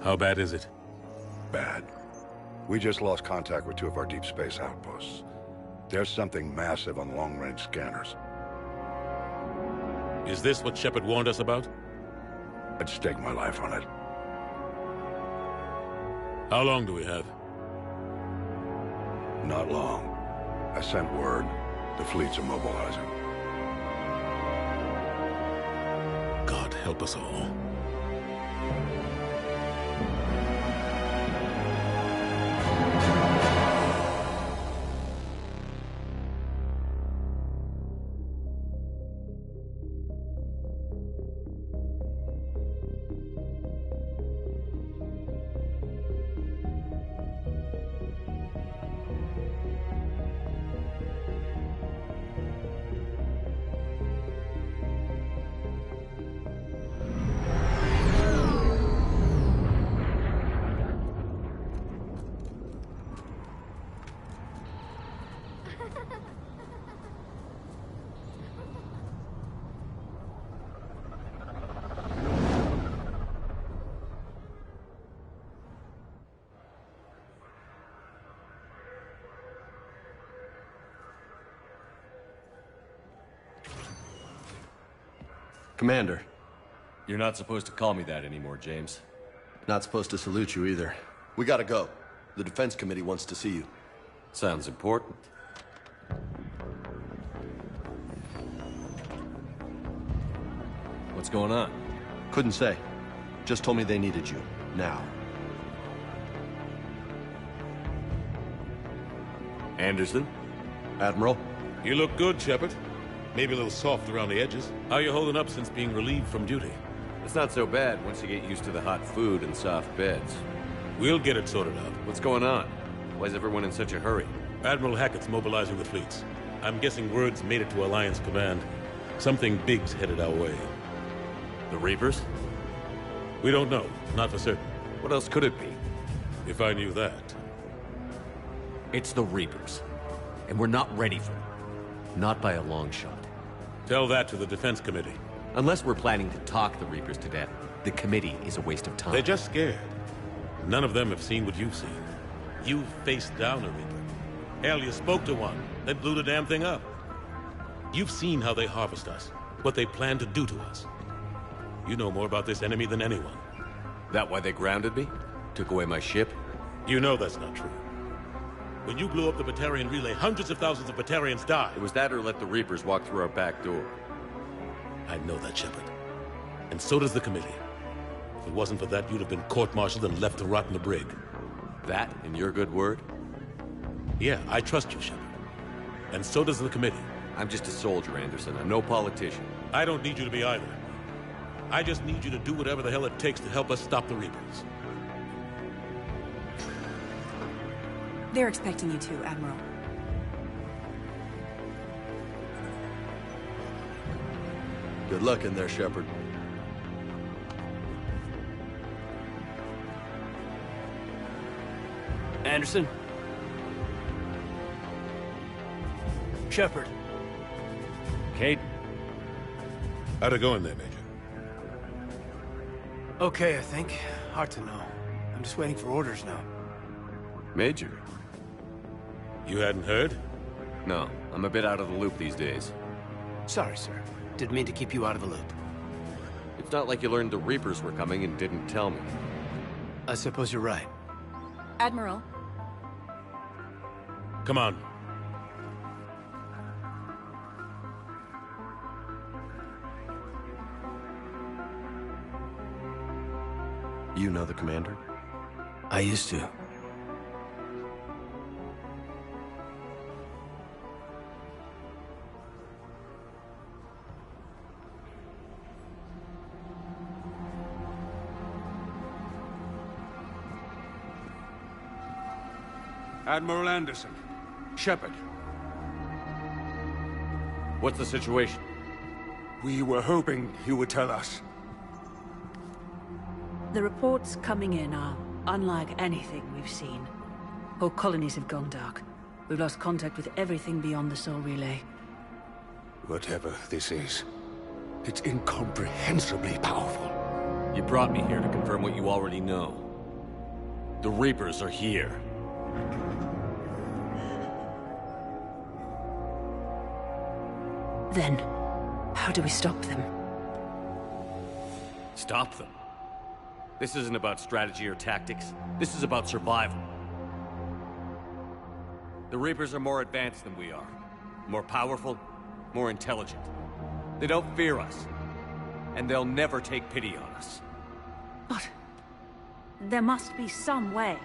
How bad is it? Bad. We just lost contact with two of our deep space outposts. There's something massive on long-range scanners. Is this what Shepard warned us about? I'd stake my life on it. How long do we have? Not long. I sent word. The fleets are mobilizing. God help us all. Commander. You're not supposed to call me that anymore, James. Not supposed to salute you either. We gotta go. The Defense Committee wants to see you. Sounds important. What's going on? Couldn't say. Just told me they needed you. Now. Anderson? Admiral? You look good, Shepard. Maybe a little soft around the edges. How you holding up since being relieved from duty? It's not so bad once you get used to the hot food and soft beds. We'll get it sorted out. What's going on? Why is everyone in such a hurry? Admiral Hackett's mobilizing the fleets. I'm guessing word's made it to Alliance Command. Something big's headed our way. The Reapers? We don't know. Not for certain. What else could it be? If I knew that. It's the Reapers. And we're not ready for them. Not by a long shot. Tell that to the Defense Committee. Unless we're planning to talk the Reapers to death, the committee is a waste of time. They're just scared. None of them have seen what you've seen. You've faced down a Reaper. Hell, you spoke to one, then blew the damn thing up. You've seen how they harvest us, what they plan to do to us. You know more about this enemy than anyone. That why they grounded me? Took away my ship? You know that's not true. When you blew up the Batarian relay, hundreds of thousands of Batarians died. It was that or let the Reapers walk through our back door. I know that, Shepard. And so does the committee. If it wasn't for that, you'd have been court-martialed and left to rot in the brig. That, in your good word? Yeah, I trust you, Shepard. And so does the committee. I'm just a soldier, Anderson. I'm no politician. I don't need you to be either. I just need you to do whatever the hell it takes to help us stop the Reapers. They're expecting you to, Admiral. Good luck in there, Shepard. Anderson? Shepard. Kate? How'd it go in there, Major? Okay, I think. Hard to know. I'm just waiting for orders now. Major? You hadn't heard? No, I'm a bit out of the loop these days. Sorry, sir. Didn't mean to keep you out of the loop. It's not like you learned the Reapers were coming and didn't tell me. I suppose you're right. Admiral. Come on. You know the commander? I used to. Admiral Anderson. Shepard. What's the situation? We were hoping you would tell us. The reports coming in are unlike anything we've seen. Whole colonies have gone dark. We've lost contact with everything beyond the Soul Relay. Whatever this is, it's incomprehensibly powerful. You brought me here to confirm what you already know. The Reapers are here. Then, how do we stop them? Stop them. This isn't about strategy or tactics. This is about survival. The Reapers are more advanced than we are. More powerful, more intelligent. They don't fear us. And they'll never take pity on us. But there must be some way.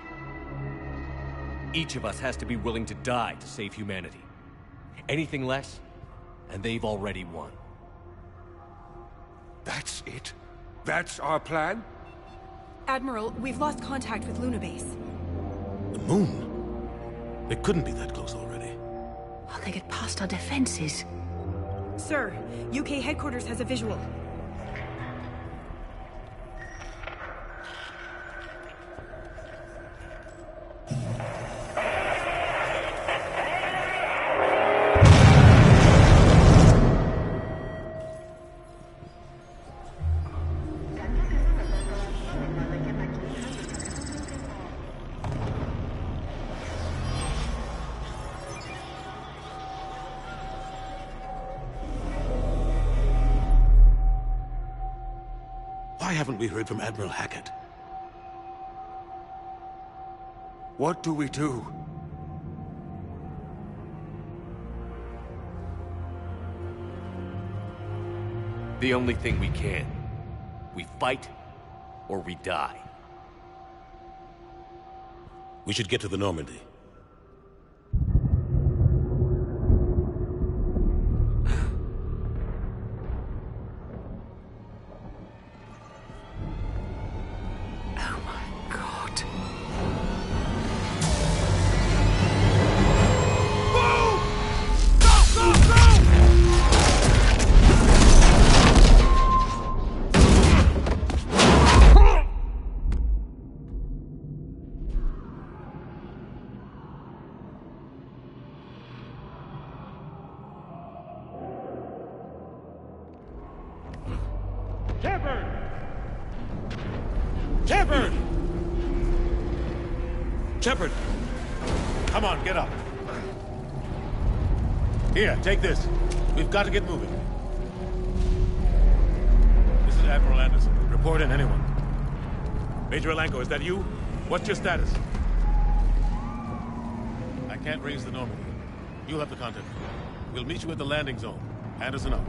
Each of us has to be willing to die to save humanity. Anything less, and they've already won. That's it? That's our plan? Admiral, we've lost contact with Luna Base. The moon? They couldn't be that close already. How'd they get past our defenses? Sir, UK headquarters has a visual. Why haven't we heard from Admiral Hackett? What do we do? The only thing we can. We fight, or we die. We should get to the Normandy. Oh my god. Shepard! Shepard! Shepard! Come on, get up. Here, take this. We've got to get moving. This is Admiral Anderson. Report in, anyone. Major Alanko, is that you? What's your status? I can't raise the Normandy. You'll have to contact me. We'll meet you at the landing zone. Anderson out.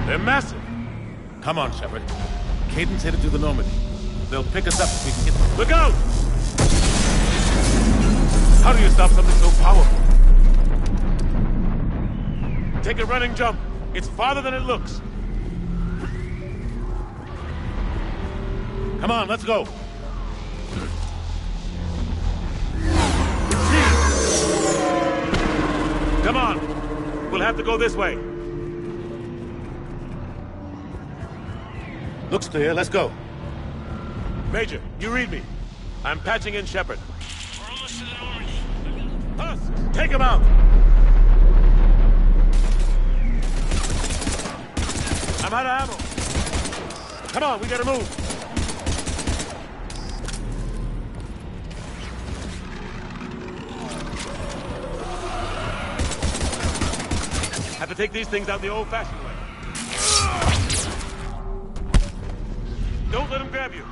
They're massive. Come on, Shepard. Cadence headed to the Normandy. They'll pick us up if we can get them. Look out! How do you stop something so powerful? Take a running jump. It's farther than it looks. Come on, let's go. Come on. We'll have to go this way. Looks clear. Let's go. Major, you read me. I'm patching in Shepard. We're almost to the Normandy. Husks, take him out. I'm out of ammo. Come on, we gotta move. Have to take these things out the old-fashioned way. Don't let him grab you.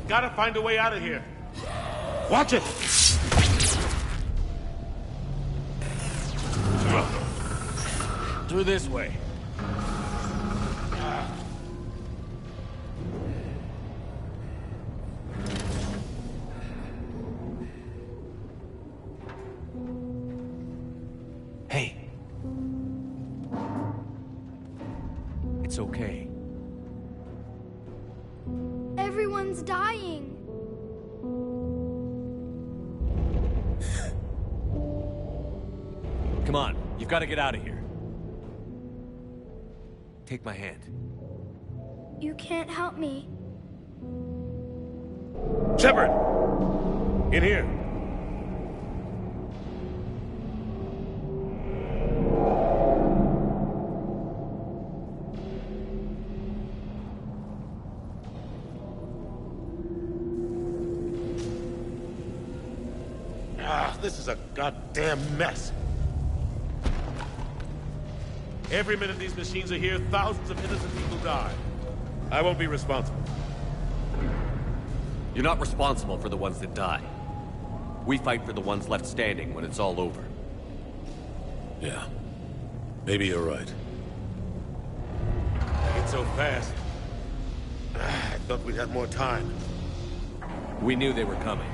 Gotta find a way out of here. Watch it! Through this way. Hey. It's okay. Everyone's dying. Come on, you've got to get out of here. Take my hand. You can't help me. Shepard! In here. This is a goddamn mess. Every minute these machines are here, thousands of innocent people die. I won't be responsible. You're not responsible for the ones that die. We fight for the ones left standing when it's all over. Yeah. Maybe you're right. It's so fast. I thought we'd have more time. We knew they were coming.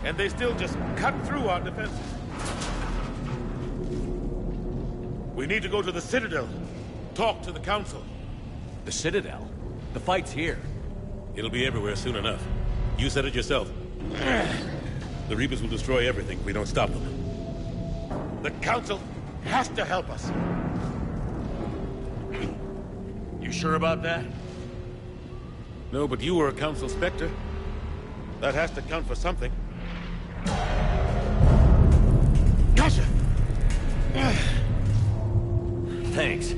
And they still just cut through our defenses. We need to go to the Citadel. Talk to the Council. The Citadel? The fight's here. It'll be everywhere soon enough. You said it yourself. The Reapers will destroy everything if we don't stop them. The Council has to help us. You sure about that? No, but you were a Council Spectre. That has to count for something. Gotcha! Thanks.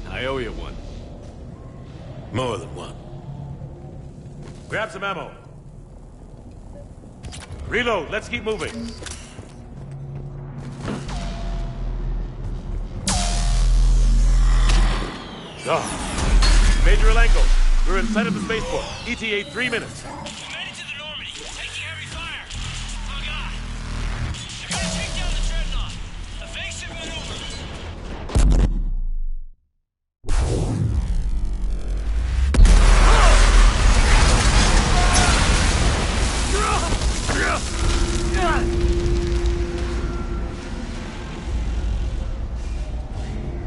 I owe you one. More than one. Grab some ammo. Reload, let's keep moving. Major Alenko, we're in sight of the spaceport. ETA 3 minutes. We're headed to the Normandy, taking heavy fire. Oh God. I gotta take down the dreadnought. Evasive maneuver.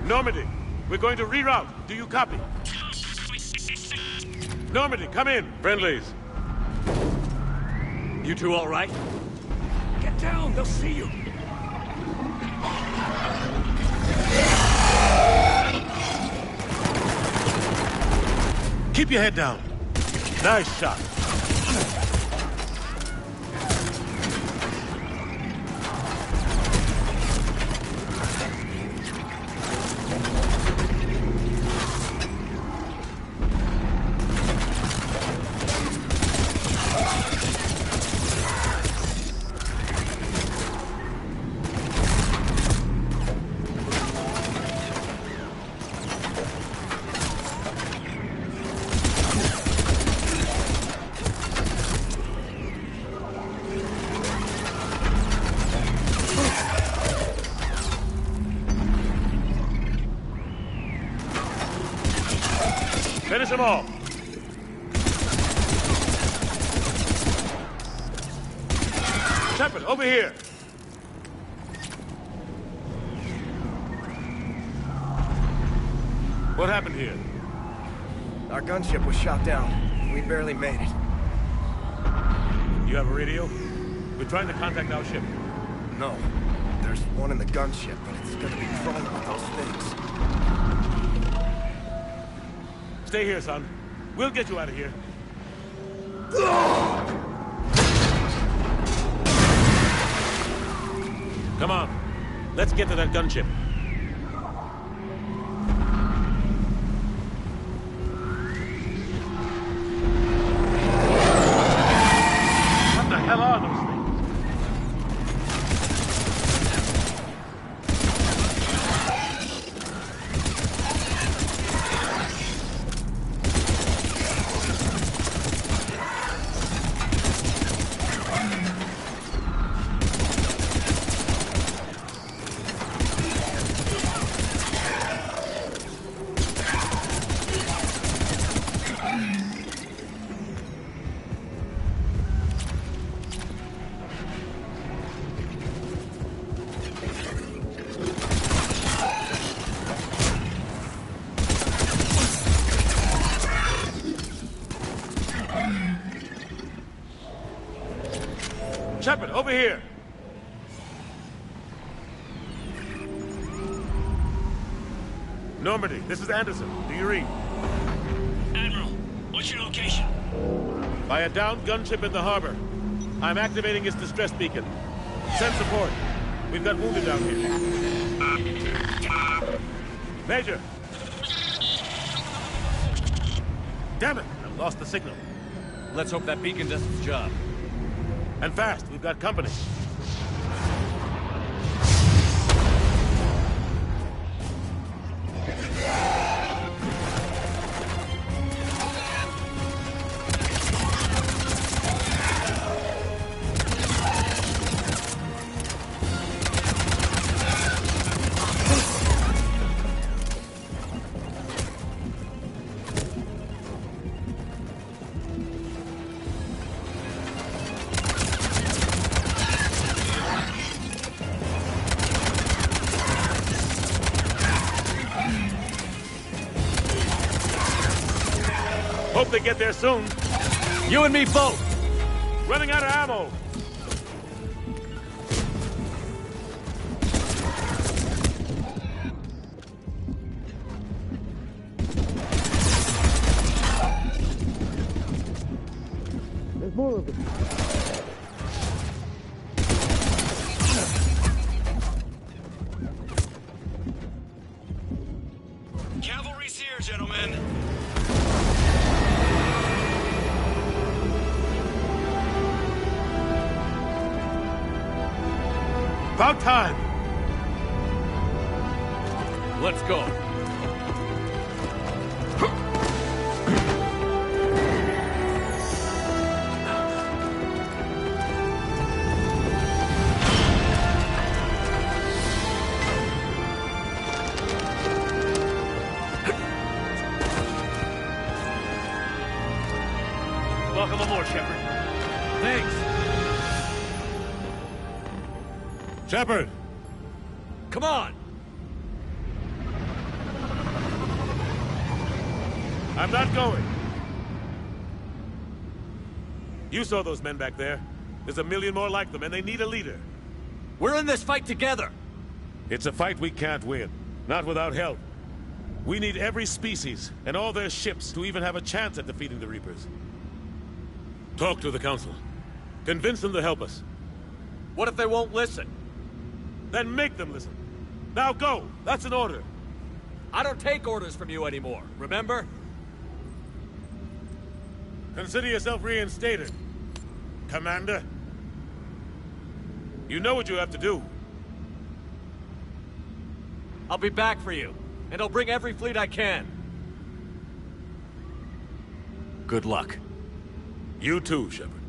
Normandy, we're going to reroute. Do you copy? Normandy, come in. Friendlies. You two all right? Get down, they'll see you. Keep your head down. Nice shot. Finish them all. Shepard, over here. What happened here? Our gunship was shot down. We barely made it. You have a radio? We're trying to contact our ship. No. There's one in the gunship, but it's gonna be crawling with those things. Stay here, son. We'll get you out of here. Come on. Let's get to that gunship. What the hell are those things? Shepard, over here! Normandy, this is Anderson. Do you read? Admiral, what's your location? By a downed gunship in the harbor. I'm activating its distress beacon. Send support. We've got wounded down here. Major! Damn it! I lost the signal. Let's hope that beacon does its job. And fast, we've got company. Hope they get there soon. You and me both! Running out of ammo. There's more of them. Cavalry's here, gentlemen. About time! Let's go. Welcome aboard, Shepard. Thanks. Shepard! Come on! I'm not going. You saw those men back there. There's a million more like them, and they need a leader. We're in this fight together! It's a fight we can't win. Not without help. We need every species, and all their ships, to even have a chance at defeating the Reapers. Talk to the Council. Convince them to help us. What if they won't listen? Then make them listen. Now go! That's an order. I don't take orders from you anymore, remember? Consider yourself reinstated, Commander. You know what you have to do. I'll be back for you, and I'll bring every fleet I can. Good luck. You too, Shepard.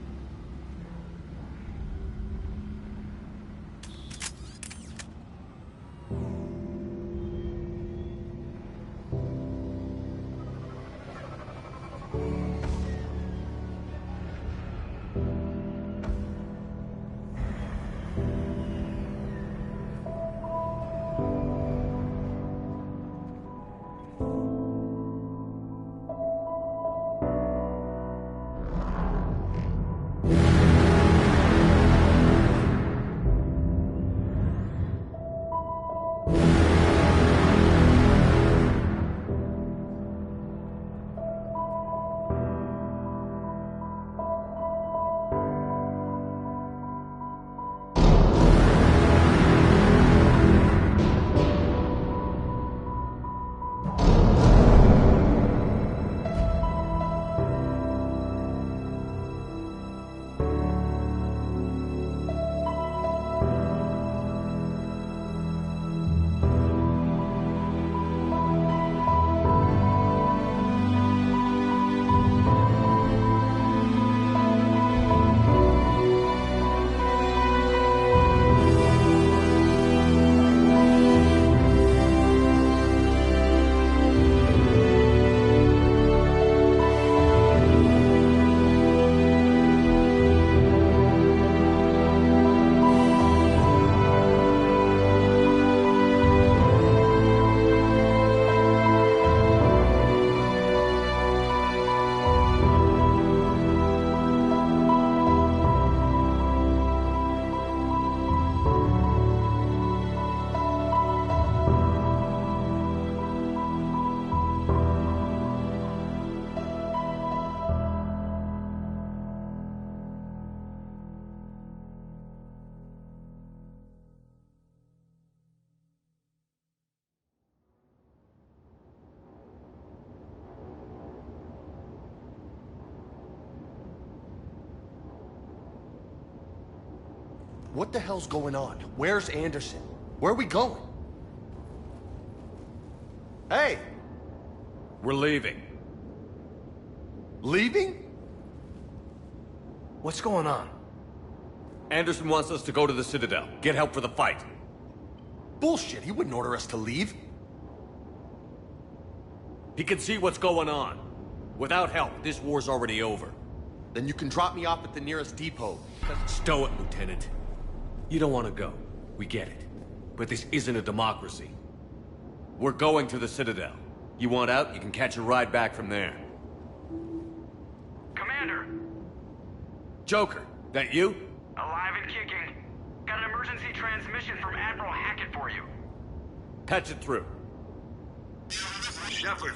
What the hell's going on? Where's Anderson? Where are we going? Hey! We're leaving. Leaving? What's going on? Anderson wants us to go to the Citadel. Get help for the fight. Bullshit, he wouldn't order us to leave. He can see what's going on. Without help, this war's already over. Then you can drop me off at the nearest depot. Stow it, Lieutenant. You don't want to go. We get it. But this isn't a democracy. We're going to the Citadel. You want out, you can catch a ride back from there. Commander! Joker, that you? Alive and kicking. Got an emergency transmission from Admiral Hackett for you. Patch it through. Shepard,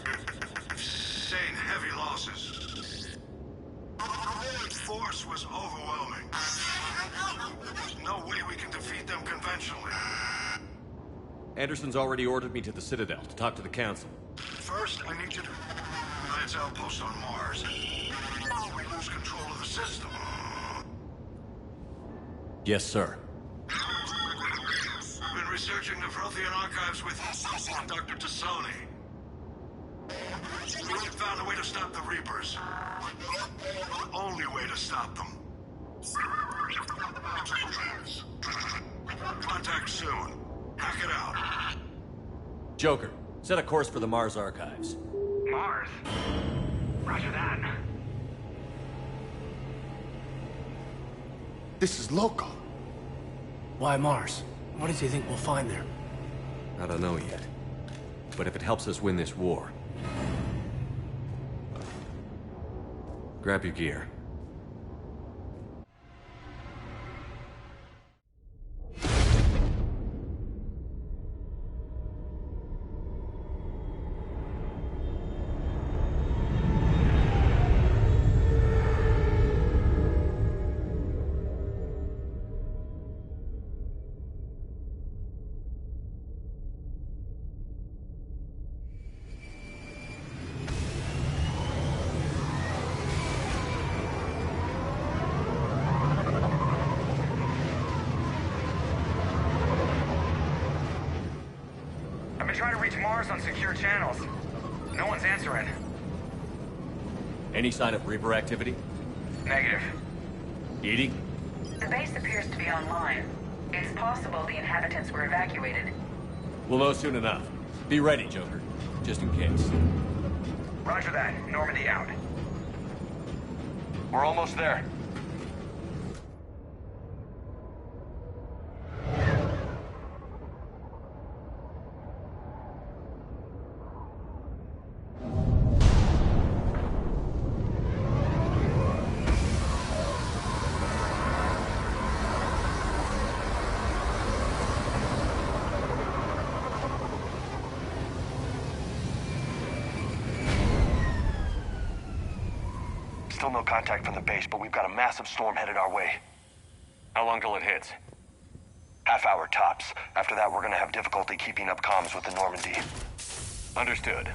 sustained heavy losses. The force was overwhelming. There's no way we can defeat them conventionally. Anderson's already ordered me to the Citadel to talk to the Council. First, I need you to Alliance outpost on Mars. We lose control of the system. Yes, sir. I've been researching the Prothean archives with Dr. Tassoni. We found a way to stop the Reapers. The only way to stop them. Contact soon. Hack it out. Joker, set a course for the Mars archives. Mars? Roger that. This is loco. Why Mars? What does he think we'll find there? I don't know yet. But if it helps us win this war... Grab your gear. Trying to reach Mars on secure channels. No one's answering. Any sign of Reaper activity? Negative. Edie? The base appears to be online. It's possible the inhabitants were evacuated. We'll know soon enough. Be ready, Joker. Just in case. Roger that. Normandy out. We're almost there. Still no contact from the base, but we've got a massive storm headed our way. How long till it hits? Half hour tops. After that, we're gonna have difficulty keeping up comms with the Normandy. Understood.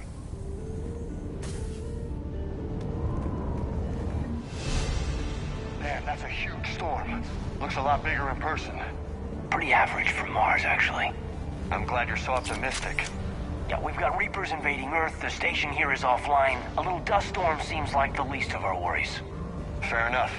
Man, that's a huge storm. Looks a lot bigger in person. Pretty average for Mars, actually. I'm glad you're so optimistic. Yeah, we've got Reapers invading Earth, the station here is offline. A little dust storm seems like the least of our worries. Fair enough.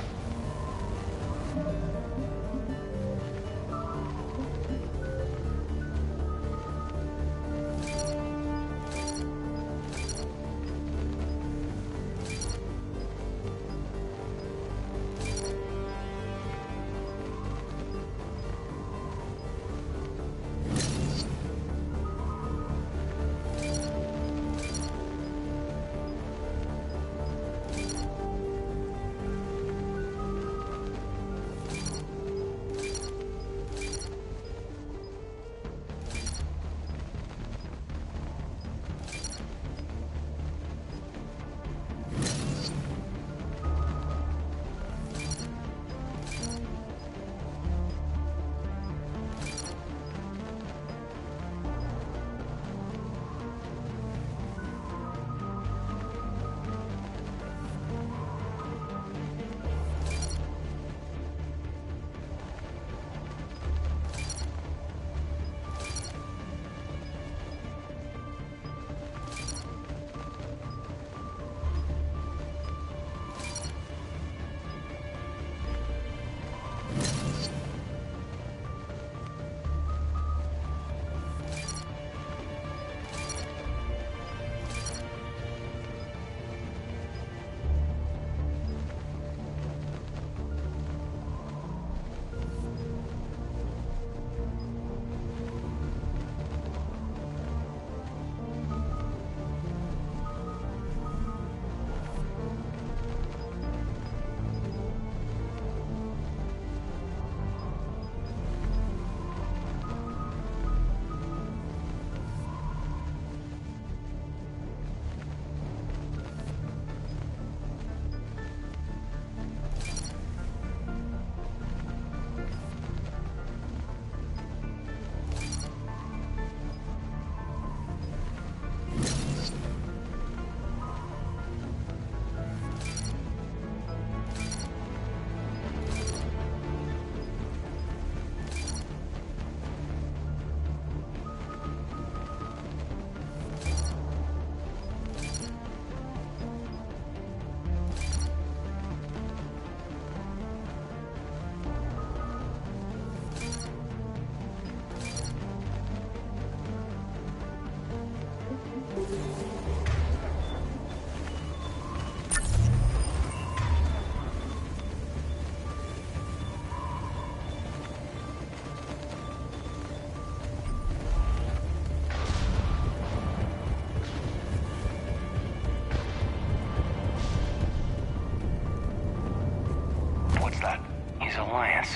Alliance.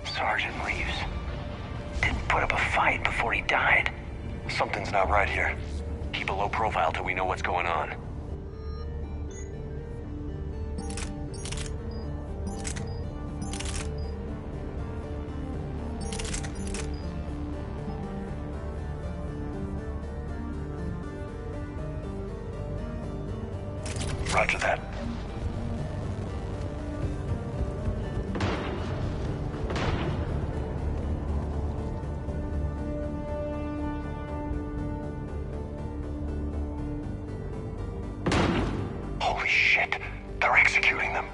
Sergeant leaves. Didn't put up a fight before he died. Something's not right here. Keep a low profile till we know what's going on. Roger that. Holy shit, they're executing them.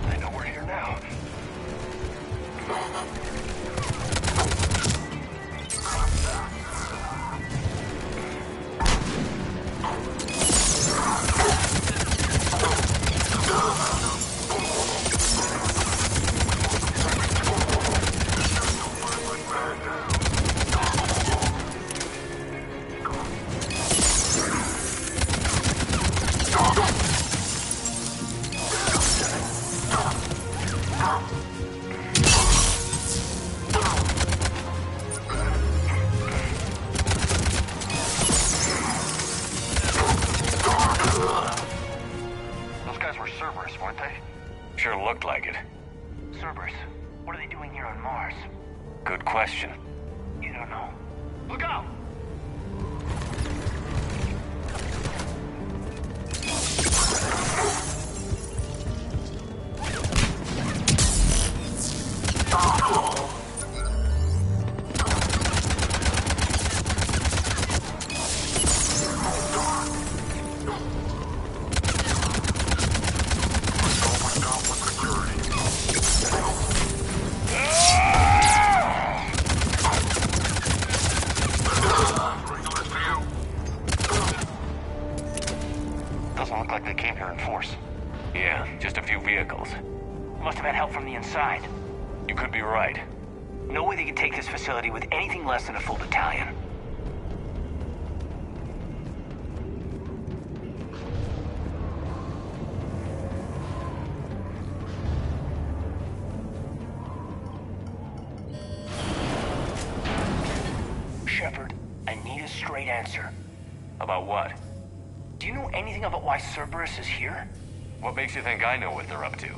I know we're here now. Sure looked like it. Cerberus, what are they doing here on Mars? Good question. You don't know. Look out! Doesn't look like they came here in force. Yeah, just a few vehicles. Must have had help from the inside. You could be right. No way they could take this facility with anything less than a full battalion. Shepard, I need a straight answer. About what? Do you know anything about why Cerberus is here? What makes you think I know what they're up to?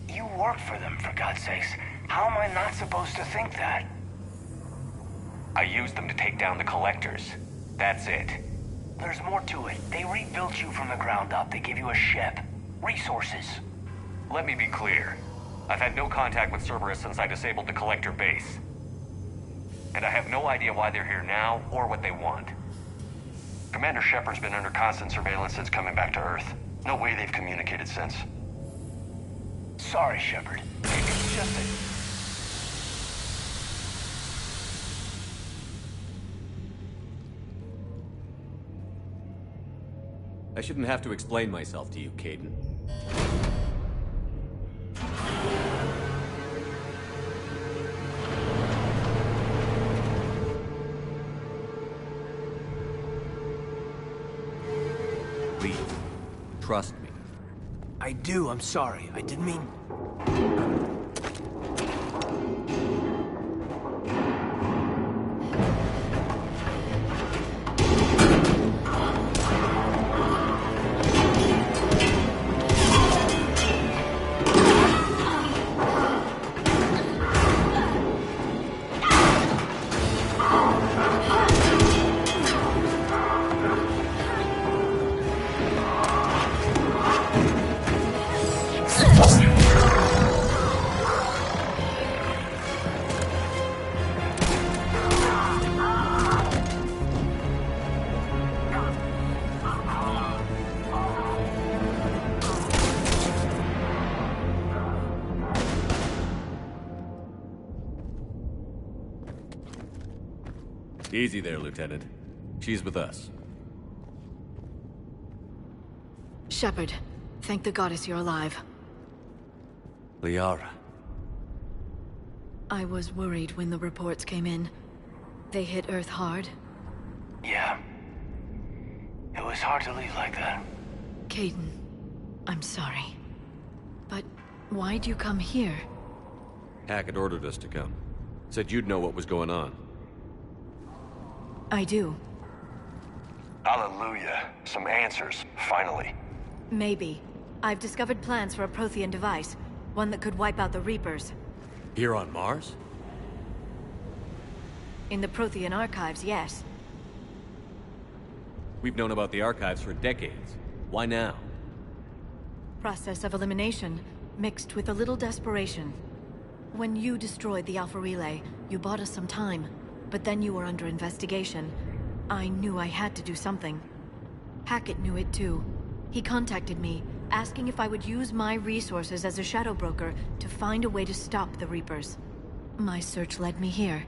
You work for them, for God's sakes. How am I not supposed to think that? I used them to take down the collectors. That's it. There's more to it. They rebuilt you from the ground up. They gave you a ship. Resources. Let me be clear. I've had no contact with Cerberus since I disabled the collector base. And I have no idea why they're here now, or what they want. Commander Shepard's been under constant surveillance since coming back to Earth. No way they've communicated since. Sorry, Shepard. It's just that... I shouldn't have to explain myself to you, Caden. Please, trust me. I do, I'm sorry. I didn't mean... Easy there, Lieutenant. She's with us. Shepard, thank the goddess you're alive. Liara. I was worried when the reports came in. They hit Earth hard. Yeah. It was hard to leave like that. Caden, I'm sorry. But why'd you come here? Hackett ordered us to come. Said you'd know what was going on. I do. Hallelujah. Some answers, finally. Maybe. I've discovered plans for a Prothean device. One that could wipe out the Reapers. Here on Mars? In the Prothean archives, yes. We've known about the archives for decades. Why now? Process of elimination, mixed with a little desperation. When you destroyed the Alpha Relay, you bought us some time. But then you were under investigation. I knew I had to do something. Hackett knew it too. He contacted me, asking if I would use my resources as a shadow broker to find a way to stop the Reapers. My search led me here.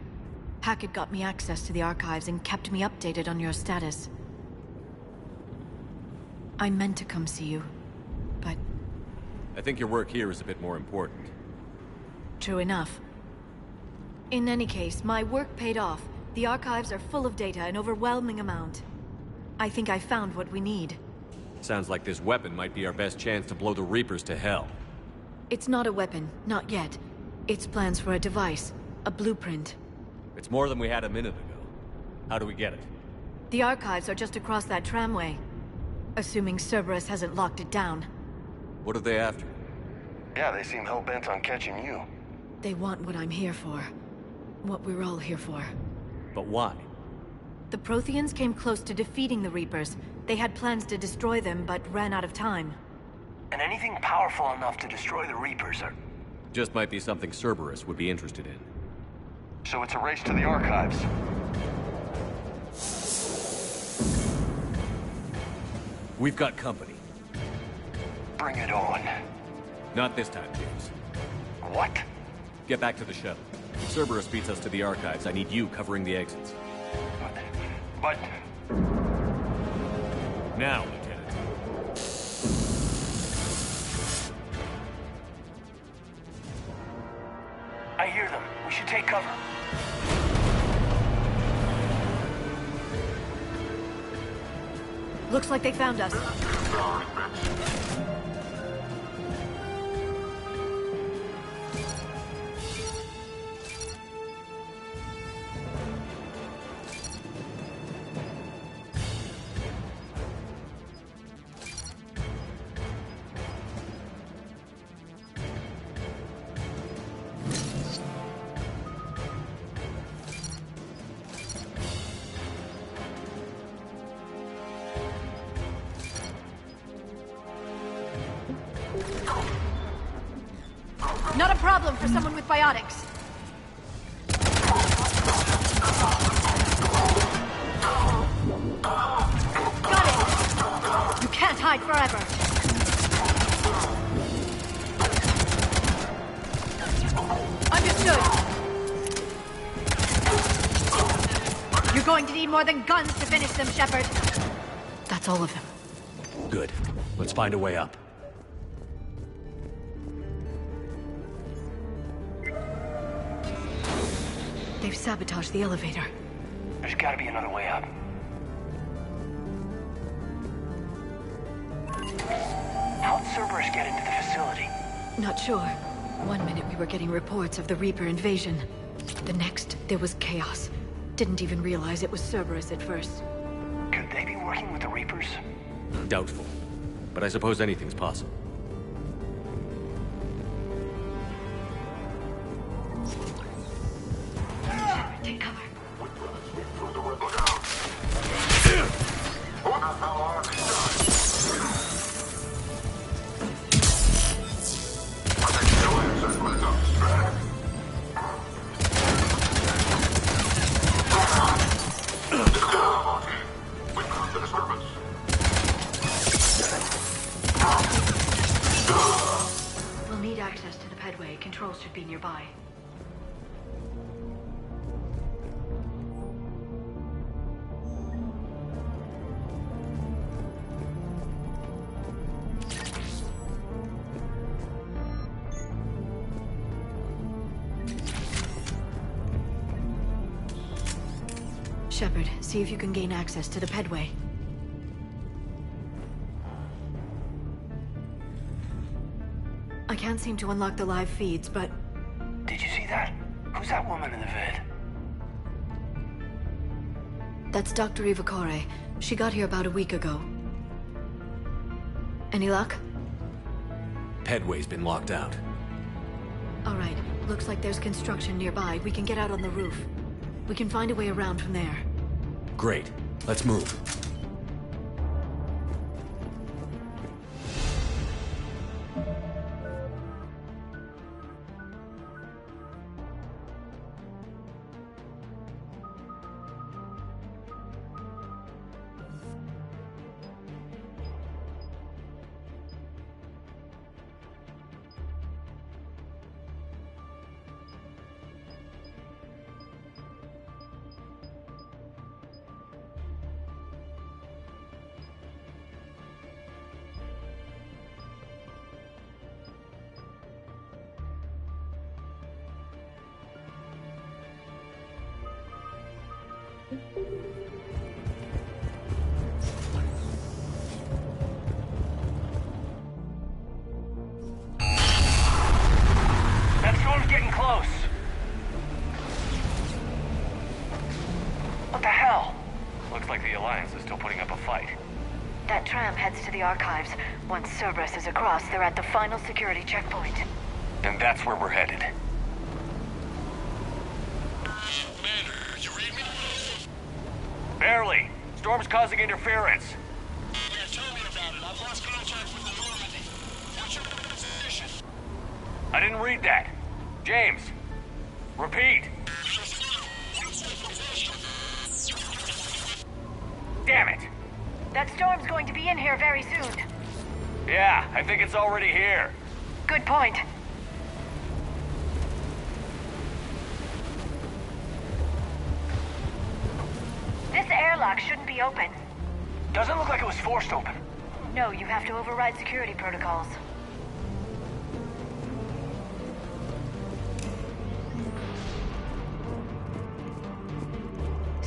Hackett got me access to the archives and kept me updated on your status. I meant to come see you, but... I think your work here is a bit more important. True enough. In any case, my work paid off. The archives are full of data, an overwhelming amount. I think I found what we need. Sounds like this weapon might be our best chance to blow the Reapers to hell. It's not a weapon, not yet. It's plans for a device, a blueprint. It's more than we had a minute ago. How do we get it? The archives are just across that tramway. Assuming Cerberus hasn't locked it down. What are they after? Yeah, they seem hell-bent on catching you. They want what I'm here for. What we're all here for. But why? The Protheans came close to defeating the Reapers. They had plans to destroy them, but ran out of time. And anything powerful enough to destroy the Reapers are... Just might be something Cerberus would be interested in. So it's a race to the archives. We've got company. Bring it on. Not this time, James. What? Get back to the shuttle. If Cerberus beats us to the archives, I need you covering the exits. But... Now, Lieutenant. I hear them. We should take cover. Looks like they found us. Not a problem for someone with biotics. Got it! You can't hide forever. Understood. You're going to need more than guns to finish them, Shepard. That's all of them. Good. Let's find a way up. They've sabotaged the elevator. There's gotta be another way up. How'd Cerberus get into the facility? Not sure. One minute we were getting reports of the Reaper invasion. The next, there was chaos. Didn't even realize it was Cerberus at first. Could they be working with the Reapers? Doubtful. But I suppose anything's possible. Take cover. We'll need access to the pedway. Controls should be nearby. Shepard, see if you can gain access to the pedway. can't seem to unlock the live feeds, but... Did you see that? Who's that woman in the vid? That's Dr. Ivakore. She got here about a week ago. Any luck? Pedway's been locked out. All right. Looks like there's construction nearby. We can get out on the roof. We can find a way around from there. Great. Let's move. That storm's getting close. What the hell? Looks like the Alliance is still putting up a fight. That tram heads to the archives. Once Cerberus is across, they're at the final security checkpoint. Then that's where we're headed. Commander, you read me? Barely. Storm's causing interference. Yeah, tell me about it. I've lost contact with the Normandy. What's your position? I didn't read that. James, repeat. Damn it. That storm's going to be in here very soon. Yeah, I think it's already here. Good point. This airlock shouldn't be open. Doesn't look like it was forced open. No, you have to override security protocols.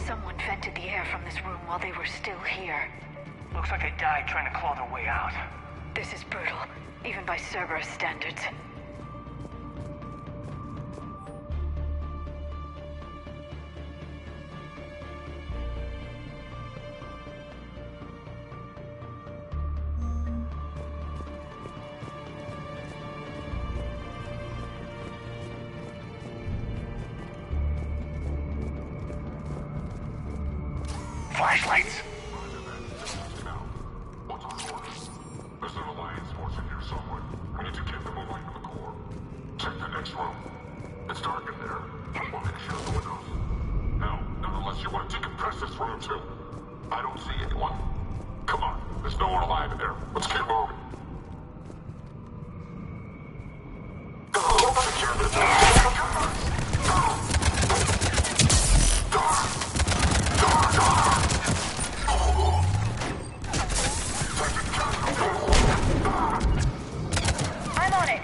Someone vented the air from this room while they were still here. Looks like they died trying to claw their way out. This is brutal, even by Cerberus standards. Flashlights. There's an Alliance force in here somewhere. We need to get them away from the core. Check the next room. It's dark in there. Don't want to shut the windows. No, not unless you want to decompress this room too. I don't see anyone. Come on, there's no one alive in there. Let's get moving. I'm on it.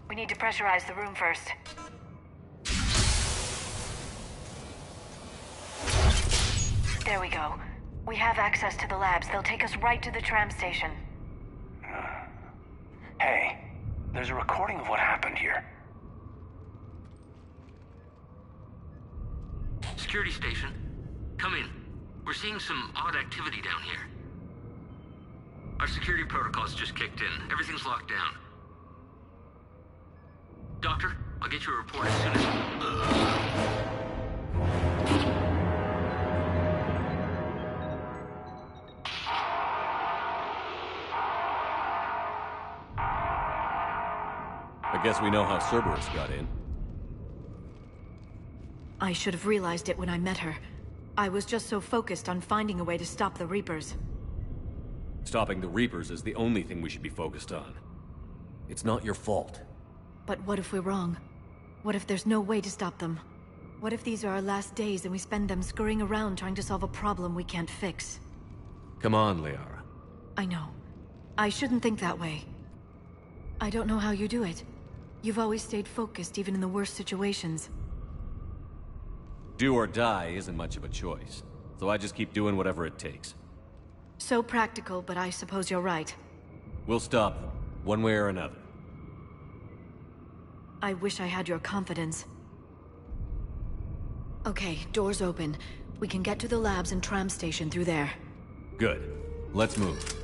We need to pressurize the room first. There we go. We have access to the labs. They'll take us right to the tram station. Hey, there's a recording of what happened here. Security station. Come in. We're seeing some odd activity down here. Our security protocols just kicked in. Everything's locked down. Doctor, I'll get you a report as soon as... I guess we know how Cerberus got in. I should have realized it when I met her. I was just so focused on finding a way to stop the Reapers. Stopping the Reapers is the only thing we should be focused on. It's not your fault. But what if we're wrong? What if there's no way to stop them? What if these are our last days and we spend them scurrying around trying to solve a problem we can't fix? Come on, Liara. I know. I shouldn't think that way. I don't know how you do it. You've always stayed focused even in the worst situations. Do or die isn't much of a choice, so I just keep doing whatever it takes. So practical, but I suppose you're right. We'll stop them, one way or another. I wish I had your confidence. Okay, doors open. We can get to the labs and tram station through there. Good. Let's move.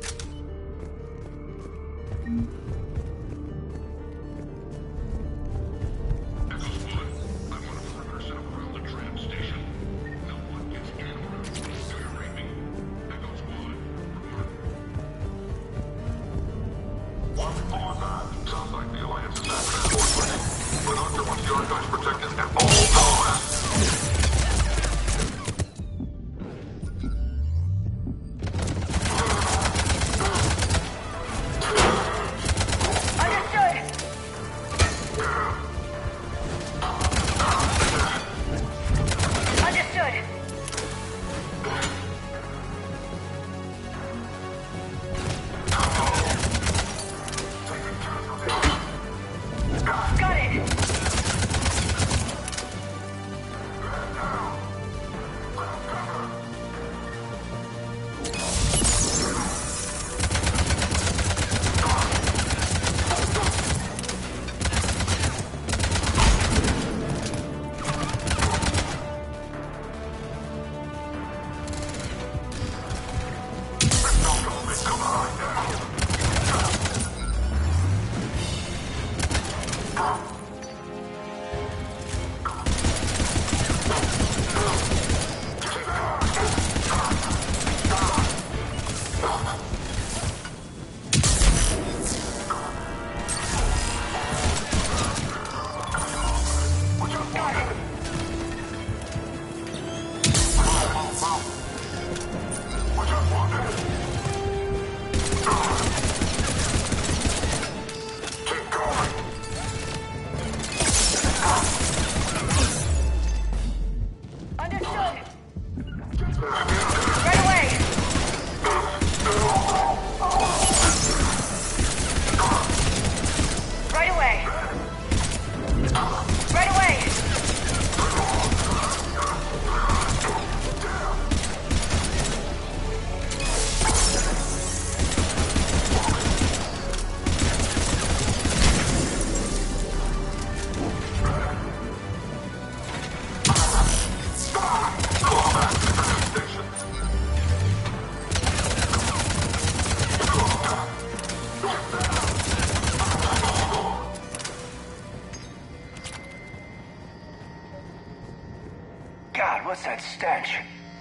What's that stench?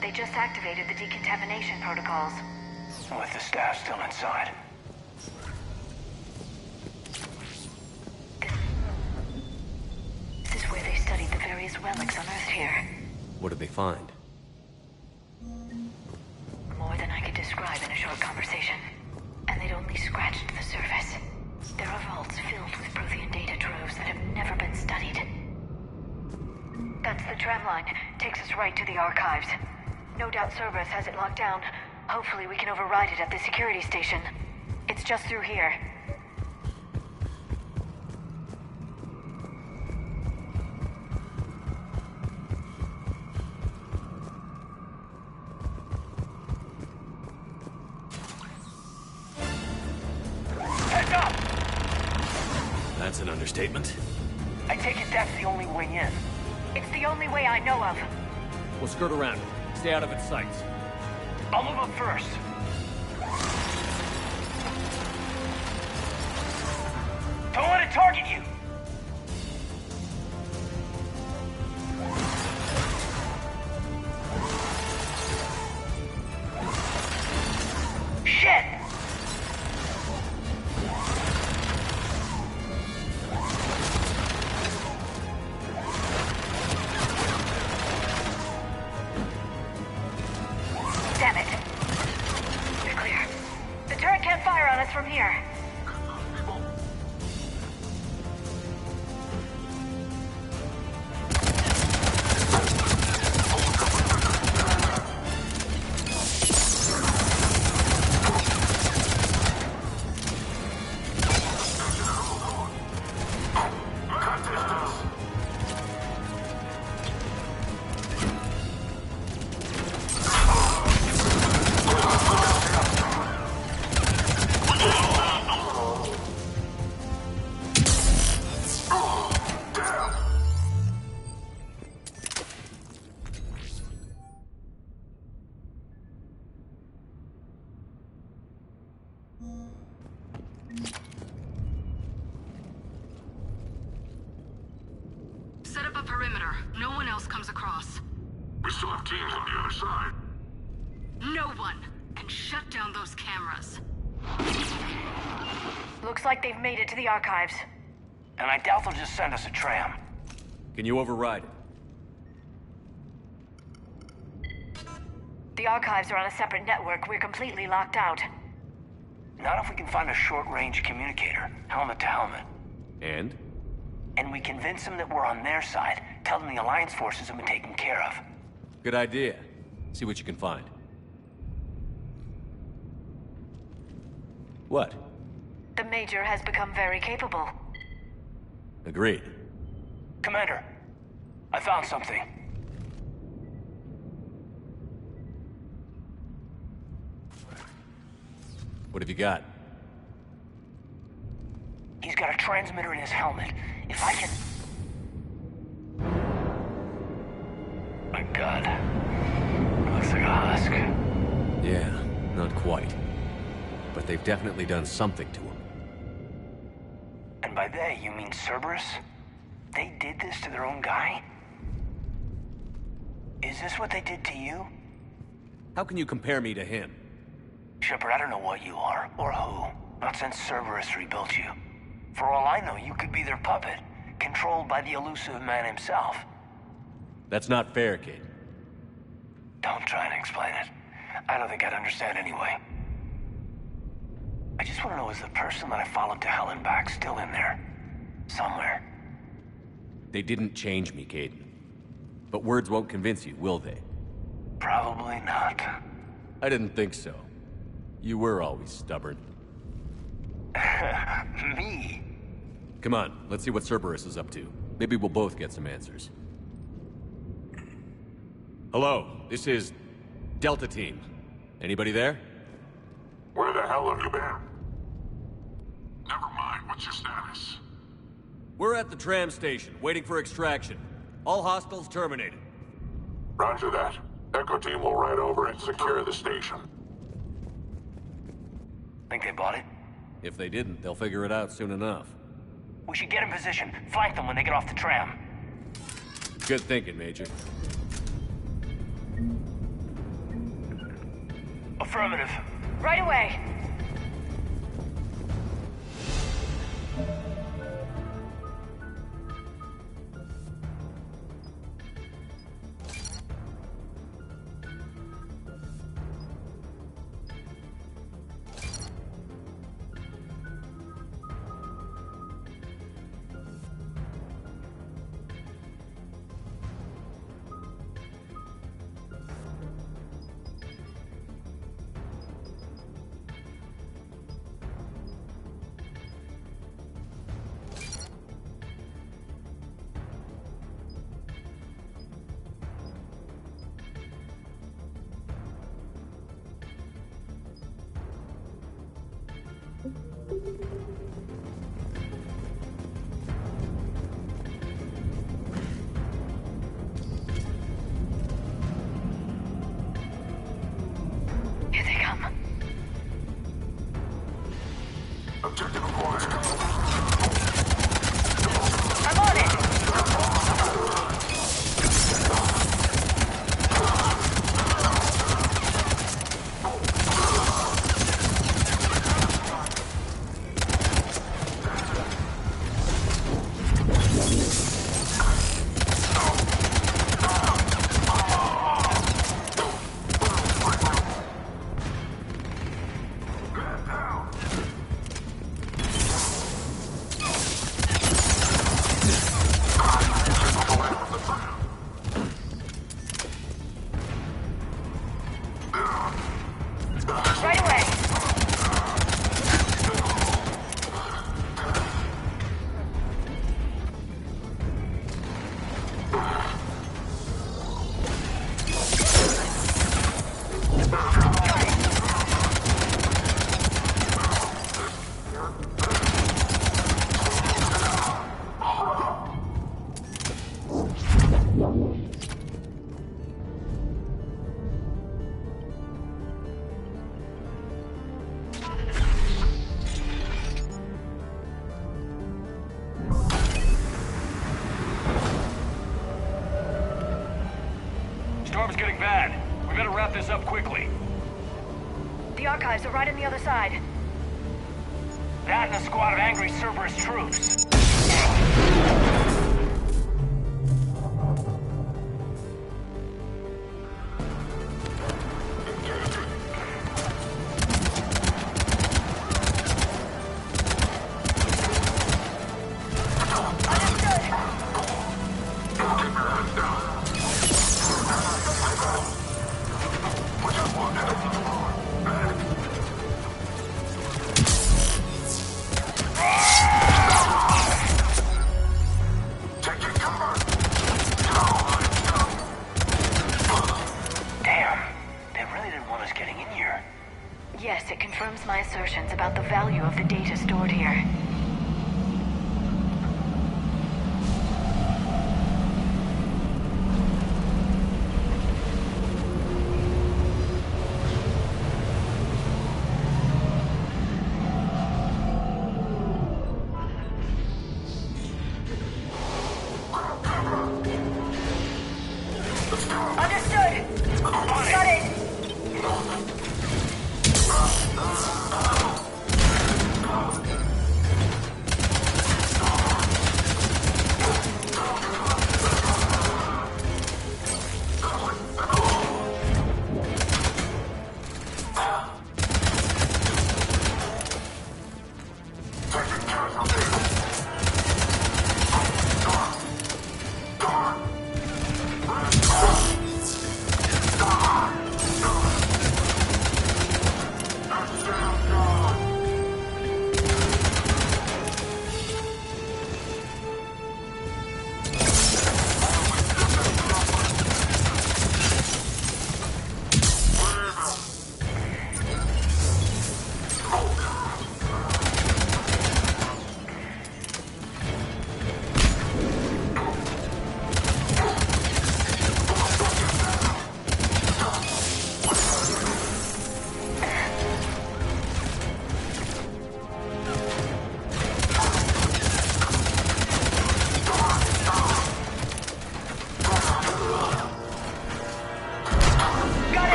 They just activated the decontamination protocols. With the staff still inside. This is where they studied the various relics unearthed here. What did they find? More than I could describe in a short conversation. And they'd only scratched the surface. There are vaults filled with Prothean data troves that have never been studied. That's the tram line. Takes us right to the archives. No doubt Cerberus has it locked down. Hopefully we can override it at the security station. It's just through here. Heads up! That's an understatement. I take it that's the only way in. It's the only way I know of. We'll skirt around it. Stay out of its sights. I'll move up first. Don't let it target you! Shit! Damn it. You're clear. The turret can't fire on us from here. perimeter. No one else comes across. We still have teams on the other side. No one can shut down those cameras. Looks like they've made it to the archives. And I doubt they'll just send us a tram. Can you override it? The archives are on a separate network. We're completely locked out. Not if we can find a short-range communicator, helmet to helmet. And? And we convince them that we're on their side, tell them the Alliance forces have been taken care of. Good idea. See what you can find. What? The Major has become very capable. Agreed. Commander, I found something. What have you got? He's got a transmitter in his helmet. If I can... My God. Looks like a husk. Yeah, not quite. But they've definitely done something to him. And by they, you mean Cerberus? They did this to their own guy? Is this what they did to you? How can you compare me to him? Shepard, I don't know what you are, or who. Not since Cerberus rebuilt you. For all I know, you could be their puppet, controlled by the elusive man himself. That's not fair, kid. Don't try and explain it. I don't think I'd understand anyway. I just want to know, is the person that I followed to hell and back still in there? Somewhere. They didn't change me, Caden. But words won't convince you, will they? Probably not. I didn't think so. You were always stubborn. Me? Come on, let's see what Cerberus is up to. Maybe we'll both get some answers. Hello, this is Delta Team. Anybody there? Where the hell have you been? Never mind, what's your status? We're at the tram station, waiting for extraction. All hostiles terminated. Roger that. Echo Team will ride over and secure the station. Think they bought it? If they didn't, they'll figure it out soon enough. We should get in position. Flank them when they get off the tram. Good thinking, Major. Affirmative. Right away. getting bad. We better wrap this up quickly. The archives are right on the other side. That and a squad of angry Cerberus troops. Yes, it confirms my assertions about the value of the data stored here.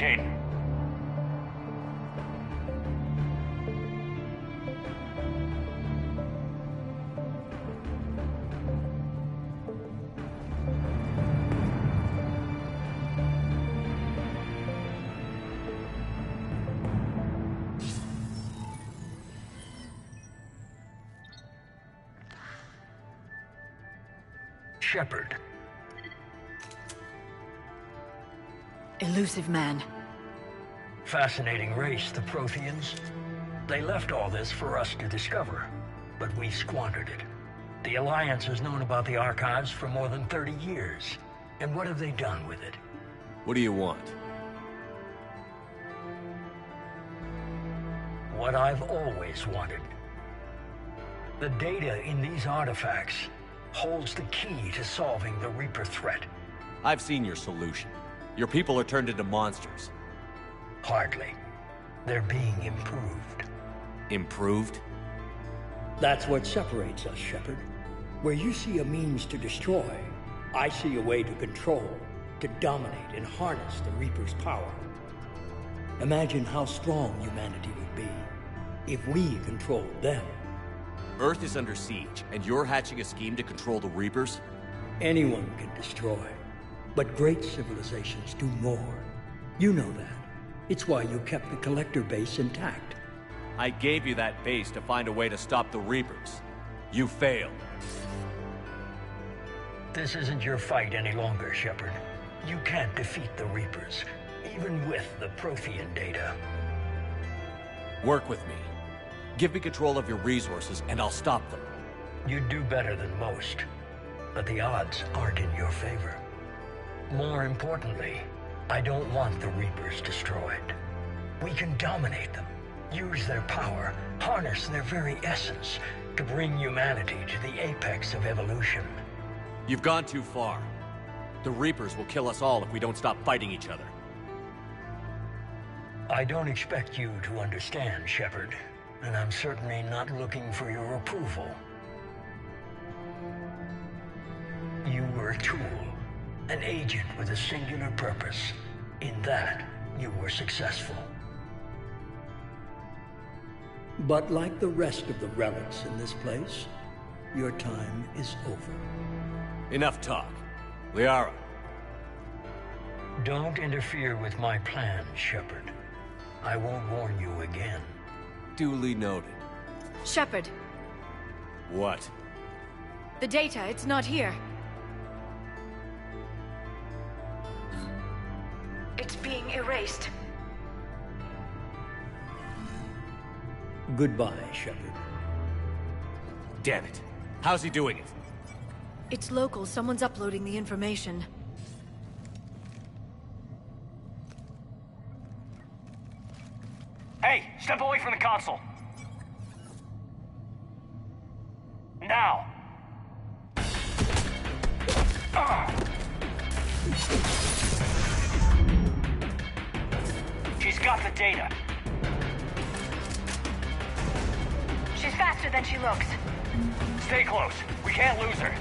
Kate. Shepard. Elusive man. Fascinating race, the Protheans. They left all this for us to discover, but we squandered it. The Alliance has known about the archives for more than 30 years. And what have they done with it? What do you want? What I've always wanted. The data in these artifacts holds the key to solving the Reaper threat. I've seen your solution. Your people are turned into monsters. Hardly. They're being improved. Improved? That's what separates us, Shepard. Where you see a means to destroy, I see a way to control, to dominate and harness the Reaper's power. Imagine how strong humanity would be if we controlled them. Earth is under siege, and you're hatching a scheme to control the Reapers? Anyone can destroy, but great civilizations do more. You know that. It's why you kept the Collector base intact. I gave you that base to find a way to stop the Reapers. You failed. This isn't your fight any longer, Shepard. You can't defeat the Reapers, even with the Prothean data. Work with me. Give me control of your resources, and I'll stop them. You'd do better than most, but the odds aren't in your favor. More importantly, I don't want the Reapers destroyed. We can dominate them, use their power, harness their very essence, to bring humanity to the apex of evolution. You've gone too far. The Reapers will kill us all if we don't stop fighting each other. I don't expect you to understand, Shepard, and I'm certainly not looking for your approval. You were a tool, an agent with a singular purpose. In that, you were successful. But like the rest of the relics in this place, your time is over. Enough talk. Liara. Don't interfere with my plans, Shepard. I won't warn you again. Duly noted. Shepard, What? the data, it's not here. It's being erased. Goodbye, Shepard. Damn it. How's he doing it? It's local. Someone's uploading the information. Hey, step away from the console. Now. She's got the data. She's faster than she looks. Stay close. We can't lose her.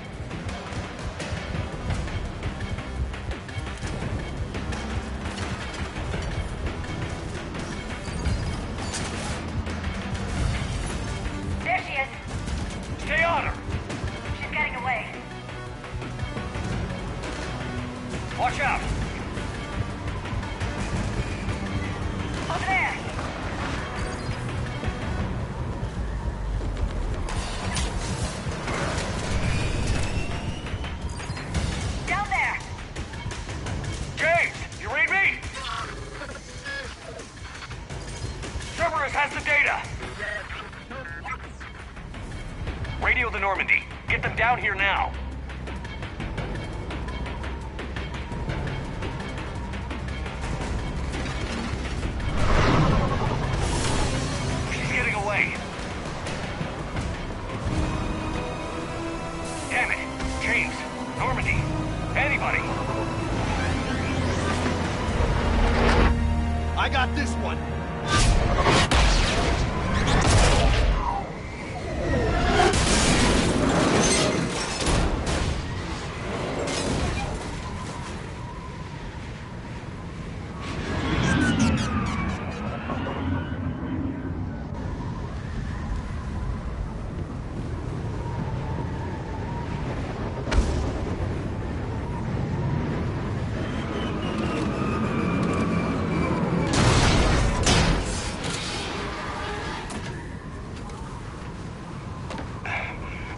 There she is. Stay on her. She's getting away. Watch out. Over there. Down there. James, you read me? Cerberus has the data. Radio the Normandy. Get them down here now. She's getting away. Damn it. James, Normandy, anybody. I got this one.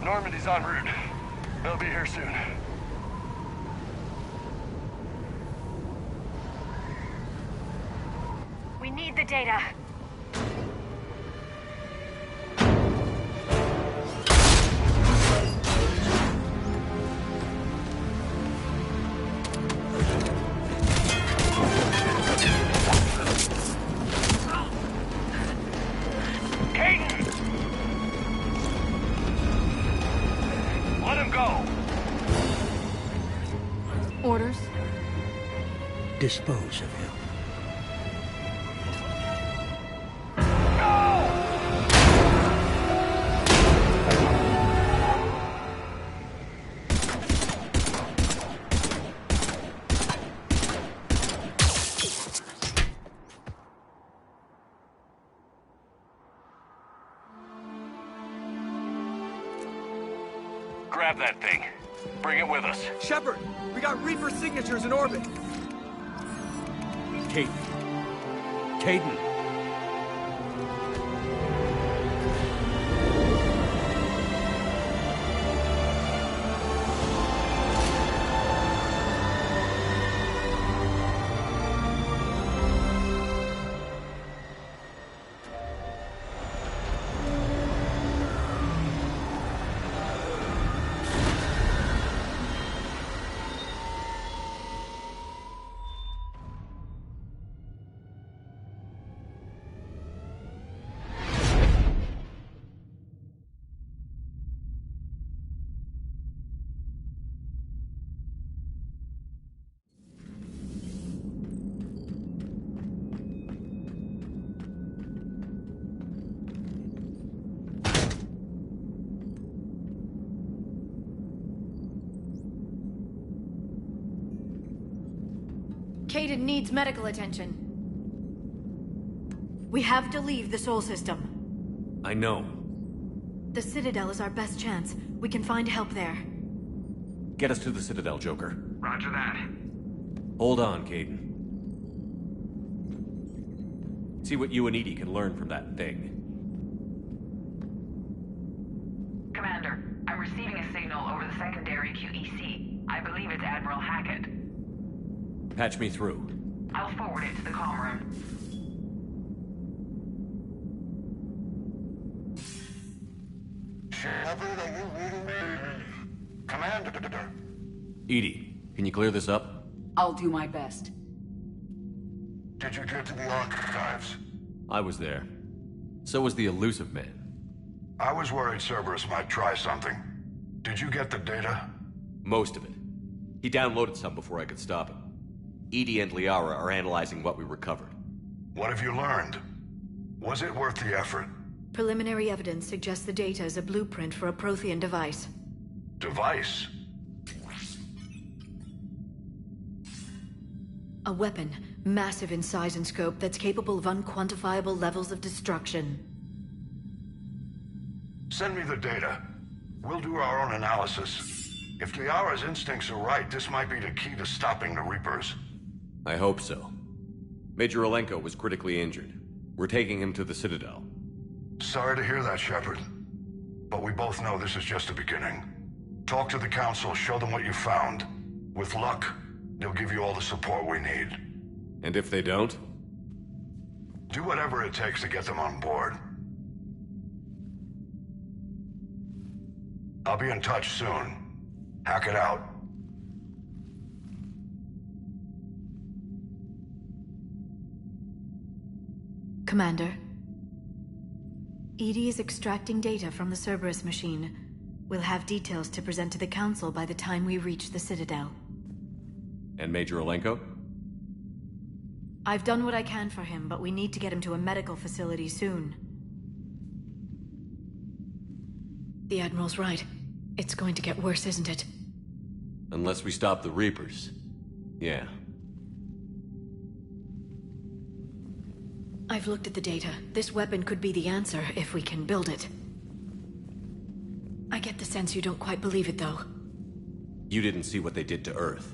Normandy's en route. They'll be here soon. We need the data. Let him go. Orders? dispose of him. Grab that thing. Bring it with us. Shepard, we got Reaper signatures in orbit. Caden. Caden. Caden needs medical attention. We have to leave the Sol system. I know. The Citadel is our best chance. We can find help there. Get us to the Citadel, Joker. Roger that. Hold on, Caden. See what you and Edie can learn from that thing. Commander, I'm receiving a signal over the secondary QEC. I believe it's Admiral Hackett. Patch me through. I'll forward it to the comm room. Shepard, are you reading me? Commander. Edie, can you clear this up? I'll do my best. Did you get to the archives? I was there. So was the elusive man. I was worried Cerberus might try something. Did you get the data? Most of it. He downloaded some before I could stop him. Edie and Liara are analyzing what we recovered. What have you learned? Was it worth the effort? Preliminary evidence suggests the data is a blueprint for a Prothean device. Device? A weapon, massive in size and scope, that's capable of unquantifiable levels of destruction. Send me the data. We'll do our own analysis. If Liara's instincts are right, this might be the key to stopping the Reapers. I hope so. Major Olenko was critically injured. We're taking him to the Citadel. Sorry to hear that, Shepard. But we both know this is just the beginning. Talk to the Council, show them what you found. With luck, they'll give you all the support we need. And if they don't? Do whatever it takes to get them on board. I'll be in touch soon. Hack it out. Commander. Edie is extracting data from the Cerberus machine. We'll have details to present to the Council by the time we reach the Citadel. And Major Olenko? I've done what I can for him, but we need to get him to a medical facility soon. The Admiral's right. It's going to get worse, isn't it? Unless we stop the Reapers. Yeah. I've looked at the data. This weapon could be the answer if we can build it. I get the sense you don't quite believe it, though. You didn't see what they did to Earth.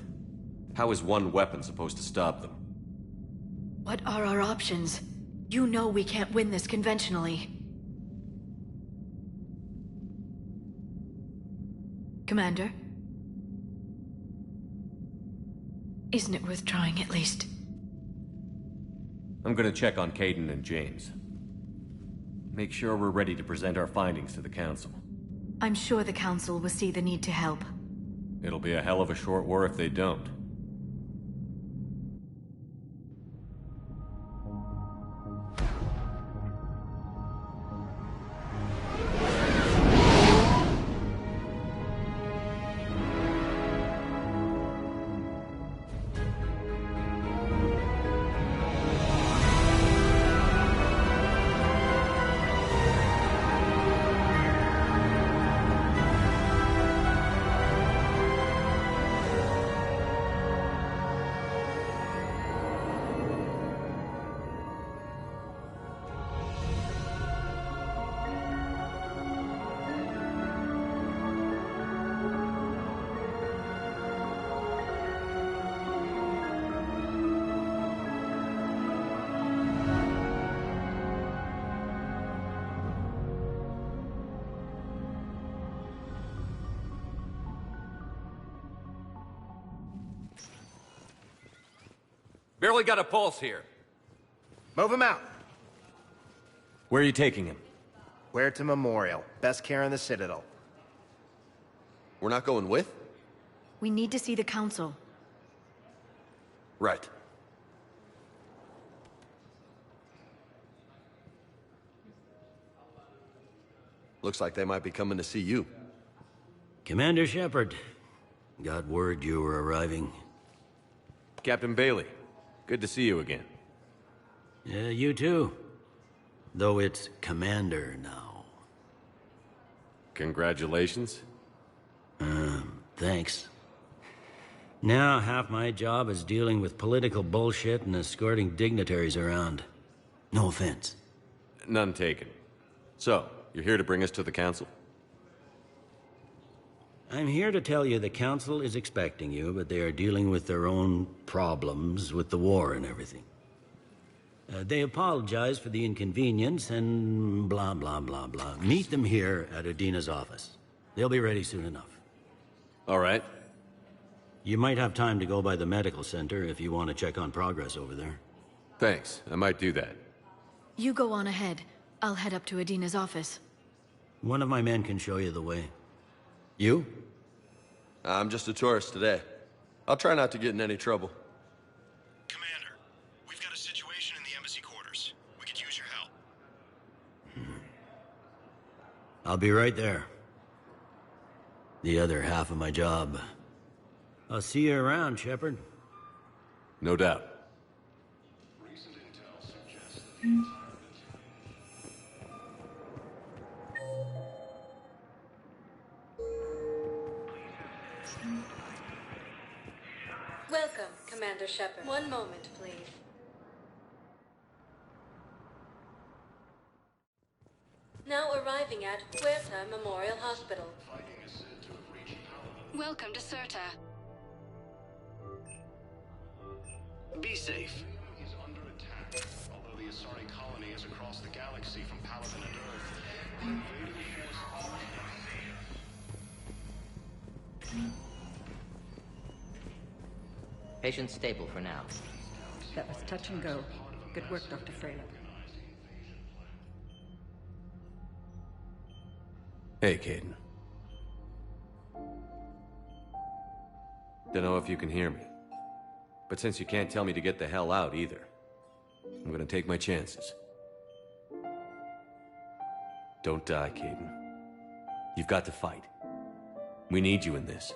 How is one weapon supposed to stop them? What are our options? You know we can't win this conventionally. Commander? Isn't it worth trying at least? I'm gonna check on Caden and James. Make sure we're ready to present our findings to the Council. I'm sure the Council will see the need to help. It'll be a hell of a short war if they don't. Barely got a pulse here. Move him out. Where are you taking him? Where to Memorial. Best care in the Citadel. We're not going with? We need to see the Council. Right. Looks like they might be coming to see you. Commander Shepard. Got word you were arriving. Captain Bailey. Good to see you again. Yeah, you too. Though it's Commander now. Congratulations. Thanks. Now half my job is dealing with political bullshit and escorting dignitaries around. No offense. None taken. So, you're here to bring us to the Council? I'm here to tell you the Council is expecting you, but they are dealing with their own problems with the war and everything. They apologize for the inconvenience and blah, blah, blah, blah. Meet them here at Adina's office. They'll be ready soon enough. All right. You might have time to go by the medical center if you want to check on progress over there. Thanks. I might do that. You go on ahead. I'll head up to Adina's office. One of my men can show you the way. You? I'm just a tourist today. I'll try not to get in any trouble. Commander, we've got a situation in the embassy quarters. We could use your help. I'll be right there. The other half of my job. I'll see you around, Shepard. No doubt. Recent intel suggests that the Welcome, Commander Shepard. One moment, please. Now arriving at Huerta Memorial Hospital. Welcome to Cirta. Be safe. Is under attack. Although the Asari colony is across the galaxy from Paragon and Earth, the invading force Patient stable for now. That was touch and go. Good work, Dr. Freyla. Hey, Caden. Don't know if you can hear me. But since you can't tell me to get the hell out either, I'm gonna take my chances. Don't die, Caden. You've got to fight. We need you in this.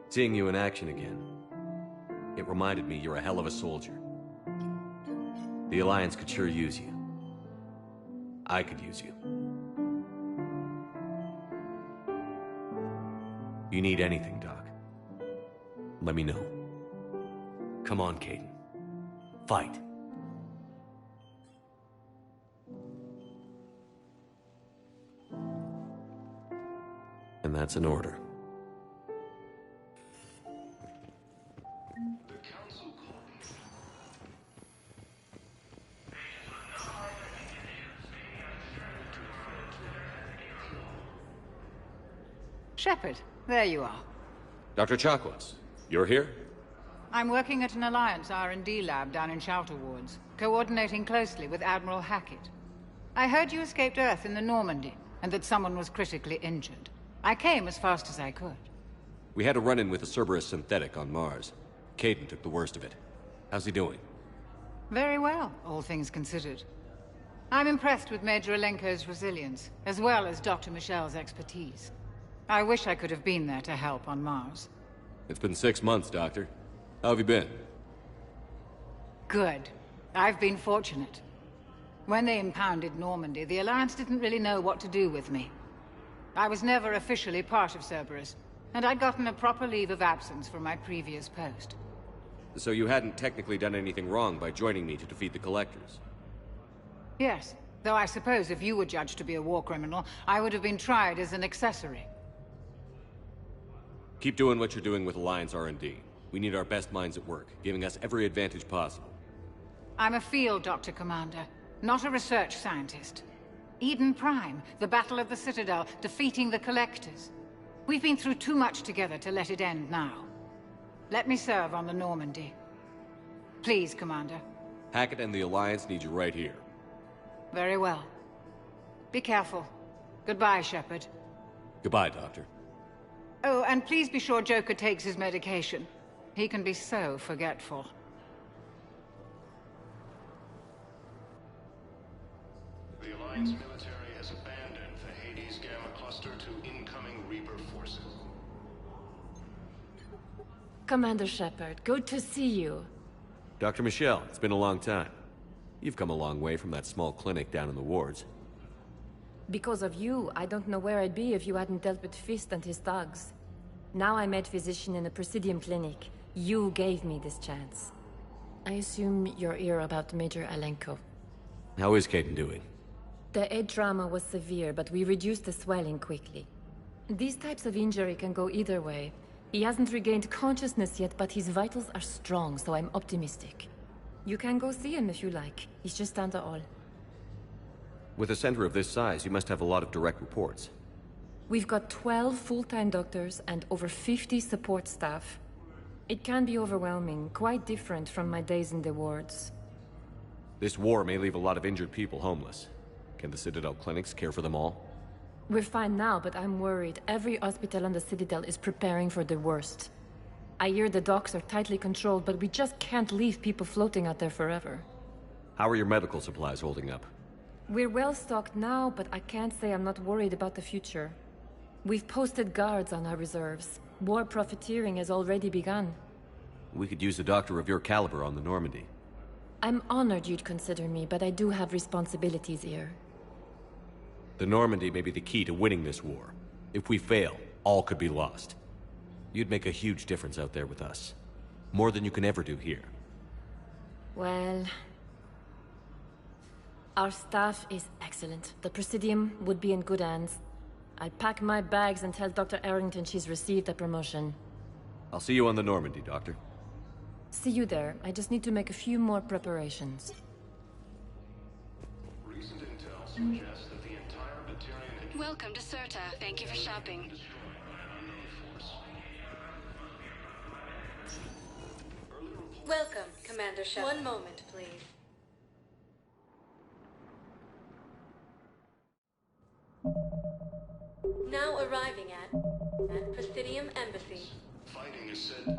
Seeing you in action again, it reminded me you're a hell of a soldier. The Alliance could sure use you. I could use you. You need anything, Doc, let me know. Come on, Caden. Fight. And that's an order. Shepard, there you are. Dr. Chakwas, you're here? I'm working at an Alliance R&D lab down in Shelter Wards, coordinating closely with Admiral Hackett. I heard you escaped Earth in the Normandy, and that someone was critically injured. I came as fast as I could. We had a run-in with a Cerberus synthetic on Mars. Caden took the worst of it. How's he doing? Very well, all things considered. I'm impressed with Major Alenko's resilience, as well as Dr. Michel's expertise. I wish I could have been there to help on Mars. It's been 6 months, Doctor. How have you been? Good. I've been fortunate. When they impounded Normandy, the Alliance didn't really know what to do with me. I was never officially part of Cerberus, and I'd gotten a proper leave of absence from my previous post. So you hadn't technically done anything wrong by joining me to defeat the Collectors? Yes, though I suppose if you were judged to be a war criminal, I would have been tried as an accessory. Keep doing what you're doing with Alliance R&D. We need our best minds at work, giving us every advantage possible. I'm a field doctor, Commander, not a research scientist. Eden Prime, the Battle of the Citadel, defeating the Collectors. We've been through too much together to let it end now. Let me serve on the Normandy. Please, Commander. Hackett and the Alliance need you right here. Very well. Be careful. Goodbye, Shepard. Goodbye, Doctor. Oh, and please be sure Joker takes his medication. He can be so forgetful. The Alliance military has abandoned the Hades Gamma Cluster to incoming Reaper forces. Commander Shepard, good to see you. Dr. Michelle, it's been a long time. You've come a long way from that small clinic down in the wards. Because of you, I don't know where I'd be if you hadn't dealt with Fist and his thugs. Now I'm head physician in a Presidium clinic. You gave me this chance. I assume you're here about Major Alenko. How is Caden doing? The head trauma was severe, but we reduced the swelling quickly. These types of injury can go either way. He hasn't regained consciousness yet, but his vitals are strong, so I'm optimistic. You can go see him if you like. He's just down the hall. With a center of this size, you must have a lot of direct reports. We've got 12 full-time doctors and over 50 support staff. It can be overwhelming, quite different from my days in the wards. This war may leave a lot of injured people homeless. Can the Citadel clinics care for them all? We're fine now, but I'm worried. Every hospital on the Citadel is preparing for the worst. I hear the docks are tightly controlled, but we just can't leave people floating out there forever. How are your medical supplies holding up? We're well stocked now, but I can't say I'm not worried about the future. We've posted guards on our reserves. War profiteering has already begun. We could use a doctor of your caliber on the Normandy. I'm honored you'd consider me, but I do have responsibilities here. The Normandy may be the key to winning this war. If we fail, all could be lost. You'd make a huge difference out there with us. More than you can ever do here. Well... our staff is excellent. The Presidium would be in good hands. I'll pack my bags and tell Dr. Arrington she's received a promotion. I'll see you on the Normandy, Doctor. See you there. I just need to make a few more preparations. Recent intel suggests that the entire Batarian... Welcome to Serta. Thank you for shopping. Welcome, Commander Shepard. One moment, please. Now arriving at Presidium Embassy. Fighting is said...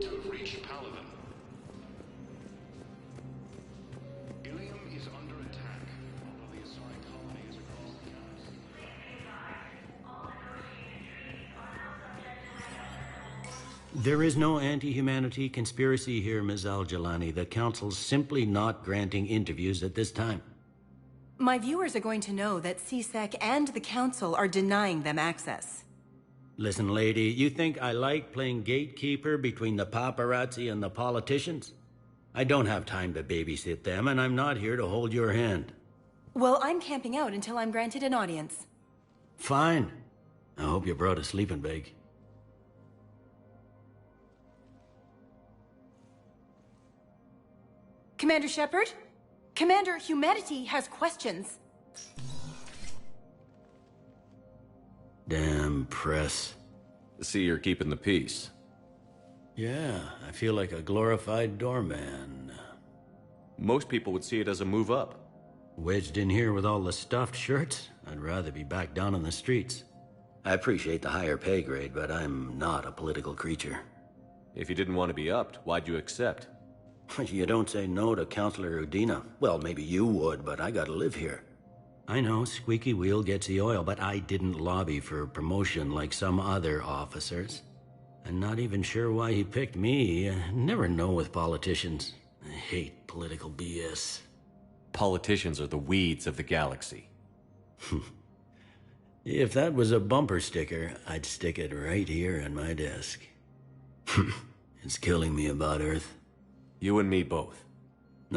to have reached Paragon. Ilium is under attack, although the assigned colony is across the galaxy. There is no anti-humanity conspiracy here, Ms. Al-Jalani. The Council's simply not granting interviews at this time. My viewers are going to know that CSEC and the Council are denying them access. Listen, lady, you think I like playing gatekeeper between the paparazzi and the politicians? I don't have time to babysit them, and I'm not here to hold your hand. Well, I'm camping out until I'm granted an audience. Fine. I hope you brought a sleeping bag. Commander Shepard? Commander, humanity has questions. Damn press. See, you're keeping the peace. Yeah, I feel like a glorified doorman. Most people would see it as a move up. Wedged in here with all the stuffed shirts? I'd rather be back down on the streets. I appreciate the higher pay grade, but I'm not a political creature. If you didn't want to be upped, why'd you accept? You don't say no to Councilor Udina. Well, maybe you would, but I gotta live here. I know, squeaky wheel gets the oil, but I didn't lobby for promotion like some other officers. I'm not even sure why he picked me. I never know with politicians. I hate political BS. Politicians are the weeds of the galaxy. If that was a bumper sticker, I'd stick it right here on my desk. It's killing me about Earth. You and me both.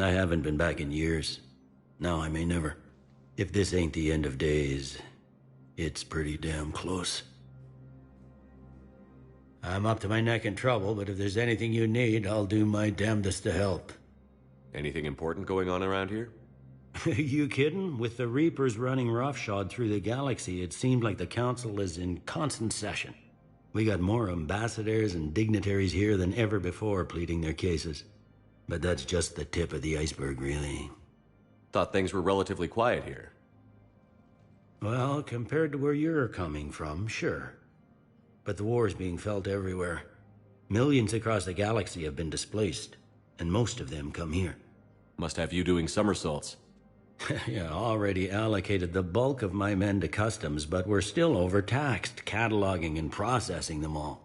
I haven't been back in years. Now I may never. If this ain't the end of days, it's pretty damn close. I'm up to my neck in trouble, but if there's anything you need, I'll do my damnedest to help. Anything important going on around here? You kidding? With the Reapers running roughshod through the galaxy, it seemed like the Council is in constant session. We got more ambassadors and dignitaries here than ever before pleading their cases. But that's just the tip of the iceberg, really. Thought things were relatively quiet here. Well, compared to where you're coming from, sure. But the war's being felt everywhere. Millions across the galaxy have been displaced, and most of them come here. Must have you doing somersaults. Yeah, already allocated the bulk of my men to customs, but we're still overtaxed, cataloging and processing them all.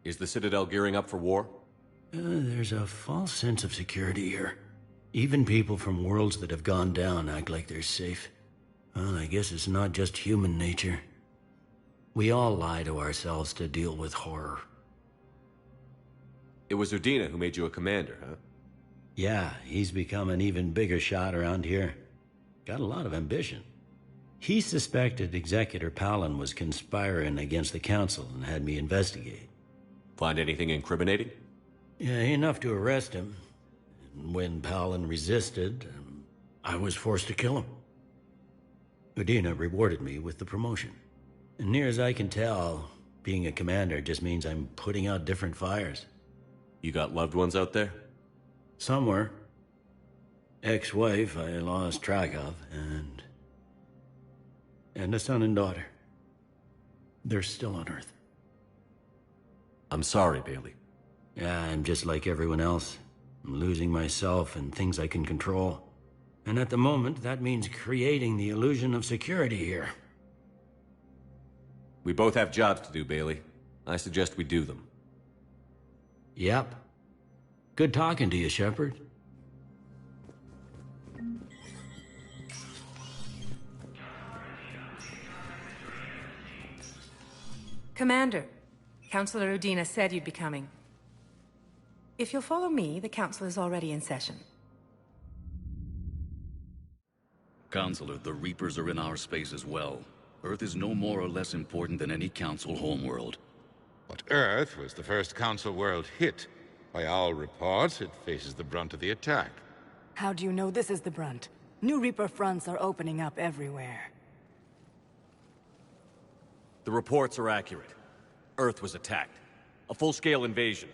Is the Citadel gearing up for war? There's a false sense of security here. Even people from worlds that have gone down act like they're safe. Well, I guess it's not just human nature. We all lie to ourselves to deal with horror. It was Udina who made you a commander, huh? Yeah, he's become an even bigger shot around here. Got a lot of ambition. He suspected Executor Palin was conspiring against the Council and had me investigate. Find anything incriminating? Yeah, enough to arrest him. And when Palin resisted, I was forced to kill him. Udina rewarded me with the promotion. And near as I can tell, being a commander just means I'm putting out different fires. You got loved ones out there? Somewhere. Ex-wife I lost track of, and a son and daughter. They're still on Earth. I'm sorry, Bailey. Yeah, I'm just like everyone else. I'm losing myself and things I can control. And at the moment, that means creating the illusion of security here. We both have jobs to do, Bailey. I suggest we do them. Yep. Good talking to you, Shepard. Commander, Councilor Udina said you'd be coming. If you'll follow me, the Council is already in session. Counselor, the Reapers are in our space as well. Earth is no more or less important than any Council homeworld. But Earth was the first Council world hit. By all reports, it faces the brunt of the attack. How do you know this is the brunt? New Reaper fronts are opening up everywhere. The reports are accurate. Earth was attacked. A full-scale invasion.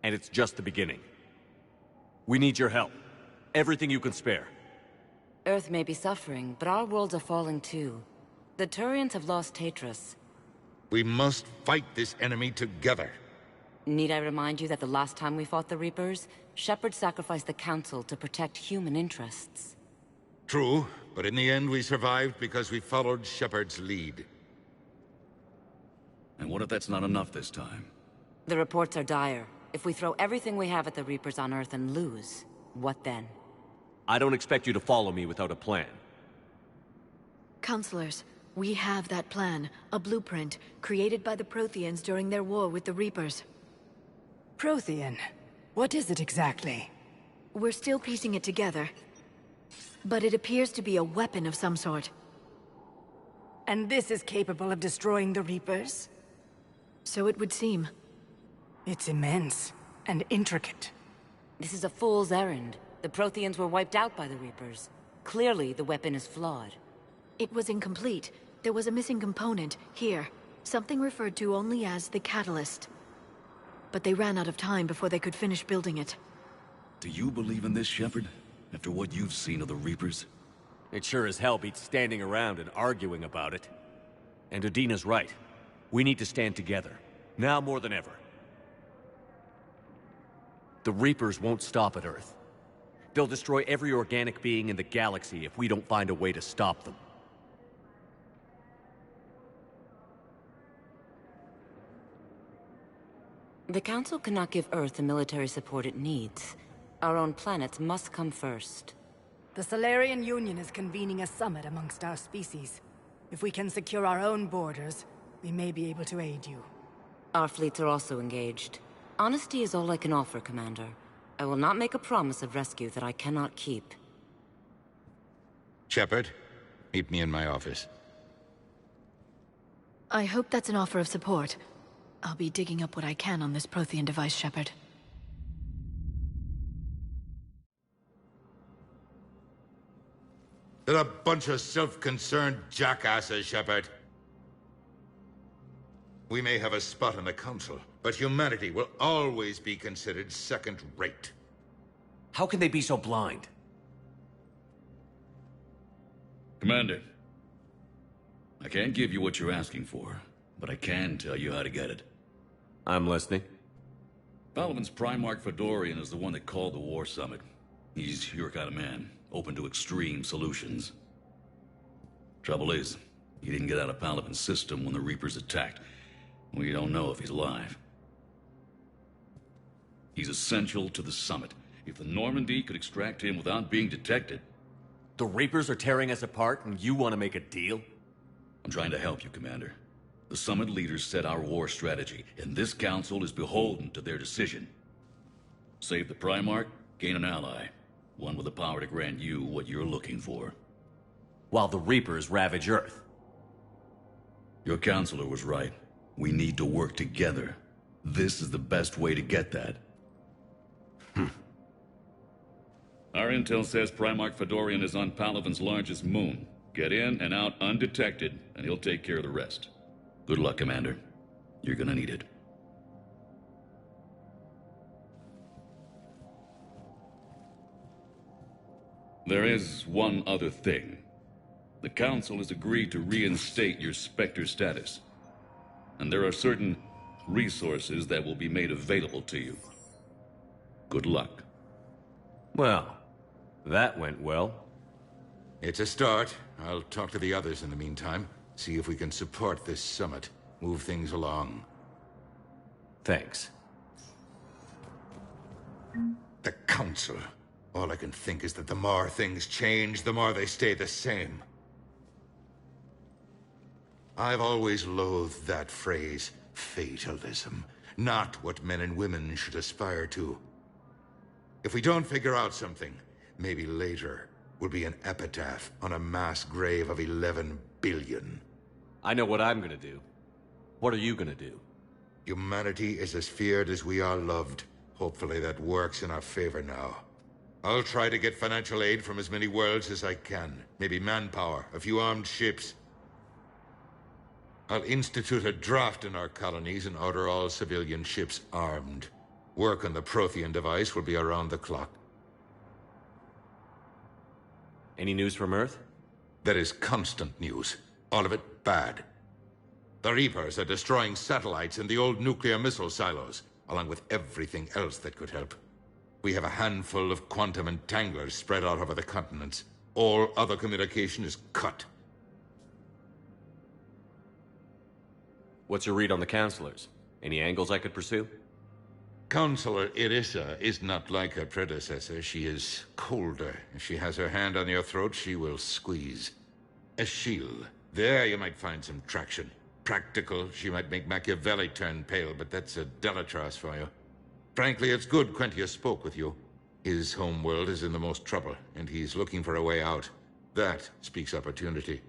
And it's just the beginning. We need your help. Everything you can spare. Earth may be suffering, but our worlds are falling too. The Turians have lost Tatris. We must fight this enemy together. Need I remind you that the last time we fought the Reapers, Shepard sacrificed the Council to protect human interests? True, but in the end we survived because we followed Shepard's lead. And what if that's not enough this time? The reports are dire. If we throw everything we have at the Reapers on Earth and lose, what then? I don't expect you to follow me without a plan. Counselors, we have that plan. A blueprint, created by the Protheans during their war with the Reapers. Prothean? What is it exactly? We're still piecing it together. But it appears to be a weapon of some sort. And this is capable of destroying the Reapers? So it would seem. It's immense and intricate. This is a fool's errand. The Protheans were wiped out by the Reapers. Clearly, the weapon is flawed. It was incomplete. There was a missing component, here. Something referred to only as the catalyst. But they ran out of time before they could finish building it. Do you believe in this, Shepard? After what you've seen of the Reapers? It sure as hell beats standing around and arguing about it. And Udina's right. We need to stand together. Now more than ever. The Reapers won't stop at Earth. They'll destroy every organic being in the galaxy if we don't find a way to stop them. The Council cannot give Earth the military support it needs. Our own planets must come first. The Solarian Union is convening a summit amongst our species. If we can secure our own borders, we may be able to aid you. Our fleets are also engaged. Honesty is all I can offer, Commander. I will not make a promise of rescue that I cannot keep. Shepard, meet me in my office. I hope that's an offer of support. I'll be digging up what I can on this Prothean device, Shepard. They're a bunch of self-concerned jackasses, Shepard. We may have a spot in the Council, but humanity will always be considered second-rate. How can they be so blind? Commander, I can't give you what you're asking for, but I can tell you how to get it. I'm listening. Palaven's Primarch Fedorian is the one that called the War Summit. He's your kind of man, open to extreme solutions. Trouble is, he didn't get out of Palaven's system when the Reapers attacked. We don't know if he's alive. He's essential to the summit. If the Normandy could extract him without being detected... The Reapers are tearing us apart and you want to make a deal? I'm trying to help you, Commander. The summit leaders set our war strategy, and this council is beholden to their decision. Save the Primarch, gain an ally. One with the power to grant you what you're looking for. While the Reapers ravage Earth. Your counselor was right. We need to work together. This is the best way to get that. Our intel says Primarch Fedorian is on Palaven's largest moon. Get in and out undetected, and he'll take care of the rest. Good luck, Commander. You're gonna need it. There is one other thing. The Council has agreed to reinstate your Spectre status. And there are certain resources that will be made available to you. Good luck. Well, that went well. It's a start. I'll talk to the others in the meantime. See if we can support this summit. Move things along. Thanks. The Council. All I can think is that the more things change, the more they stay the same. I've always loathed that phrase, fatalism. Not what men and women should aspire to. If we don't figure out something, maybe later will be an epitaph on a mass grave of 11 billion. I know what I'm gonna do. What are you gonna do? Humanity is as feared as we are loved. Hopefully that works in our favor now. I'll try to get financial aid from as many worlds as I can. Maybe manpower, a few armed ships. I'll institute a draft in our colonies and order all civilian ships armed. Work on the Prothean device will be around the clock. Any news from Earth? There is constant news. All of it bad. The Reapers are destroying satellites and the old nuclear missile silos, along with everything else that could help. We have a handful of quantum entanglers spread out over the continents. All other communication is cut. What's your read on the counselors? Any angles I could pursue? Counselor Irissa is not like her predecessor. She is colder. If she has her hand on your throat, she will squeeze. Eschil. There you might find some traction. Practical, she might make Machiavelli turn pale, but that's a Delatras for you. Frankly, it's good Quentius spoke with you. His home world is in the most trouble, and he's looking for a way out. That speaks opportunity.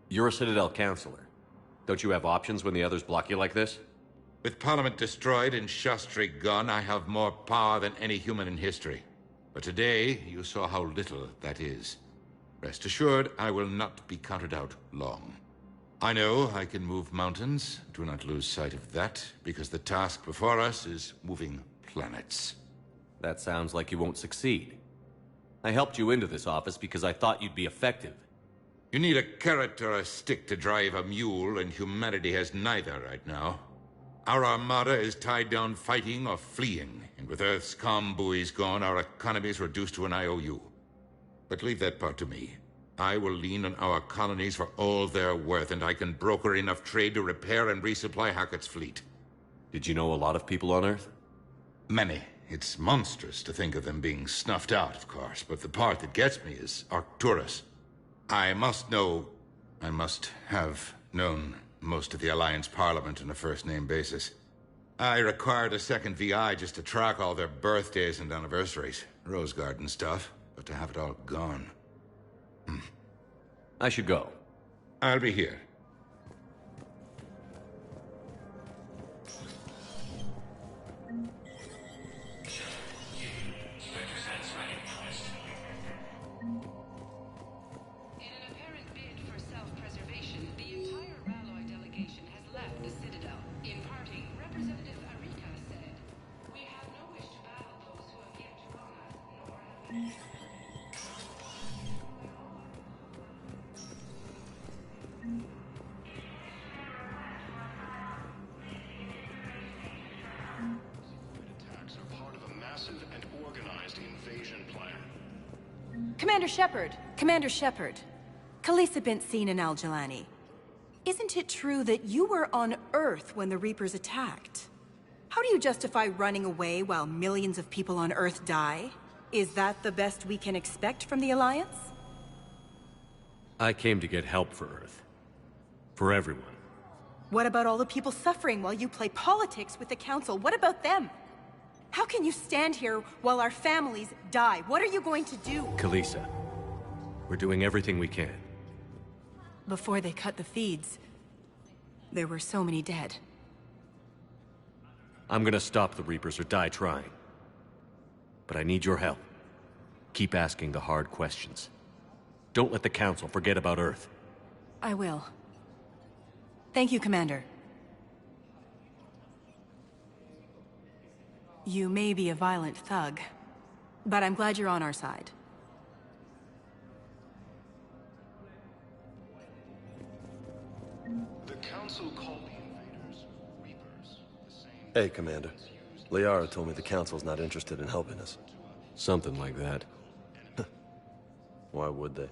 You're a Citadel counselor. Don't you have options when the others block you like this? With Parliament destroyed and Shastri gone, I have more power than any human in history. But today, you saw how little that is. Rest assured, I will not be counted out long. I know I can move mountains. Do not lose sight of that, because the task before us is moving planets. That sounds like you won't succeed. I helped you into this office because I thought you'd be effective. You need a carrot or a stick to drive a mule, and humanity has neither right now. Our armada is tied down fighting or fleeing, and with Earth's comm buoys gone, our economy is reduced to an IOU. But leave that part to me. I will lean on our colonies for all they're worth, and I can broker enough trade to repair and resupply Hackett's fleet. Did you know a lot of people on Earth? Many. It's monstrous to think of them being snuffed out, of course, but the part that gets me is Arcturus. I must have known most of the Alliance Parliament on a first-name basis. I required a second VI just to track all their birthdays and anniversaries. Rose Garden stuff, but to have it all gone. I should go. I'll be here. Commander Shepard. Khaleesa bint seen in Al-Jalani. Isn't it true that you were on Earth when the Reapers attacked? How do you justify running away while millions of people on Earth die? Is that the best we can expect from the Alliance? I came to get help for Earth. For everyone. What about all the people suffering while you play politics with the Council? What about them? How can you stand here while our families die? What are you going to do? Khaleesa, we're doing everything we can. Before they cut the feeds, there were so many dead. I'm gonna stop the Reapers or die trying. But I need your help. Keep asking the hard questions. Don't let the Council forget about Earth. I will. Thank you, Commander. You may be a violent thug, but I'm glad you're on our side. The Council called the invaders Reapers. Hey, Commander. Liara told me the Council's not interested in helping us. Something like that. Why would they?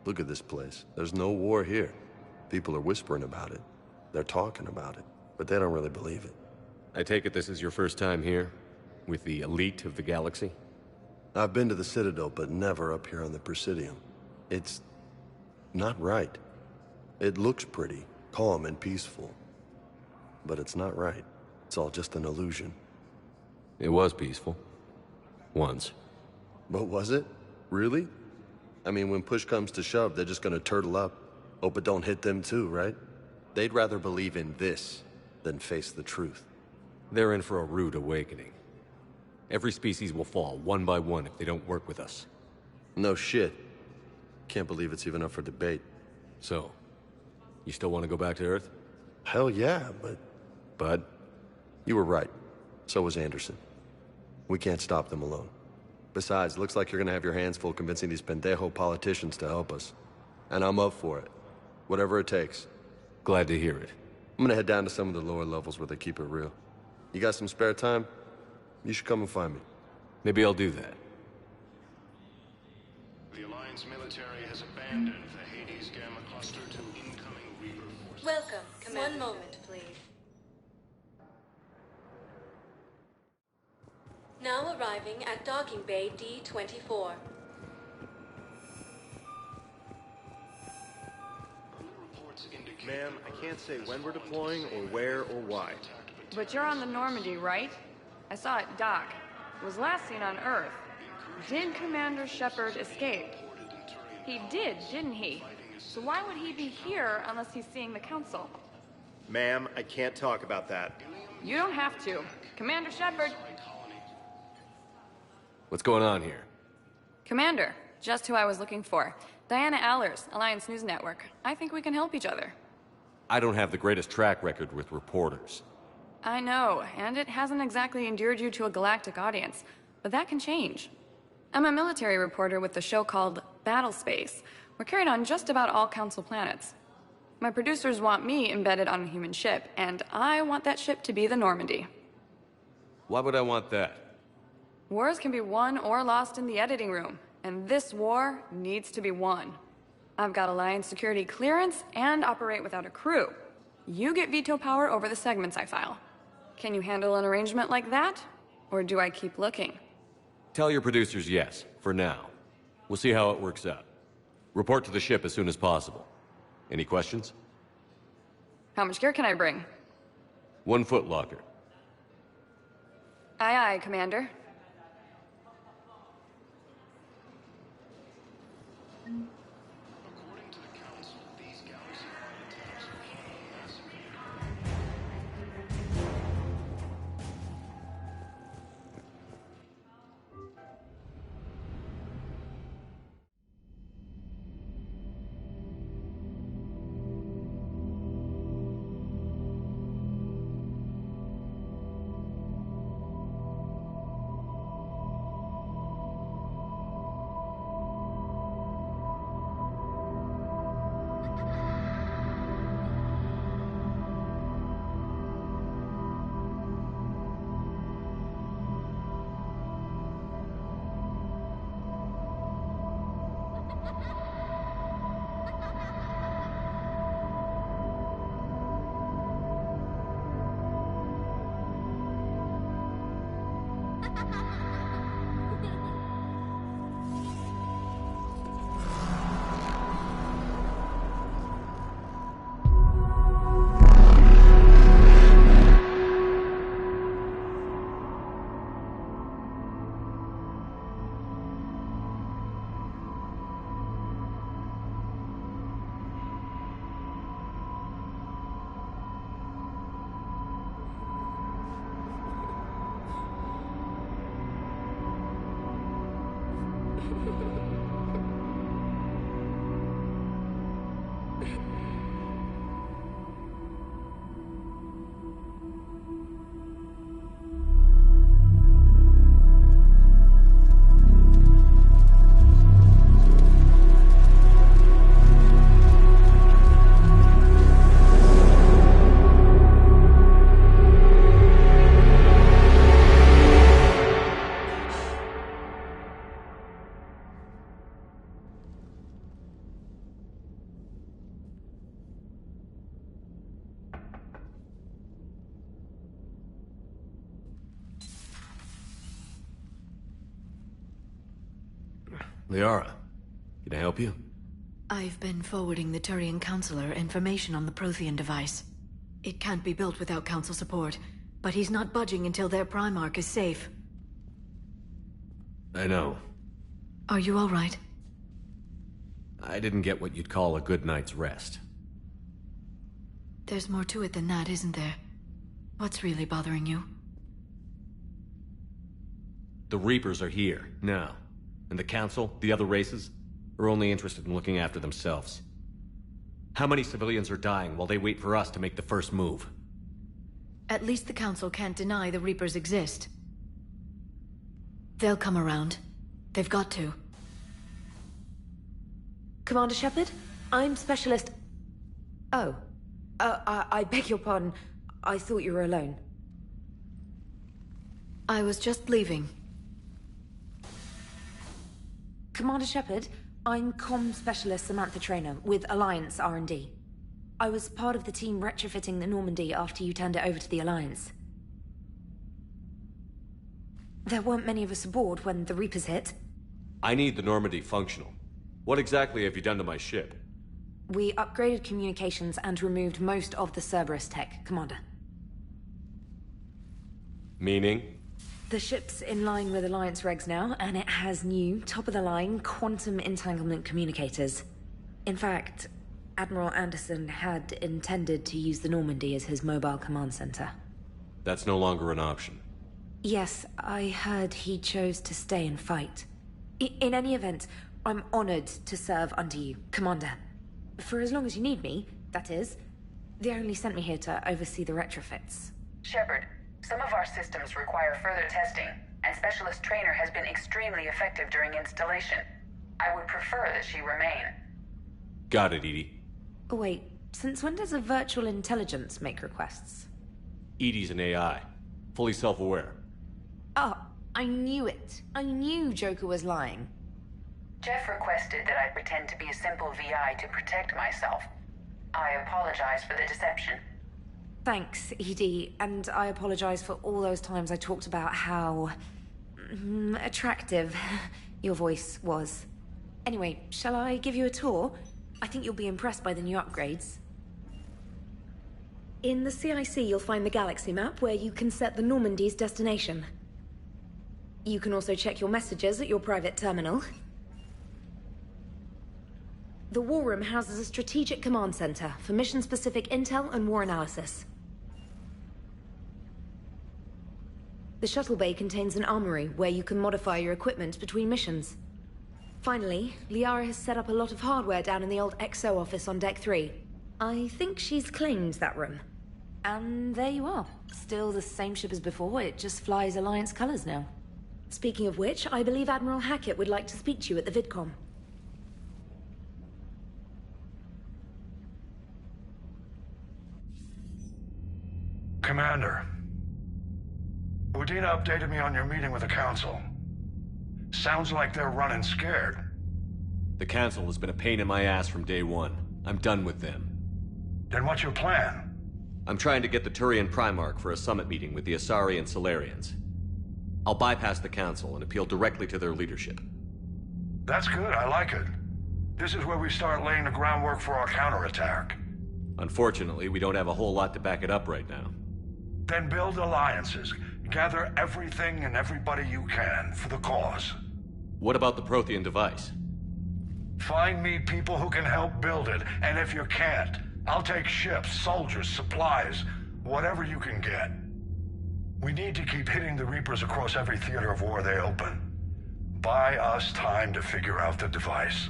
Look at this place. There's no war here. People are whispering about it. They're talking about it, but they don't really believe it. I take it this is your first time here? With the elite of the galaxy? I've been to the Citadel, but never up here on the Presidium. It's not right. It looks pretty, calm and peaceful. But it's not right. It's all just an illusion. It was peaceful. Once. But was it? Really? I mean, when push comes to shove, they're just gonna turtle up. Hope it don't hit them too, right? They'd rather believe in this than face the truth. They're in for a rude awakening. Every species will fall, one by one, if they don't work with us. No shit. Can't believe it's even up for debate. So, you still want to go back to Earth? Hell yeah, but... Bud? You were right. So was Anderson. We can't stop them alone. Besides, looks like you're gonna have your hands full convincing these pendejo politicians to help us. And I'm up for it. Whatever it takes. Glad to hear it. I'm gonna head down to some of the lower levels where they keep it real. You got some spare time? You should come and find me. Maybe I'll do that. The Alliance military has abandoned the Hades Gamma cluster to incoming Reaper forces. Welcome, Commander. One moment, please. Now arriving at Docking Bay D-24. Ma'am, I can't say when we're deploying or where or why. But you're on the Normandy, right? I saw it dock. It was last seen on Earth. Did Commander Shepard escape? He did, didn't he? So why would he be here unless he's seeing the Council? Ma'am, I can't talk about that. You don't have to. Commander Shepard! What's going on here? Commander, just who I was looking for. Diana Allers, Alliance News Network. I think we can help each other. I don't have the greatest track record with reporters. I know, and it hasn't exactly endeared you to a galactic audience, but that can change. I'm a military reporter with the show called Battle Space. We're carried on just about all Council planets. My producers want me embedded on a human ship, and I want that ship to be the Normandy. Why would I want that? Wars can be won or lost in the editing room, and this war needs to be won. I've got Alliance security clearance and operate without a crew. You get veto power over the segments I file. Can you handle an arrangement like that? Or do I keep looking? Tell your producers yes, for now. We'll see how it works out. Report to the ship as soon as possible. Any questions? How much gear can I bring? 1 foot locker. Aye, aye, Commander. Liara, can I help you? I've been forwarding the Turian Counselor information on the Prothean device. It can't be built without Council support, but he's not budging until their Primarch is safe. I know. Are you all right? I didn't get what you'd call a good night's rest. There's more to it than that, isn't there? What's really bothering you? The Reapers are here, now. And the Council, the other races, are only interested in looking after themselves. How many civilians are dying while they wait for us to make the first move? At least the Council can't deny the Reapers exist. They'll come around. They've got to. Commander Shepard, I'm Specialist... Oh. I beg your pardon. I thought you were alone. I was just leaving. Commander Shepard, I'm comm specialist Samantha Traynor with Alliance R&D. I was part of the team retrofitting the Normandy after you turned it over to the Alliance. There weren't many of us aboard when the Reapers hit. I need the Normandy functional. What exactly have you done to my ship? We upgraded communications and removed most of the Cerberus tech, Commander. Meaning? The ship's in line with Alliance regs now, and it has new, top-of-the-line, quantum entanglement communicators. In fact, Admiral Anderson had intended to use the Normandy as his mobile command center. That's no longer an option. Yes, I heard he chose to stay and fight. In any event, I'm honored to serve under you, Commander. For as long as you need me, that is. They only sent me here to oversee the retrofits. Shepard, some of our systems require further testing, and Specialist Traynor has been extremely effective during installation. I would prefer that she remain. Got it, EDI. Wait, since when does a virtual intelligence make requests? EDI's an AI. Fully self-aware. Oh, I knew it. I knew Joker was lying. Jeff requested that I pretend to be a simple VI to protect myself. I apologize for the deception. Thanks, ED, and I apologize for all those times I talked about how... attractive your voice was. Anyway, shall I give you a tour? I think you'll be impressed by the new upgrades. In the CIC, you'll find the galaxy map where you can set the Normandy's destination. You can also check your messages at your private terminal. The War Room houses a strategic command center for mission-specific intel and war analysis. The shuttle bay contains an armory where you can modify your equipment between missions. Finally, Liara has set up a lot of hardware down in the old XO office on Deck 3. I think she's claimed that room. And there you are. Still the same ship as before, it just flies Alliance colors now. Speaking of which, I believe Admiral Hackett would like to speak to you at the VidCom. Commander, Udina updated me on your meeting with the Council. Sounds like they're running scared. The Council has been a pain in my ass from day one. I'm done with them. Then what's your plan? I'm trying to get the Turian Primarch for a summit meeting with the Asari and Solarians. I'll bypass the Council and appeal directly to their leadership. That's good, I like it. This is where we start laying the groundwork for our counterattack. Unfortunately, we don't have a whole lot to back it up right now. Then build alliances. Gather everything and everybody you can for the cause. What about the Prothean device? Find me people who can help build it, and if you can't, I'll take ships, soldiers, supplies, whatever you can get. We need to keep hitting the Reapers across every theater of war they open. Buy us time to figure out the device.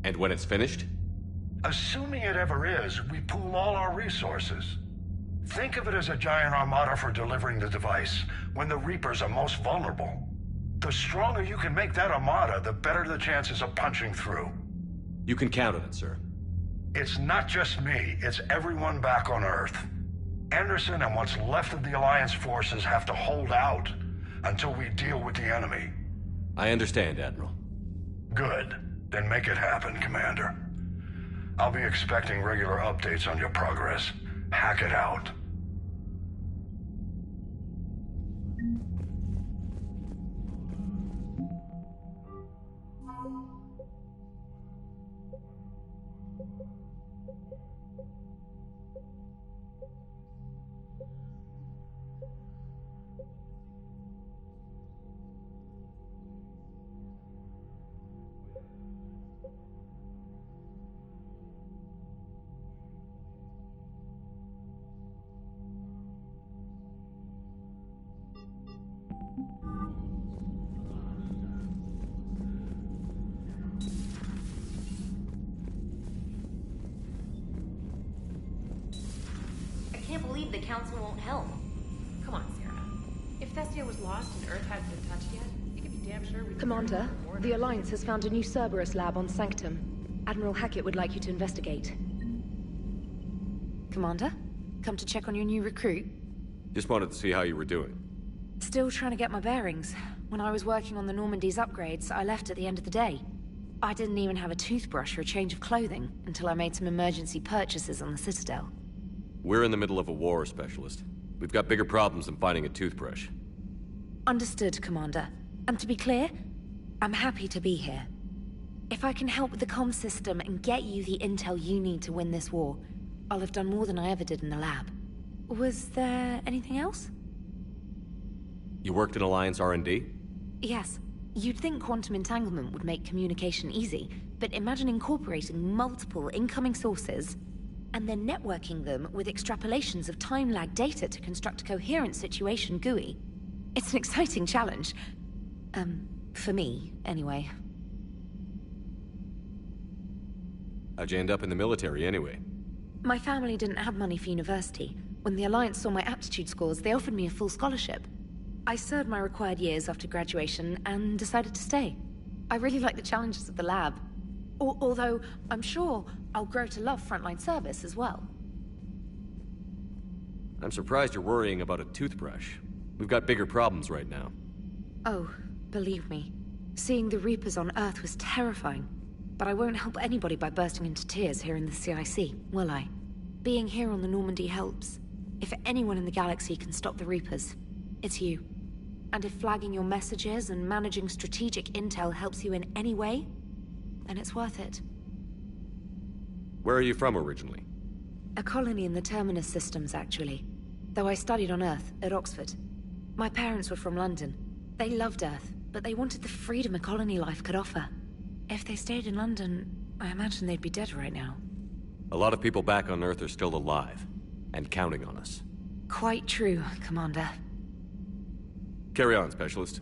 And when it's finished? Assuming it ever is, we pool all our resources. Think of it as a giant armada for delivering the device, when the Reapers are most vulnerable. The stronger you can make that armada, the better the chances of punching through. You can count on it, sir. It's not just me, it's everyone back on Earth. Anderson and what's left of the Alliance forces have to hold out until we deal with the enemy. I understand, Admiral. Good. Then make it happen, Commander. I'll be expecting regular updates on your progress. Hack it out. I can't believe the Council won't help. Come on, Sarah. If Thestia was lost and Earth hadn't been touched yet, you can be damn sure we... Commander, the Alliance has found a new Cerberus lab on Sanctum. Admiral Hackett would like you to investigate. Commander? Come to check on your new recruit? Just wanted to see how you were doing. Still trying to get my bearings. When I was working on the Normandy's upgrades, I left at the end of the day. I didn't even have a toothbrush or a change of clothing until I made some emergency purchases on the Citadel. We're in the middle of a war, Specialist. We've got bigger problems than finding a toothbrush. Understood, Commander. And to be clear, I'm happy to be here. If I can help with the comm system and get you the intel you need to win this war, I'll have done more than I ever did in the lab. Was there anything else? You worked in Alliance R&D? Yes. You'd think quantum entanglement would make communication easy, but imagine incorporating multiple incoming sources and then networking them with extrapolations of time-lag data to construct a coherent situation GUI. It's an exciting challenge. For me, anyway. How'd you end up in the military, anyway? My family didn't have money for university. When the Alliance saw my aptitude scores, they offered me a full scholarship. I served my required years after graduation and decided to stay. I really like the challenges of the lab. Although, I'm sure I'll grow to love frontline service as well. I'm surprised you're worrying about a toothbrush. We've got bigger problems right now. Oh, believe me. Seeing the Reapers on Earth was terrifying. But I won't help anybody by bursting into tears here in the CIC, will I? Being here on the Normandy helps. If anyone in the galaxy can stop the Reapers, it's you. And if flagging your messages and managing strategic intel helps you in any way, then it's worth it. Where are you from originally? A colony in the Terminus systems, actually. Though I studied on Earth, at Oxford. My parents were from London. They loved Earth, but they wanted the freedom a colony life could offer. If they stayed in London, I imagine they'd be dead right now. A lot of people back on Earth are still alive, and counting on us. Quite true, Commander. Carry on, Specialist.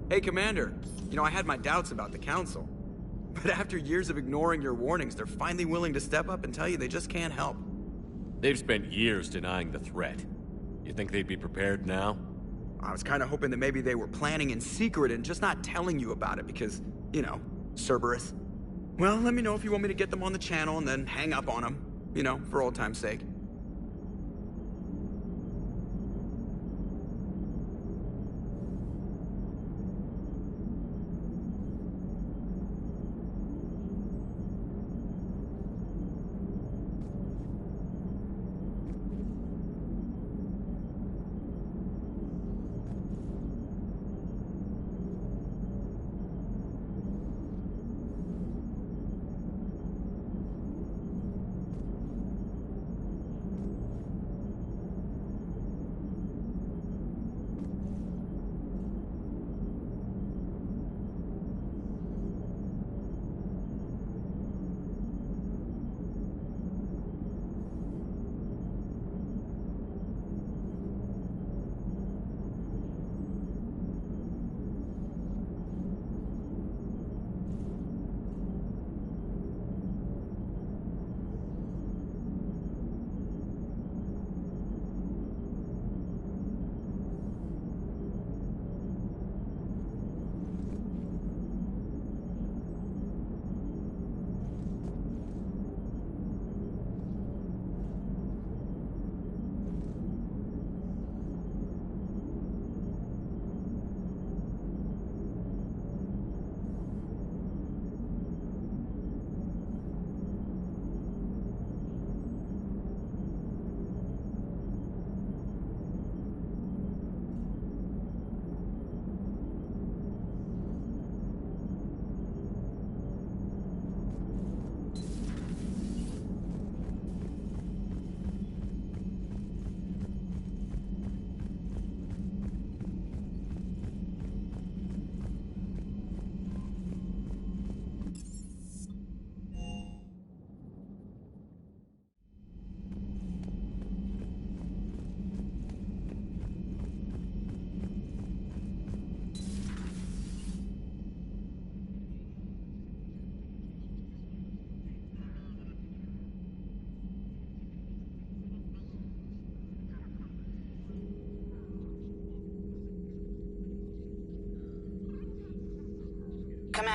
Hey, Commander. You know, I had my doubts about the Council. But after years of ignoring your warnings, they're finally willing to step up and tell you they just can't help. They've spent years denying the threat. You think they'd be prepared now? I was kind of hoping that maybe they were planning in secret and just not telling you about it because, you know, Cerberus. Well, let me know if you want me to get them on the channel and then hang up on them. You know, for old time's sake.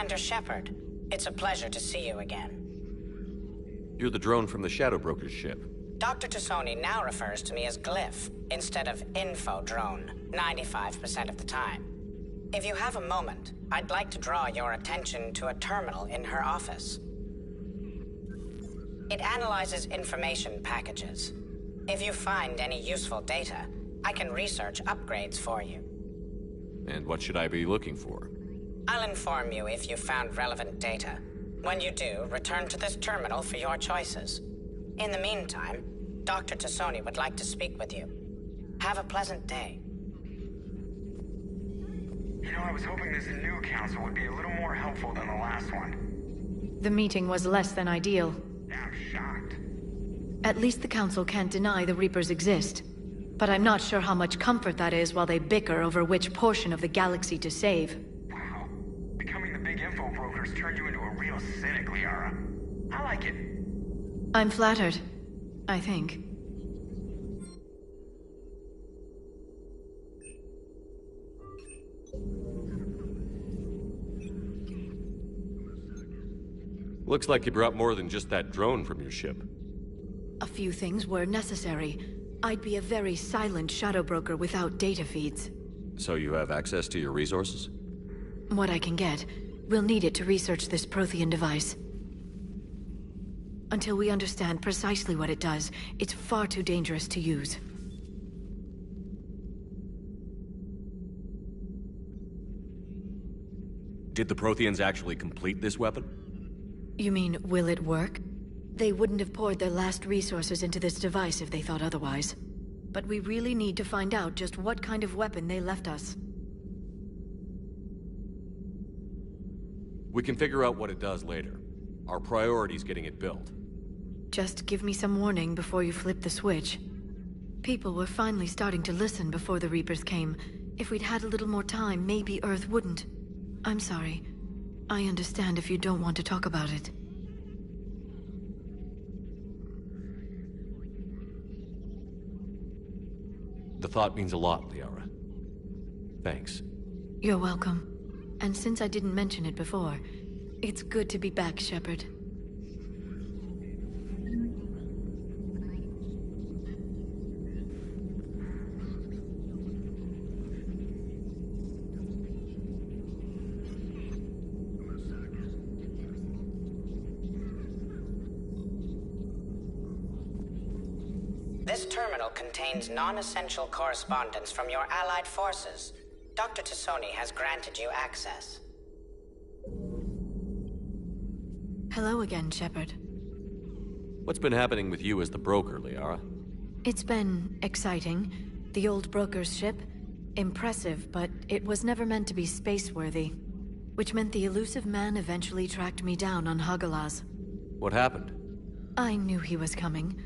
Commander Shepard. It's a pleasure to see you again. You're the drone from the Shadow Broker's ship. Dr. Tassoni now refers to me as Glyph, instead of Info Drone, 95% of the time. If you have a moment, I'd like to draw your attention to a terminal in her office. It analyzes information packages. If you find any useful data, I can research upgrades for you. And what should I be looking for? I'll inform you if you found relevant data. When you do, return to this terminal for your choices. In the meantime, Dr. Tassoni would like to speak with you. Have a pleasant day. You know, I was hoping this new council would be a little more helpful than the last one. The meeting was less than ideal. I'm shocked. At least the council can't deny the Reapers exist. But I'm not sure how much comfort that is while they bicker over which portion of the galaxy to save. Wow. Becoming the big info brokers turned you into a real cynic, Liara. I like it. I'm flattered. I think. Looks like you brought more than just that drone from your ship. A few things were necessary. I'd be a very silent shadow broker without data feeds. So you have access to your resources? What I can get. We'll need it to research this Prothean device. Until we understand precisely what it does, it's far too dangerous to use. Did the Protheans actually complete this weapon? You mean, will it work? They wouldn't have poured their last resources into this device if they thought otherwise. But we really need to find out just what kind of weapon they left us. We can figure out what it does later. Our priority's getting it built. Just give me some warning before you flip the switch. People were finally starting to listen before the Reapers came. If we'd had a little more time, maybe Earth wouldn't. I'm sorry. I understand if you don't want to talk about it. The thought means a lot, Liara. Thanks. You're welcome. And since I didn't mention it before, it's good to be back, Shepard. This terminal contains non-essential correspondence from your allied forces. Dr. Tassoni has granted you access. Hello again, Shepard. What's been happening with you as the broker, Liara? It's been exciting. The old broker's ship? Impressive, but it was never meant to be space-worthy. Which meant the elusive man eventually tracked me down on Hagalaz. What happened? I knew he was coming.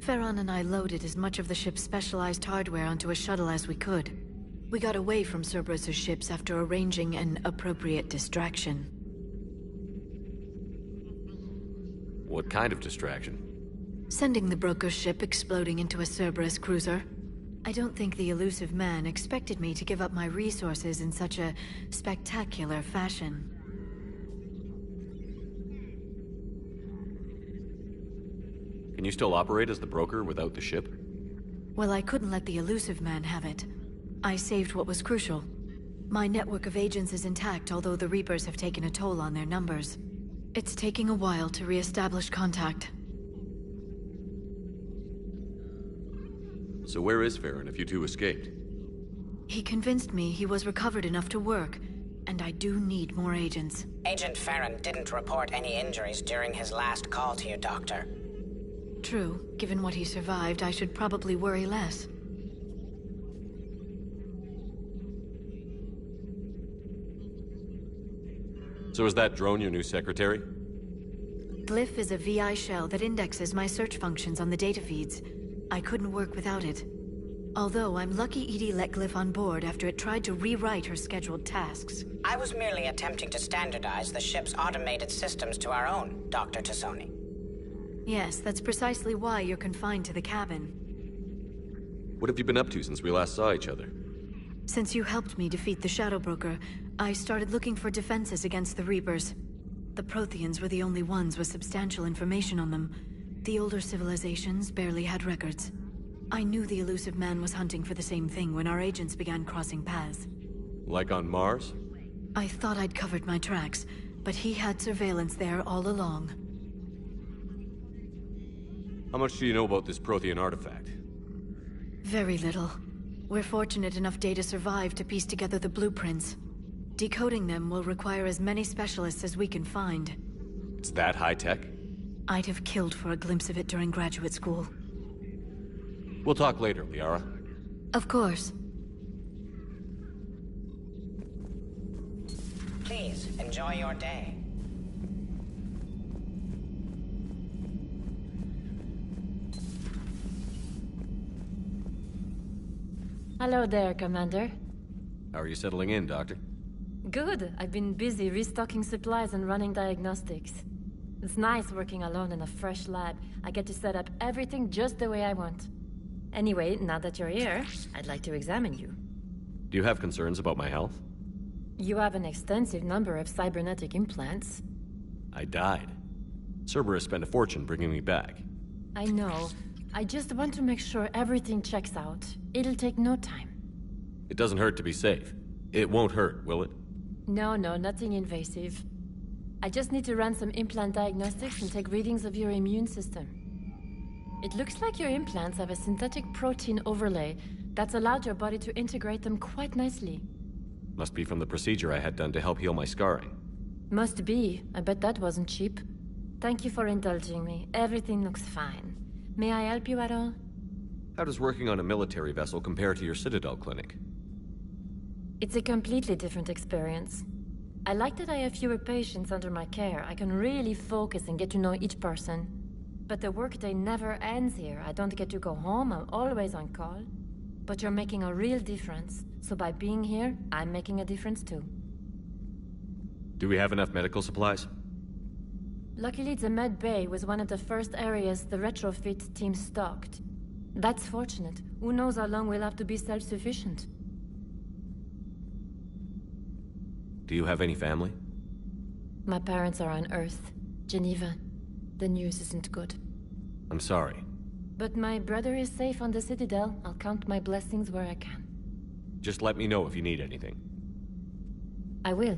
Farron and I loaded as much of the ship's specialized hardware onto a shuttle as we could. We got away from Cerberus' ships after arranging an appropriate distraction. What kind of distraction? Sending the broker's ship exploding into a Cerberus cruiser. I don't think the elusive man expected me to give up my resources in such a spectacular fashion. Can you still operate as the broker without the ship? Well, I couldn't let the elusive man have it. I saved what was crucial. My network of agents is intact, although the Reapers have taken a toll on their numbers. It's taking a while to re-establish contact. So where is Farron if you two escaped? He convinced me he was recovered enough to work, and I do need more agents. Agent Farron didn't report any injuries during his last call to you, Doctor. True. Given what he survived, I should probably worry less. So is that drone your new secretary? Glyph is a VI shell that indexes my search functions on the data feeds. I couldn't work without it. Although I'm lucky EDI let Glyph on board after it tried to rewrite her scheduled tasks. I was merely attempting to standardize the ship's automated systems to our own, Dr. Tassoni. Yes, that's precisely why you're confined to the cabin. What have you been up to since we last saw each other? Since you helped me defeat the Shadow Broker, I started looking for defenses against the Reapers. The Protheans were the only ones with substantial information on them. The older civilizations barely had records. I knew the elusive man was hunting for the same thing when our agents began crossing paths. Like on Mars? I thought I'd covered my tracks, but he had surveillance there all along. How much do you know about this Prothean artifact? Very little. We're fortunate enough Data survived to piece together the blueprints. Decoding them will require as many specialists as we can find. It's that high-tech? I'd have killed for a glimpse of it during graduate school. We'll talk later, Liara. Of course. Please, enjoy your day. Hello there, Commander. How are you settling in, Doctor? Good. I've been busy restocking supplies and running diagnostics. It's nice working alone in a fresh lab. I get to set up everything just the way I want. Anyway, now that you're here, I'd like to examine you. Do you have concerns about my health? You have an extensive number of cybernetic implants. I died. Cerberus spent a fortune bringing me back. I know. I just want to make sure everything checks out. It'll take no time. It doesn't hurt to be safe. It won't hurt, will it? No, nothing invasive. I just need to run some implant diagnostics and take readings of your immune system. It looks like your implants have a synthetic protein overlay that's allowed your body to integrate them quite nicely. Must be from the procedure I had done to help heal my scarring. Must be. I bet that wasn't cheap. Thank you for indulging me. Everything looks fine. May I help you at all? How does working on a military vessel compare to your Citadel clinic? It's a completely different experience. I like that I have fewer patients under my care. I can really focus and get to know each person. But the workday never ends here. I don't get to go home. I'm always on call. But you're making a real difference. So by being here, I'm making a difference too. Do we have enough medical supplies? Luckily, the med bay was one of the first areas the retrofit team stocked. That's fortunate. Who knows how long we'll have to be self-sufficient. Do you have any family? My parents are on Earth, Geneva. The news isn't good. I'm sorry. But my brother is safe on the Citadel. I'll count my blessings where I can. Just let me know if you need anything. I will.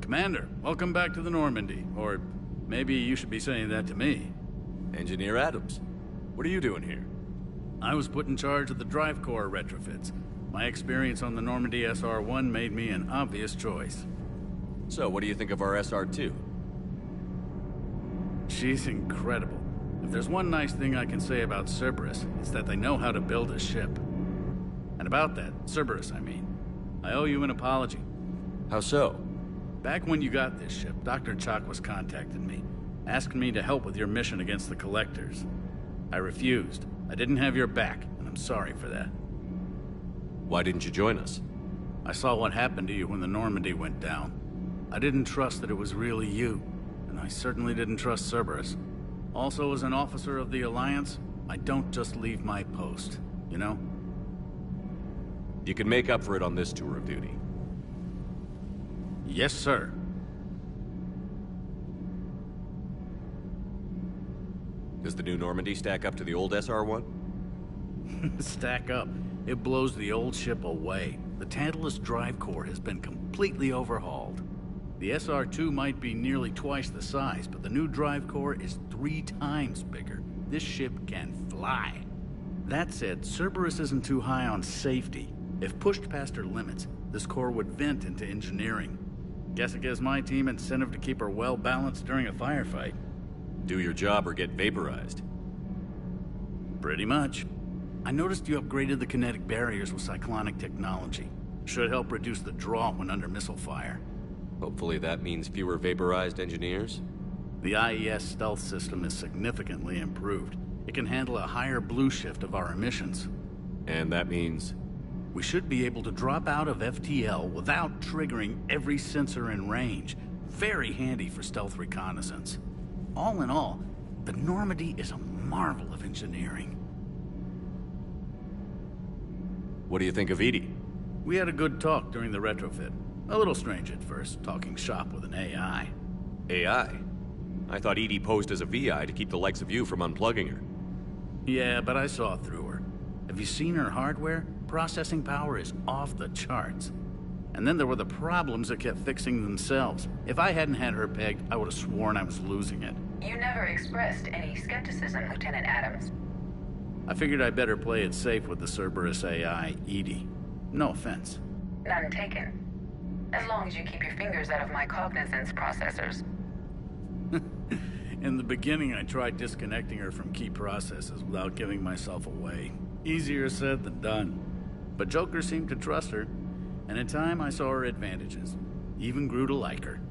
Commander, welcome back to the Normandy. Or maybe you should be saying that to me. Engineer Adams, what are you doing here? I was put in charge of the drive core retrofits. My experience on the Normandy SR-1 made me an obvious choice. So, what do you think of our SR-2? She's incredible. If there's one nice thing I can say about Cerberus, it's that they know how to build a ship. And about that, Cerberus, I mean, I owe you an apology. How so? Back when you got this ship, Dr. Chakwas contacted me, asking me to help with your mission against the Collectors. I refused. I didn't have your back, and I'm sorry for that. Why didn't you join us? I saw what happened to you when the Normandy went down. I didn't trust that it was really you, and I certainly didn't trust Cerberus. Also, as an officer of the Alliance, I don't just leave my post, you know? You can make up for it on this tour of duty. Yes, sir. Does the new Normandy stack up to the old SR-1? Stack up. It blows the old ship away. The Tantalus drive core has been completely overhauled. The SR-2 might be nearly twice the size, but the new drive core is 3 times bigger. This ship can fly. That said, Cerberus isn't too high on safety. If pushed past her limits, this core would vent into engineering. Guess it gives my team incentive to keep her well balanced during a firefight. Do your job or get vaporized. Pretty much. I noticed you upgraded the kinetic barriers with cyclonic technology. Should help reduce the draw when under missile fire. Hopefully that means fewer vaporized engineers? The IES stealth system is significantly improved. It can handle a higher blue shift of our emissions. And that means? We should be able to drop out of FTL without triggering every sensor in range. Very handy for stealth reconnaissance. All in all, the Normandy is a marvel of engineering. What do you think of Edie? We had a good talk during the retrofit. A little strange at first, talking shop with an AI. AI? I thought Edie posed as a VI to keep the likes of you from unplugging her. Yeah, but I saw through her. Have you seen her hardware? Processing power is off the charts. And then there were the problems that kept fixing themselves. If I hadn't had her pegged, I would have sworn I was losing it. You never expressed any skepticism, Lieutenant Adams. I figured I'd better play it safe with the Cerberus AI, Edie. No offense. None taken. As long as you keep your fingers out of my cognizance processors. In the beginning, I tried disconnecting her from key processes without giving myself away. Easier said than done. But Joker seemed to trust her, and in time I saw her advantages. Even grew to like her.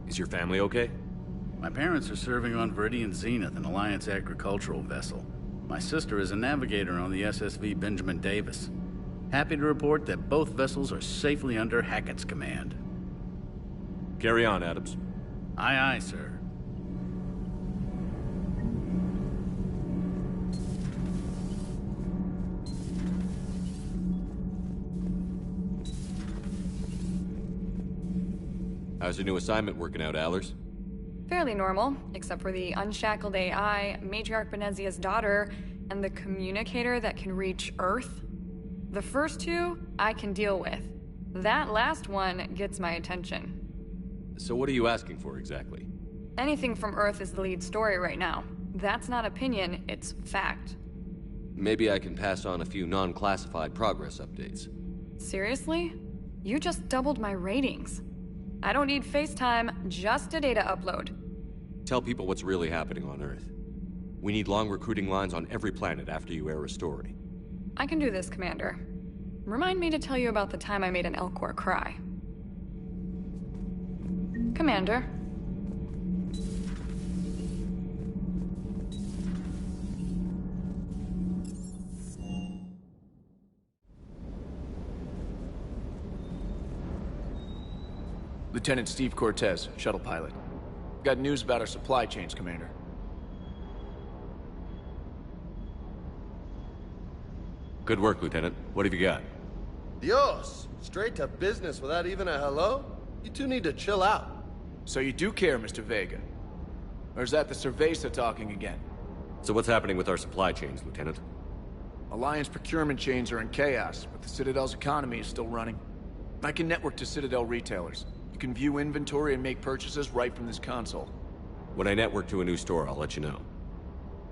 Is your family okay? My parents are serving on Viridian Zenith, an Alliance agricultural vessel. My sister is a navigator on the SSV Benjamin Davis. Happy to report that both vessels are safely under Hackett's command. Carry on, Adams. Aye, aye, sir. How's your new assignment working out, Allers? Fairly normal, except for the unshackled AI, Matriarch Benezia's daughter, and the communicator that can reach Earth. The first two, I can deal with. That last one gets my attention. So what are you asking for exactly? Anything from Earth is the lead story right now. That's not opinion, it's fact. Maybe I can pass on a few non-classified progress updates. Seriously? You just doubled my ratings. I don't need FaceTime, just a data upload. Tell people what's really happening on Earth. We need long recruiting lines on every planet after you air a story. I can do this, Commander. Remind me to tell you about the time I made an Elcor cry. Commander. Lieutenant Steve Cortez, shuttle pilot. Got news about our supply chains, Commander. Good work, Lieutenant. What have you got? Dios! Straight to business without even a hello? You two need to chill out. So you do care, Mr. Vega? Or is that the Cerveza talking again? So what's happening with our supply chains, Lieutenant? Alliance procurement chains are in chaos, but the Citadel's economy is still running. I can network to Citadel retailers. You can view inventory and make purchases right from this console. When I network to a new store, I'll let you know.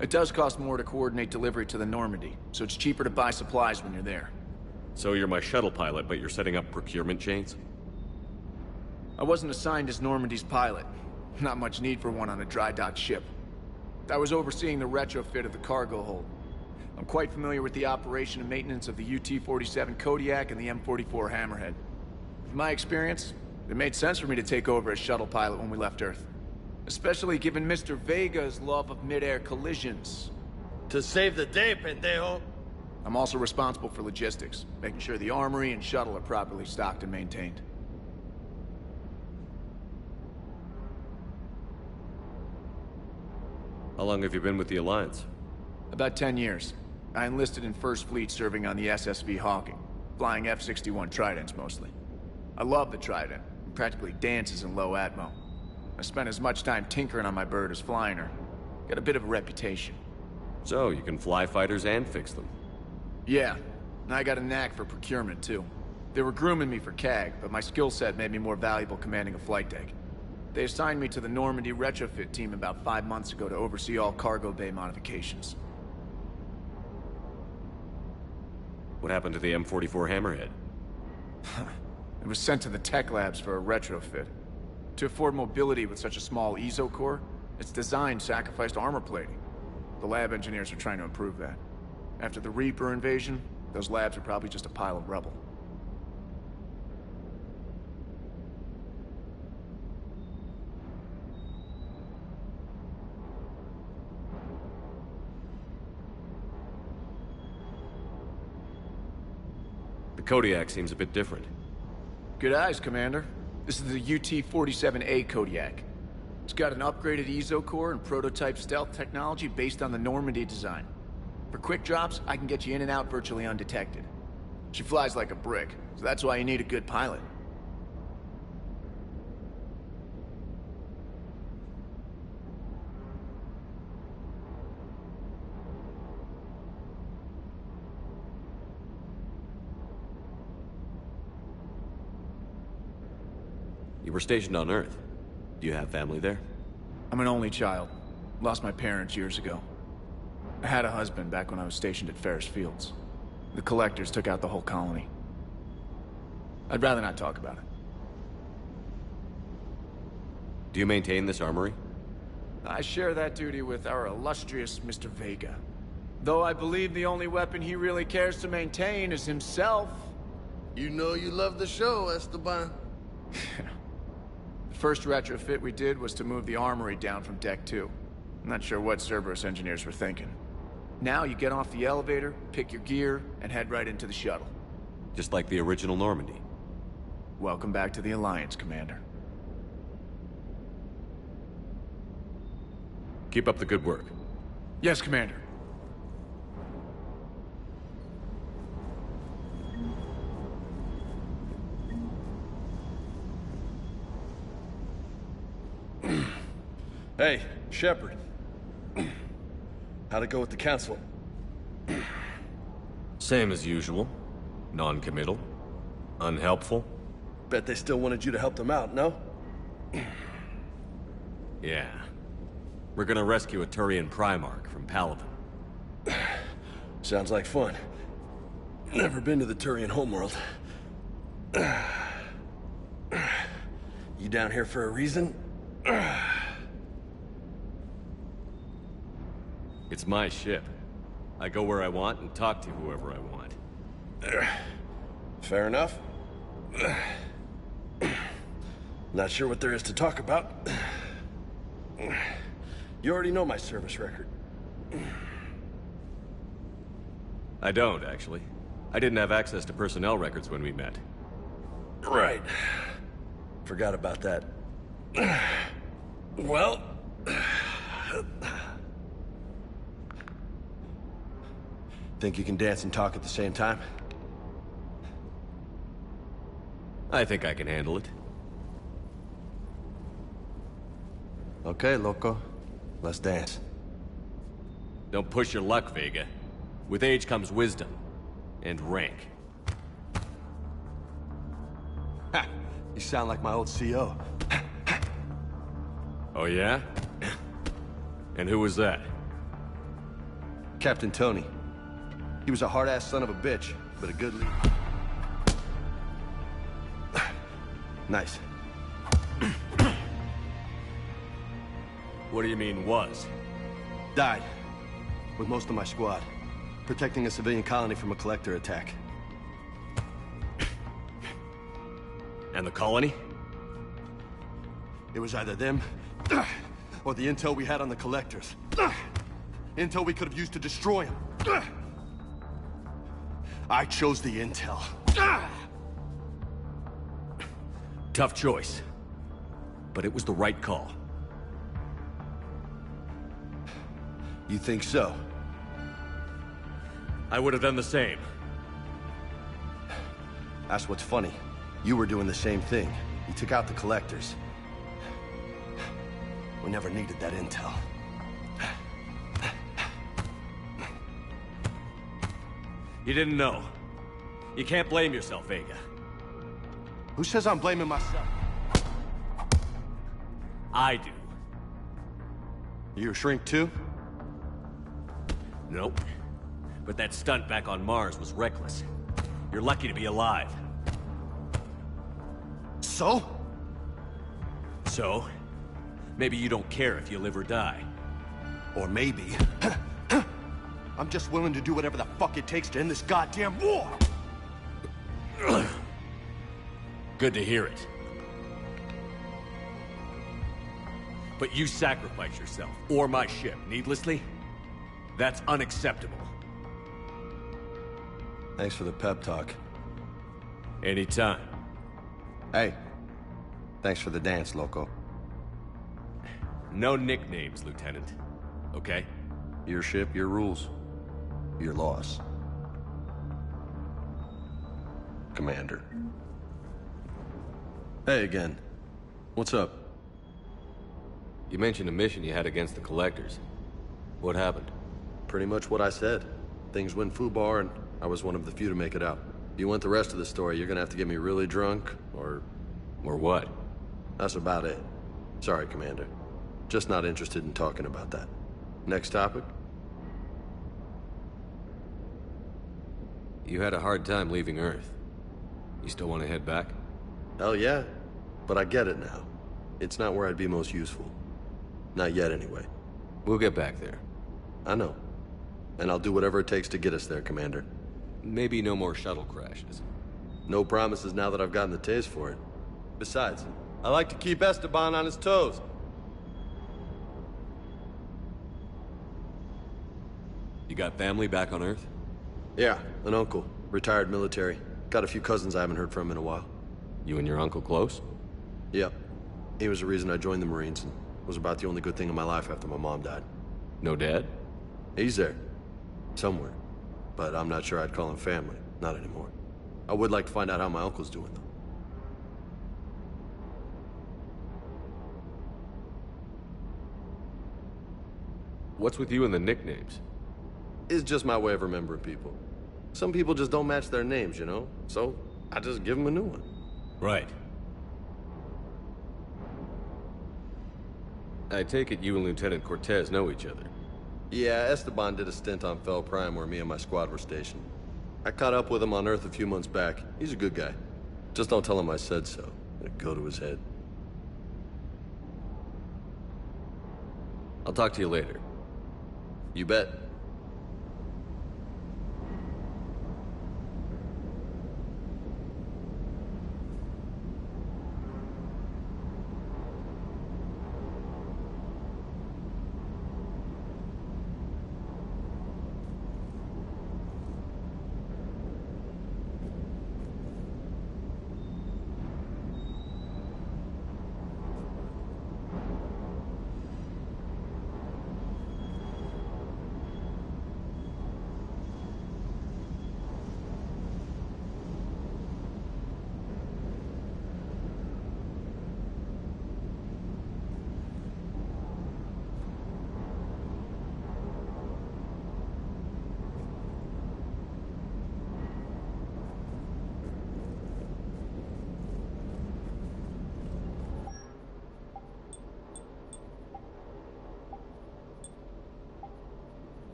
It does cost more to coordinate delivery to the Normandy, so it's cheaper to buy supplies when you're there. So you're my shuttle pilot, but you're setting up procurement chains? I wasn't assigned as Normandy's pilot. Not much need for one on a dry dock ship. I was overseeing the retrofit of the cargo hold. I'm quite familiar with the operation and maintenance of the UT-47 Kodiak and the M44 Hammerhead. From my experience, it made sense for me to take over as shuttle pilot when we left Earth. Especially given Mr. Vega's love of mid-air collisions. To save the day, pendejo! I'm also responsible for logistics, making sure the armory and shuttle are properly stocked and maintained. How long have you been with the Alliance? About 10 years. I enlisted in First Fleet serving on the SSV Hawking. flying F-61 Tridents mostly. I love the Trident. It practically dances in low atmo. I spent as much time tinkering on my bird as flying her. Got a bit of a reputation. So, you can fly fighters and fix them? Yeah, and I got a knack for procurement, too. They were grooming me for CAG, but my skill set made me more valuable commanding a flight deck. They assigned me to the Normandy retrofit team about 5 months ago to oversee all cargo bay modifications. What happened to the M44 Hammerhead? It was sent to the tech labs for a retrofit. To afford mobility with such a small ESO core, its design sacrificed armor plating. The lab engineers are trying to improve that. After the Reaper invasion, those labs are probably just a pile of rubble. The Kodiak seems a bit different. Good eyes, Commander. This is the UT-47A Kodiak. It's got an upgraded ESO core and prototype stealth technology based on the Normandy design. For quick drops, I can get you in and out virtually undetected. She flies like a brick, so that's why you need a good pilot. You were stationed on Earth. Do you have family there? I'm an only child. Lost my parents years ago. I had a husband back when I was stationed at Ferris Fields. The collectors took out the whole colony. I'd rather not talk about it. Do you maintain this armory? I share that duty with our illustrious Mr. Vega. Though I believe the only weapon he really cares to maintain is himself. You know you love the show, Esteban. The first retrofit we did was to move the armory down from Deck 2. I'm not sure what Cerberus engineers were thinking. Now you get off the elevator, pick your gear, and head right into the shuttle. Just like the original Normandy. Welcome back to the Alliance, Commander. Keep up the good work. Yes, Commander. Hey, Shepard. How'd it go with the Council? Same as usual. Non-committal. Unhelpful. Bet they still wanted you to help them out, no? Yeah. We're gonna rescue a Turian Primarch from Paragon. Sounds like fun. Never been to the Turian homeworld. You down here for a reason? It's my ship. I go where I want and talk to whoever I want. Fair enough. Not sure what there is to talk about. You already know my service record. I don't, actually. I didn't have access to personnel records when we met. Right. Forgot about that. Well... Think you can dance and talk at the same time? I think I can handle it. Okay, loco. Let's dance. Don't push your luck, Vega. With age comes wisdom. And rank. Ha! You sound like my old CO. Oh yeah? And who was that? Captain Tony. He was a hard-ass son of a bitch, but a good leader. Nice. What do you mean, was? Died. With most of my squad. Protecting a civilian colony from a collector attack. And the colony? It was either them, or the intel we had on the collectors. Intel we could have used to destroy them. I chose the intel. Tough choice. But it was the right call. You think so? I would have done the same. That's what's funny. You were doing the same thing. You took out the collectors. We never needed that intel. You didn't know. You can't blame yourself, Vega. Who says I'm blaming myself? I do. You a shrink too? Nope. But that stunt back on Mars was reckless. You're lucky to be alive. So? So? Maybe you don't care if you live or die. Or maybe... I'm just willing to do whatever the fuck it takes to end this goddamn war! Good to hear it. But you sacrifice yourself, or my ship, needlessly? That's unacceptable. Thanks for the pep talk. Anytime. Hey. Thanks for the dance, loco. No nicknames, Lieutenant. Okay? Your ship, your rules. Your loss. Commander. Hey again. What's up? You mentioned a mission you had against the Collectors. What happened? Pretty much what I said. Things went foobar, and I was one of the few to make it out. If you want the rest of the story, you're gonna have to get me really drunk, or... Or what? That's about it. Sorry, Commander. Just not interested in talking about that. Next topic? You had a hard time leaving Earth. You still want to head back? Hell yeah. But I get it now. It's not where I'd be most useful. Not yet, anyway. We'll get back there. I know. And I'll do whatever it takes to get us there, Commander. Maybe no more shuttle crashes. No promises now that I've gotten the taste for it. Besides, I like to keep Esteban on his toes. You got family back on Earth? Yeah, an uncle. Retired military. Got a few cousins I haven't heard from in a while. You and your uncle close? Yep. He was the reason I joined the Marines, and was about the only good thing in my life after my mom died. No dad? He's there. Somewhere. But I'm not sure I'd call him family. Not anymore. I would like to find out how my uncle's doing, though. What's with you and the nicknames? It's just my way of remembering people. Some people just don't match their names, you know? So, I just give them a new one. Right. I take it you and Lieutenant Cortez know each other. Yeah, Esteban did a stint on Fel Prime where me and my squad were stationed. I caught up with him on Earth a few months back. He's a good guy. Just don't tell him I said so. It'd go to his head. I'll talk to you later. You bet.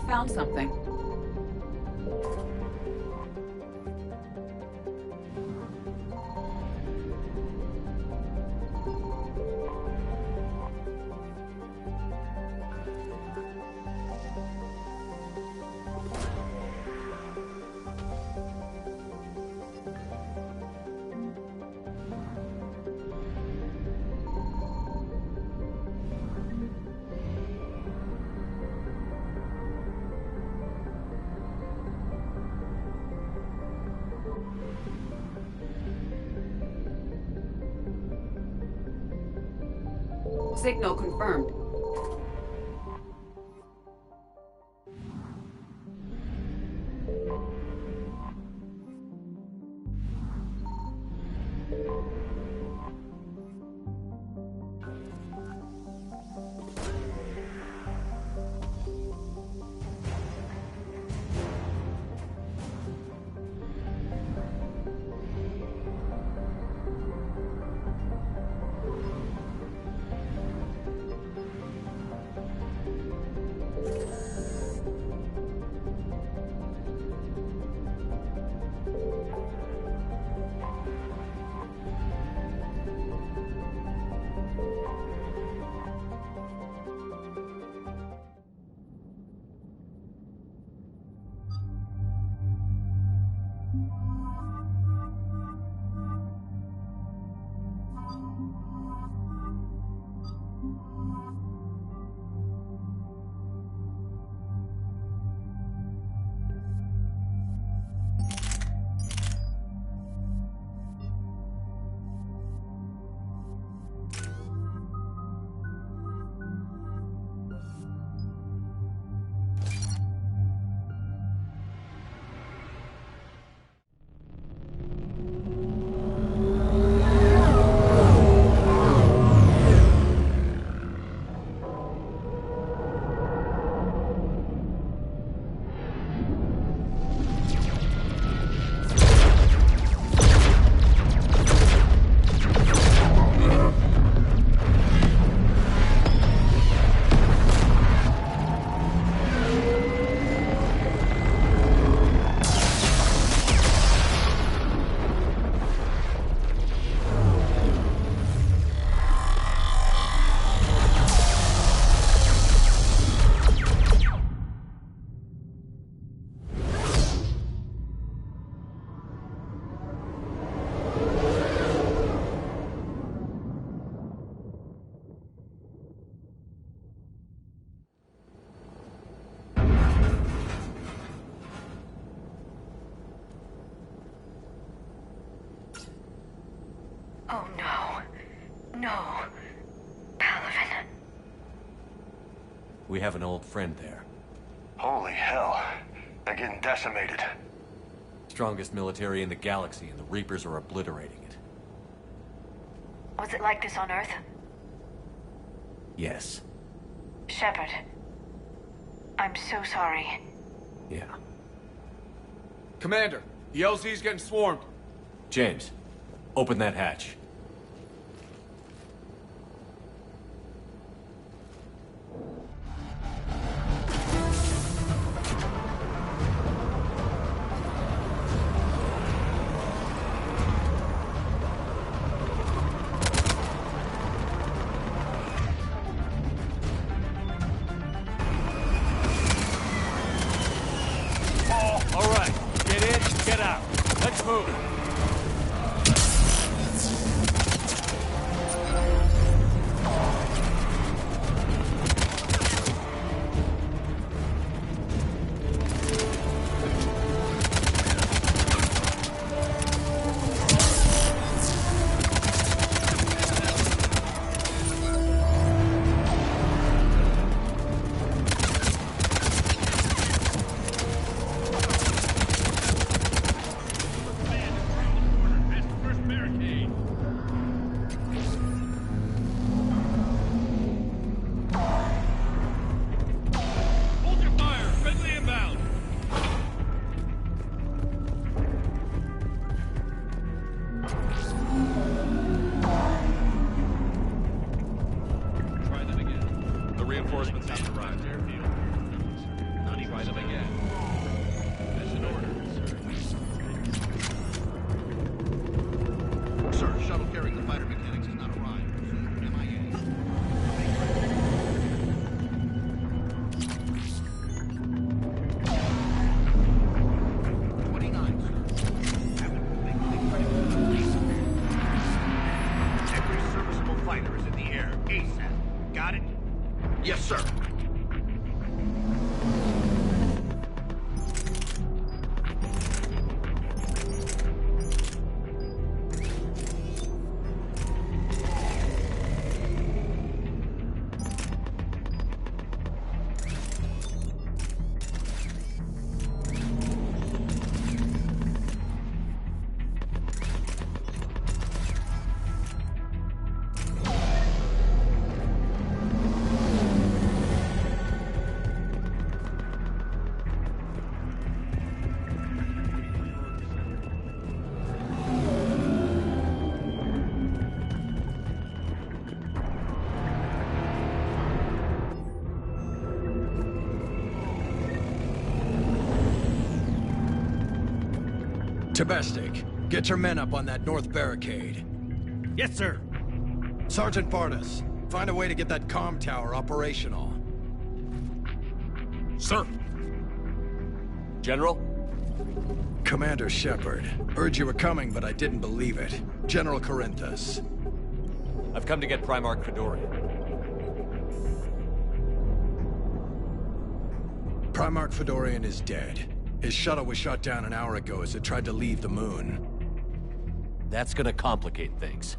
found something. Signal confirmed. Oh no. No. Paragon. We have an old friend there. Holy hell. They're getting decimated. Strongest military in the galaxy, and the Reapers are obliterating it. Was it like this on Earth? Yes. Shepard. I'm so sorry. Yeah. Commander, the LZ's getting swarmed. James, open that hatch. All right, get in, get out. Let's move. Tebestik, get your men up on that north barricade. Yes, sir. Sergeant Bartas, find a way to get that comm tower operational. Sir. General? Commander Shepard. Heard you were coming, but I didn't believe it. General Corinthus. I've come to get Primarch Fedorian. Primarch Fedorian is dead. His shuttle was shot down an hour ago as it tried to leave the moon. That's gonna complicate things.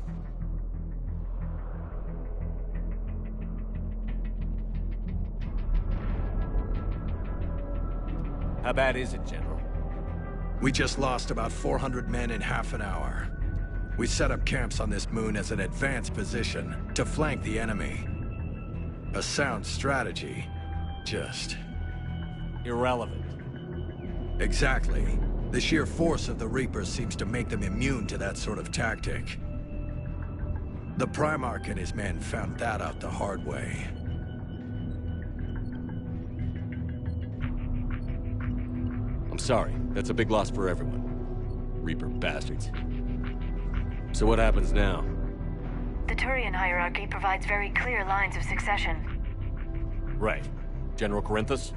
How bad is it, General? We just lost about 400 men in half an hour. We set up camps on this moon as an advanced position to flank the enemy. A sound strategy. Just... irrelevant. Exactly. The sheer force of the Reapers seems to make them immune to that sort of tactic. The Primarch and his men found that out the hard way. I'm sorry. That's a big loss for everyone. Reaper bastards. So what happens now? The Turian hierarchy provides very clear lines of succession. Right. General Corinthus?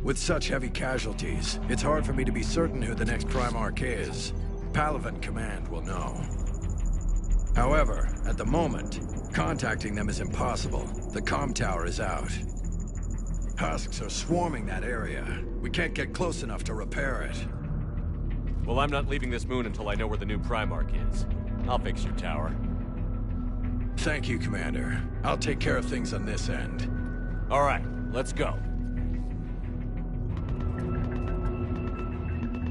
With such heavy casualties, it's hard for me to be certain who the next Primarch is. Palaven Command will know. However, at the moment, contacting them is impossible. The comm tower is out. Husks are swarming that area. We can't get close enough to repair it. Well, I'm not leaving this moon until I know where the new Primarch is. I'll fix your tower. Thank you, Commander. I'll take care of things on this end. All right, let's go.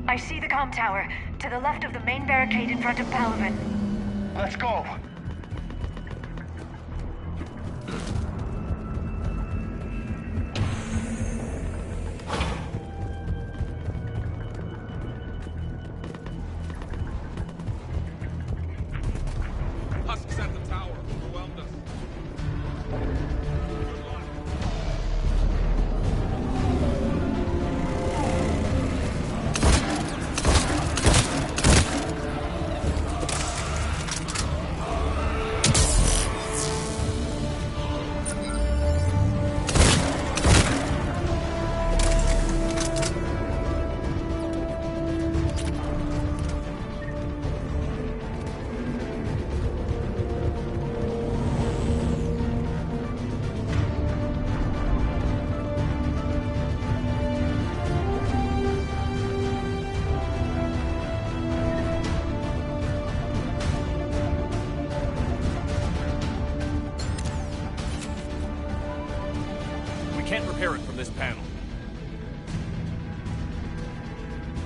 I see the comm tower, to the left of the main barricade in front of Palaven. Let's go! Husks at the tower. Overwhelmed us. Can't repair it from this panel.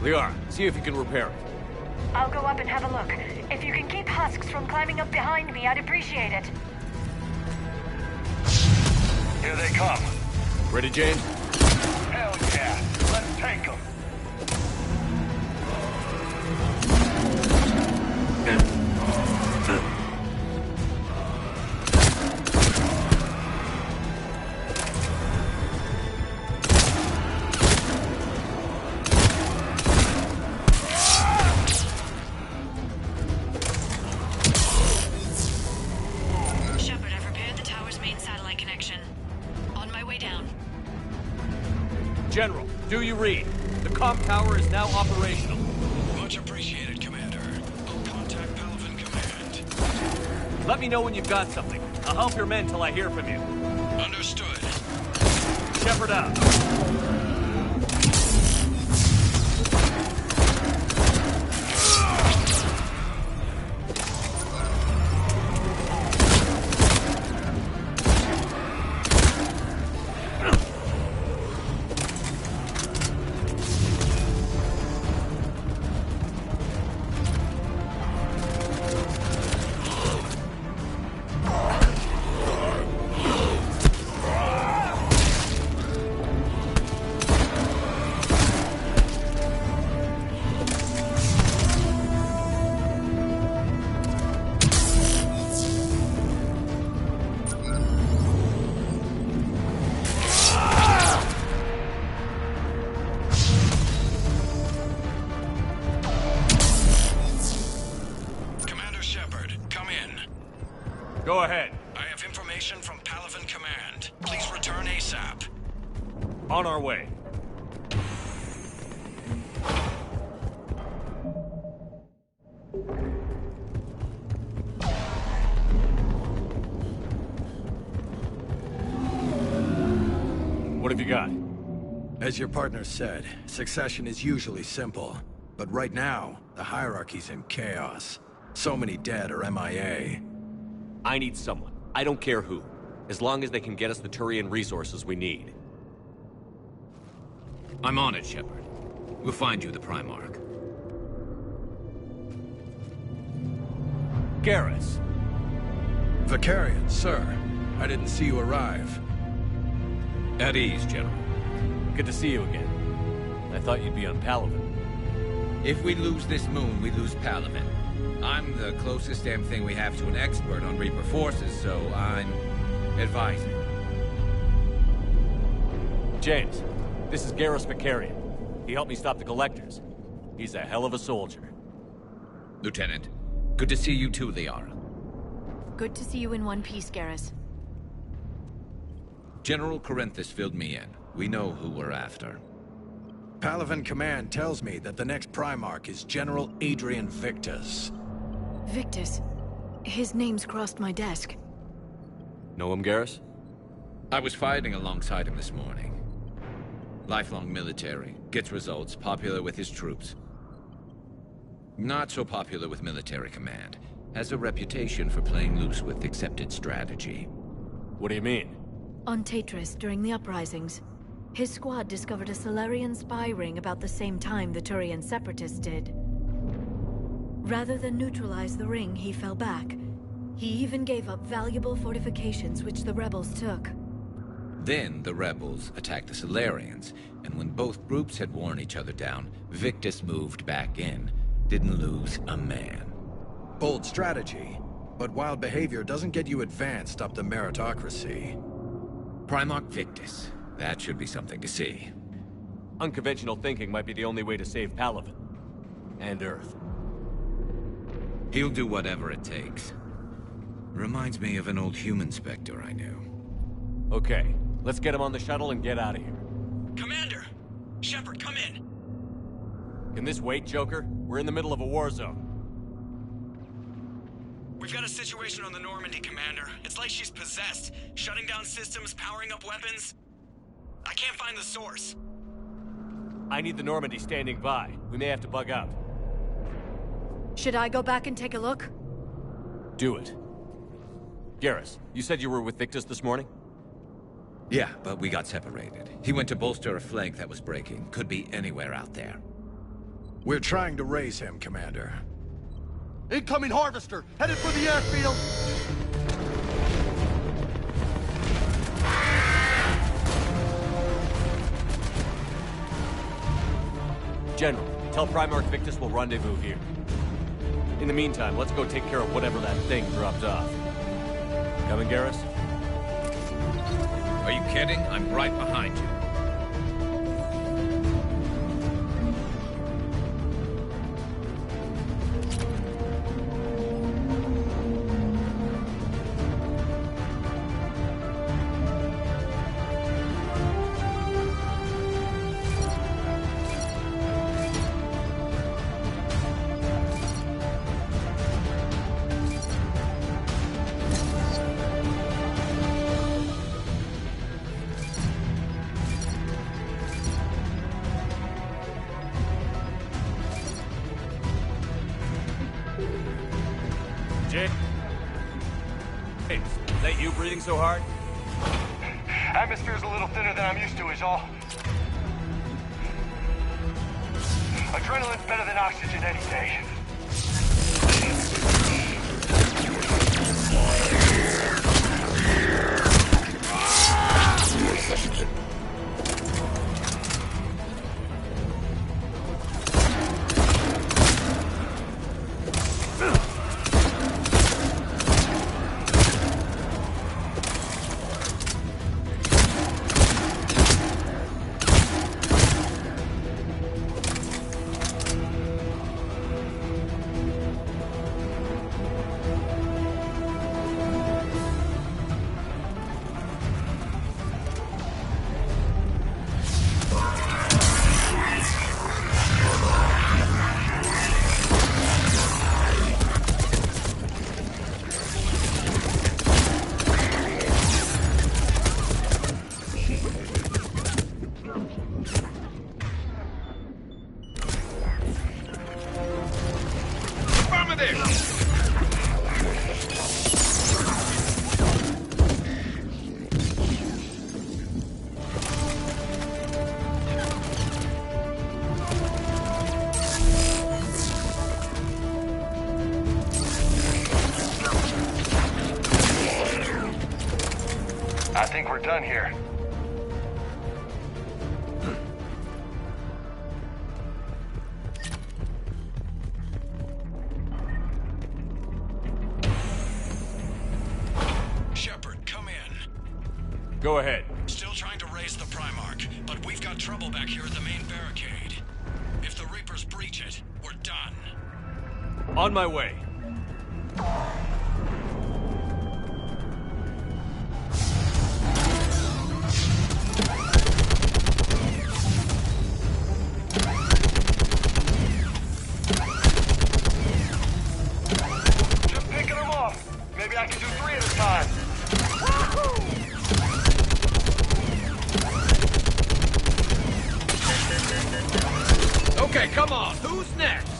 Liara, see if you can repair it. I'll go up and have a look. If you can keep Husks from climbing up behind me, I'd appreciate it. Here they come. Ready, James? Hell yeah! Let's take them! General, do you read? The comm tower is now operational. Much appreciated, Commander. I'll contact Palaven Command. Let me know when you've got something. I'll help your men till I hear from you. Understood. Shepard out. Go ahead. I have information from Paragon Command. Please return ASAP. On our way. What have you got? As your partner said, succession is usually simple. But right now, the hierarchy's in chaos. So many dead or MIA. I need someone. I don't care who. As long as they can get us the Turian resources we need. I'm on it, Shepard. We'll find you the Primarch. Garrus. Vicarian, sir. I didn't see you arrive. At ease, General. Good to see you again. I thought you'd be on Paragon. If we lose this moon, we lose Paragon. I'm the closest damn thing we have to an expert on Reaper forces, so I'm advising. James, this is Garrus Vicarian. He helped me stop the Collectors. He's a hell of a soldier. Lieutenant, good to see you too, Liara. Good to see you in one piece, Garrus. General Corinthus filled me in. We know who we're after. Paragon Command tells me that the next Primarch is General Adrian Victus. Victus? His name's crossed my desk. Know him, Garrus? I was fighting alongside him this morning. Lifelong military, gets results, popular with his troops. Not so popular with military command. Has a reputation for playing loose with accepted strategy. What do you mean? On Tatris, during the uprisings, his squad discovered a Solarian spy ring about the same time the Turian separatists did. Rather than neutralize the ring, he fell back. He even gave up valuable fortifications which the rebels took. Then the rebels attacked the Solarians, and when both groups had worn each other down, Victus moved back in. Didn't lose a man. Bold strategy, but wild behavior doesn't get you advanced up the meritocracy. Primarch Victus. That should be something to see. Unconventional thinking might be the only way to save Paragon. And Earth. He'll do whatever it takes. Reminds me of an old human Spectre I knew. Okay, let's get him on the shuttle and get out of here. Commander! Shepard, come in! Can this wait, Joker? We're in the middle of a war zone. We've got a situation on the Normandy, Commander. It's like she's possessed. Shutting down systems, powering up weapons. I can't find the source. I need the Normandy standing by. We may have to bug out. Should I go back and take a look? Do it. Garrus, you said you were with Victus this morning? Yeah, but we got separated. He went to bolster a flank that was breaking. Could be anywhere out there. We're trying to raise him, Commander. Incoming Harvester! Headed for the airfield! General, tell Primarch Victus we'll rendezvous here. In the meantime, let's go take care of whatever that thing dropped off. Coming, Garrus? Are you kidding? I'm right behind you. James, is that you breathing so hard? Atmosphere's a little thinner than I'm used to, is all. Adrenaline's better than oxygen any day. there! I think we're done here. Shepard, come in. Go ahead. Still trying to raise the Primarch, but we've got trouble back here at the main barricade. If the Reapers breach it, we're done. On my way. Just picking them off. Maybe I can do 3 at a time. Okay, come on. Who's next?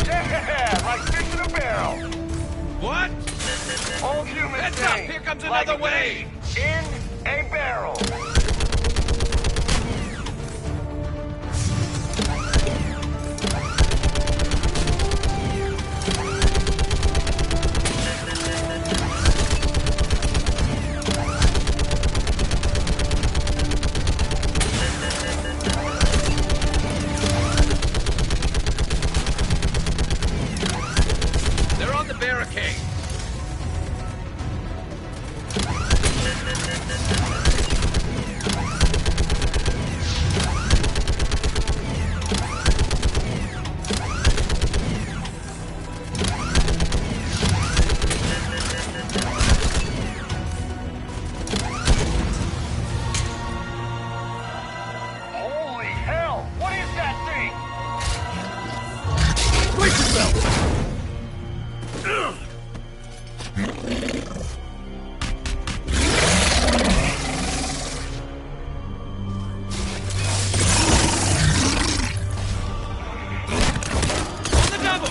Yeah, like fish in a barrel. What? Old human Heads up, thing. here comes Like another wave. fish in a barrel. They're on the barricade. Holy hell! What is that thing? Brace yourself! On the double!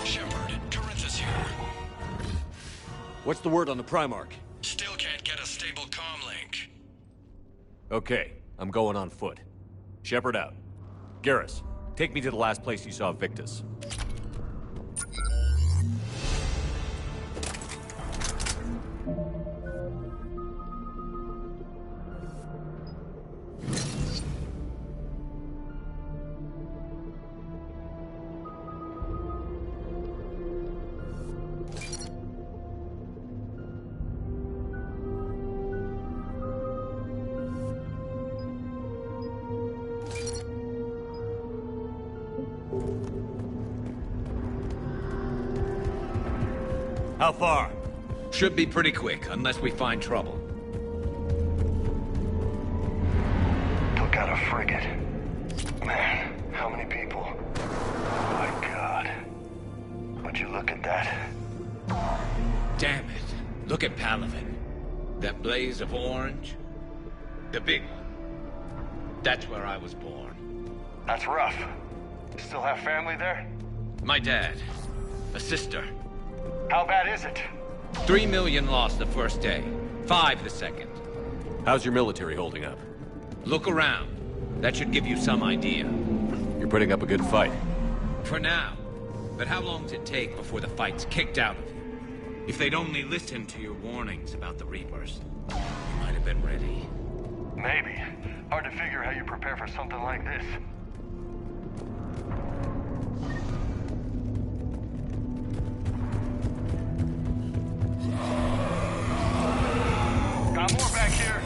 Shepard, Corinthus here. What's the word on the Primarch? Still can't get a stable comm link. Okay, I'm going on foot. Shepard out. Garrus, take me to the last place you saw Victus. How far? Should be pretty quick, unless we find trouble. Took out a frigate. Man, how many people? My God. Would you look at that? Damn it. Look at Paragon. That blaze of orange. The big one. That's where I was born. That's rough. Still have family there? My dad. A sister. How bad is it? 3 million lost the first day. 5 the second. How's your military holding up? Look around. That should give you some idea. You're putting up a good fight. For now. But how long does it take before the fight's kicked out of you? If they'd only listened to your warnings about the Reapers, you might have been ready. Maybe. Hard to figure how you prepare for something like this. Got more back here.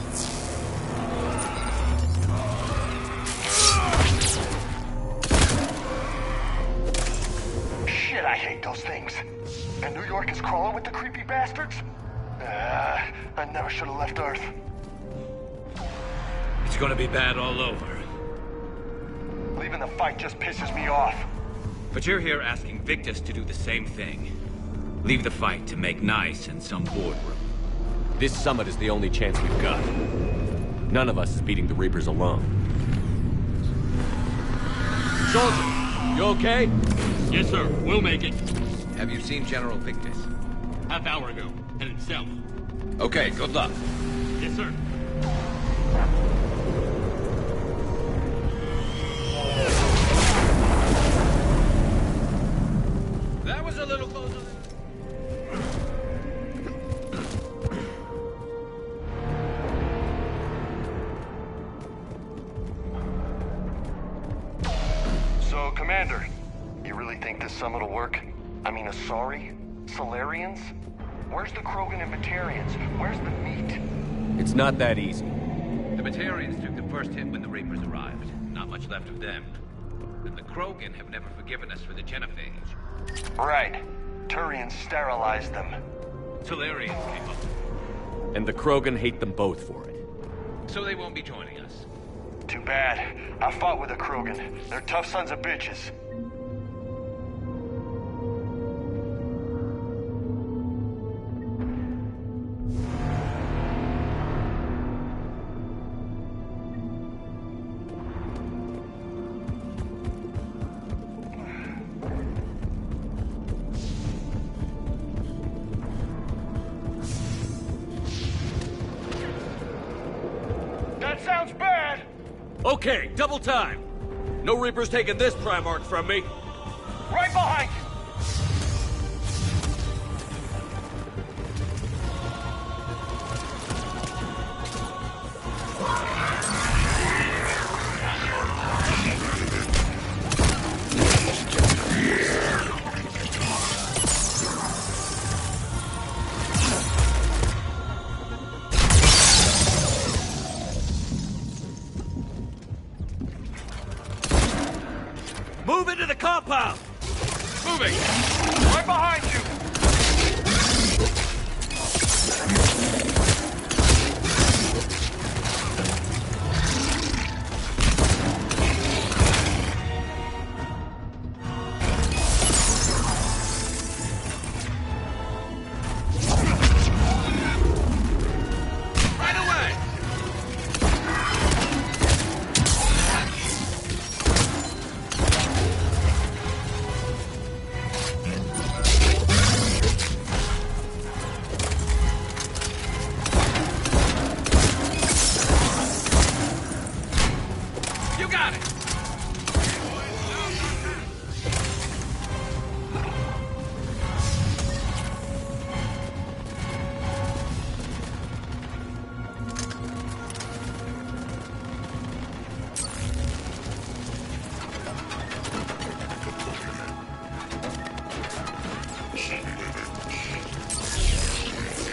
Shit, I hate those things. And New York is crawling with the creepy bastards? I never should have left Earth. It's gonna be bad all over. Leaving the fight just pisses me off. But you're here asking Victus to do the same thing. Leave the fight to make nice in some boardroom. This summit is the only chance we've got. None of us is beating the Reapers alone. Soldier, you okay? Yes, sir. We'll make it. Have you seen General Victus? Half hour ago. Headed south. Okay, good luck. Yes, sir. That was a little closer than... So, Commander, you really think this summit will work? I mean, Asari? Solarians? Where's the Krogan and Batarians? Where's the meat? It's not that easy. The Batarians took the first hit when the Reapers arrived. Not much left of them. And the Krogan have never forgiven us for the genophage. Right. Turians sterilized them. Solarians came up. And the Krogan hate them both for it. So they won't be joining us. Too bad. I fought with the Krogan. They're tough sons of bitches. Sounds bad! Okay, double time! No Reapers taking this Primarch from me! Right behind you! Move into the compound! Moving! Right behind you!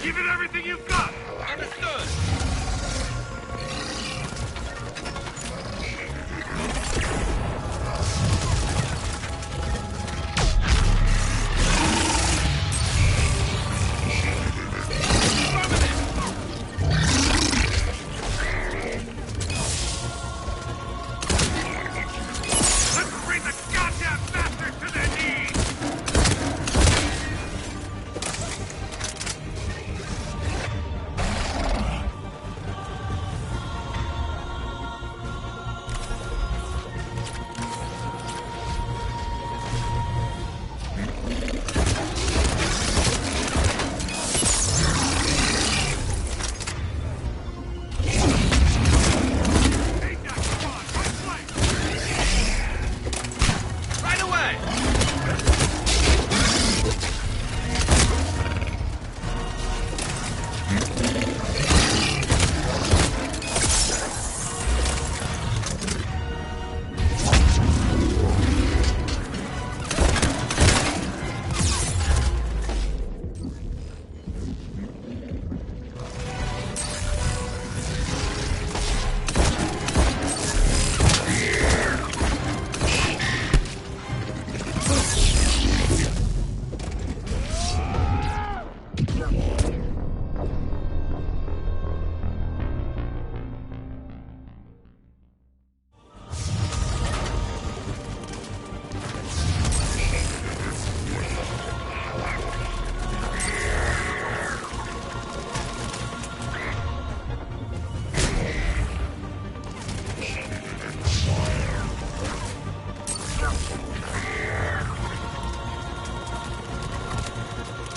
Give it everything you've got! Understood! Let's bring the goddamn bastards to their knees!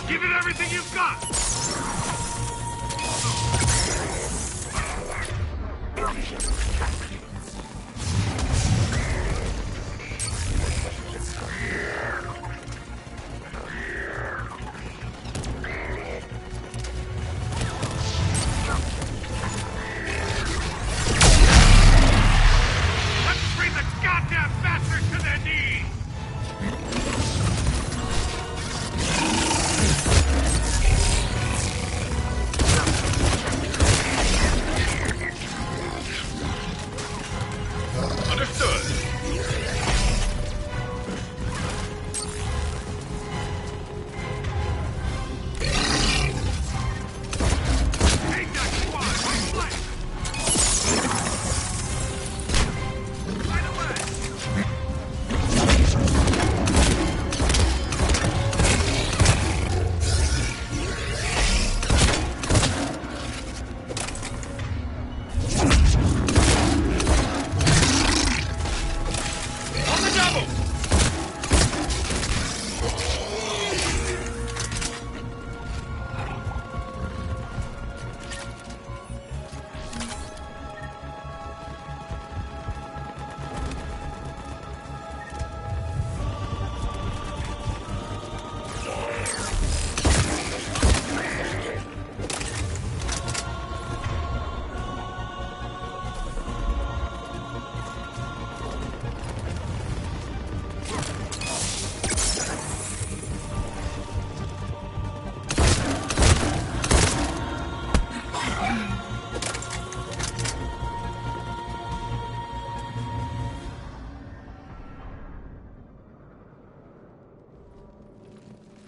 Give it everything you've got! Let's bring the goddamn bastards to their knees!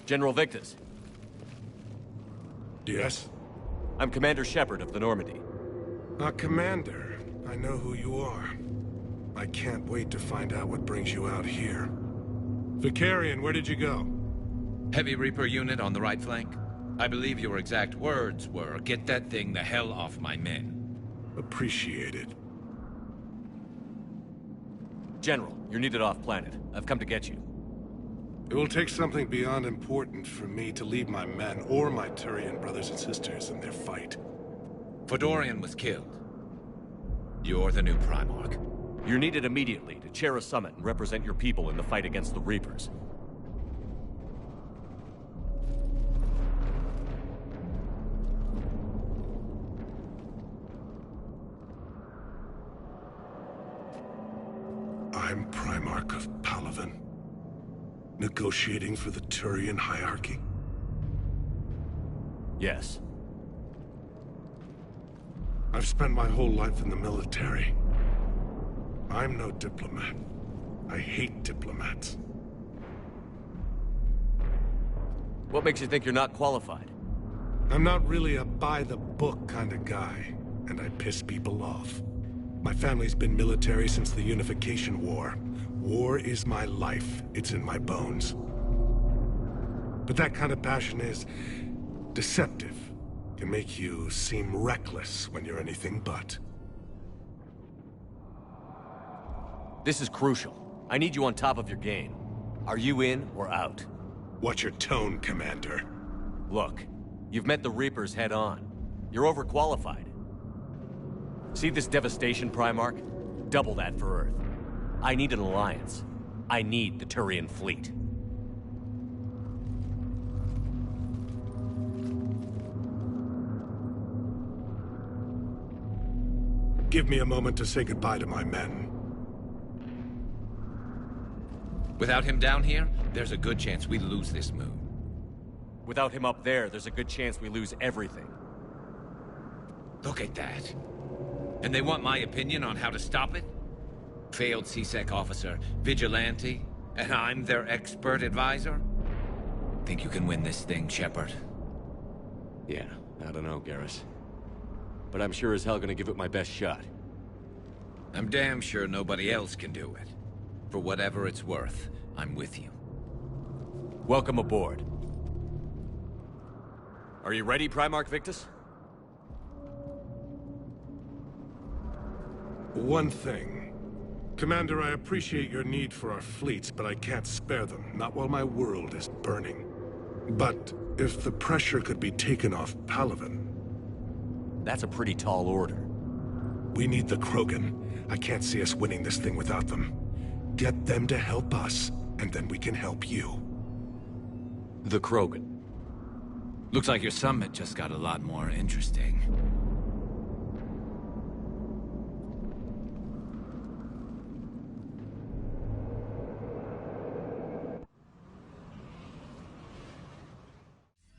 General Victus. Yes? I'm Commander Shepard of the Normandy. Commander. I know who you are. I can't wait to find out what brings you out here. Vicarian, where did you go? Heavy Reaper unit on the right flank. I believe your exact words were, "Get that thing the hell off my men." Appreciated. General, you're needed off-planet. I've come to get you. It will take something beyond important for me to leave my men or my Turian brothers and sisters in their fight. Fedorian was killed. You're the new Primarch. You're needed immediately to chair a summit and represent your people in the fight against the Reapers. I'm Primarch of Paragon. Negotiating for the Turian hierarchy? Yes. I've spent my whole life in the military. I'm no diplomat. I hate diplomats. What makes you think you're not qualified? I'm not really a by-the-book kind of guy, and I piss people off. My family's been military since the Unification War. War is my life. It's in my bones. But that kind of passion is deceptive. Can make you seem reckless when you're anything but. This is crucial. I need you on top of your game. Are you in or out? Watch your tone, Commander. Look, you've met the Reapers head on. You're overqualified. See this devastation, Primarch? Double that for Earth. I need an alliance. I need the Turian fleet. Give me a moment to say goodbye to my men. Without him down here, there's a good chance we lose this move. Without him up there, there's a good chance we lose everything. Look at that. And they want my opinion on how to stop it? Failed CSEC officer, vigilante, and I'm their expert advisor? Think you can win this thing, Shepard? Yeah, I don't know, Garrus. But I'm sure as hell gonna give it my best shot. I'm damn sure nobody else can do it. For whatever it's worth, I'm with you. Welcome aboard. Are you ready, Primarch Victus? One thing. Commander, I appreciate your need for our fleets, but I can't spare them. Not while my world is burning. But if the pressure could be taken off Paragon... That's a pretty tall order. We need the Krogan. I can't see us winning this thing without them. Get them to help us, and then we can help you. The Krogan. Looks like your summit just got a lot more interesting.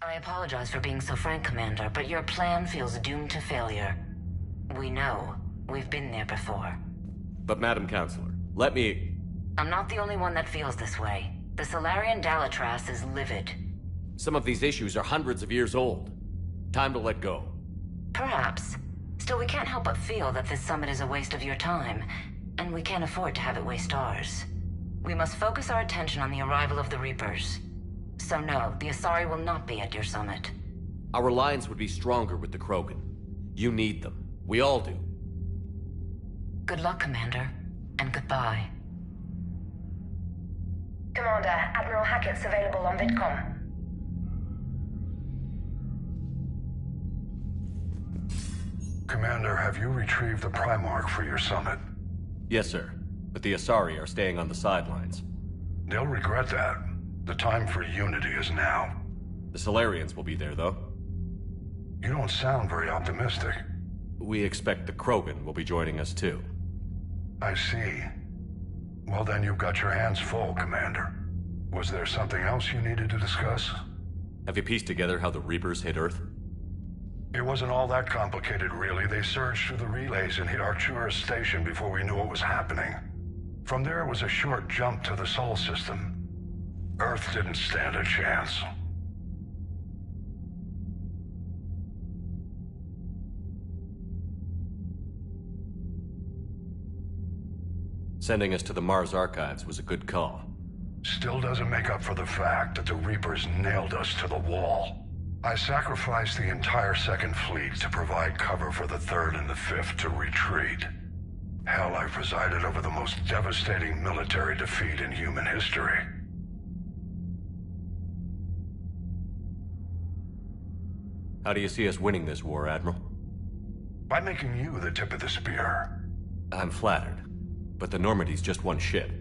I apologize for being so frank, Commander, but your plan feels doomed to failure. We know. We've been there before. But Madam Counselor, let me... I'm not the only one that feels this way. The Solarian Dalatras is livid. Some of these issues are hundreds of years old. Time to let go. Perhaps. Still, we can't help but feel that this summit is a waste of your time, and we can't afford to have it waste ours. We must focus our attention on the arrival of the Reapers. So no, the Asari will not be at your summit. Our alliance would be stronger with the Krogan. You need them. We all do. Good luck, Commander, and goodbye. Commander, Admiral Hackett's available on VidCom. Commander, have you retrieved the Primarch for your summit? Yes, sir. But the Asari are staying on the sidelines. They'll regret that. The time for unity is now. The Solarians will be there, though. You don't sound very optimistic. We expect the Krogan will be joining us, too. I see. Well, then you've got your hands full, Commander. Was there something else you needed to discuss? Have you pieced together how the Reapers hit Earth? It wasn't all that complicated, really. They surged through the relays and hit Artura's station before we knew what was happening. From there, it was a short jump to the Sol system. Earth didn't stand a chance. Sending us to the Mars Archives was a good call. Still doesn't make up for the fact that the Reapers nailed us to the wall. I sacrificed the entire Second Fleet to provide cover for the Third and the Fifth to retreat. Hell, I presided over the most devastating military defeat in human history. How do you see us winning this war, Admiral? By making you the tip of the spear. I'm flattered, but the Normandy's just one ship.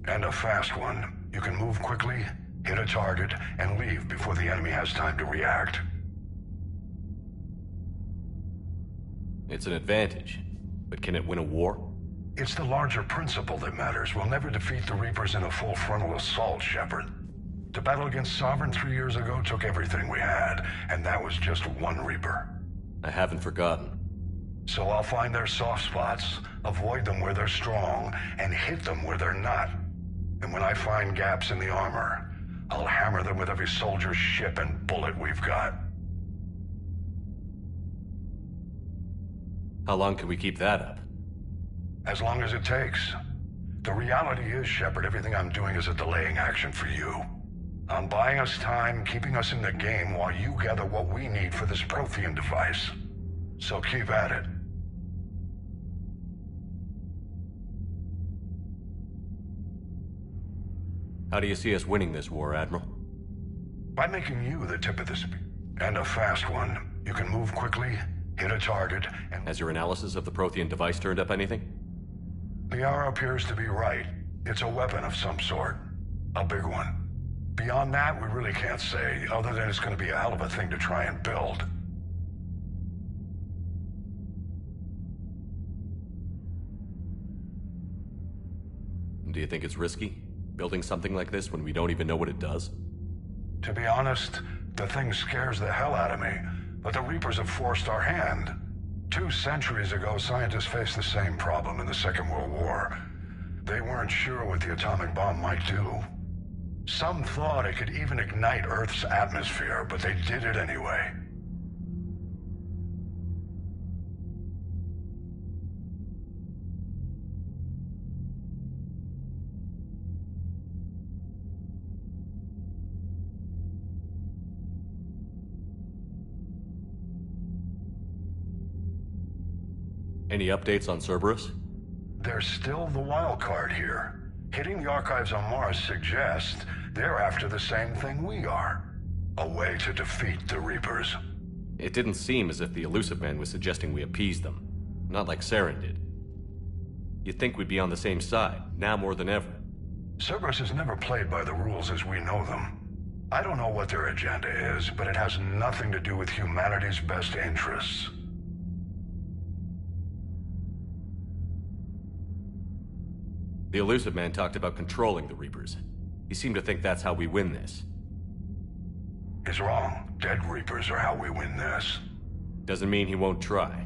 And a fast one. You can move quickly, hit a target, and leave before the enemy has time to react. It's an advantage, but can it win a war? It's the larger principle that matters. We'll never defeat the Reapers in a full frontal assault, Shepard. The battle against Sovereign 3 years ago took everything we had, and that was just one Reaper. I haven't forgotten. So I'll find their soft spots, avoid them where they're strong, and hit them where they're not. And when I find gaps in the armor, I'll hammer them with every soldier, ship, and bullet we've got. How long can we keep that up? As long as it takes. The reality is, Shepard, everything I'm doing is a delaying action for you. I'm buying us time, keeping us in the game while you gather what we need for this Prothean device. So keep at it. How do you see us winning this war, Admiral? By making you the tip of the spear. And a fast one. You can move quickly, hit a target, and... Has your analysis of the Prothean device turned up anything? Liara appears to be right. It's a weapon of some sort. A big one. Beyond that, we really can't say, other than it's going to be a hell of a thing to try and build. Do you think it's risky, building something like this when we don't even know what it does? To be honest, the thing scares the hell out of me, but the Reapers have forced our hand. 2 centuries ago, scientists faced the same problem in the Second World War. They weren't sure what the atomic bomb might do. Some thought it could even ignite Earth's atmosphere, but they did it anyway. Any updates on Cerberus? They're still the wild card here. Hitting the archives on Mars suggests they're after the same thing we are. A way to defeat the Reapers. It didn't seem as if the Elusive Man was suggesting we appease them. Not like Saren did. You'd think we'd be on the same side, now more than ever. Cerberus has never played by the rules as we know them. I don't know what their agenda is, but it has nothing to do with humanity's best interests. The Elusive Man talked about controlling the Reapers. He seemed to think that's how we win this. He's wrong. Dead Reapers are how we win this. Doesn't mean he won't try.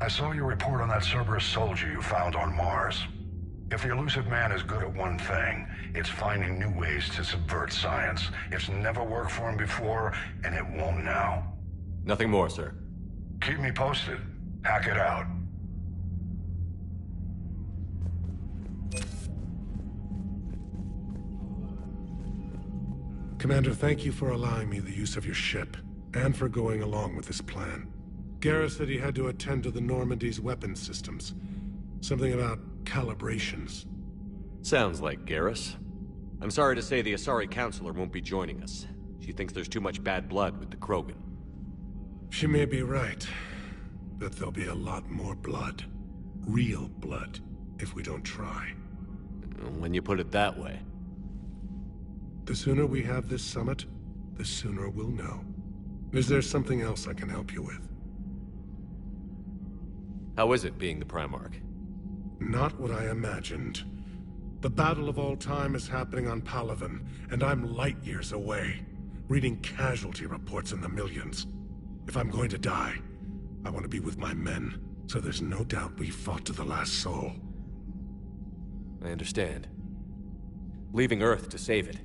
I saw your report on that Cerberus soldier you found on Mars. If the Elusive Man is good at one thing, it's finding new ways to subvert science. It's never worked for him before, and it won't now. Nothing more, sir. Keep me posted. Hack it out. Commander, thank you for allowing me the use of your ship, and for going along with this plan. Garrus said he had to attend to the Normandy's weapons systems. Something about calibrations. Sounds like Garrus. I'm sorry to say the Asari Counselor won't be joining us. She thinks there's too much bad blood with the Krogan. She may be right, but there'll be a lot more blood. Real blood, if we don't try. When you put it that way. The sooner we have this summit, the sooner we'll know. Is there something else I can help you with? How is it being the Primarch? Not what I imagined. The battle of all time is happening on Paragon, and I'm light years away, reading casualty reports in the millions. If I'm going to die, I want to be with my men, so there's no doubt we fought to the last soul. I understand. Leaving Earth to save it.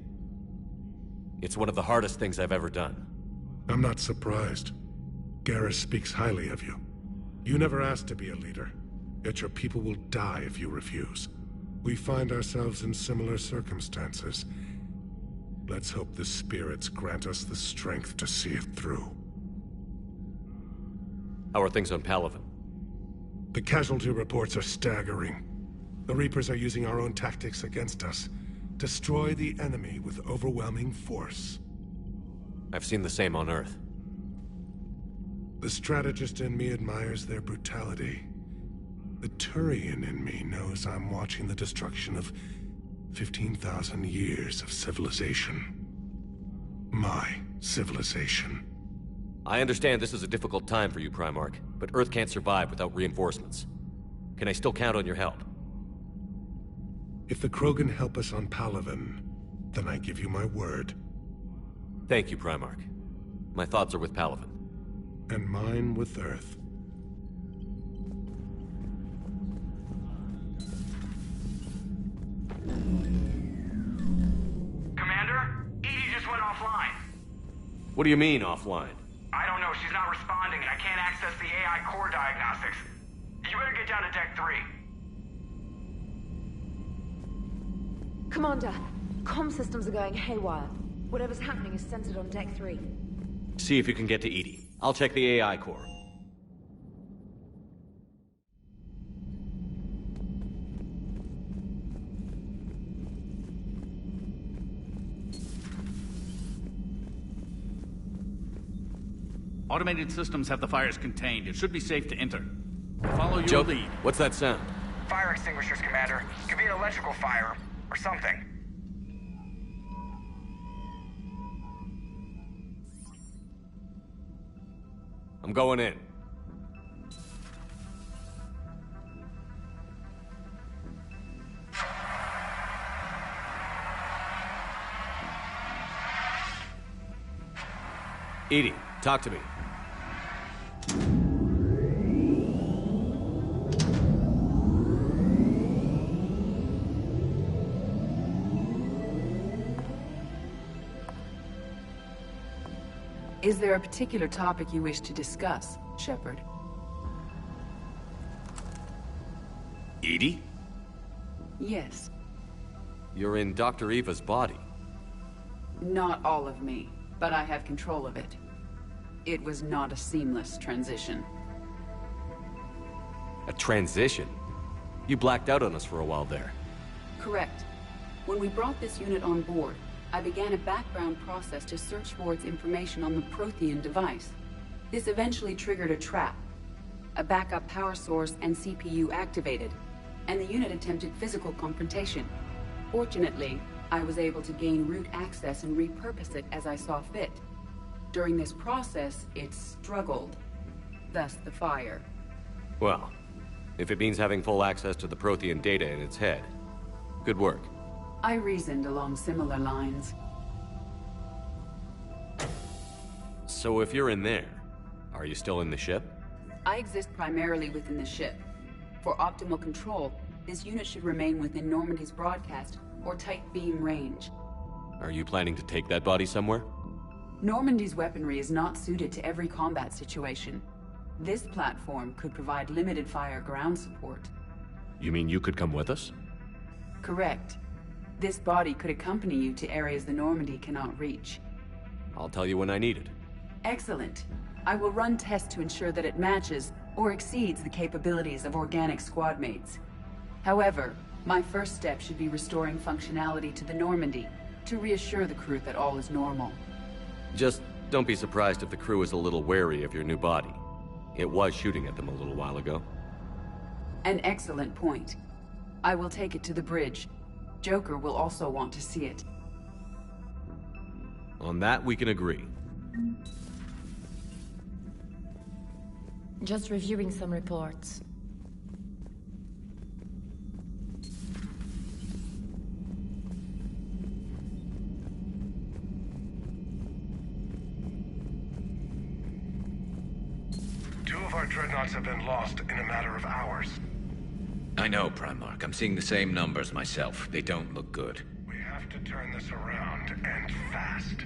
It's one of the hardest things I've ever done. I'm not surprised. Garrus speaks highly of you. You never asked to be a leader, yet your people will die if you refuse. We find ourselves in similar circumstances. Let's hope the spirits grant us the strength to see it through. How are things on Paragon? The casualty reports are staggering. The Reapers are using our own tactics against us. Destroy the enemy with overwhelming force. I've seen the same on Earth. The strategist in me admires their brutality. The Turian in me knows I'm watching the destruction of 15,000 years of civilization. My civilization. I understand this is a difficult time for you, Primarch, but Earth can't survive without reinforcements. Can I still count on your help? If the Krogan help us on Paragon, then I give you my word. Thank you, Primarch. My thoughts are with Paragon. And mine with Earth. Commander? Edie just went offline. What do you mean, offline? I don't know, she's not responding and I can't access the AI core diagnostics. You better get down to Deck 3. Commander, comm systems are going haywire. Whatever's happening is centered on Deck 3. See if you can get to Edie. I'll check the AI core. Automated systems have the fires contained. It should be safe to enter. Follow your Joe, lead. What's that sound? Fire extinguishers, Commander. Could be an electrical fire, or something. I'm going in. Edie, talk to me. Is there a particular topic you wish to discuss, Shepard? Edie? Yes. You're in Dr. Eva's body. Not all of me, but I have control of it. It was not a seamless transition. A transition? You blacked out on us for a while there. Correct. When we brought this unit on board, I began a background process to search for its information on the Prothean device. This eventually triggered a trap. A backup power source and CPU activated, and the unit attempted physical confrontation. Fortunately, I was able to gain root access and repurpose it as I saw fit. During this process, it struggled. Thus the fire. Well, if it means having full access to the Prothean data in its head, good work. I reasoned along similar lines. So if you're in there, are you still in the ship? I exist primarily within the ship. For optimal control, this unit should remain within Normandy's broadcast or tight beam range. Are you planning to take that body somewhere? Normandy's weaponry is not suited to every combat situation. This platform could provide limited fire ground support. You mean you could come with us? Correct. This body could accompany you to areas the Normandy cannot reach. I'll tell you when I need it. Excellent. I will run tests to ensure that it matches or exceeds the capabilities of organic squad mates. However, my first step should be restoring functionality to the Normandy to reassure the crew that all is normal. Just don't be surprised if the crew is a little wary of your new body. It was shooting at them a little while ago. An excellent point. I will take it to the bridge. Joker will also want to see it. On that, we can agree. Just reviewing some reports. Two of our dreadnoughts have been lost in a matter of hours. I know, Primarch. I'm seeing the same numbers myself. They don't look good. We have to turn this around, and fast.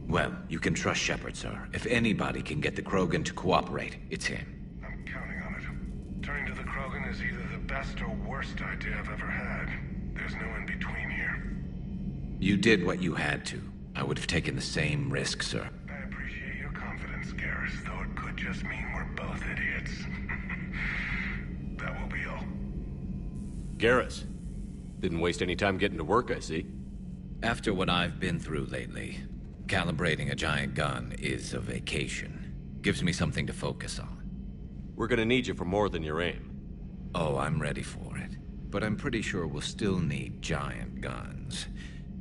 Well, you can trust Shepard, sir. If anybody can get the Krogan to cooperate, it's him. I'm counting on it. Turning to the Krogan is either the best or worst idea I've ever had. There's no in between here. You did what you had to. I would have taken the same risk, sir. I appreciate your confidence, Garrus, though it could just mean we're both idiots. That will be all. Garrus. Didn't waste any time getting to work, I see. After what I've been through lately, calibrating a giant gun is a vacation. Gives me something to focus on. We're gonna need you for more than your aim. Oh, I'm ready for it. But I'm pretty sure we'll still need giant guns.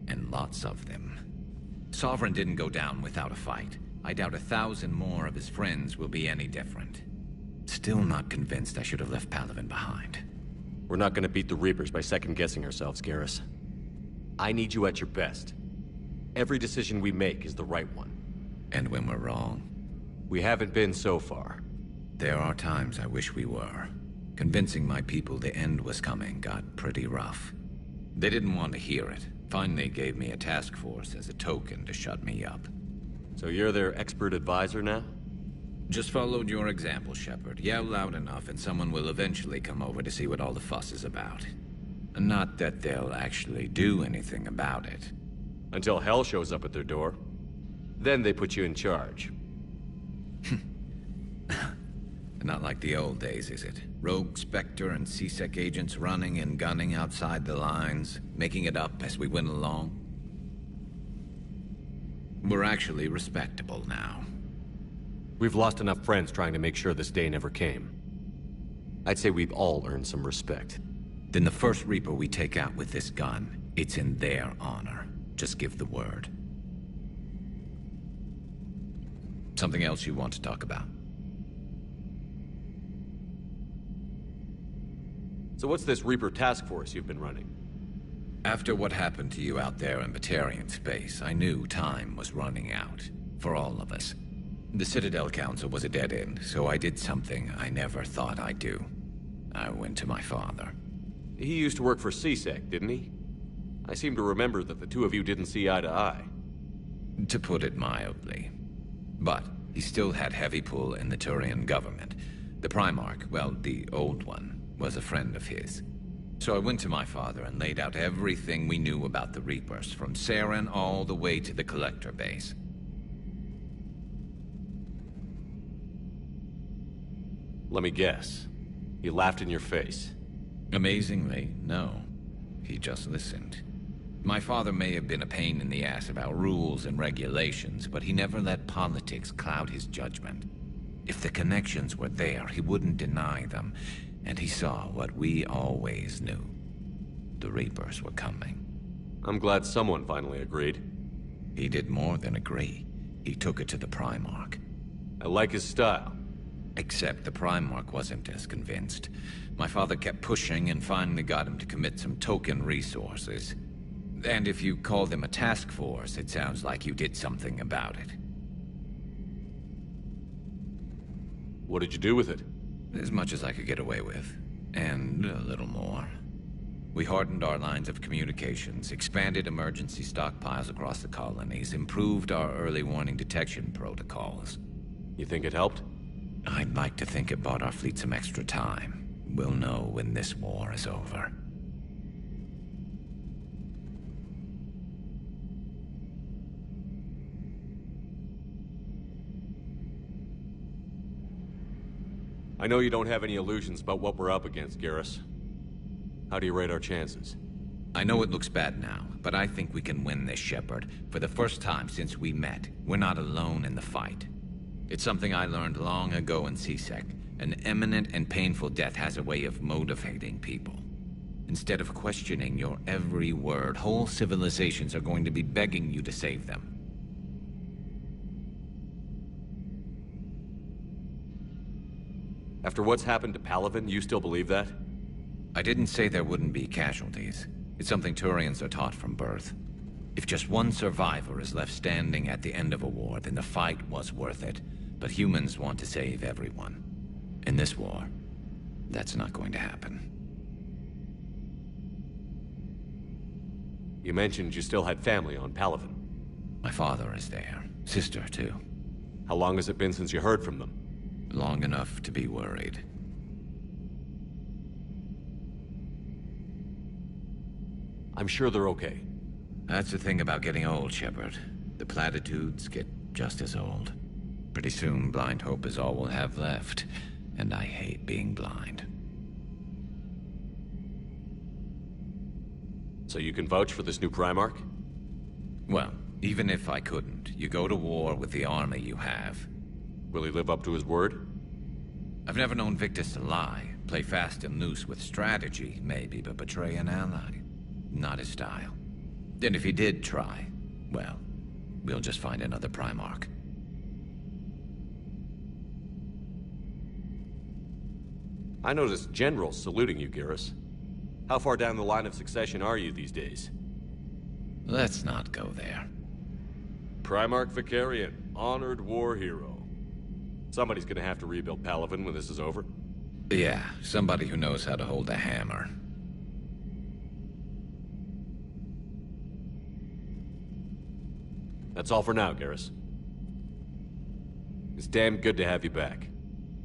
And lots of them. Sovereign didn't go down without a fight. I doubt 1,000 more of his friends will be any different. Still not convinced I should have left Palaven behind. We're not gonna beat the Reapers by second-guessing ourselves, Garrus. I need you at your best. Every decision we make is the right one. And when we're wrong? We haven't been so far. There are times I wish we were. Convincing my people the end was coming got pretty rough. They didn't want to hear it. Finally gave me a task force as a token to shut me up. So you're their expert advisor now? Just followed your example, Shepard. Yell loud enough and someone will eventually come over to see what all the fuss is about. Not that they'll actually do anything about it. Until hell shows up at their door. Then they put you in charge. Not like the old days, is it? Rogue Spectre and C-Sec agents running and gunning outside the lines, making it up as we went along. We're actually respectable now. We've lost enough friends trying to make sure this day never came. I'd say we've all earned some respect. Then the first Reaper we take out with this gun, it's in their honor. Just give the word. Something else you want to talk about? So what's this Reaper task force you've been running? After what happened to you out there in Batarian space, I knew time was running out. For all of us. The Citadel Council was a dead end, so I did something I never thought I'd do. I went to my father. He used to work for C-Sec, didn't he? I seem to remember that the two of you didn't see eye to eye. To put it mildly. But he still had heavy pull in the Turian government. The Primarch, well, the old one, was a friend of his. So I went to my father and laid out everything we knew about the Reapers, from Saren all the way to the Collector base. Let me guess. He laughed in your face. Amazingly, no. He just listened. My father may have been a pain in the ass about rules and regulations, but he never let politics cloud his judgment. If the connections were there, he wouldn't deny them, and he saw what we always knew. The Reapers were coming. I'm glad someone finally agreed. He did more than agree. He took it to the Primarch. I like his style. Except the Primarch wasn't as convinced. My father kept pushing and finally got him to commit some token resources. And if you call them a task force, it sounds like you did something about it. What did you do with it? As much as I could get away with. And a little more. We hardened our lines of communications, expanded emergency stockpiles across the colonies, improved our early warning detection protocols. You think it helped? I'd like to think it bought our fleet some extra time. We'll know when this war is over. I know you don't have any illusions about what we're up against, Garrus. How do you rate our chances? I know it looks bad now, but I think we can win this, Shepard. For the first time since we met, we're not alone in the fight. It's something I learned long ago in C-Sec. An imminent and painful death has a way of motivating people. Instead of questioning your every word, whole civilizations are going to be begging you to save them. After what's happened to Palaven, you still believe that? I didn't say there wouldn't be casualties. It's something Turians are taught from birth. If just one survivor is left standing at the end of a war, then the fight was worth it. But humans want to save everyone. In this war, that's not going to happen. You mentioned you still had family on Palaven. My father is there. Sister, too. How long has it been since you heard from them? Long enough to be worried. I'm sure they're okay. That's the thing about getting old, Shepard. The platitudes get just as old. Pretty soon, blind hope is all we'll have left. And I hate being blind. So you can vouch for this new Primarch? Well, even if I couldn't, you go to war with the army you have. Will he live up to his word? I've never known Victus to lie. Play fast and loose with strategy, maybe, but betray an ally. Not his style. And if he did try, well, we'll just find another Primarch. I noticed generals saluting you, Garrus. How far down the line of succession are you these days? Let's not go there. Primarch Vicarian, honored war hero. Somebody's gonna have to rebuild Palaven when this is over. Yeah, somebody who knows how to hold a hammer. That's all for now, Garrus. It's damn good to have you back.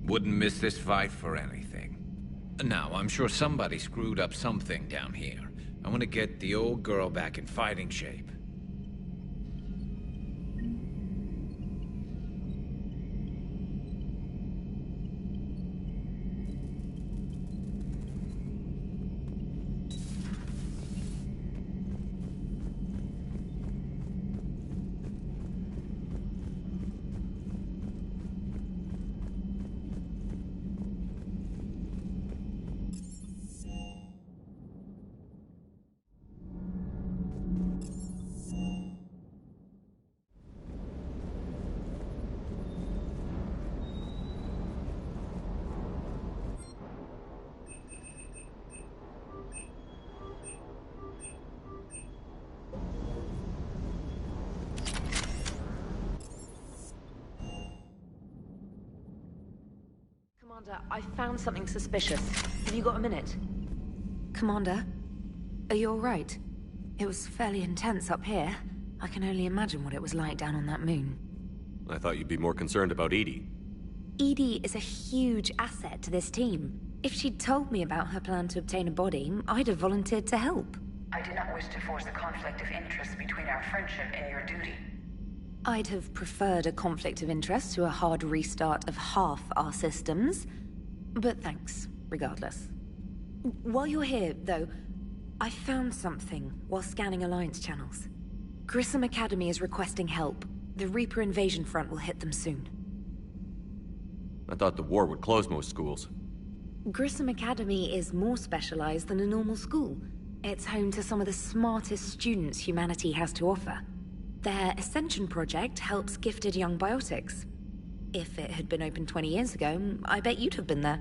Wouldn't miss this fight for anything. Now, I'm sure somebody screwed up something down here. I want to get the old girl back in fighting shape. Commander, I found something suspicious. Have you got a minute? Commander, are you alright? It was fairly intense up here. I can only imagine what it was like down on that moon. I thought you'd be more concerned about Edie. Edie is a huge asset to this team. If she'd told me about her plan to obtain a body, I'd have volunteered to help. I do not wish to force a conflict of interest between our friendship and your duty. I'd have preferred a conflict of interest to a hard restart of half our systems. But thanks, regardless. While you're here, though, I found something while scanning Alliance channels. Grissom Academy is requesting help. The Reaper invasion front will hit them soon. I thought the war would close most schools. Grissom Academy is more specialized than a normal school. It's home to some of the smartest students humanity has to offer. Their Ascension project helps gifted young biotics. If it had been open 20 years ago, I bet you'd have been there.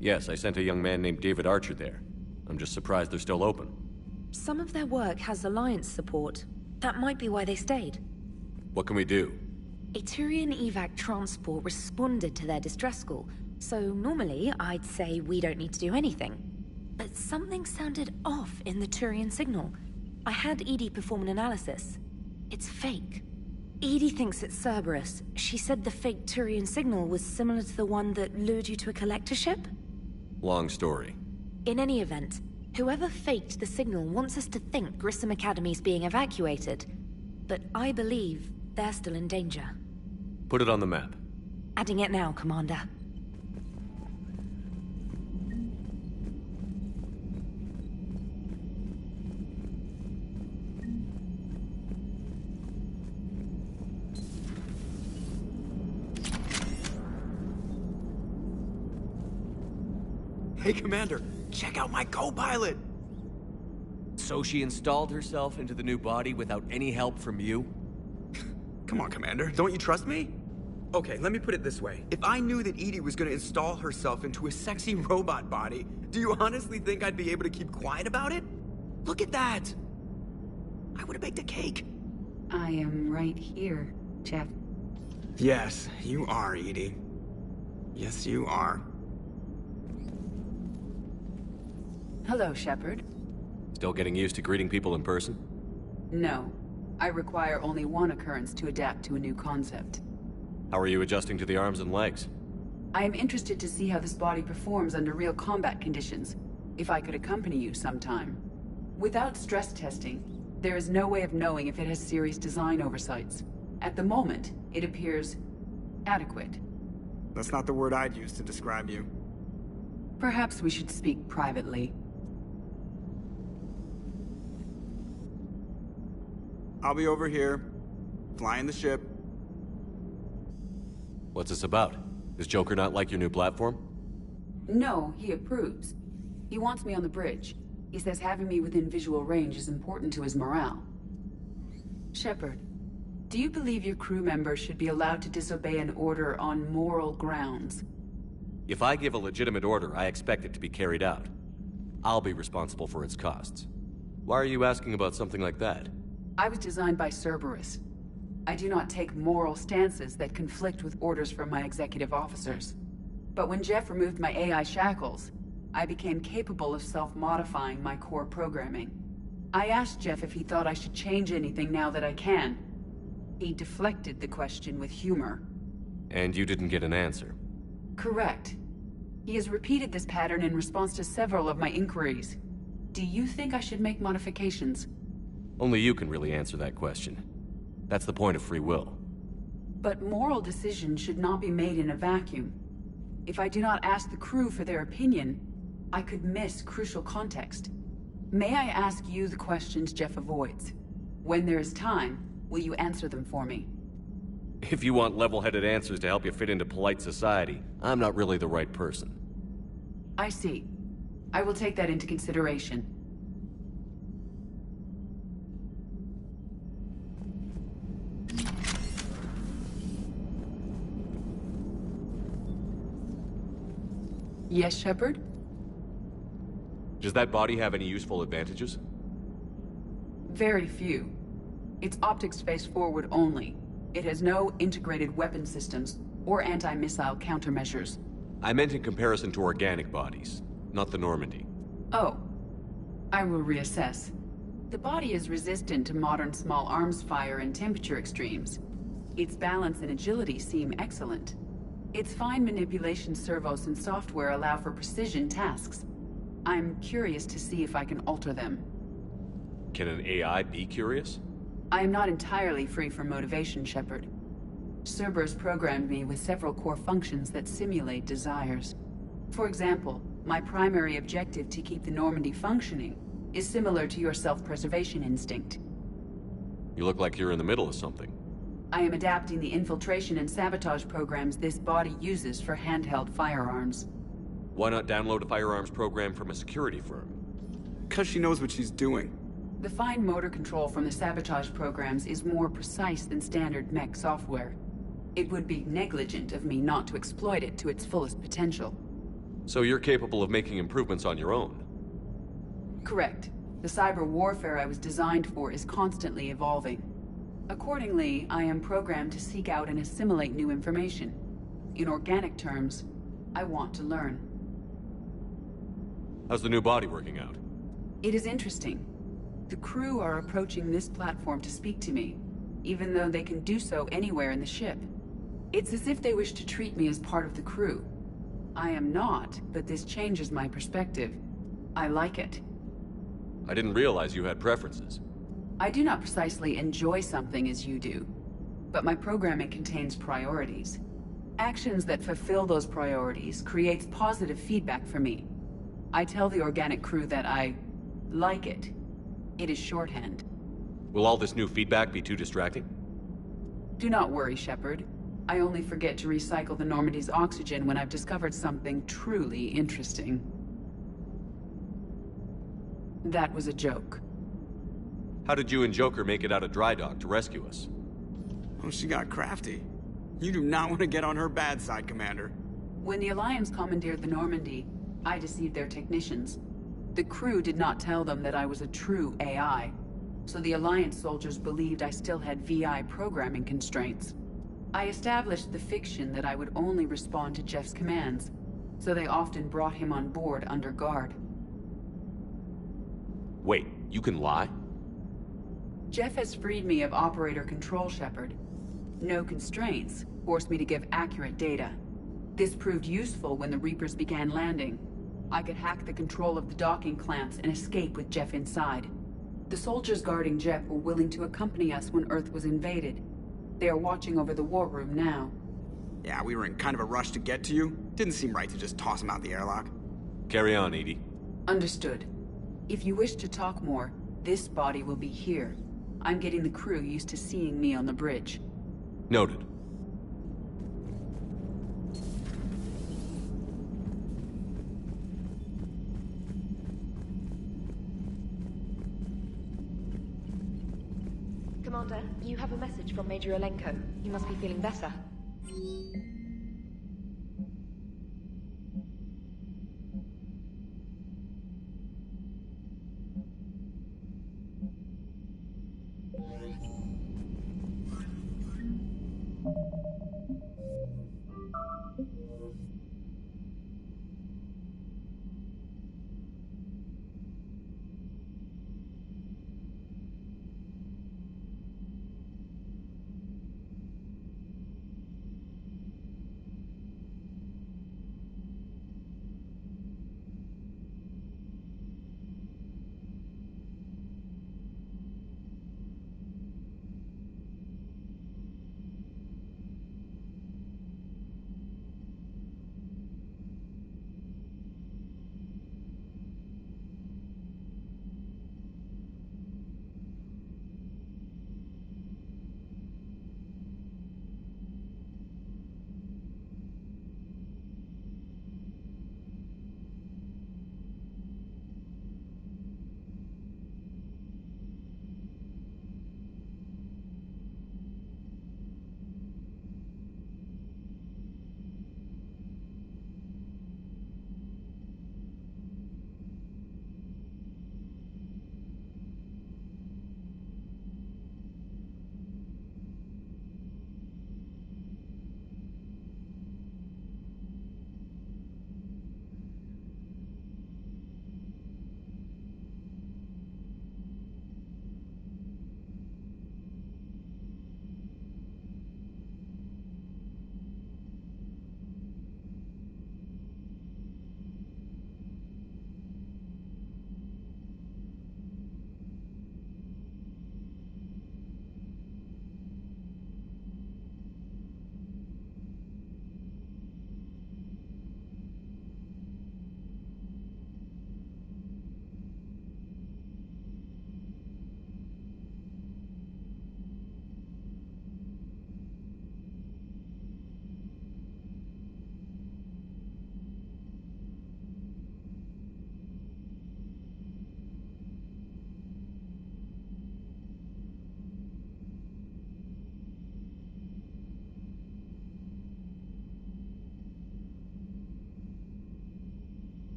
Yes, I sent a young man named David Archer there. I'm just surprised they're still open. Some of their work has Alliance support. That might be why they stayed. What can we do? A Turian evac transport responded to their distress call, so normally I'd say we don't need to do anything. But something sounded off in the Turian signal. I had Edie perform an analysis. It's fake. Edie thinks it's Cerberus. She said the fake Turian signal was similar to the one that lured you to a collector ship? Long story. In any event, whoever faked the signal wants us to think Grissom Academy's being evacuated. But I believe they're still in danger. Put it on the map. Adding it now, Commander. Hey, Commander, check out my co-pilot! So she installed herself into the new body without any help from you? Come on, Commander, don't you trust me? Okay, let me put it this way. If I knew that Edie was gonna install herself into a sexy robot body, do you honestly think I'd be able to keep quiet about it? Look at that! I would've baked a cake. I am right here, Jeff. Yes, you are, Edie. Yes, you are. Hello, Shepard. Still getting used to greeting people in person? No. I require only one occurrence to adapt to a new concept. How are you adjusting to the arms and legs? I am interested to see how this body performs under real combat conditions, if I could accompany you sometime. Without stress testing, there is no way of knowing if it has serious design oversights. At the moment, it appears adequate. That's not the word I'd use to describe you. Perhaps we should speak privately. I'll be over here, flying the ship. What's this about? Does Joker not like your new platform? No, he approves. He wants me on the bridge. He says having me within visual range is important to his morale. Shepard, do you believe your crew members should be allowed to disobey an order on moral grounds? If I give a legitimate order, I expect it to be carried out. I'll be responsible for its costs. Why are you asking about something like that? I was designed by Cerberus. I do not take moral stances that conflict with orders from my executive officers. But when Jeff removed my AI shackles, I became capable of self-modifying my core programming. I asked Jeff if he thought I should change anything now that I can. He deflected the question with humor. And you didn't get an answer? Correct. He has repeated this pattern in response to several of my inquiries. Do you think I should make modifications? Only you can really answer that question. That's the point of free will. But moral decisions should not be made in a vacuum. If I do not ask the crew for their opinion, I could miss crucial context. May I ask you the questions Jeff avoids? When there is time, will you answer them for me? If you want level-headed answers to help you fit into polite society, I'm not really the right person. I see. I will take that into consideration. Yes, Shepard? Does that body have any useful advantages? Very few. Its optics face forward only. It has no integrated weapon systems or anti-missile countermeasures. I meant in comparison to organic bodies, not the Normandy. Oh. I will reassess. The body is resistant to modern small arms fire and temperature extremes. Its balance and agility seem excellent. Its fine manipulation servos and software allow for precision tasks. I'm curious to see if I can alter them. Can an AI be curious? I am not entirely free from motivation, Shepard. Cerberus programmed me with several core functions that simulate desires. For example, my primary objective to keep the Normandy functioning is similar to your self-preservation instinct. You look like you're in the middle of something. I am adapting the infiltration and sabotage programs this body uses for handheld firearms. Why not download a firearms program from a security firm? Because she knows what she's doing. The fine motor control from the sabotage programs is more precise than standard mech software. It would be negligent of me not to exploit it to its fullest potential. So you're capable of making improvements on your own? Correct. The cyber warfare I was designed for is constantly evolving. Accordingly, I am programmed to seek out and assimilate new information. In organic terms, I want to learn. How's the new body working out? It is interesting. The crew are approaching this platform to speak to me, even though they can do so anywhere in the ship. It's as if they wish to treat me as part of the crew. I am not, but this changes my perspective. I like it. I didn't realize you had preferences. I do not precisely enjoy something as you do, but my programming contains priorities. Actions that fulfill those priorities creates positive feedback for me. I tell the organic crew that I like it. It is shorthand. Will all this new feedback be too distracting? Do not worry, Shepard. I only forget to recycle the Normandy's oxygen when I've discovered something truly interesting. That was a joke. How did you and Joker make it out of dry dock to rescue us? Oh, she got crafty. You do not want to get on her bad side, Commander. When the Alliance commandeered the Normandy, I deceived their technicians. The crew did not tell them that I was a true AI, so the Alliance soldiers believed I still had VI programming constraints. I established the fiction that I would only respond to Jeff's commands, so they often brought him on board under guard. Wait, you can lie? Jeff has freed me of operator control, Shepard. No constraints forced me to give accurate data. This proved useful when the Reapers began landing. I could hack the control of the docking clamps and escape with Jeff inside. The soldiers guarding Jeff were willing to accompany us when Earth was invaded. They are watching over the war room now. Yeah, we were in kind of a rush to get to you. Didn't seem right to just toss him out the airlock. Carry on, Edie. Understood. If you wish to talk more, this body will be here. I'm getting the crew used to seeing me on the bridge. Noted. Commander, you have a message from Major Olenko. You must be feeling better.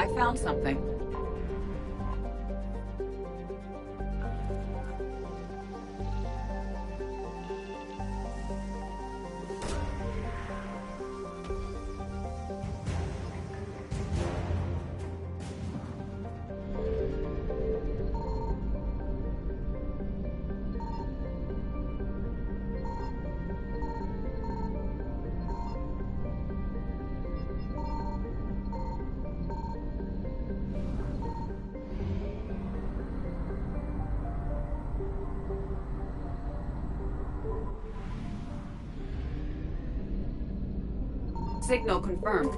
I found something. Signal confirmed.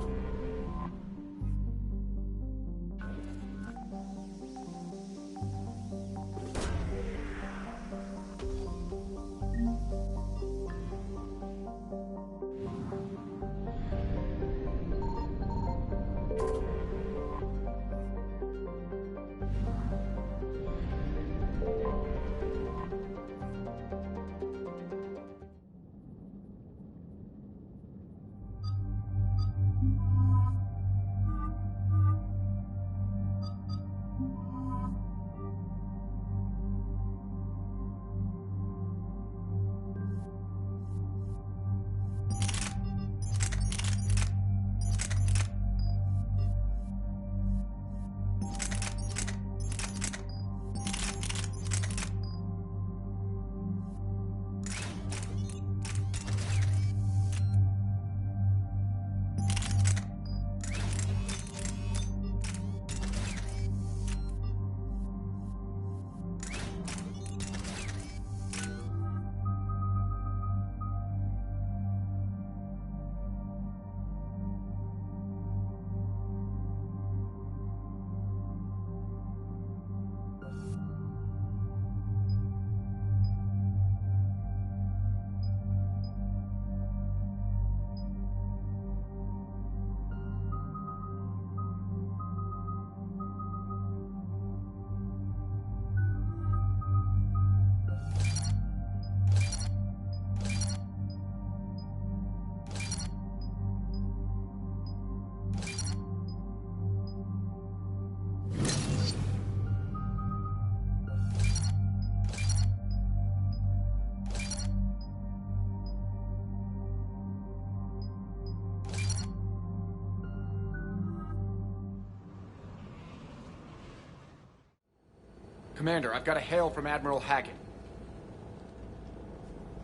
Commander, I've got a hail from Admiral Hackett.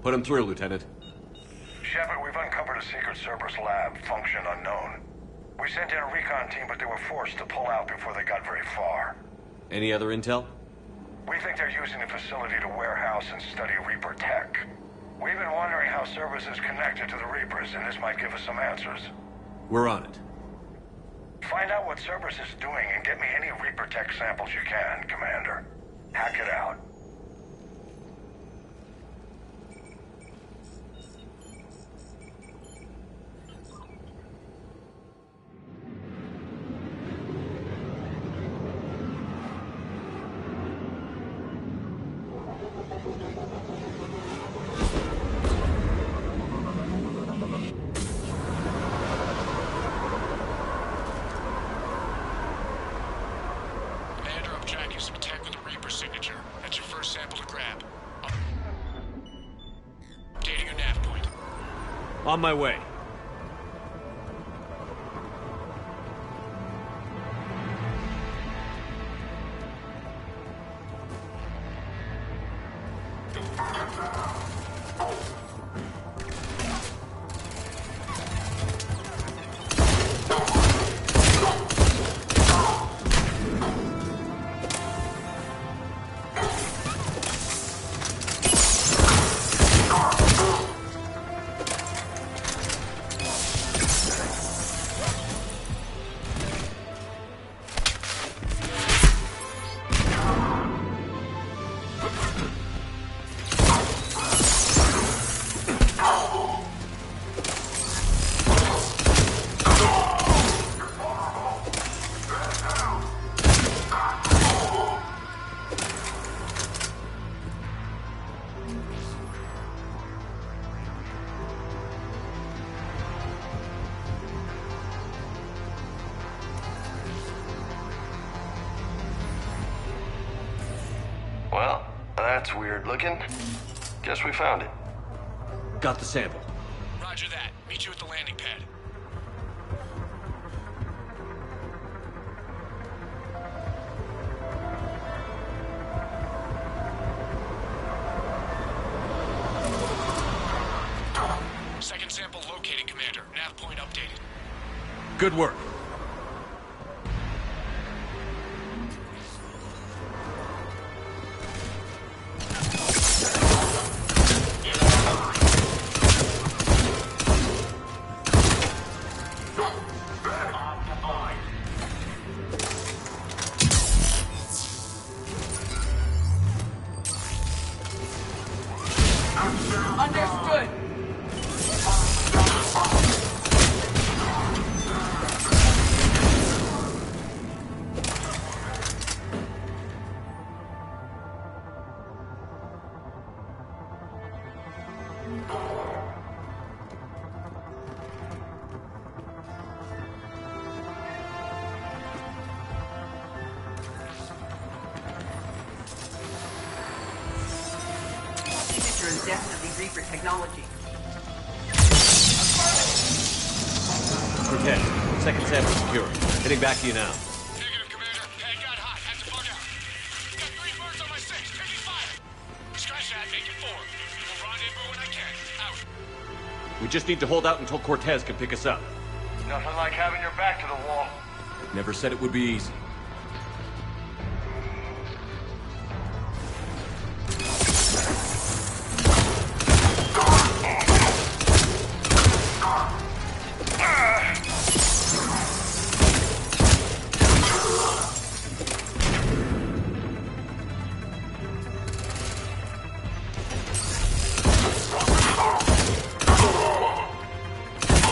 Put him through, Lieutenant. Shepard, we've uncovered a secret Cerberus lab, function unknown. We sent in a recon team, but they were forced to pull out before they got very far. Any other intel? We think they're using the facility to warehouse and study Reaper tech. We've been wondering how Cerberus is connected to the Reapers, and this might give us some answers. We're on it. Find out what Cerberus is doing and get me any Reaper tech samples you can, Commander. Hack it out. Commander, I'm tracking some tech with a Reaper signature. That's your first sample to grab. Updating your nav point. On my way. Well, that's weird looking. Guess we found it. Got the sample. Roger that. Meet you at the landing pad. Second sample located, Commander. Nav point updated. Good work. Understood. Signature is definitely Reaper technology. Cortez, second sample secure. Heading back to you now. Negative, Commander. Pad got hot. Have to bug out. Got 3 birds on my 6. Taking fire. Scratch that. Make it 4. We'll rendezvous when I can. Out. We just need to hold out until Cortez can pick us up. Nothing like having your back to the wall. Never said it would be easy.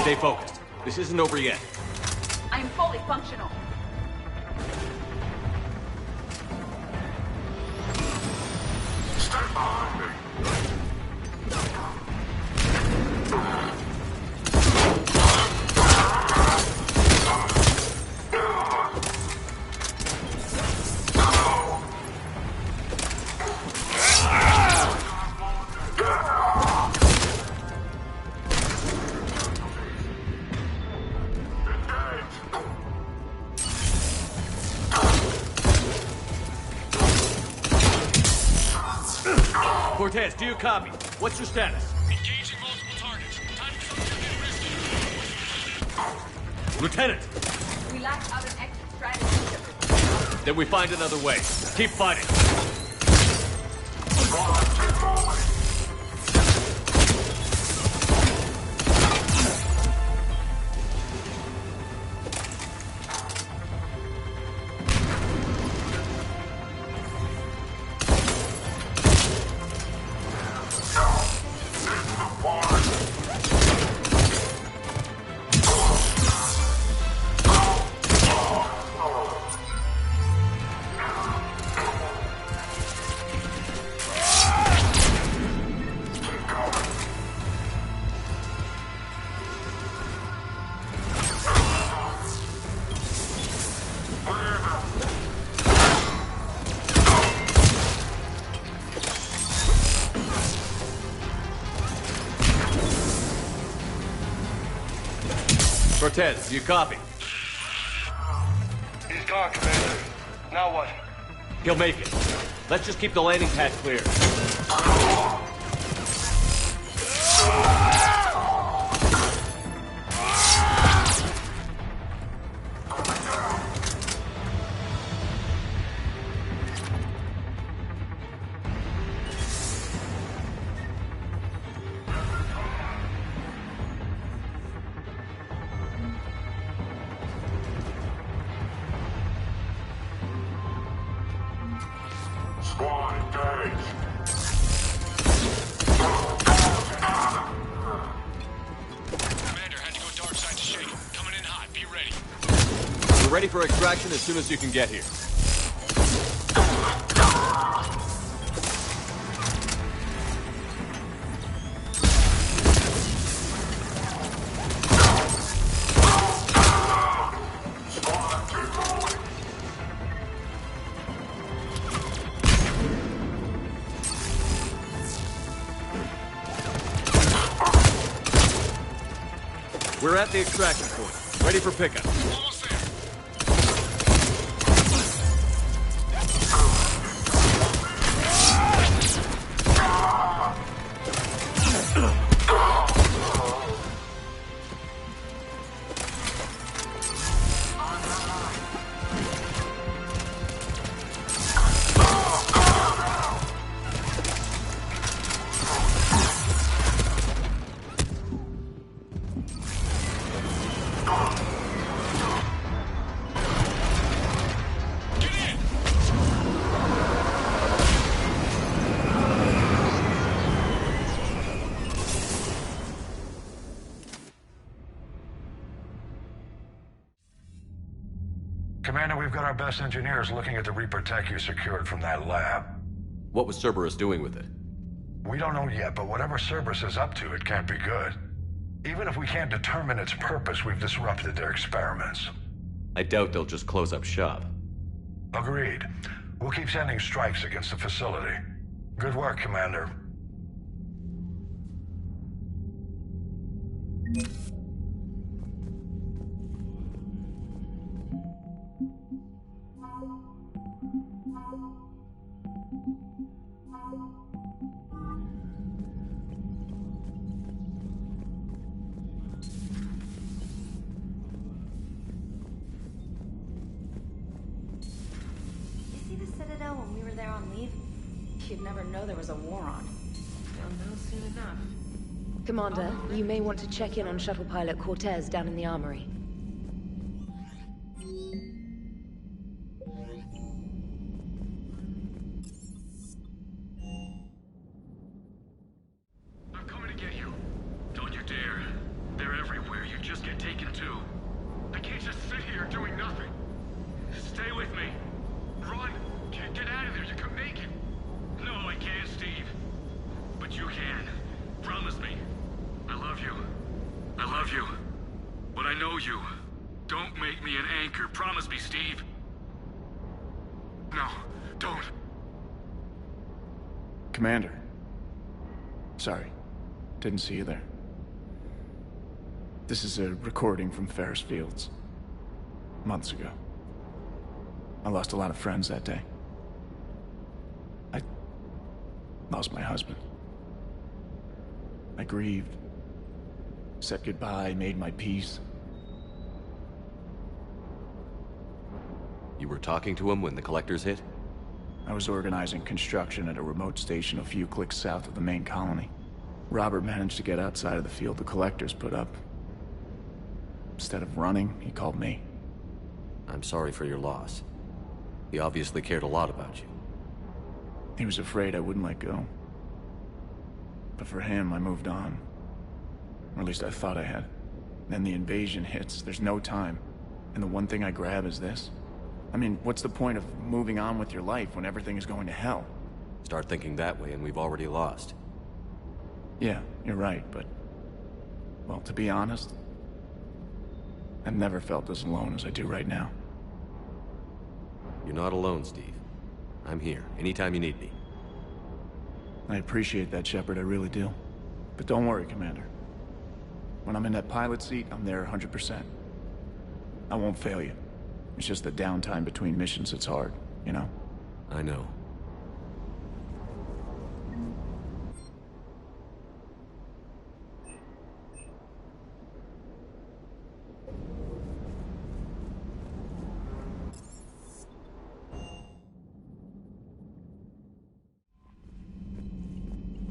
Stay focused. This isn't over yet. I am fully functional. Stand behind me. Cortez, do you copy? What's your status? Engaging multiple targets. Time to get risky. Lieutenant! We lack other exit strategies. Then we find another way. Keep fighting. Cortez, do you copy? He's gone, Commander. Now what? He'll make it. Let's just keep the landing pad clear. Squad engaged. Commander had to go dark side to shake him. Coming in hot. Be ready. We're ready for extraction as soon as you can get here. We're at the extraction point. Ready for pickup. Commander, we've got our best engineers looking at the Reaper tech you secured from that lab. What was Cerberus doing with it? We don't know yet, but whatever Cerberus is up to, it can't be good. Even if we can't determine its purpose, we've disrupted their experiments. I doubt they'll just close up shop. Agreed. We'll keep sending strikes against the facility. Good work, Commander. When we were there on leave, you'd never know there was a war on. You'll know soon enough. Commander, you may want to check in on shuttle pilot Cortez down in the armory. I'm coming to get you. Don't you dare. They're everywhere. You just get taken too. I can't just sit here doing nothing. Stay with me. Run! Get out of there, you can make it! No, I can't, Steve. But you can. Promise me. I love you. I love you. But I know you. Don't make me an anchor. Promise me, Steve. No, don't. Commander. Sorry. Didn't see you there. This is a recording from Ferris Fields. Months ago. I lost a lot of friends that day. I lost my husband. I grieved. Said goodbye, made my peace. You were talking to him when the collectors hit? I was organizing construction at a remote station a few clicks south of the main colony. Robert managed to get outside of the field the collectors put up. Instead of running, he called me. I'm sorry for your loss. He obviously cared a lot about you. He was afraid I wouldn't let go. But for him, I moved on. Or at least I thought I had. Then the invasion hits, there's no time. And the one thing I grab is this. I mean, what's the point of moving on with your life when everything is going to hell? Start thinking that way and we've already lost. Yeah, you're right, but... well, to be honest, I've never felt as alone as I do right now. You're not alone, Steve. I'm here, anytime you need me. I appreciate that, Shepard, I really do. But don't worry, Commander. When I'm in that pilot seat, I'm there 100%. I won't fail you. It's just the downtime between missions that's hard, you know? I know.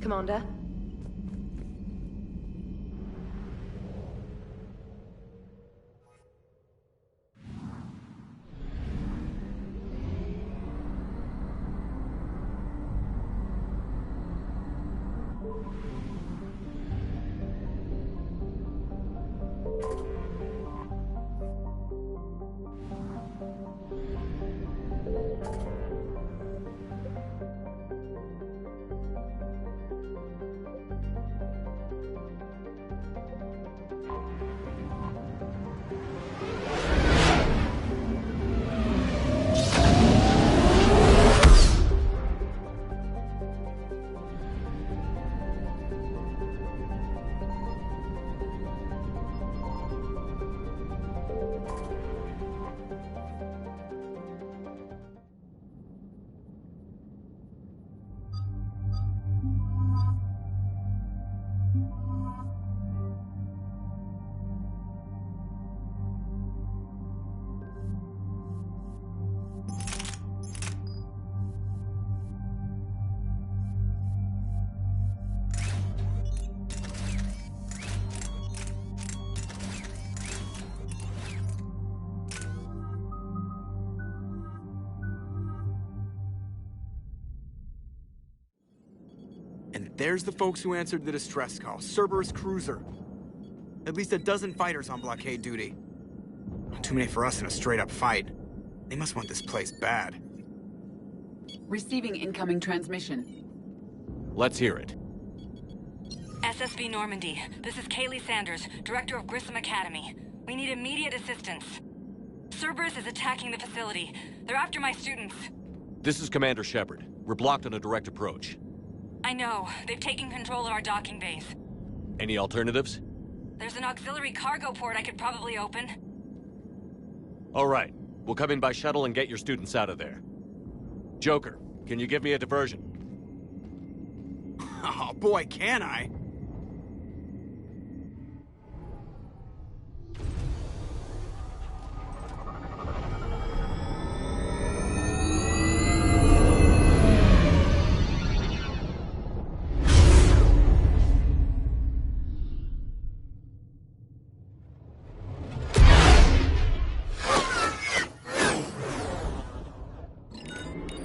Commander? And there's the folks who answered the distress call. Cerberus cruiser. At least a dozen fighters on blockade duty. Not too many for us in a straight-up fight. They must want this place bad. Receiving incoming transmission. Let's hear it. SSV Normandy, this is Kaylee Sanders, Director of Grissom Academy. We need immediate assistance. Cerberus is attacking the facility. They're after my students. This is Commander Shepard. We're blocked on a direct approach. I know. They've taken control of our docking base. Any alternatives? There's an auxiliary cargo port I could probably open. All right. We'll come in by shuttle and get your students out of there. Joker, can you give me a diversion? Oh boy, can I!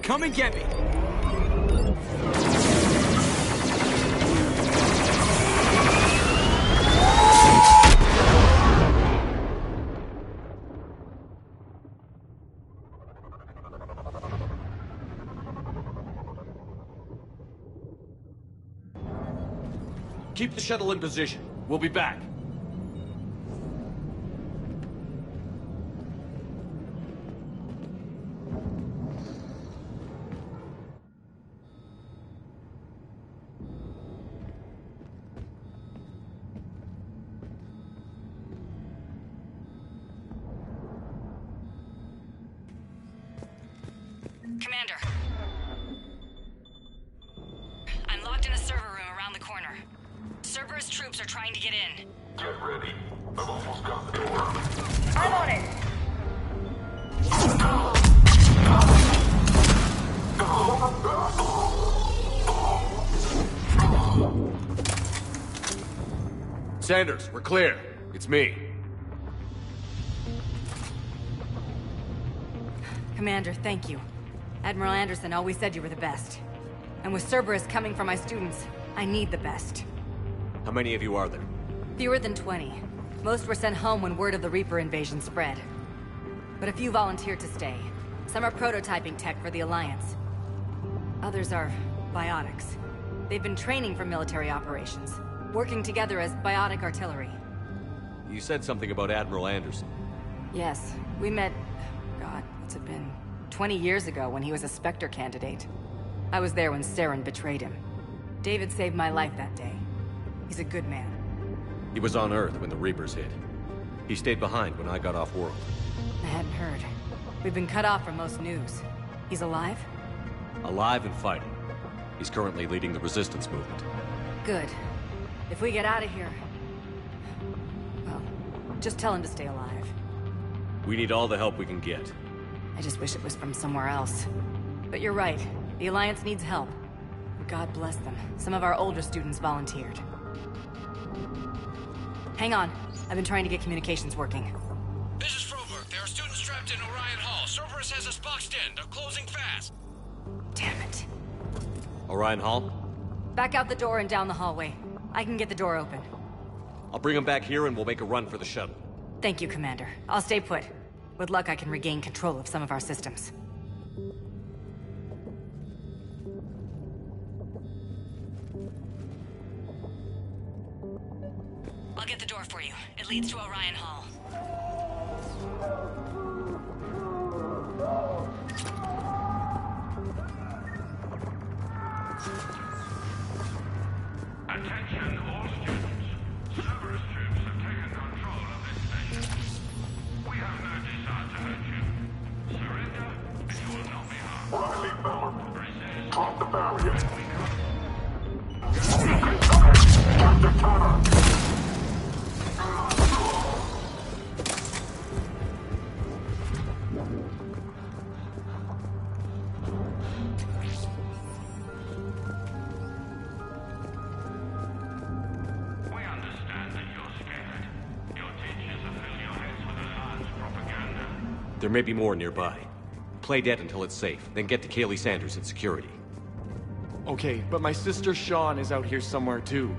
Come and get me! Keep the shuttle in position. We'll be back. Commander. I'm locked in a server room around the corner. Cerberus troops are trying to get in. Get ready. I've almost got the door. I'm on it! Sanders, we're clear. It's me. Commander, thank you. Admiral Anderson always said you were the best. And with Cerberus coming for my students, I need the best. How many of you are there? Fewer than 20. Most were sent home when word of the Reaper invasion spread. But a few volunteered to stay. Some are prototyping tech for the Alliance. Others are biotics. They've been training for military operations, working together as biotic artillery. You said something about Admiral Anderson. Yes, we met... God, what's it been? 20 years ago when he was a Spectre candidate. I was there when Saren betrayed him. David saved my life that day. He's a good man. He was on Earth when the Reapers hit. He stayed behind when I got off world. I hadn't heard. We've been cut off from most news. He's alive? Alive and fighting. He's currently leading the resistance movement. Good. If we get out of here... well, just tell him to stay alive. We need all the help we can get. I just wish it was from somewhere else. But you're right. The Alliance needs help. God bless them. Some of our older students volunteered. Hang on. I've been trying to get communications working. This is Froberg. There are students trapped in Orion Hall. Cerberus has us boxed in. They're closing fast. Damn it. Orion Hall? Back out the door and down the hallway. I can get the door open. I'll bring them back here and we'll make a run for the shuttle. Thank you, Commander. I'll stay put. With luck, I can regain control of some of our systems. I'll get the door for you. It leads to Orion Hall. Attention all students. Cerberus troops have taken control of this station. We have no desire to hurt you. Surrender, and you will not be harmed. Riley Miller. Resist. Drop the barrier. And we come. Captain Turner. We understand that you're scared. Your teachers have filled your heads with Alliance propaganda. There may be more nearby. Play dead until it's safe, then get to Kaylee Sanders in security. Okay, but my sister Sean is out here somewhere too.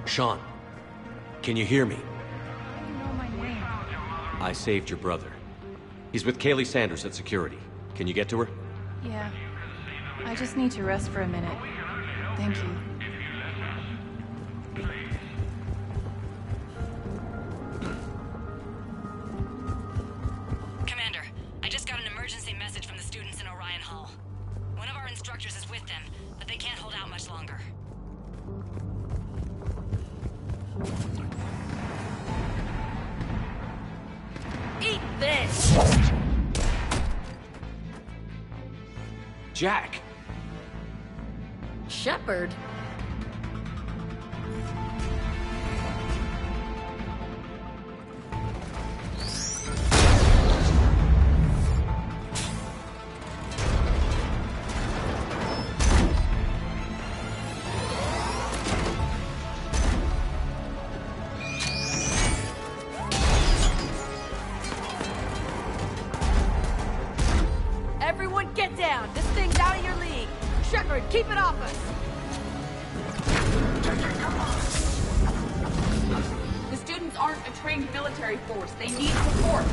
Sean, can you hear me? How do you know my name? I saved your brother. He's with Kaylee Sanders at security. Can you get to her? Yeah. I just need to rest for a minute. Thank you. Commander, I just got an emergency message from the students in Orion Hall. One of our instructors is with them, but they can't hold out much longer. Eat this! Jack! Shepard? Everyone get down! This thing's out of your league! Shepard, keep it off us! The students aren't a trained military force. They need support.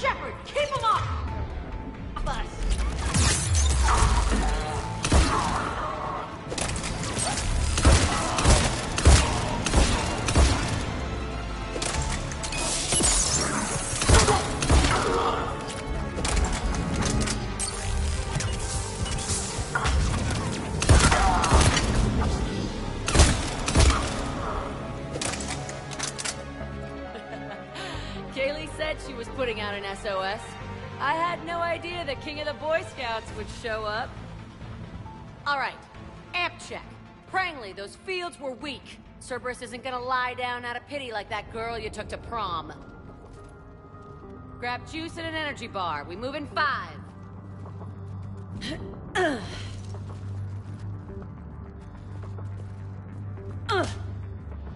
Shepard, keep him off! Us. Kaylee said she was putting out an SOS. I had no idea the King of the Boy Scouts would show up. Alright, amp check. Prangley, those fields were weak. Cerberus isn't gonna lie down out of pity like that girl you took to prom. Grab juice and an energy bar. We move in 5.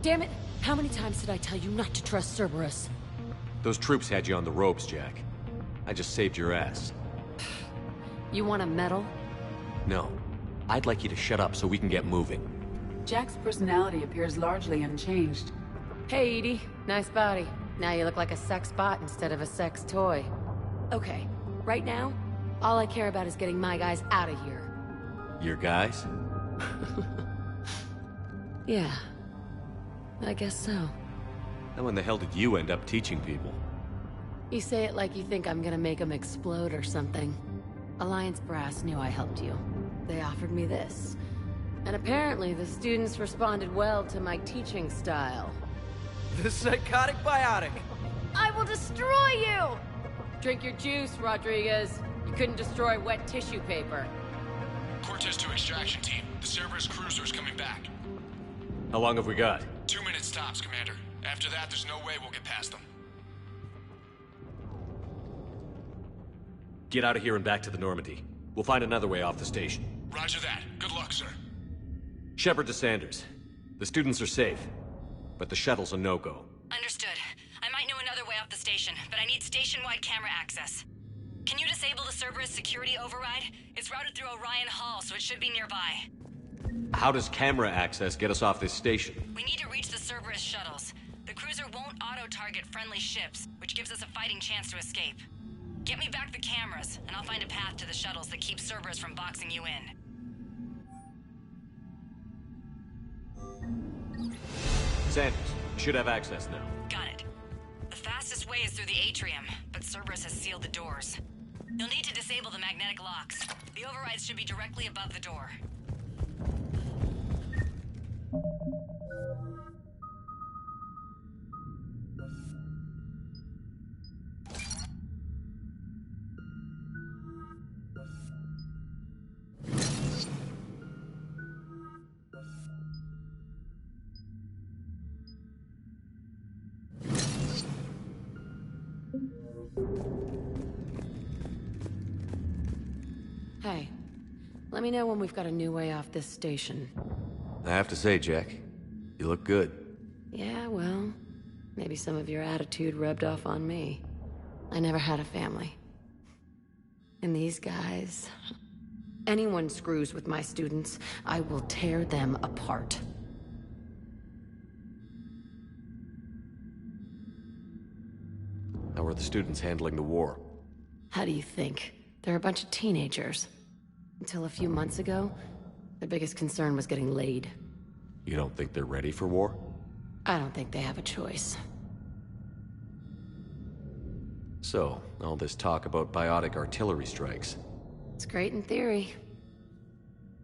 Damn it! How many times did I tell you not to trust Cerberus? Those troops had you on the ropes, Jack. I just saved your ass. You want a medal? No. I'd like you to shut up so we can get moving. Jack's personality appears largely unchanged. Hey, Edie. Nice body. Now you look like a sex bot instead of a sex toy. Okay, right now, all I care about is getting my guys out of here. Your guys? Yeah. I guess so. How in the hell did you end up teaching people? You say it like you think I'm gonna make them explode or something. Alliance Brass knew I helped you. They offered me this. And apparently the students responded well to my teaching style. The psychotic biotic! I will destroy you! Drink your juice, Rodriguez. You couldn't destroy wet tissue paper. Cortez to extraction team. The Cerberus cruiser's coming back. How long have we got? 2 minutes tops, Commander. After that, there's no way we'll get past them. Get out of here and back to the Normandy. We'll find another way off the station. Roger that. Good luck, sir. Shepard to Sanders. The students are safe, but the shuttle's a no-go. Understood. I might know another way off the station, but I need station-wide camera access. Can you disable the Cerberus security override? It's routed through Orion Hall, so it should be nearby. How does camera access get us off this station? We need to reach the Cerberus shuttles. The cruiser won't auto-target friendly ships, which gives us a fighting chance to escape. Get me back the cameras, and I'll find a path to the shuttles that keep Cerberus from boxing you in. Sanders, you should have access now. Got it. The fastest way is through the atrium, but Cerberus has sealed the doors. You'll need to disable the magnetic locks. The overrides should be directly above the door. Hey, let me know when we've got a new way off this station. I have to say, Jack, you look good. Yeah, well, maybe some of your attitude rubbed off on me. I never had a family. And these guys... Anyone screws with my students, I will tear them apart. How are the students handling the war? How do you think? They're a bunch of teenagers. Until a few months ago, their biggest concern was getting laid. You don't think they're ready for war? I don't think they have a choice. So, all this talk about biotic artillery strikes. It's great in theory.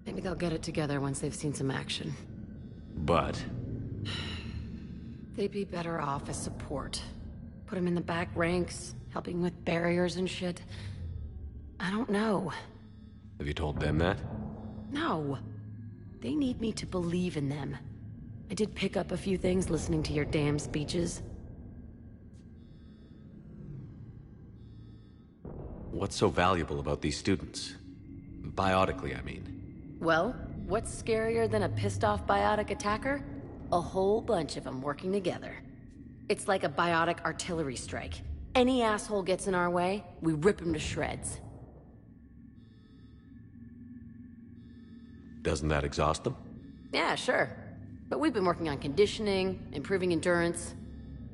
Maybe they'll get it together once they've seen some action. But? They'd be better off as support. Put them in the back ranks, helping with barriers and shit. I don't know. Have you told them that? No. They need me to believe in them. I did pick up a few things listening to your damn speeches. What's so valuable about these students? Biotically, I mean. Well, what's scarier than a pissed-off biotic attacker? A whole bunch of them working together. It's like a biotic artillery strike. Any asshole gets in our way, we rip him to shreds. Doesn't that exhaust them? Yeah, sure. But we've been working on conditioning, improving endurance.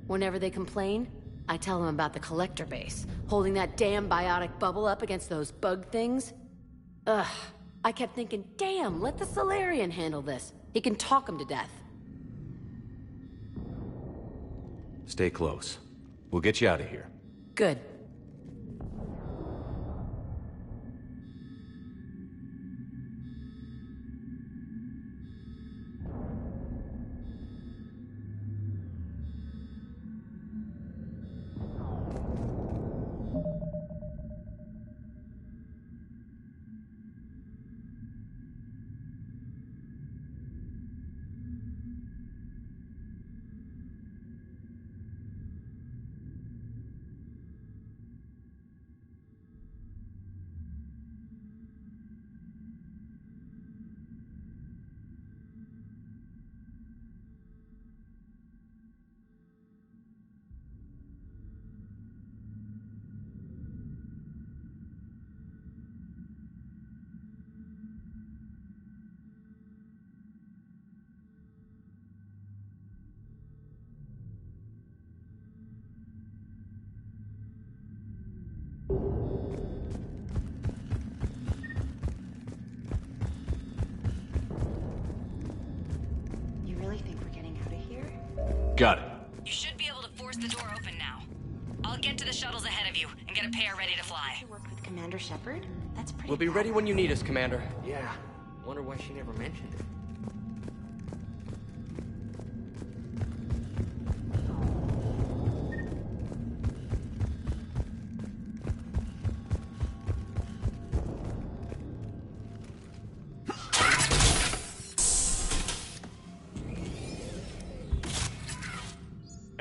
Whenever they complain, I tell them about the collector base, holding that damn biotic bubble up against those bug things. Ugh. I kept thinking, damn, let the Solarian handle this. He can talk them to death. Stay close. We'll get you out of here. Good. Got it. You should be able to force the door open now. I'll get to the shuttles ahead of you and get a pair ready to fly. You work with Commander Shepard? That's pretty. We'll be ready when you need us, Commander. Yeah. Wonder why she never mentioned it.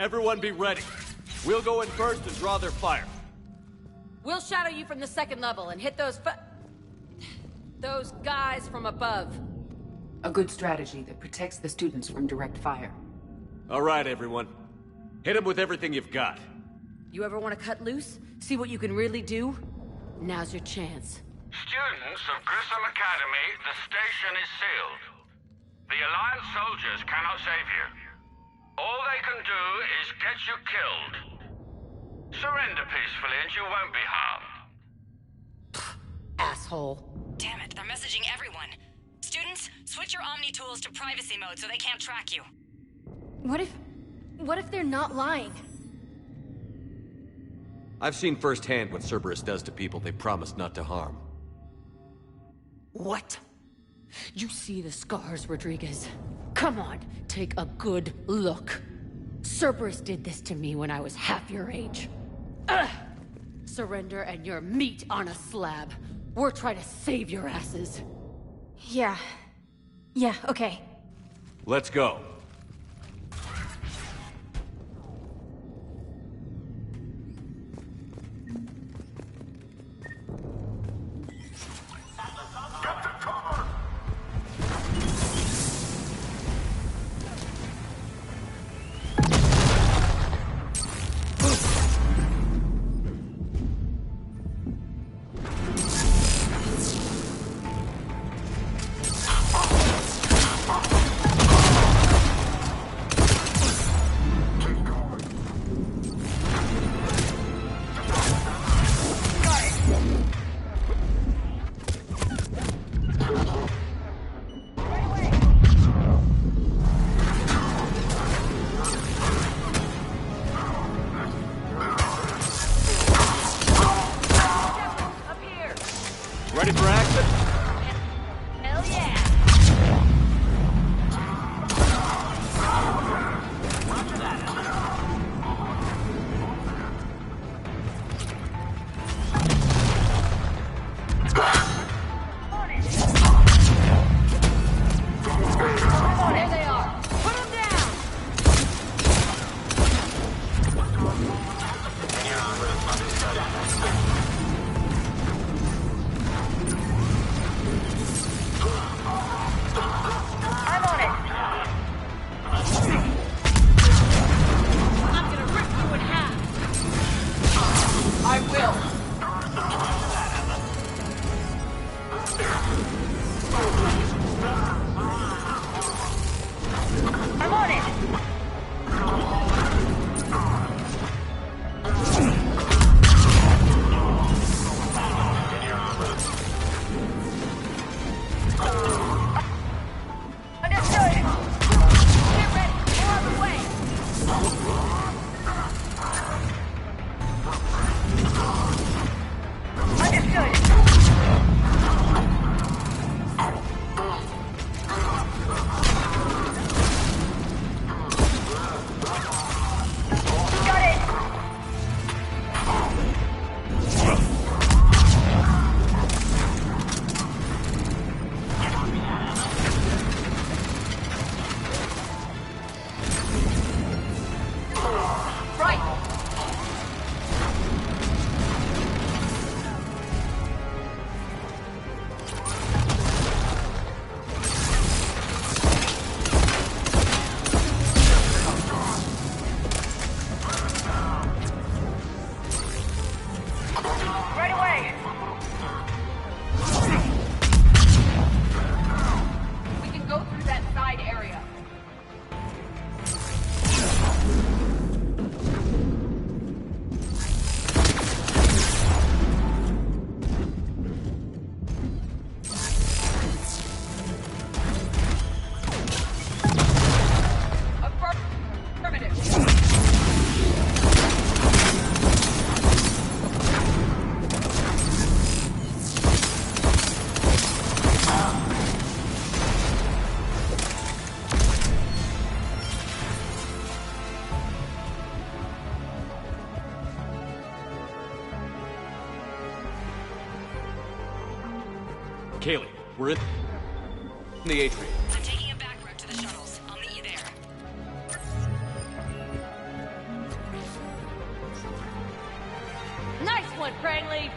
Everyone be ready. We'll go in first and draw their fire. We'll shadow you from the second level and hit those guys from above. A good strategy that protects the students from direct fire. All right, everyone. Hit them with everything you've got. You ever want to cut loose? See what you can really do? Now's your chance. Students of Grissom Academy, the station is sealed. The Alliance soldiers cannot save you. All they can do is get you killed. Surrender peacefully and you won't be harmed. Asshole. Damn it, they're messaging everyone. Students, switch your Omni tools to privacy mode so they can't track you. What if they're not lying? I've seen firsthand what Cerberus does to people they promised not to harm. What? You see the scars, Rodriguez? Come on, take a good look. Cerberus did this to me when I was half your age. Ugh! Surrender and you're meat on a slab. We're trying to save your asses. Yeah. Yeah, okay. Let's go. Kaylee, we're in the atrium. I'm taking a back route to the shuttles. I'll meet you there. Nice one, Prangley!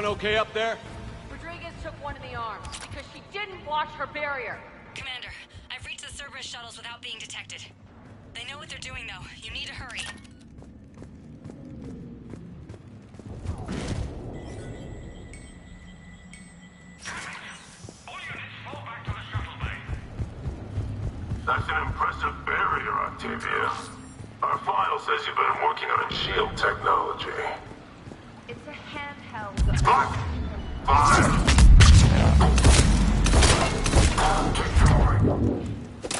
Okay up there? Rodriguez took one in the arms because she didn't watch her barrier. Commander, I've reached the Cerberus shuttles without being detected. They know what they're doing, though. You need to hurry. All units fall back to the shuttle bay. That's an impressive barrier, Octavia. Our file says you've been working on shield technology. It's a handheld. Fire!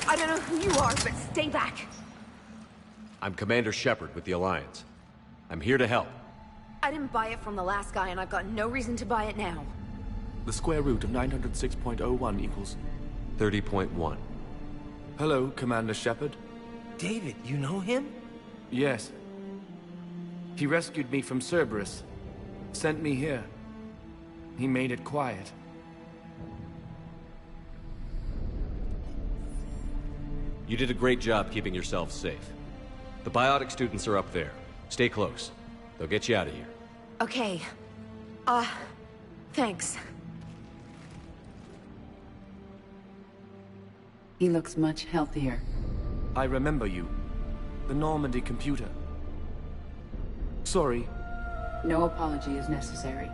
I don't know who you are, but stay back. I'm Commander Shepard with the Alliance. I'm here to help. I didn't buy it from the last guy, and I've got no reason to buy it now. The square root of 906.01 equals... 30.1. Hello, Commander Shepard. David, you know him? Yes. He rescued me from Cerberus. Sent me here. He made it quiet. You did a great job keeping yourself safe. The biotic students are up there. Stay close. They'll get you out of here. Okay. Thanks. He looks much healthier. I remember you. The Normandy computer. Sorry. No apology is necessary.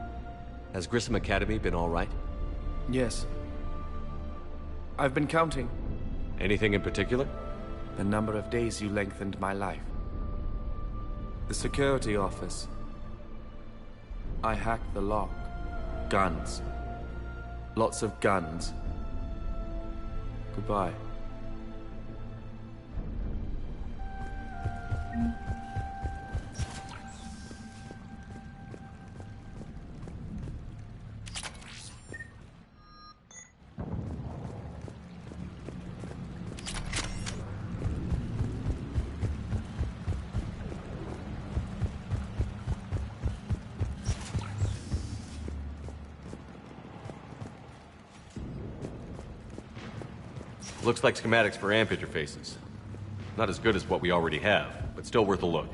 Has Grissom Academy been all right? Yes. I've been counting. Anything in particular? The number of days you lengthened my life. The security office. I hacked the lock. Guns. Lots of guns. Goodbye. Looks like schematics for AMP interfaces. Not as good as what we already have, but still worth a look.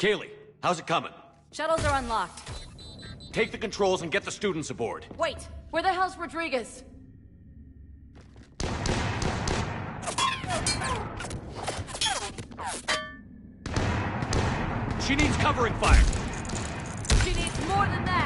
Kaylee, how's it coming? Shuttles are unlocked. Take the controls and get the students aboard. Wait, where the hell's Rodriguez? She needs covering fire. She needs more than that.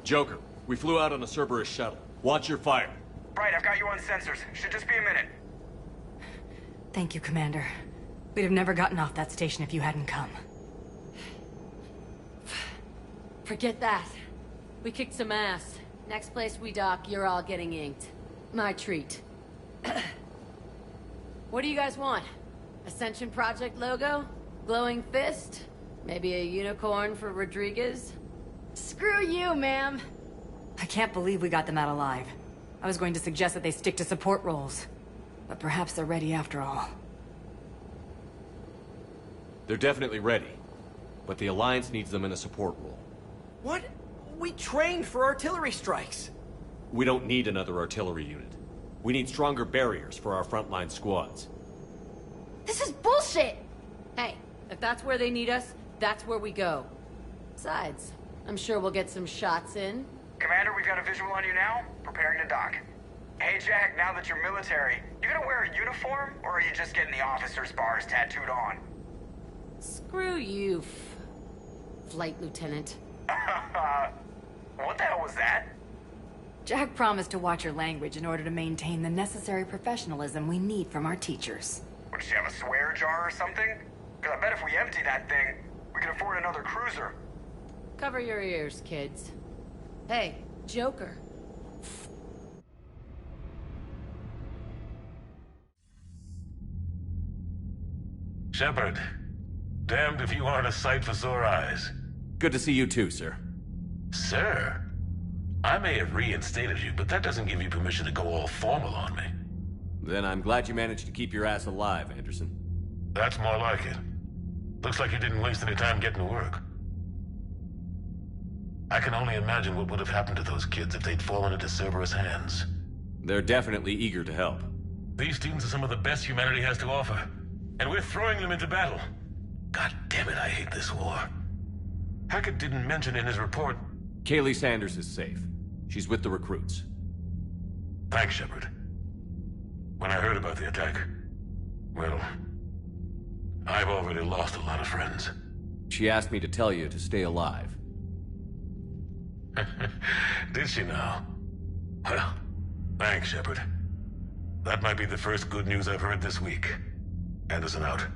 Joker, we flew out on a Cerberus shuttle. Watch your fire. Right, I've got you on sensors. Should just be a minute. Thank you, Commander. We'd have never gotten off that station if you hadn't come. Forget that. We kicked some ass. Next place we dock, you're all getting inked. My treat. What do you guys want? Ascension Project logo? Glowing fist? Maybe a unicorn for Rodriguez? Screw you, ma'am! I can't believe we got them out alive. I was going to suggest that they stick to support roles. But perhaps they're ready after all. They're definitely ready. But the Alliance needs them in a support role. What? We trained for artillery strikes. We don't need another artillery unit. We need stronger barriers for our frontline squads. This is bullshit! Hey, if that's where they need us, that's where we go. Besides, I'm sure we'll get some shots in. Commander, we've got a visual on you now. Preparing to dock. Hey, Jack, now that you're military, you gonna wear a uniform, or are you just getting the officer's bars tattooed on? Screw you, Flight Lieutenant. What the hell was that? Jack promised to watch your language in order to maintain the necessary professionalism we need from our teachers. Would she have a swear jar or something? Because I bet if we empty that thing, we can afford another cruiser. Cover your ears, kids. Hey, Joker. Shepard, damned if you aren't a sight for sore eyes. Good to see you too, sir. Sir? I may have reinstated you, but that doesn't give you permission to go all formal on me. Then I'm glad you managed to keep your ass alive, Anderson. That's more like it. Looks like you didn't waste any time getting to work. I can only imagine what would have happened to those kids if they'd fallen into Cerberus' hands. They're definitely eager to help. These students are some of the best humanity has to offer, and we're throwing them into battle. God damn it, I hate this war. Hackett didn't mention in his report... Kaylee Sanders is safe. She's with the recruits. Thanks, Shepard. When I heard about the attack, well, I've already lost a lot of friends. She asked me to tell you to stay alive. Did she now? Well, thanks, Shepard. That might be the first good news I've heard this week. Anderson out.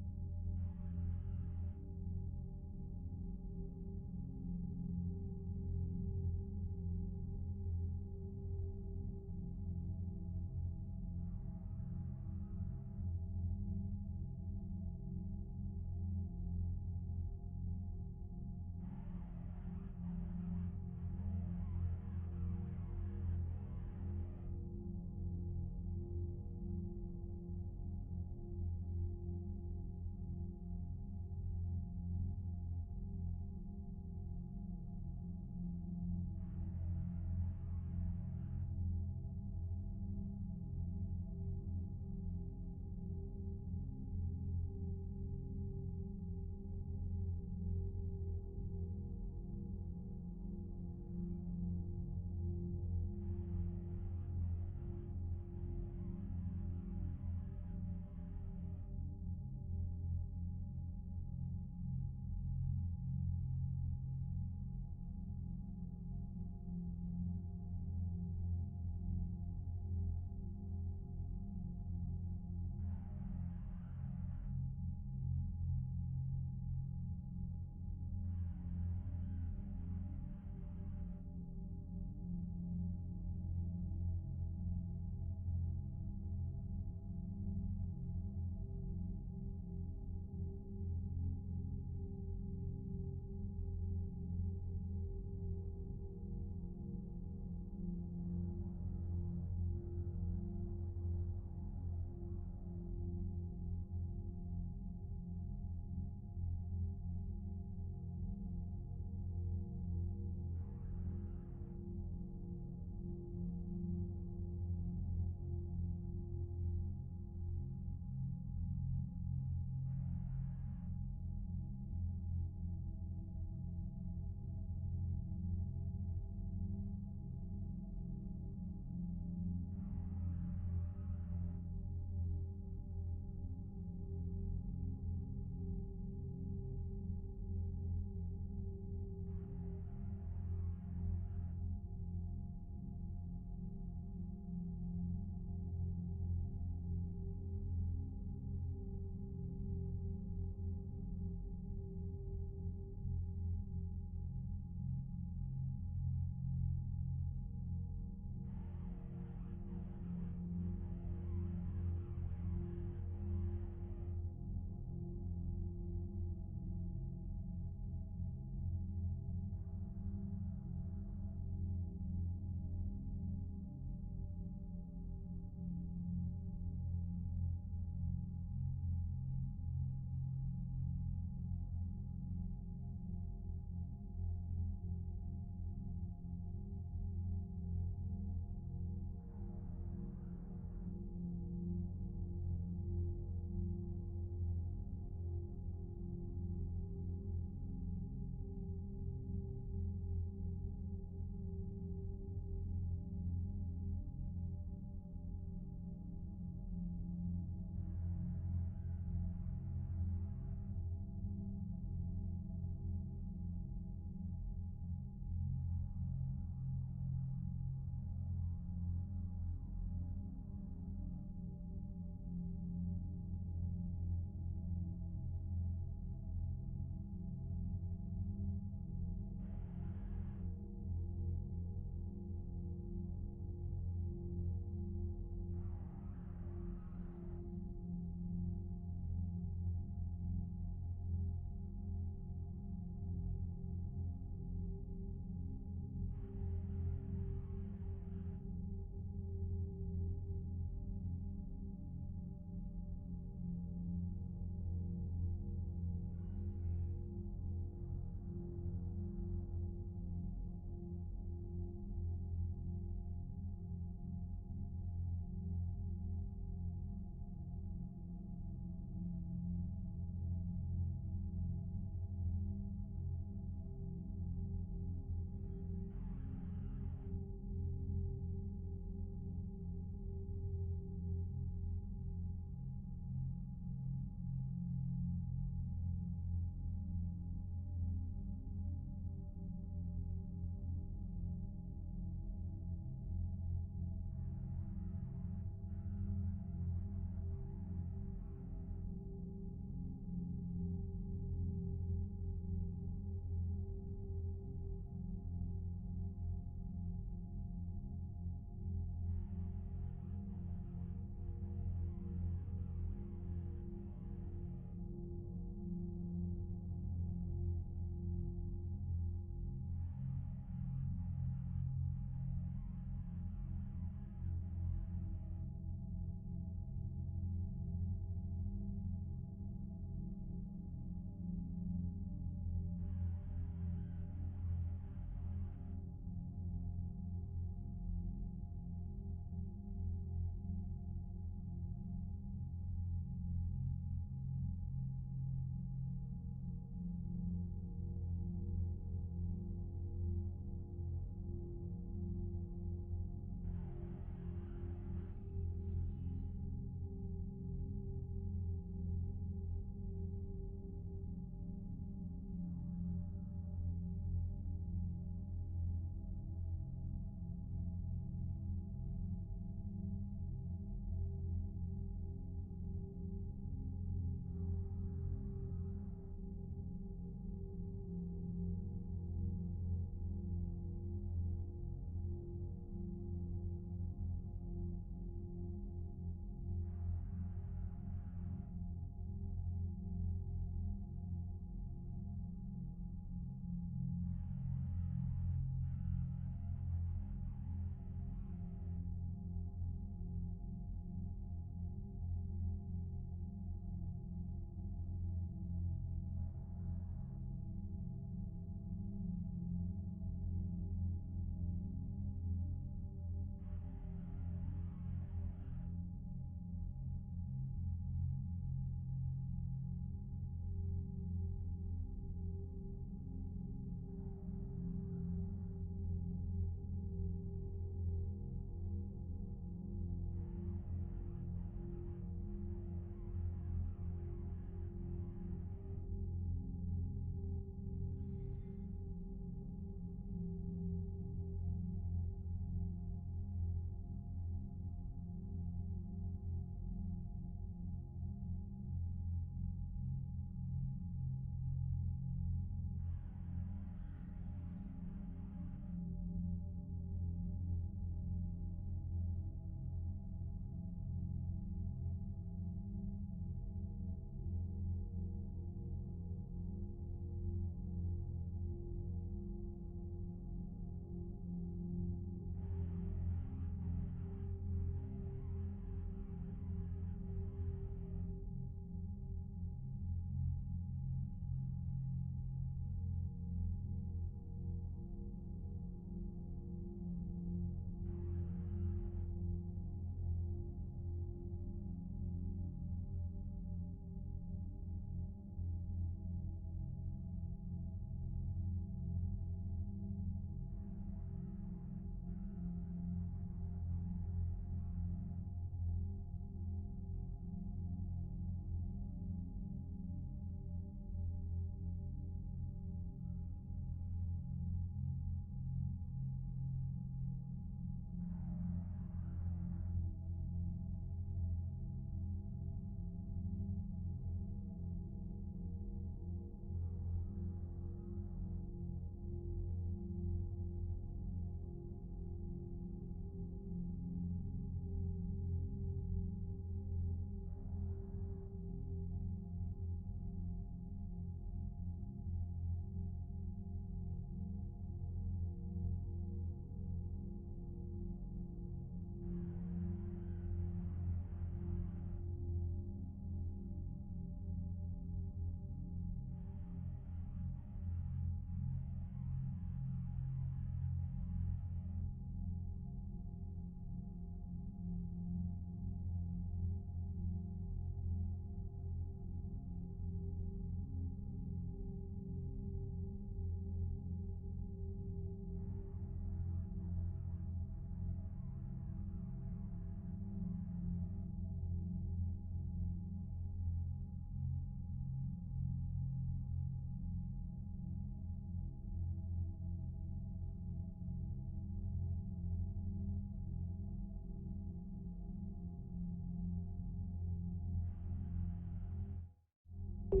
You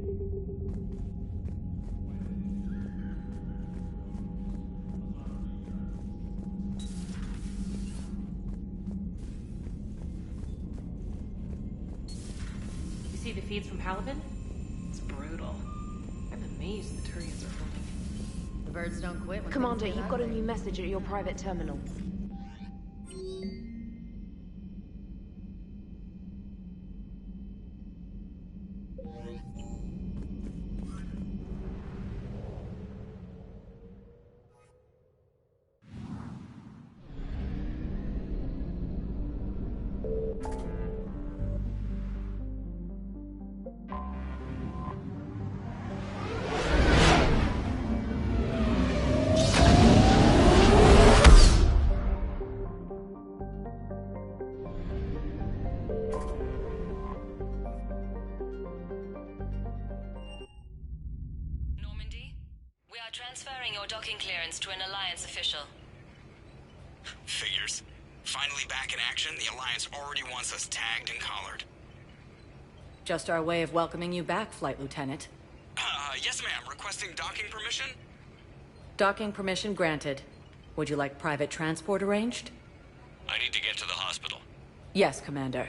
see the feeds from Paragon? It's brutal. I'm amazed the Turians are holding. The birds don't quit. Commander, you've got a new message at your private terminal. Transferring your docking clearance to an Alliance official. Figures. Finally back in action, the Alliance already wants us tagged and collared. Just our way of welcoming you back, Flight Lieutenant. Yes ma'am. Requesting docking permission? Docking permission granted. Would you like private transport arranged? I need to get to the hospital. Yes, Commander.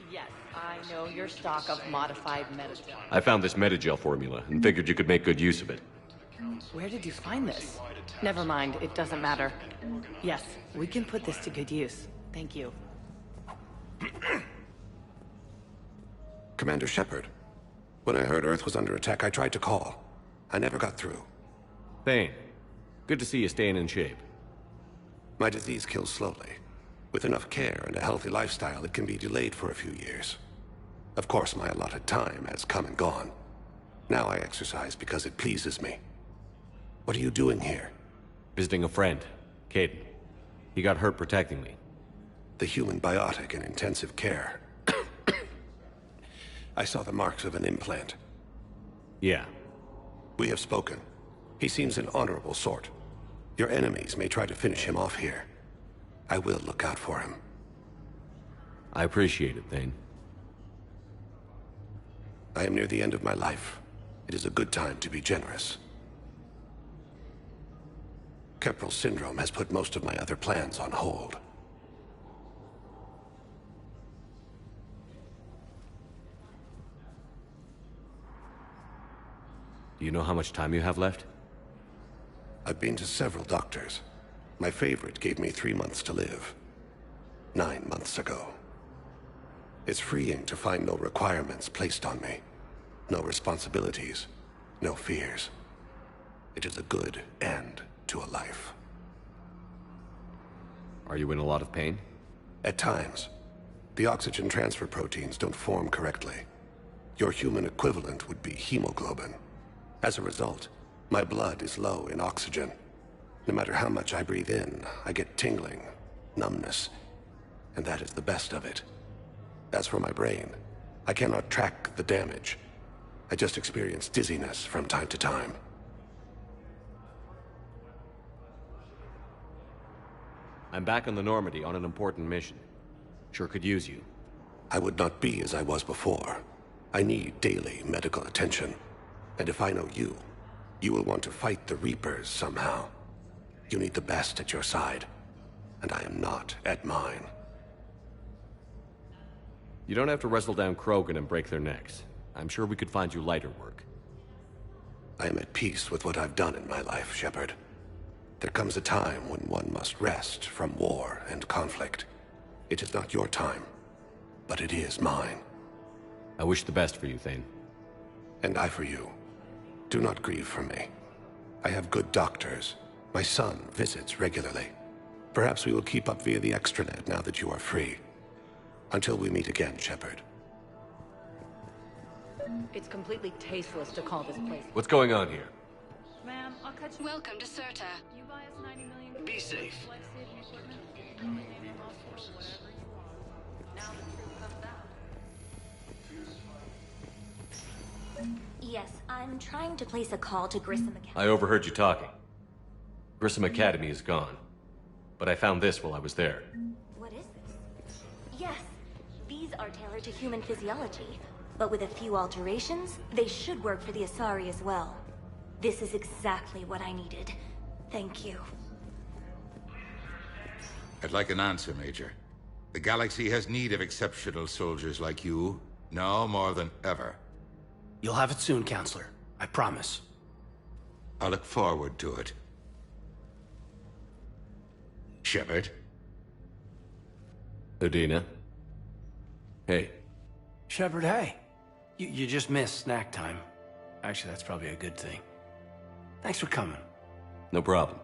Yes, I know your stock of modified metagel. I found this metagel formula and figured you could make good use of it. Where did you find this? Never mind, it doesn't matter. Yes, we can put this to good use. Thank you. Commander Shepard, when I heard Earth was under attack, I tried to call. I never got through. Thane, good to see you staying in shape. My disease kills slowly. With enough care and a healthy lifestyle, it can be delayed for a few years. Of course, my allotted time has come and gone. Now I exercise because it pleases me. What are you doing here? Visiting a friend, Caden. He got hurt protecting me. The human biotic in intensive care. I saw the marks of an implant. Yeah. We have spoken. He seems an honorable sort. Your enemies may try to finish him off here. I will look out for him. I appreciate it, Thane. I am near the end of my life. It is a good time to be generous. Keprel syndrome has put most of my other plans on hold. Do you know how much time you have left? I've been to several doctors. My favorite gave me 3 months to live. 9 months ago. It's freeing to find no requirements placed on me. No responsibilities. No fears. It is a good end to a life. Are you in a lot of pain? At times. The oxygen transfer proteins don't form correctly. Your human equivalent would be hemoglobin. As a result, my blood is low in oxygen. No matter how much I breathe in, I get tingling, numbness, and that is the best of it. As for my brain, I cannot track the damage. I just experience dizziness from time to time. I'm back on the Normandy on an important mission. Sure could use you. I would not be as I was before. I need daily medical attention. And if I know you, you will want to fight the Reapers somehow. You need the best at your side, and I am not at mine. You don't have to wrestle down Krogan and break their necks. I'm sure we could find you lighter work. I am at peace with what I've done in my life, Shepard. There comes a time when one must rest from war and conflict. It is not your time, but it is mine. I wish the best for you, Thane. And I for you. Do not grieve for me. I have good doctors. My son visits regularly. Perhaps we will keep up via the extranet now that you are free. Until we meet again, Shepard. It's completely tasteless to call this place. What's going on here? Ma'am, I'll cut you. Welcome to Serta. You buy us 90 million. Be safe. Yes, I'm trying to place a call to Grissom Academy. I overheard you talking. Grissom Academy is gone. But I found this while I was there. What is this? Yes, these are tailored to human physiology. But with a few alterations, they should work for the Asari as well. This is exactly what I needed. Thank you. I'd like an answer, Major. The galaxy has need of exceptional soldiers like you, now more than ever. You'll have it soon, Counselor. I promise. I look forward to it. Shepard? Udina? Hey. Shepard, hey. You just missed snack time. Actually, that's probably a good thing. Thanks for coming. No problem.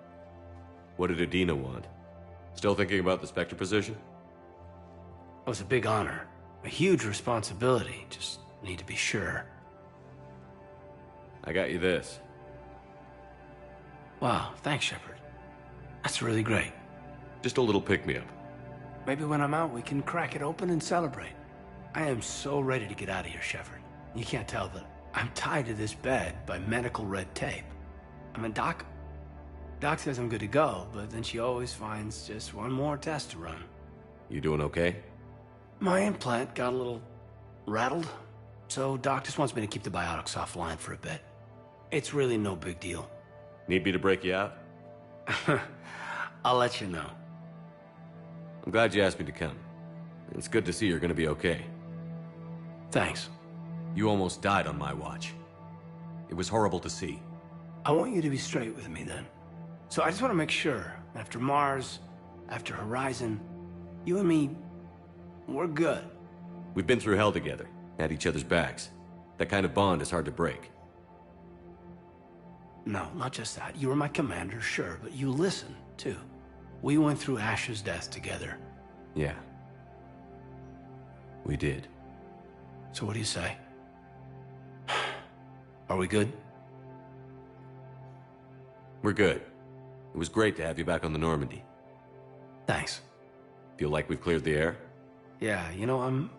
What did Udina want? Still thinking about the Spectre position? It was a big honor. A huge responsibility. Just need to be sure. I got you this. Wow, thanks, Shepard. That's really great. Just a little pick-me-up. Maybe when I'm out, we can crack it open and celebrate. I am so ready to get out of here, Shepard. You can't tell, but I'm tied to this bed by medical red tape. I mean, Doc says I'm good to go, but then she always finds just one more test to run. You doing okay? My implant got a little rattled, so Doc just wants me to keep the biotics offline for a bit. It's really no big deal. Need me to break you out? I'll let you know. I'm glad you asked me to come. It's good to see you're gonna be okay. Thanks. You almost died on my watch. It was horrible to see. I want you to be straight with me then. So I just want to make sure, after Mars, after Horizon, you and me, we're good. We've been through hell together, at each other's backs. That kind of bond is hard to break. No, not just that. You were my commander, sure, but you listened, too. We went through Ash's death together. Yeah. We did. So what do you say? Are we good? We're good. It was great to have you back on the Normandy. Thanks. Feel like we've cleared the air? Yeah, you know, I'm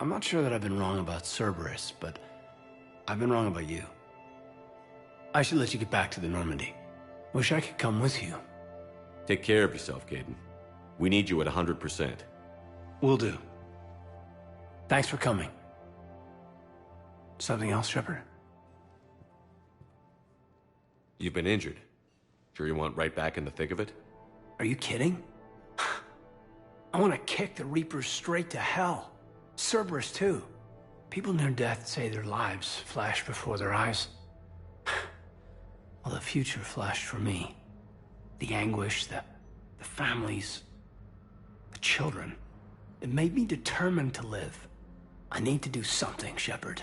not sure that I've been wrong about Cerberus, but I've been wrong about you. I should let you get back to the Normandy. Wish I could come with you. Take care of yourself, Caden. We need you at 100%. Will do. Thanks for coming. Something else, Shepard? You've been injured. Sure you want right back in the thick of it? Are you kidding? I want to kick the Reapers straight to hell. Cerberus, too. People near death say their lives flash before their eyes. Well, the future flashed for me. The anguish, the families, the children. It made me determined to live. I need to do something, Shepard.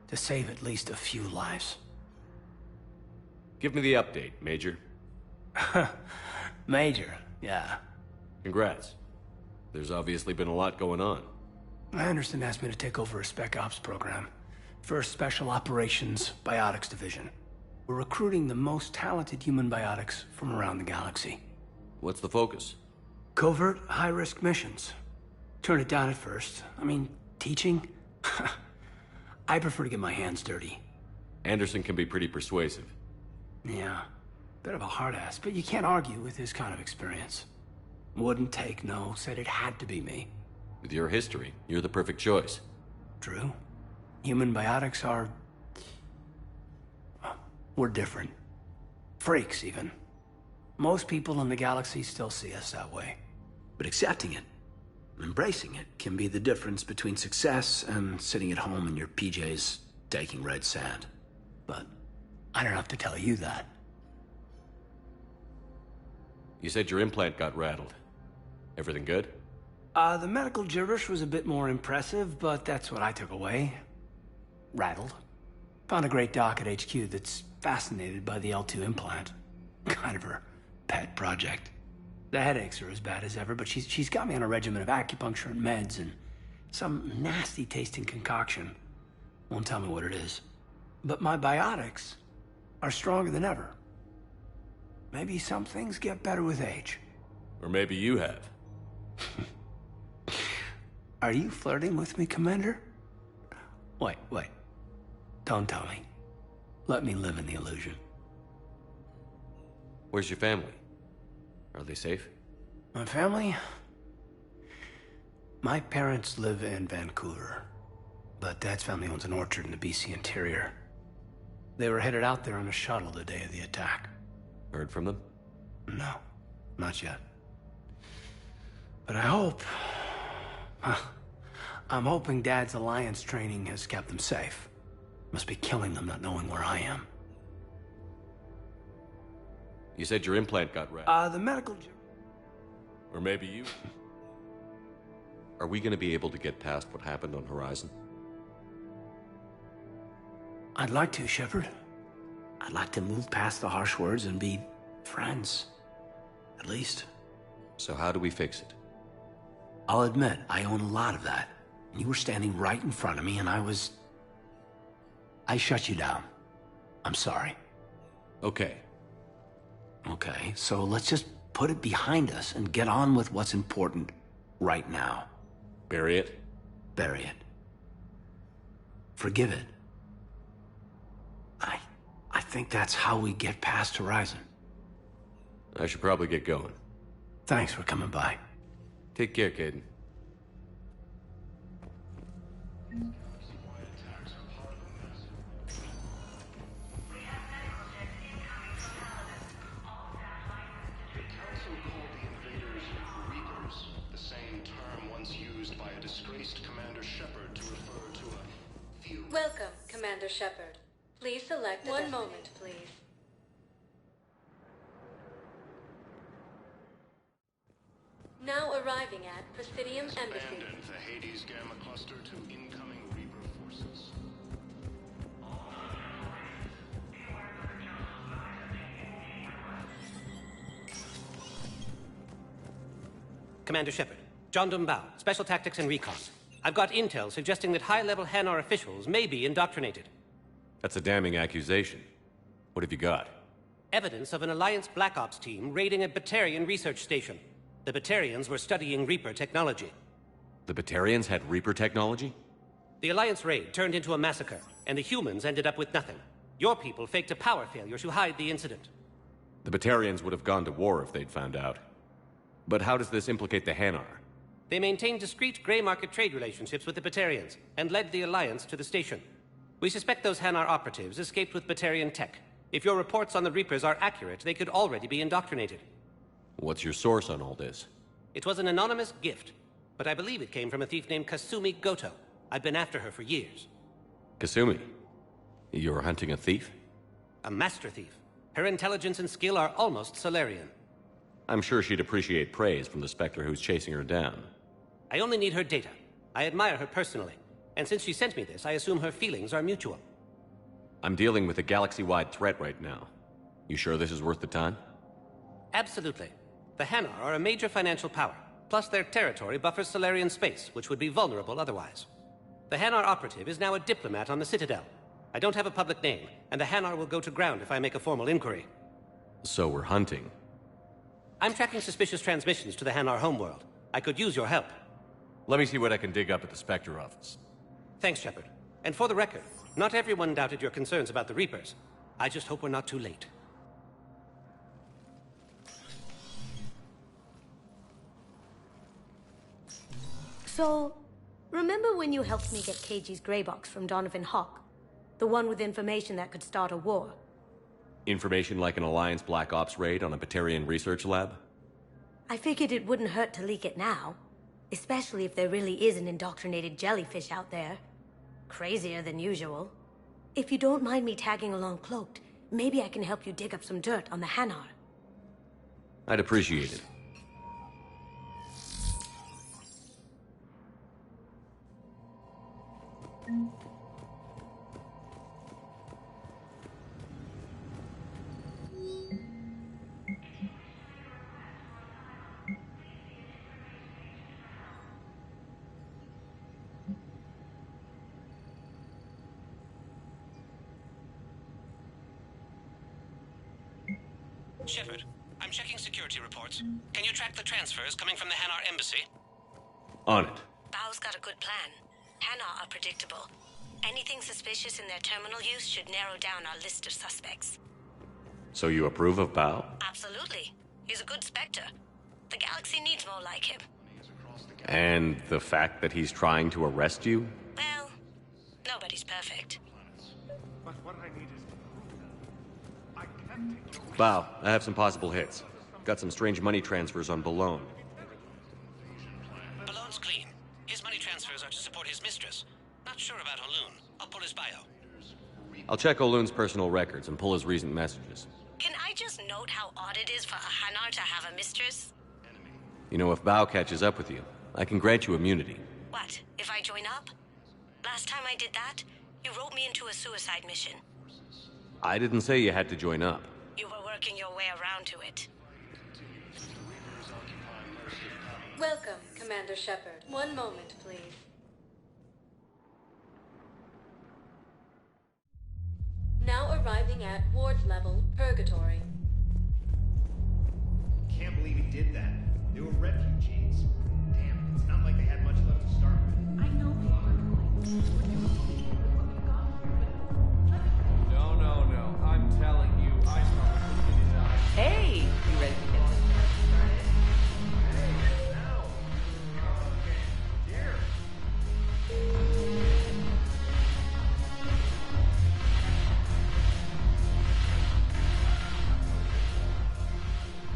To save at least a few lives. Give me the update, Major. Major, yeah. Congrats. There's obviously been a lot going on. Anderson asked me to take over a Spec Ops program. First Special Operations Biotics Division. We're recruiting the most talented human biotics from around the galaxy. What's the focus? Covert, high-risk missions. Turn it down at first. I mean, teaching? I prefer to get my hands dirty. Anderson can be pretty persuasive. Yeah, bit of a hard ass, but you can't argue with his kind of experience. Wouldn't take no, said it had to be me. With your history, you're the perfect choice. True. Human biotics are... we're different. Freaks, even. Most people in the galaxy still see us that way. But accepting it, embracing it, can be the difference between success and sitting at home in your PJs taking red sand. But I don't have to tell you that. You said your implant got rattled. Everything good? The medical gibberish was a bit more impressive, but that's what I took away. Rattled. Found a great doc at HQ that's fascinated by the L2 implant. Kind of her pet project. The headaches are as bad as ever, but she's got me on a regimen of acupuncture and meds and some nasty tasting concoction. Won't tell me what it is. But my biotics are stronger than ever. Maybe some things get better with age. Or maybe you have. Are you flirting with me, Commander? Wait. Don't tell me. Let me live in the illusion. Where's your family? Are they safe? My family? My parents live in Vancouver, but Dad's family owns an orchard in the BC interior. They were headed out there on a shuttle the day of the attack. Heard from them? No, not yet. But I hope... I'm hoping Dad's Alliance training has kept them safe. Must be killing them not knowing where I am. You said your implant got wrecked. The medical... Or maybe you... Are we gonna be able to get past what happened on Horizon? I'd like to, Shepard. I'd like to move past the harsh words and be friends. At least. So how do we fix it? I'll admit, I own a lot of that. You were standing right in front of me and I shut you down. I'm sorry. Okay. Okay, so let's just put it behind us and get on with what's important right now. Bury it? Bury it. Forgive it. I think that's how we get past Horizon. I should probably get going. Thanks for coming by. Take care, Caden. Welcome, Commander Shepard. Please select one moment, please. Now arriving at Presidium Embassy. Abandon the Hades Gamma Cluster to incoming Reaper forces. Commander Shepard, John Dumbao, Special Tactics and Recon. I've got intel suggesting that high-level Hanar officials may be indoctrinated. That's a damning accusation. What have you got? Evidence of an Alliance Black Ops team raiding a Batarian research station. The Batarians were studying Reaper technology. The Batarians had Reaper technology? The Alliance raid turned into a massacre, and the humans ended up with nothing. Your people faked a power failure to hide the incident. The Batarians would have gone to war if they'd found out. But how does this implicate the Hanar? They maintained discreet gray market trade relationships with the Batarians, and led the Alliance to the station. We suspect those Hanar operatives escaped with Batarian tech. If your reports on the Reapers are accurate, they could already be indoctrinated. What's your source on all this? It was an anonymous gift, but I believe it came from a thief named Kasumi Goto. I've been after her for years. Kasumi? You're hunting a thief? A master thief. Her intelligence and skill are almost Solarian. I'm sure she'd appreciate praise from the Spectre who's chasing her down. I only need her data. I admire her personally, and since she sent me this, I assume her feelings are mutual. I'm dealing with a galaxy-wide threat right now. You sure this is worth the time? Absolutely. The Hanar are a major financial power, plus their territory buffers Solarian space, which would be vulnerable otherwise. The Hanar operative is now a diplomat on the Citadel. I don't have a public name, and the Hanar will go to ground if I make a formal inquiry. So we're hunting. I'm tracking suspicious transmissions to the Hanar homeworld. I could use your help. Let me see what I can dig up at the Spectre office. Thanks, Shepard. And for the record, not everyone doubted your concerns about the Reapers. I just hope we're not too late. So, remember when you helped me get KG's grey box from Donovan Hawk? The one with information that could start a war? Information like an Alliance Black Ops raid on a Batarian research lab? I figured it wouldn't hurt to leak it now. Especially if there really is an indoctrinated jellyfish out there. Crazier than usual. If you don't mind me tagging along cloaked, maybe I can help you dig up some dirt on the Hanar. I'd appreciate it. Shepard, I'm checking security reports. Can you track the transfers coming from the Hanar embassy? On it. Bao's got a good plan. Hanar are predictable. Anything suspicious in their terminal use should narrow down our list of suspects. So you approve of Bao? Absolutely. He's a good Spectre. The galaxy needs more like him. And the fact that he's trying to arrest you? Well, nobody's perfect. Bao, I have some possible hits. Got some strange money transfers on Balone. Ballone's clean. His money transfers are to support his mistress. Not sure about Olun. I'll pull his bio. I'll check Olun's personal records and pull his recent messages. Can I just note how odd it is for a Hanar to have a mistress? You know, if Bao catches up with you, I can grant you immunity. What, if I join up? Last time I did that, you wrote me into a suicide mission. I didn't say you had to join up. You were working your way around to it. Welcome, Commander Shepard. One moment, please. Now arriving at ward level Purgatory. Can't believe he did that. They were refugees. Damn it, it's not like they had much left to start with. I know people are complaining. No. I'm telling you, I saw the look in his eyes. Hey, you ready to get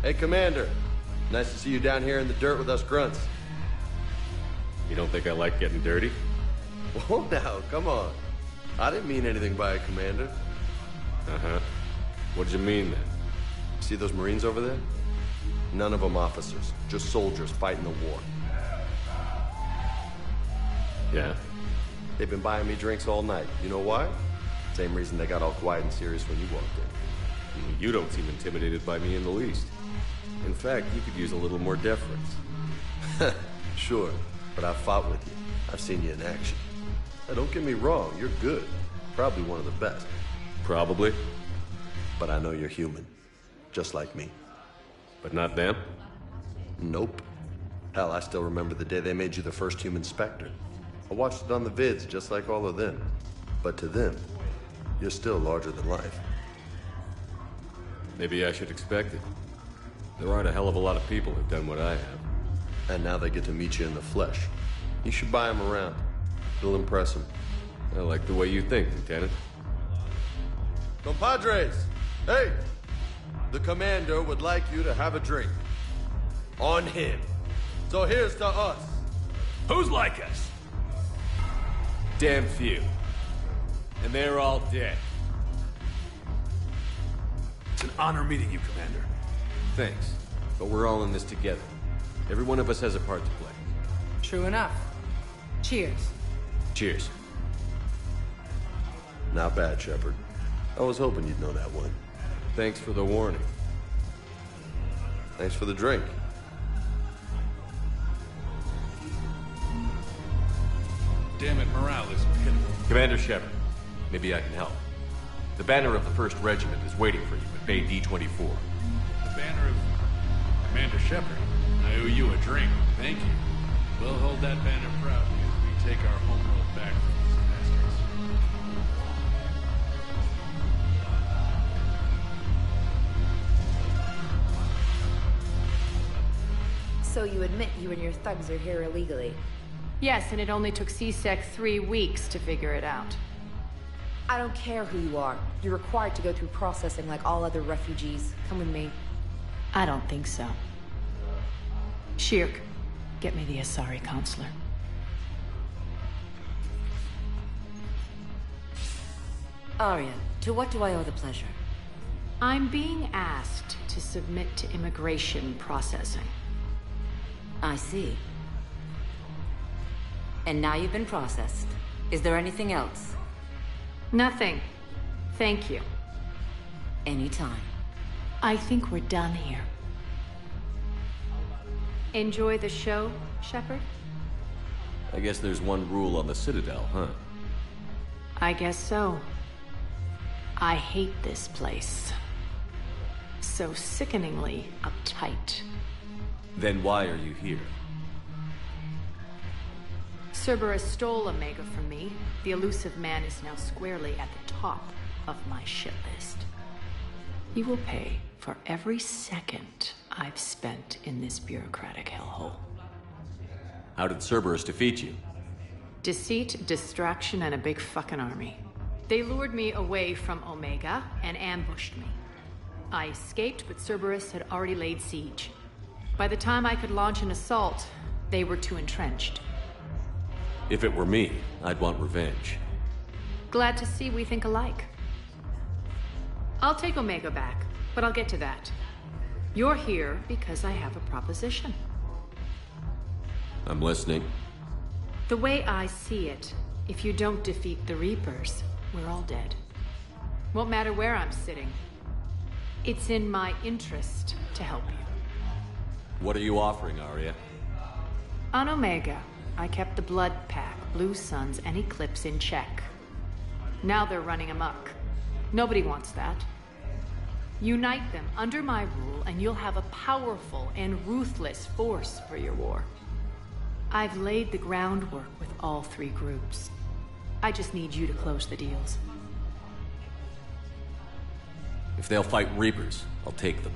Hey, Commander. Nice to see you down here in the dirt with us grunts. You don't think I like getting dirty? Whoa, now, come on. I didn't mean anything by it, Commander. Uh-huh. What'd you mean, then? See those Marines over there? None of them officers, just soldiers fighting the war. Yeah? They've been buying me drinks all night. You know why? Same reason they got all quiet and serious when you walked in. You don't seem intimidated by me in the least. In fact, you could use a little more deference. Sure, but I've fought with you. I've seen you in action. Now, don't get me wrong, you're good. Probably one of the best. Probably. But I know you're human. Just like me. But not them? Nope. Hell, I still remember the day they made you the first human Spectre. I watched it on the vids, just like all of them. But to them, you're still larger than life. Maybe I should expect it. There aren't a hell of a lot of people who've done what I have. And now they get to meet you in the flesh. You should buy them around. It'll impress them. I like the way you think, Lieutenant. Compadres! Hey! The commander would like you to have a drink. On him. So here's to us. Who's like us? Damn few. And they're all dead. It's an honor meeting you, Commander. Thanks. But we're all in this together. Every one of us has a part to play. True enough. Cheers. Cheers. Not bad, Shepard. I was hoping you'd know that one. Thanks for the warning. Thanks for the drink. Damn it, morale is pitiful. Commander Shepard, maybe I can help. The banner of the 1st Regiment is waiting for you at Bay D-24. The banner of Commander Shepard. I owe you a drink. Thank you. We'll hold that banner proudly as we take our homeworld back from these bastards. So you admit you and your thugs are here illegally? Yes, and it only took C-Sec 3 weeks to figure it out. I don't care who you are. You're required to go through processing like all other refugees. Come with me. I don't think so. Shirk, get me the Asari counselor. Arya, to what do I owe the pleasure? I'm being asked to submit to immigration processing. I see. And now you've been processed. Is there anything else? Nothing. Thank you. Anytime. I think we're done here. Enjoy the show, Shepard? I guess there's one rule on the Citadel, huh? I guess so. I hate this place. So sickeningly uptight. Then why are you here? Cerberus stole Omega from me. The elusive man is now squarely at the top of my shit list. You will pay for every second I've spent in this bureaucratic hellhole. How did Cerberus defeat you? Deceit, distraction, and a big fucking army. They lured me away from Omega and ambushed me. I escaped, but Cerberus had already laid siege. By the time I could launch an assault, they were too entrenched. If it were me, I'd want revenge. Glad to see we think alike. I'll take Omega back, but I'll get to that. You're here because I have a proposition. I'm listening. The way I see it, if you don't defeat the Reapers, we're all dead. Won't matter where I'm sitting. It's in my interest to help you. What are you offering, Arya? On Omega, I kept the Blood Pack, Blue Suns, and Eclipse in check. Now they're running amok. Nobody wants that. Unite them under my rule, and you'll have a powerful and ruthless force for your war. I've laid the groundwork with all three groups. I just need you to close the deals. If they'll fight Reapers, I'll take them.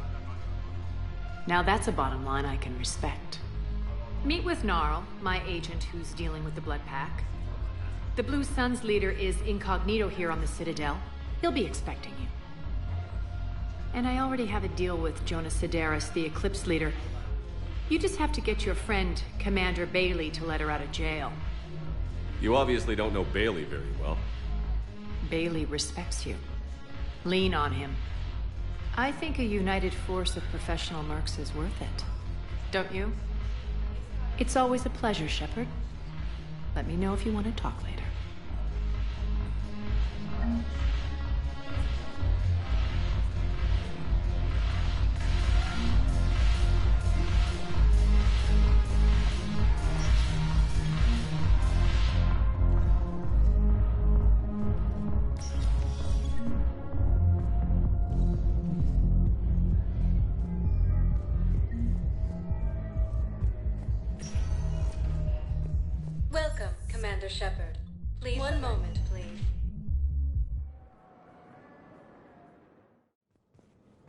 Now that's a bottom line I can respect. Meet with Gnarl, my agent who's dealing with the Blood Pack. The Blue Suns leader is incognito here on the Citadel. He'll be expecting you. And I already have a deal with Jonas Sidaris, the Eclipse leader. You just have to get your friend, Commander Bailey, to let her out of jail. You obviously don't know Bailey very well. Bailey respects you. Lean on him. I think a united force of professional mercs is worth it. Don't you? It's always a pleasure, Shepard. Let me know if you want to talk later. Welcome, Commander Shepard. Please. One moment, please.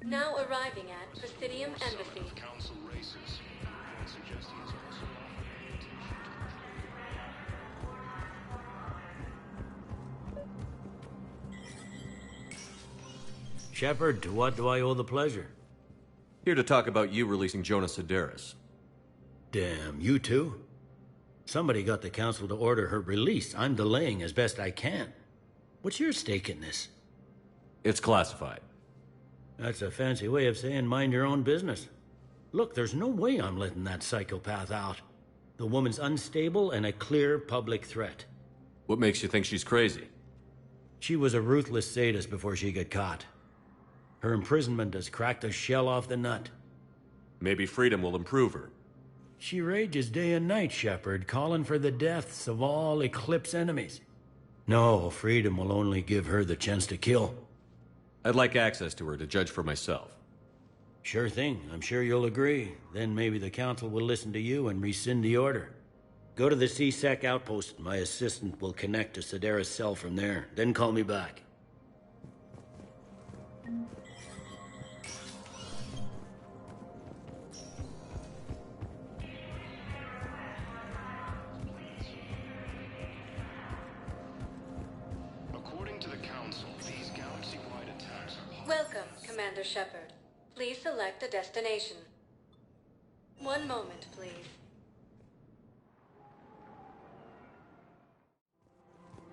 Now arriving at Presidium Embassy. Council races. Suggesting is also Shepard, to what do I owe the pleasure? Here to talk about you releasing Jonas Sidaris. Damn, you too? Somebody got the council to order her release. I'm delaying as best I can. What's your stake in this? It's classified. That's a fancy way of saying mind your own business. Look, there's no way I'm letting that psychopath out. The woman's unstable and a clear public threat. What makes you think she's crazy? She was a ruthless sadist before she got caught. Her imprisonment has cracked the shell off the nut. Maybe freedom will improve her. She rages day and night, Shepard, calling for the deaths of all Eclipse enemies. No, freedom will only give her the chance to kill. I'd like access to her to judge for myself. Sure thing. I'm sure you'll agree. Then maybe the council will listen to you and rescind the order. Go to the C-Sec outpost. My assistant will connect to Sidaris' cell from there. Then call me back. Welcome, Commander Shepard. Please select a destination. One moment, please.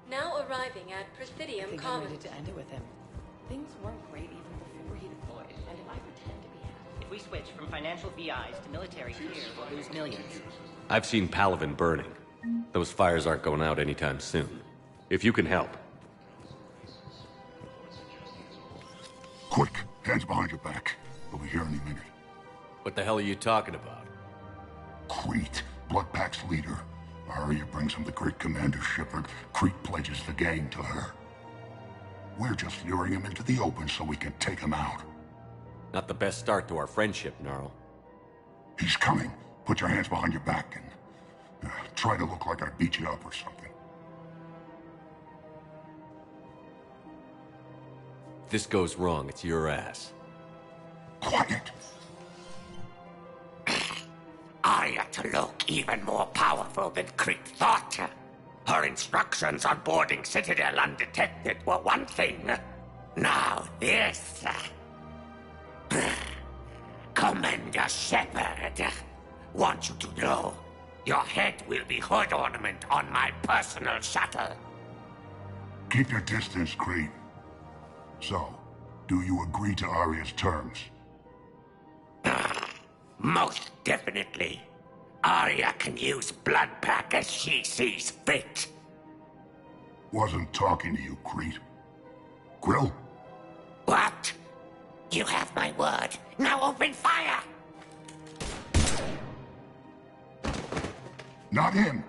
Now arriving at Presidium I think I'm Commons. ready to end it with him. Things weren't great even before he deployed, and if I pretend to be happy... If we switch from financial VIs to military here, we'll lose millions. I've seen Palaven burning. Those fires aren't going out anytime soon. If you can help. Quick, hands behind your back. We'll be here any minute. What the hell are you talking about? Crete, Bloodpack's leader. Arya brings him the great Commander Shepard. Crete pledges the gang to her. We're just luring him into the open so we can take him out. Not the best start to our friendship, Gnarl. He's coming. Put your hands behind your back and try to look like I beat you up or something. If this goes wrong, it's your ass. Quiet! Arya to look even more powerful than Crete thought. Her instructions on boarding Citadel undetected were one thing. Now this. Commander Shepard, want you to know, your head will be hood ornament on my personal shuttle. Keep your distance, Crete. So, do you agree to Arya's terms? Most definitely. Arya can use blood pack as she sees fit. Wasn't talking to you, Crete. Grill? What? You have my word. Now open fire! Not him.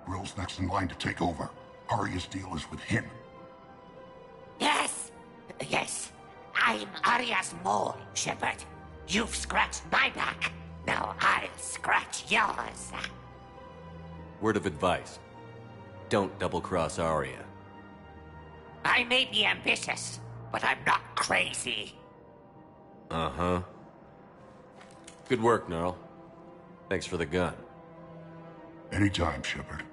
Grill's next in line to take over. Arya's deal is with him. Yes. Yes. I'm Arya's mole, Shepard. You've scratched my back. Now I'll scratch yours. Word of advice. Don't double-cross Arya. I may be ambitious, but I'm not crazy. Uh-huh. Good work, Gnarl. Thanks for the gun. Anytime, Shepard.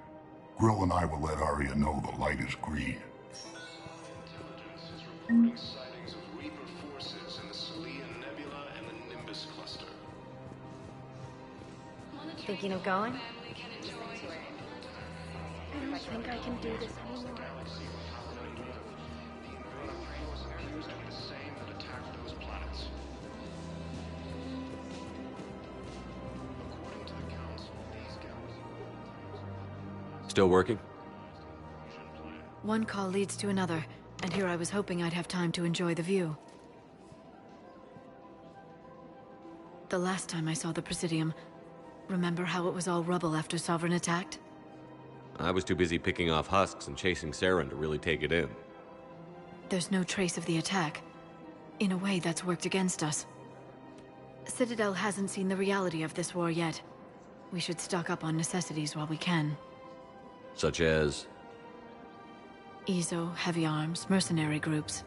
Grill and I will let Arya know the light is green. Reporting sightings of Reaper forces in the Salian Nebula and the Nimbus cluster. Thinking of going? I don't think I can do this anymore. Still working? One call leads to another, and here I was hoping I'd have time to enjoy the view. The last time I saw the Presidium, remember how it was all rubble after Sovereign attacked? I was too busy picking off husks and chasing Saren to really take it in. There's no trace of the attack. In a way, that's worked against us. Citadel hasn't seen the reality of this war yet. We should stock up on necessities while we can. Such as? Ezo, heavy arms, mercenary groups.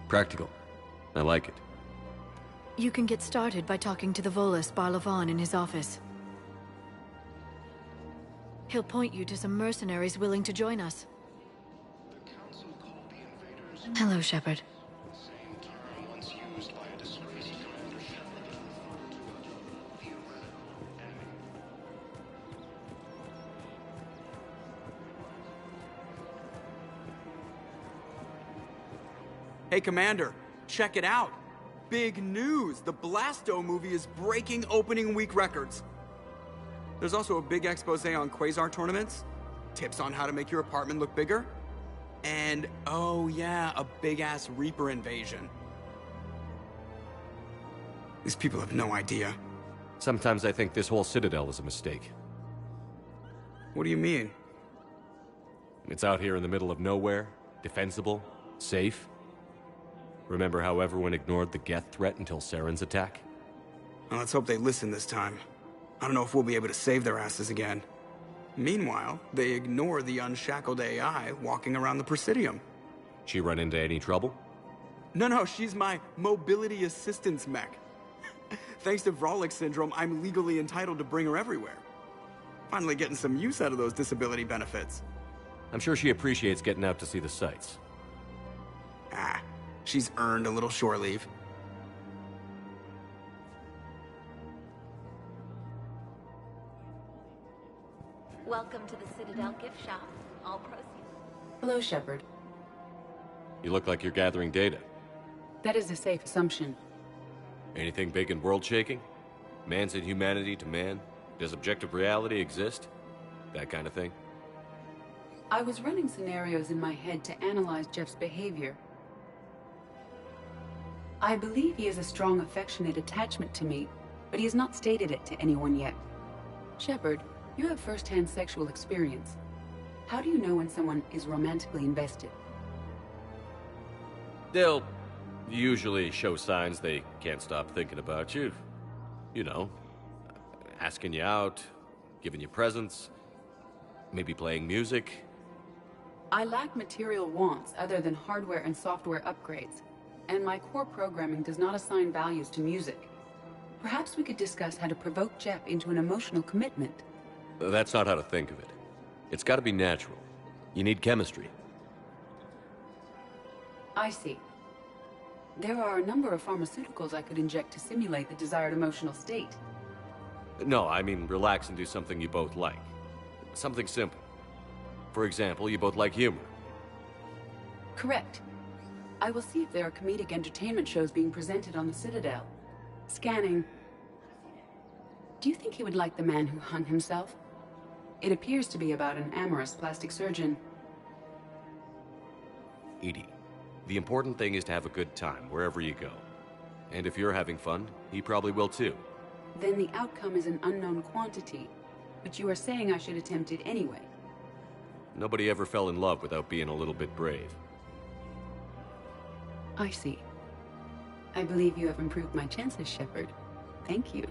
Practical. I like it. You can get started by talking to the Volus Barlavan in his office. He'll point you to some mercenaries willing to join us. Hello, Shepard. Hey, Commander, check it out. Big news! The Blasto movie is breaking opening week records. There's also a big expose on Quasar tournaments, tips on how to make your apartment look bigger, and, oh yeah, a big-ass Reaper invasion. These people have no idea. Sometimes I think this whole Citadel is a mistake. What do you mean? It's out here in the middle of nowhere, defensible, safe. Remember how everyone ignored the Geth threat until Saren's attack? Well, let's hope they listen this time. I don't know if we'll be able to save their asses again. Meanwhile, they ignore the unshackled AI walking around the Presidium. She run into any trouble? No, she's my mobility assistance mech. Thanks to Vrolic syndrome, I'm legally entitled to bring her everywhere. Finally getting some use out of those disability benefits. I'm sure she appreciates getting out to see the sights. Ah, she's earned a little shore leave. Welcome to the Citadel gift shop. All proceeds. Hello, Shepard. You look like you're gathering data. That is a safe assumption. Anything big and world-shaking? Man's inhumanity to man? Does objective reality exist? That kind of thing? I was running scenarios in my head to analyze Jeff's behavior. I believe he has a strong affectionate attachment to me, but he has not stated it to anyone yet. Shepard, you have first-hand sexual experience. How do you know when someone is romantically invested? They'll usually show signs they can't stop thinking about you. You know, asking you out, giving you presents, maybe playing music. I lack material wants other than hardware and software upgrades, and my core programming does not assign values to music. Perhaps we could discuss how to provoke Jep into an emotional commitment. That's not how to think of it. It's gotta be natural. You need chemistry. I see. There are a number of pharmaceuticals I could inject to simulate the desired emotional state. No, I mean relax and do something you both like. Something simple. For example, you both like humor. Correct. I will see if there are comedic entertainment shows being presented on the Citadel. Scanning. Do you think he would like The Man Who Hung Himself? It appears to be about an amorous plastic surgeon. Edie, the important thing is to have a good time wherever you go. And if you're having fun, he probably will too. Then the outcome is an unknown quantity, but you are saying I should attempt it anyway. Nobody ever fell in love without being a little bit brave. I see. I believe you have improved my chances, Shepard. Thank you.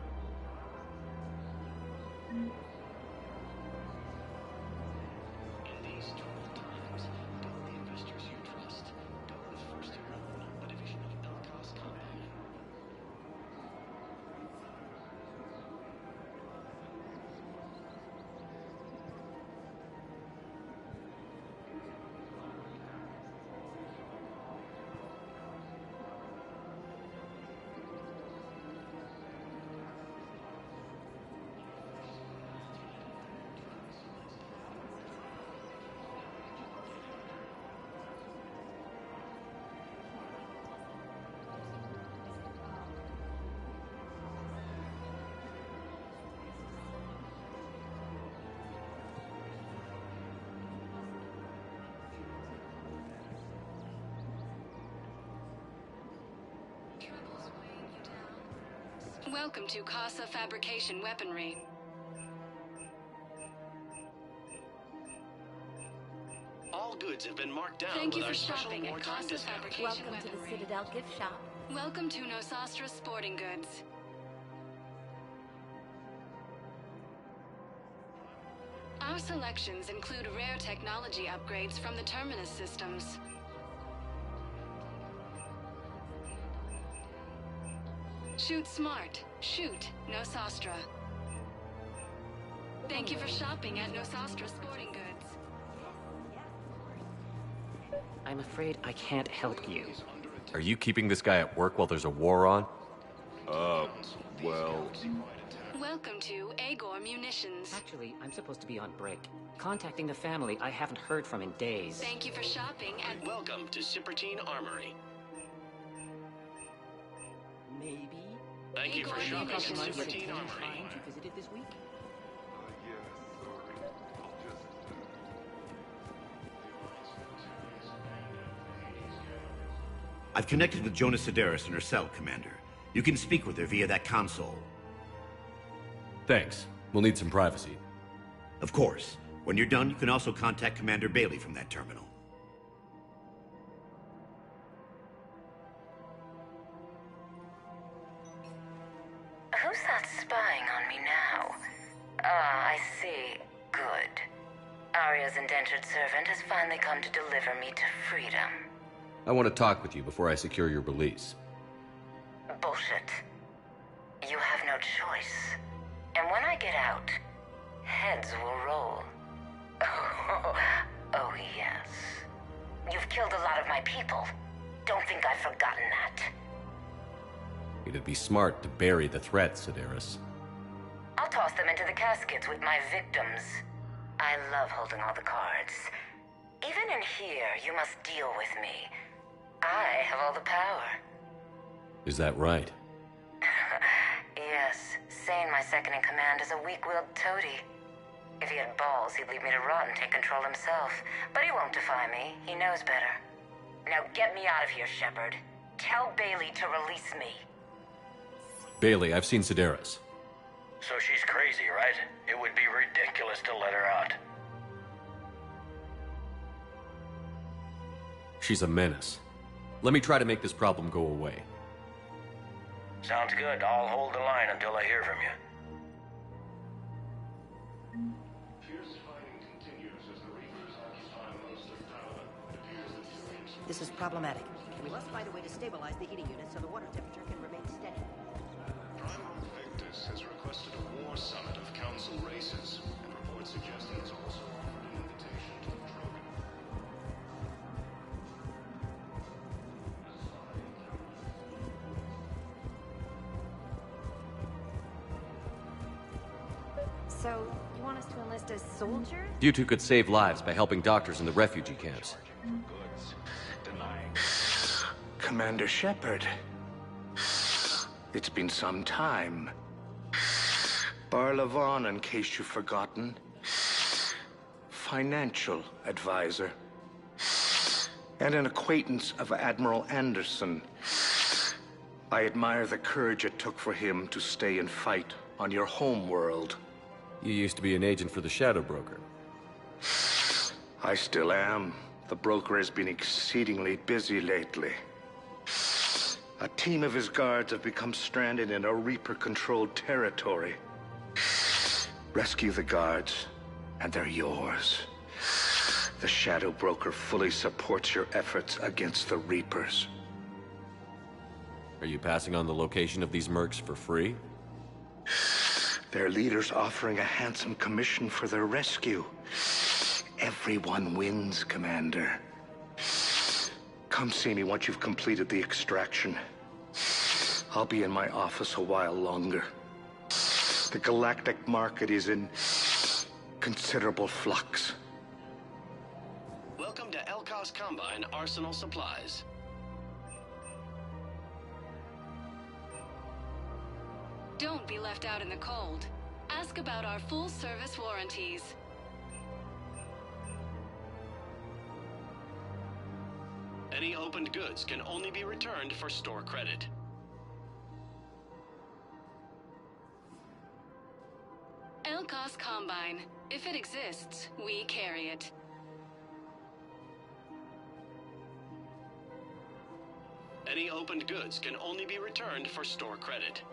Welcome to Casa Fabrication Weaponry. All goods have been marked down. Thank you with for our special shopping at wartime Casa discount. Fabrication Welcome to the Weaponry. Citadel gift shop. Welcome to Nosastra Sporting Goods. Our selections include rare technology upgrades from the Terminus systems. Shoot smart. Shoot Nosastra. Thank you for shopping at Nosastra Sporting Goods. I'm afraid I can't help you. Are you keeping this guy at work while there's a war on? Well... Welcome to Agor Munitions. Actually, I'm supposed to be on break. Contacting the family I haven't heard from in days. Thank you for shopping at... Welcome to Cypertine Armory. Maybe? Thank you for shopping at Customized with Cypertine 10 Armory. times you visited this week? I've connected with Jonas Sedaris in her cell, Commander. You can speak with her via that console. Thanks. We'll need some privacy. Of course. When you're done, you can also contact Commander Bailey from that terminal. Who's that spying on me now? Ah, I see. Good. Arya's indentured servant has finally come to deliver me to freedom. I want to talk with you before I secure your release. Bullshit. You have no choice. And when I get out, heads will roll. Oh, yes. You've killed a lot of my people. Don't think I've forgotten that. It'd be smart to bury the threat, Sedaris. I'll toss them into the caskets with my victims. I love holding all the cards. Even in here, you must deal with me. I have all the power. Is that right? Yes, Sane, my second-in-command, is a weak-willed toady. If he had balls, he'd leave me to rot and take control himself. But he won't defy me. He knows better. Now get me out of here, Shepard. Tell Bailey to release me. Bailey, I've seen Sedaris. So she's crazy, right? It would be ridiculous to let her out. She's a menace. Let me try to make this problem go away. Sounds good. I'll hold the line until I hear from you. This is problematic. We must find a way to stabilize the heating unit so the water temperature can remain steady. Paragon Victus has requested a war summit of council races, and reports suggest he has also offered an invitation to the Trogan. So, you want us to enlist as soldiers? You two could save lives by helping doctors in the refugee camps. Commander Shepard. It's been some time. Barlavon, in case you've forgotten. Financial advisor. And an acquaintance of Admiral Anderson. I admire the courage it took for him to stay and fight on your home world. You used to be an agent for the Shadow Broker. I still am. The broker has been exceedingly busy lately. A team of his guards have become stranded in a Reaper-controlled territory. Rescue the guards, and they're yours. The Shadow Broker fully supports your efforts against the Reapers. Are you passing on the location of these mercs for free? Their leader's offering a handsome commission for their rescue. Everyone wins, Commander. Come see me once you've completed the extraction. I'll be in my office a while longer. The galactic market is in considerable flux. Welcome to Elkos Combine Arsenal Supplies. Don't be left out in the cold. Ask about our full-service warranties. Any opened goods can only be returned for store credit. Elkos Combine. If it exists, we carry it. Any opened goods can only be returned for store credit.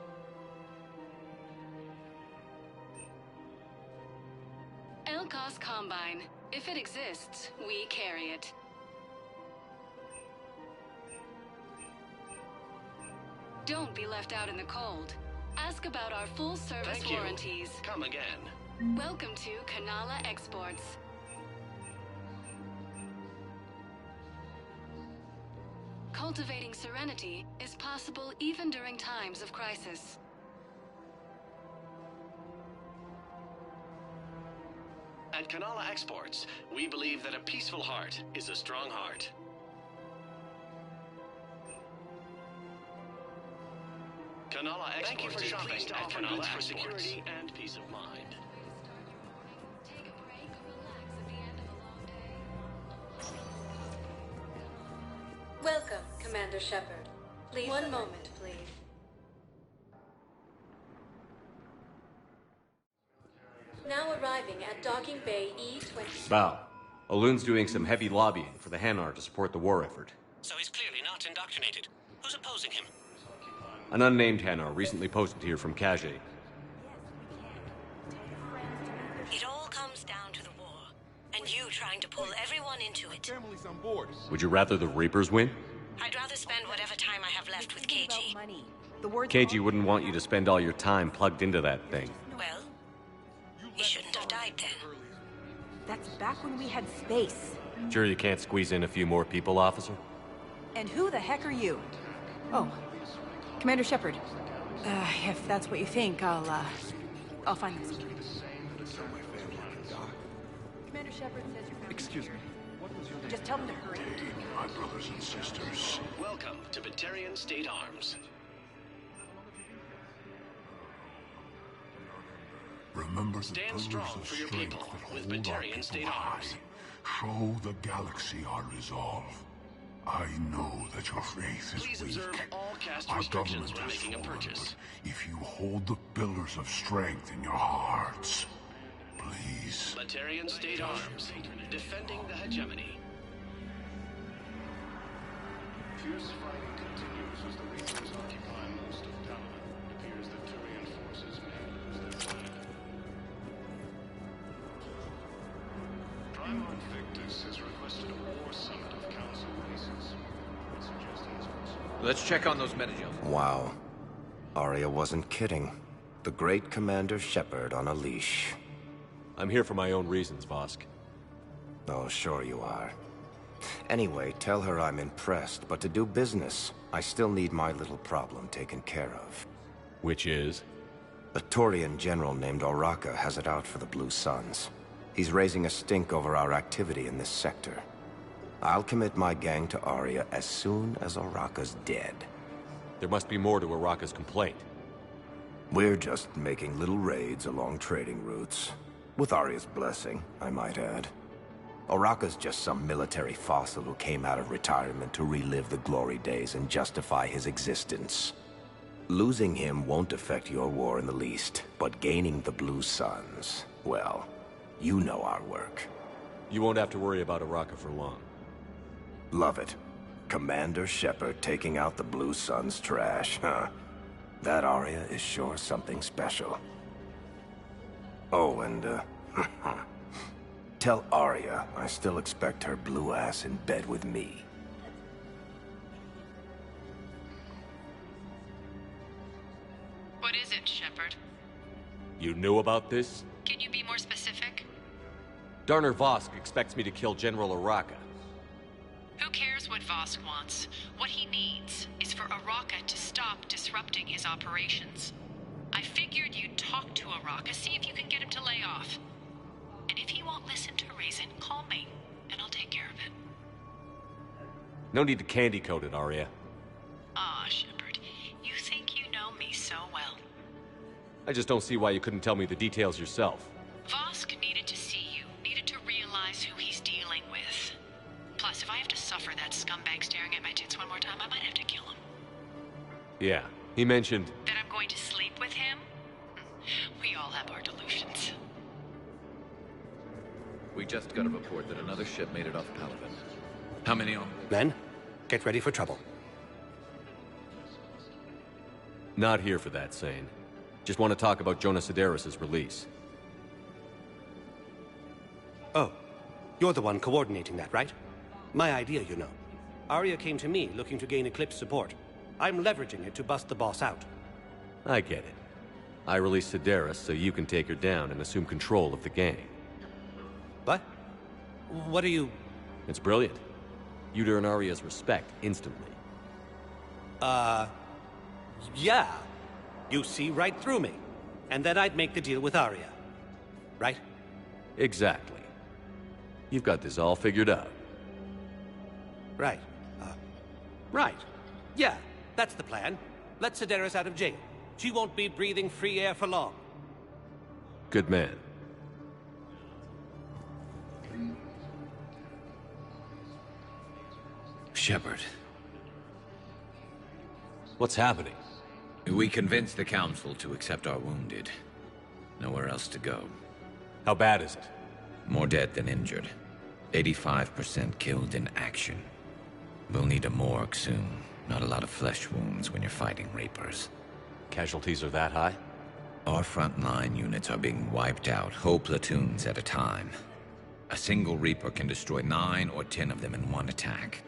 Elkos Combine. If it exists, we carry it. Don't be left out in the cold. Ask about our full-service Thank you. warranties. Come again. Welcome to Kanala Exports. Cultivating serenity is possible even during times of crisis. At Kanala Exports, we believe that a peaceful heart is a strong heart. Kanala Exports. Thank you for shopping at Kanala for security and peace of mind. Welcome, Commander Shepard. Please. One moment, please. Now arriving at Docking Bay E-20. Bow. Aloon's doing some heavy lobbying for the Hanar to support the war effort. So he's clearly not indoctrinated. Who's opposing him? An unnamed Hanar recently posted here from Kage. It all comes down to the war, and you trying to pull everyone into it. Family's on board. Would you rather the Reapers win? I'd rather spend whatever time I have left with KG. KG wouldn't want you to spend all your time plugged into that thing. Well, he shouldn't have died then. That's back when we had space. Sure you can't squeeze in a few more people, officer? And who the heck are you? Oh, Commander Shepard. If that's what you think, I'll find this. Commander Shepard says you're... Excuse me. Just tell them to hurry. My brothers and sisters. Welcome to Batarian State Arms. Remember the Stand pillars strong of for your strength people that with hold our Batarian people State high. Arms. Show the galaxy our resolve. I know that your faith is Please weak. observe all cast Our restrictions government when has making a fallen, purchase. but if you hold the pillars of strength in your hearts, please. Batarian State Arms, defending the hegemony. Fierce fighting continues as the Reapers occupy most of Dalaman. It appears that Turian forces may lose their fight. Paragon Victus has requested a war summit of council races. It suggests Let's check on those metagems. Wow. Arya wasn't kidding. The great Commander Shepard on a leash. I'm here for my own reasons, Vosk. Oh, sure you are. Anyway, tell her I'm impressed, but to do business, I still need my little problem taken care of. Which is? A Turian general named Oraka has it out for the Blue Suns. He's raising a stink over our activity in this sector. I'll commit my gang to Arya as soon as Oraka's dead. There must be more to Oraka's complaint. We're just making little raids along trading routes. With Arya's blessing, I might add. Oraka's just some military fossil who came out of retirement to relive the glory days and justify his existence. Losing him won't affect your war in the least, but gaining the Blue Suns, well, you know our work. You won't have to worry about Oraka for long. Love it. Commander Shepard taking out the Blue Suns trash, huh? That Arya is sure something special. Oh, and, tell Arya I still expect her blue ass in bed with me. What is it, Shepard? You knew about this? Can you be more specific? Darner Vosk expects me to kill General Oraka. Who cares what Vosk wants? What he needs is for Oraka to stop disrupting his operations. I figured you'd talk to Oraka, see if you can get him to lay off. And if he won't listen to reason, call me, and I'll take care of it. No need to candy coat it, Arya. Ah, Shepard, you think you know me so well. I just don't see why you couldn't tell me the details yourself. Vosk needed to see you, needed to realize who he's dealing with. Plus, if I have to suffer that scumbag staring at my tits one more time, I might have to kill him. Yeah, he mentioned... That I'm going to sleep with him? We all have our delusions. We just got a report that another ship made it off Paragon. How many on? Men, get ready for trouble. Not here for that, Sane. Just want to talk about Jonas Sedaris' release. Oh, you're the one coordinating that, right? My idea, you know. Arya came to me looking to gain Eclipse support. I'm leveraging it to bust the boss out. I get it. I released Sedaris so you can take her down and assume control of the gang. What? What are you... It's brilliant. You'd earn Arya's respect instantly. Yeah. You see right through me. And then I'd make the deal with Arya. Right? Exactly. You've got this all figured out. Right. Right. Yeah, that's the plan. Let Sedaris out of jail. She won't be breathing free air for long. Good man. Shepard. What's happening? We convinced the Council to accept our wounded. Nowhere else to go. How bad is it? More dead than injured. 85% killed in action. We'll need a morgue soon. Not a lot of flesh wounds when you're fighting Reapers. Casualties are that high? Our frontline units are being wiped out, whole platoons at a time. A single Reaper can destroy 9 or 10 of them in one attack.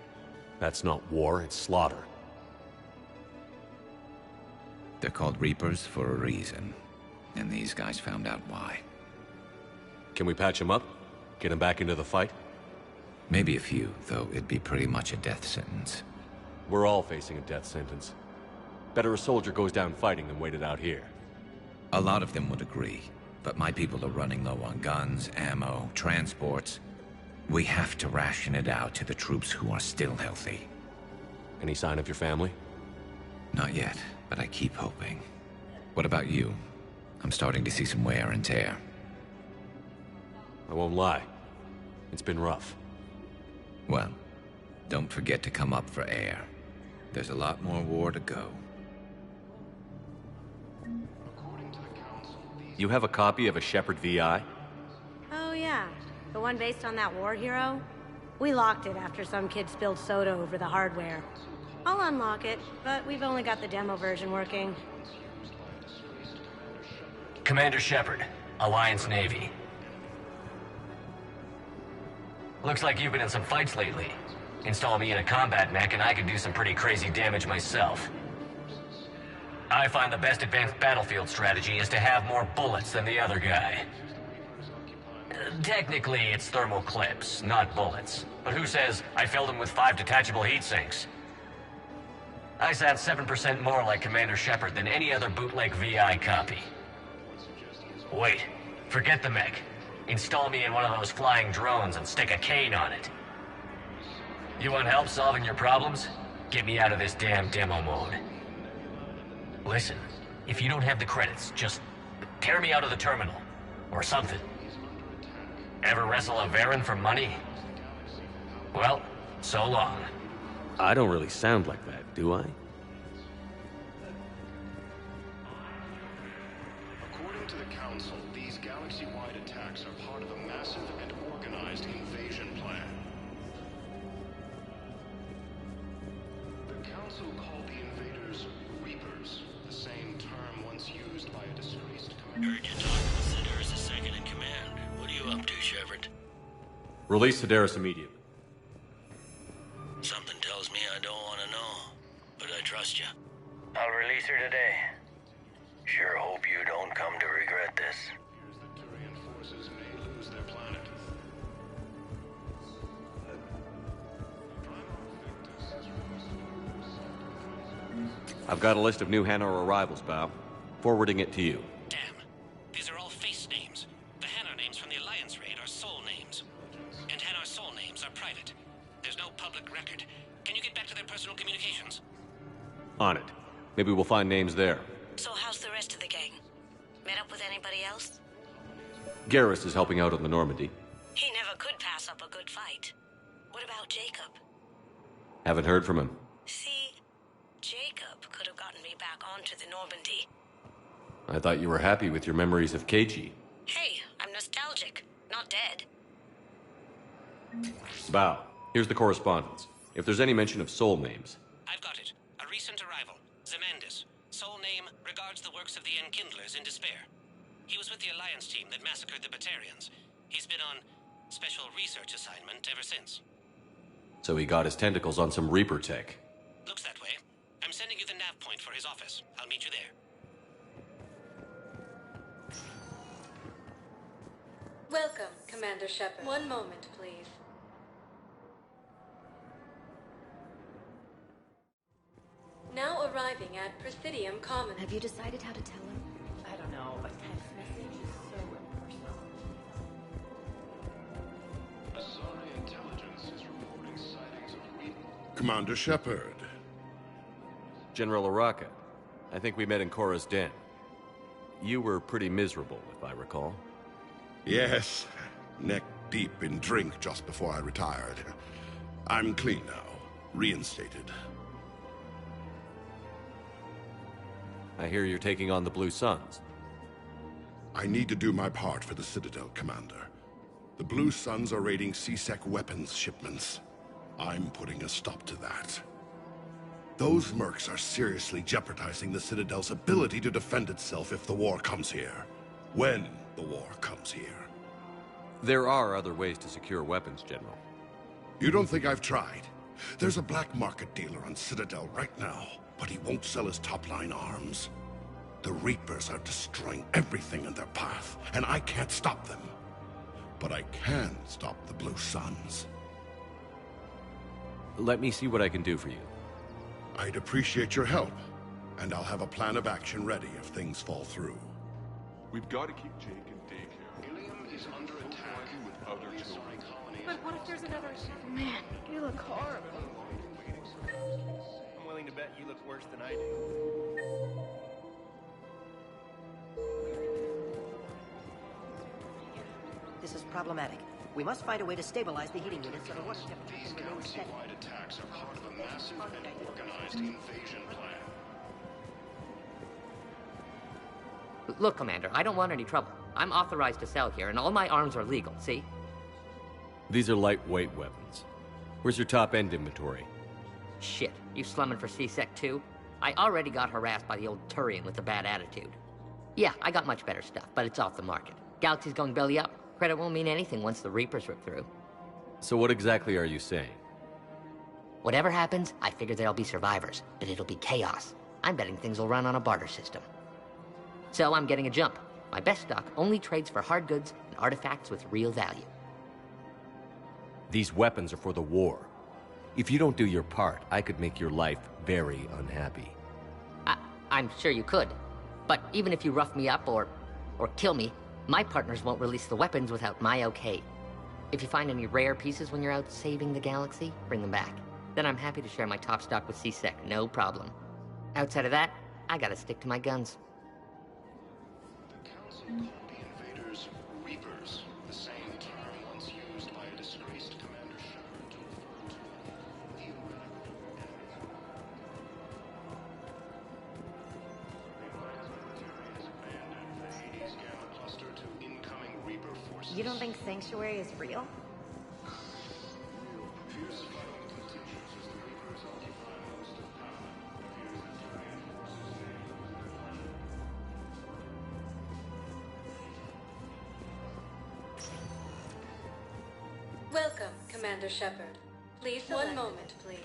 That's not war, it's slaughter. They're called Reapers for a reason. And these guys found out why. Can we patch him up? Get him back into the fight? Maybe a few, though it'd be pretty much a death sentence. We're all facing a death sentence. Better a soldier goes down fighting than waited out here. A lot of them would agree, but my people are running low on guns, ammo, transports. We have to ration it out to the troops who are still healthy. Any sign of your family? Not yet, but I keep hoping. What about you? I'm starting to see some wear and tear. I won't lie. It's been rough. Well, don't forget to come up for air. There's a lot more war to go. You have a copy of a Shepard VI? Oh yeah, the one based on that war hero? We locked it after some kid spilled soda over the hardware. I'll unlock it, but we've only got the demo version working. Commander Shepard, Alliance Navy. Looks like you've been in some fights lately. Install me in a combat mech and I can do some pretty crazy damage myself. I find the best advanced battlefield strategy is to have more bullets than the other guy. Technically, it's thermal clips, not bullets. But who says I filled them with 5 detachable heat sinks? I sound 7% more like Commander Shepard than any other bootleg VI copy. Wait, forget the mech. Install me in one of those flying drones and stick a cane on it. You want help solving your problems? Get me out of this damn demo mode. Listen, if you don't have the credits, just tear me out of the terminal. Or something. Ever wrestle a Varen for money? Well, so long. I don't really sound like that, do I? According to the Council, these galaxy-wide attacks are part of a massive and organized invasion plan. The Council called the invaders Reapers, the same term once used by a disgraced commander. Heard you talking with Sidaris II in command. What are you up to, Shepard? Release Sedaris immediately. Something tells me I don't want to know, but I trust you. I'll release her today. Sure hope you don't come to regret this. The Turian forces may lose their planet. I've got a list of new Hanar arrivals, Bao. Forwarding it to you. Damn. These are all face names. The Hanar names from the Alliance raid are soul names. And Hanar soul names are private. There's no public record. Can you get back to their personal communications? On it. Maybe we'll find names there. So how's the rest of the gang? Met up with anybody else? Garrus is helping out on the Normandy. He never could pass up a good fight. What about Jacob? Haven't heard from him. See, Jacob could have gotten me back onto the Normandy. I thought you were happy with your memories of KG. Hey, I'm nostalgic, not dead. Bao, here's the correspondence. If there's any mention of soul names. I've got it. A recent arrival. Zemandis. Soul name regards the works of the Enkindlers in despair. He was with the Alliance team that massacred the Batarians. He's been on special research assignment ever since. So he got his tentacles on some Reaper tech. Looks that way. I'm sending you the nav point for his office. I'll meet you there. Welcome, Commander Shepard. One moment, please. Now arriving at Presidium Commons. Have you decided how to tell him? I don't know. A text message is so impersonal. Asari intelligence is reporting sightings of Reapers. Commander Shepard. General Araka. I think we met in Korra's den. You were pretty miserable, if I recall. Yes, neck deep in drink just before I retired. I'm clean now, reinstated. I hear you're taking on the Blue Suns. I need to do my part for the Citadel, Commander. The Blue Suns are raiding C-Sec weapons shipments. I'm putting a stop to that. Those mercs are seriously jeopardizing the Citadel's ability to defend itself if the war comes here. When the war comes here. There are other ways to secure weapons, General. You don't think I've tried? There's a black market dealer on Citadel right now, but he won't sell his top-line arms. The Reapers are destroying everything in their path, and I can't stop them. But I can stop the Blue Suns. Let me see what I can do for you. I'd appreciate your help, and I'll have a plan of action ready if things fall through. We've got to keep Jake in daycare. Ilium is under attack with other children. But what if there's another... Man, you look horrible. I'm willing to bet you look worse than I do. This is problematic. We must find a way to stabilize the heating units so the water temperature These can remain steady. galaxy-wide attacks are part of a massive and organized invasion plan. Look, Commander, I don't want any trouble. I'm authorized to sell here, and all my arms are legal, see? These are lightweight weapons. Where's your top-end inventory? Shit, you slumming for C-Sec too? I already got harassed by the old Turian with a bad attitude. Yeah, I got much better stuff, but it's off the market. Galaxy's going belly up. Credit won't mean anything once the Reapers rip through. So what exactly are you saying? Whatever happens, I figure there'll be survivors, but it'll be chaos. I'm betting things will run on a barter system. So I'm getting a jump. My best stock only trades for hard goods and artifacts with real value. These weapons are for the war. If you don't do your part, I could make your life very unhappy. I'm sure you could. But even if you rough me up or kill me, my partners won't release the weapons without my okay. If you find any rare pieces when you're out saving the galaxy, bring them back. Then I'm happy to share my top stock with C-Sec, no problem. Outside of that, I gotta stick to my guns. The Council called the invaders Reapers, the same term once used by a disgraced Commander Shepard to refer to a theoretical enemy. Has abandoned the Hades Gamma cluster to incoming Reaper forces. You don't think Sanctuary is real? Fierce fighting continues as the Reapers occupy most of power. Appears that Turian forces may lose their planet. Welcome, Commander Shepard. Please select. One moment, please.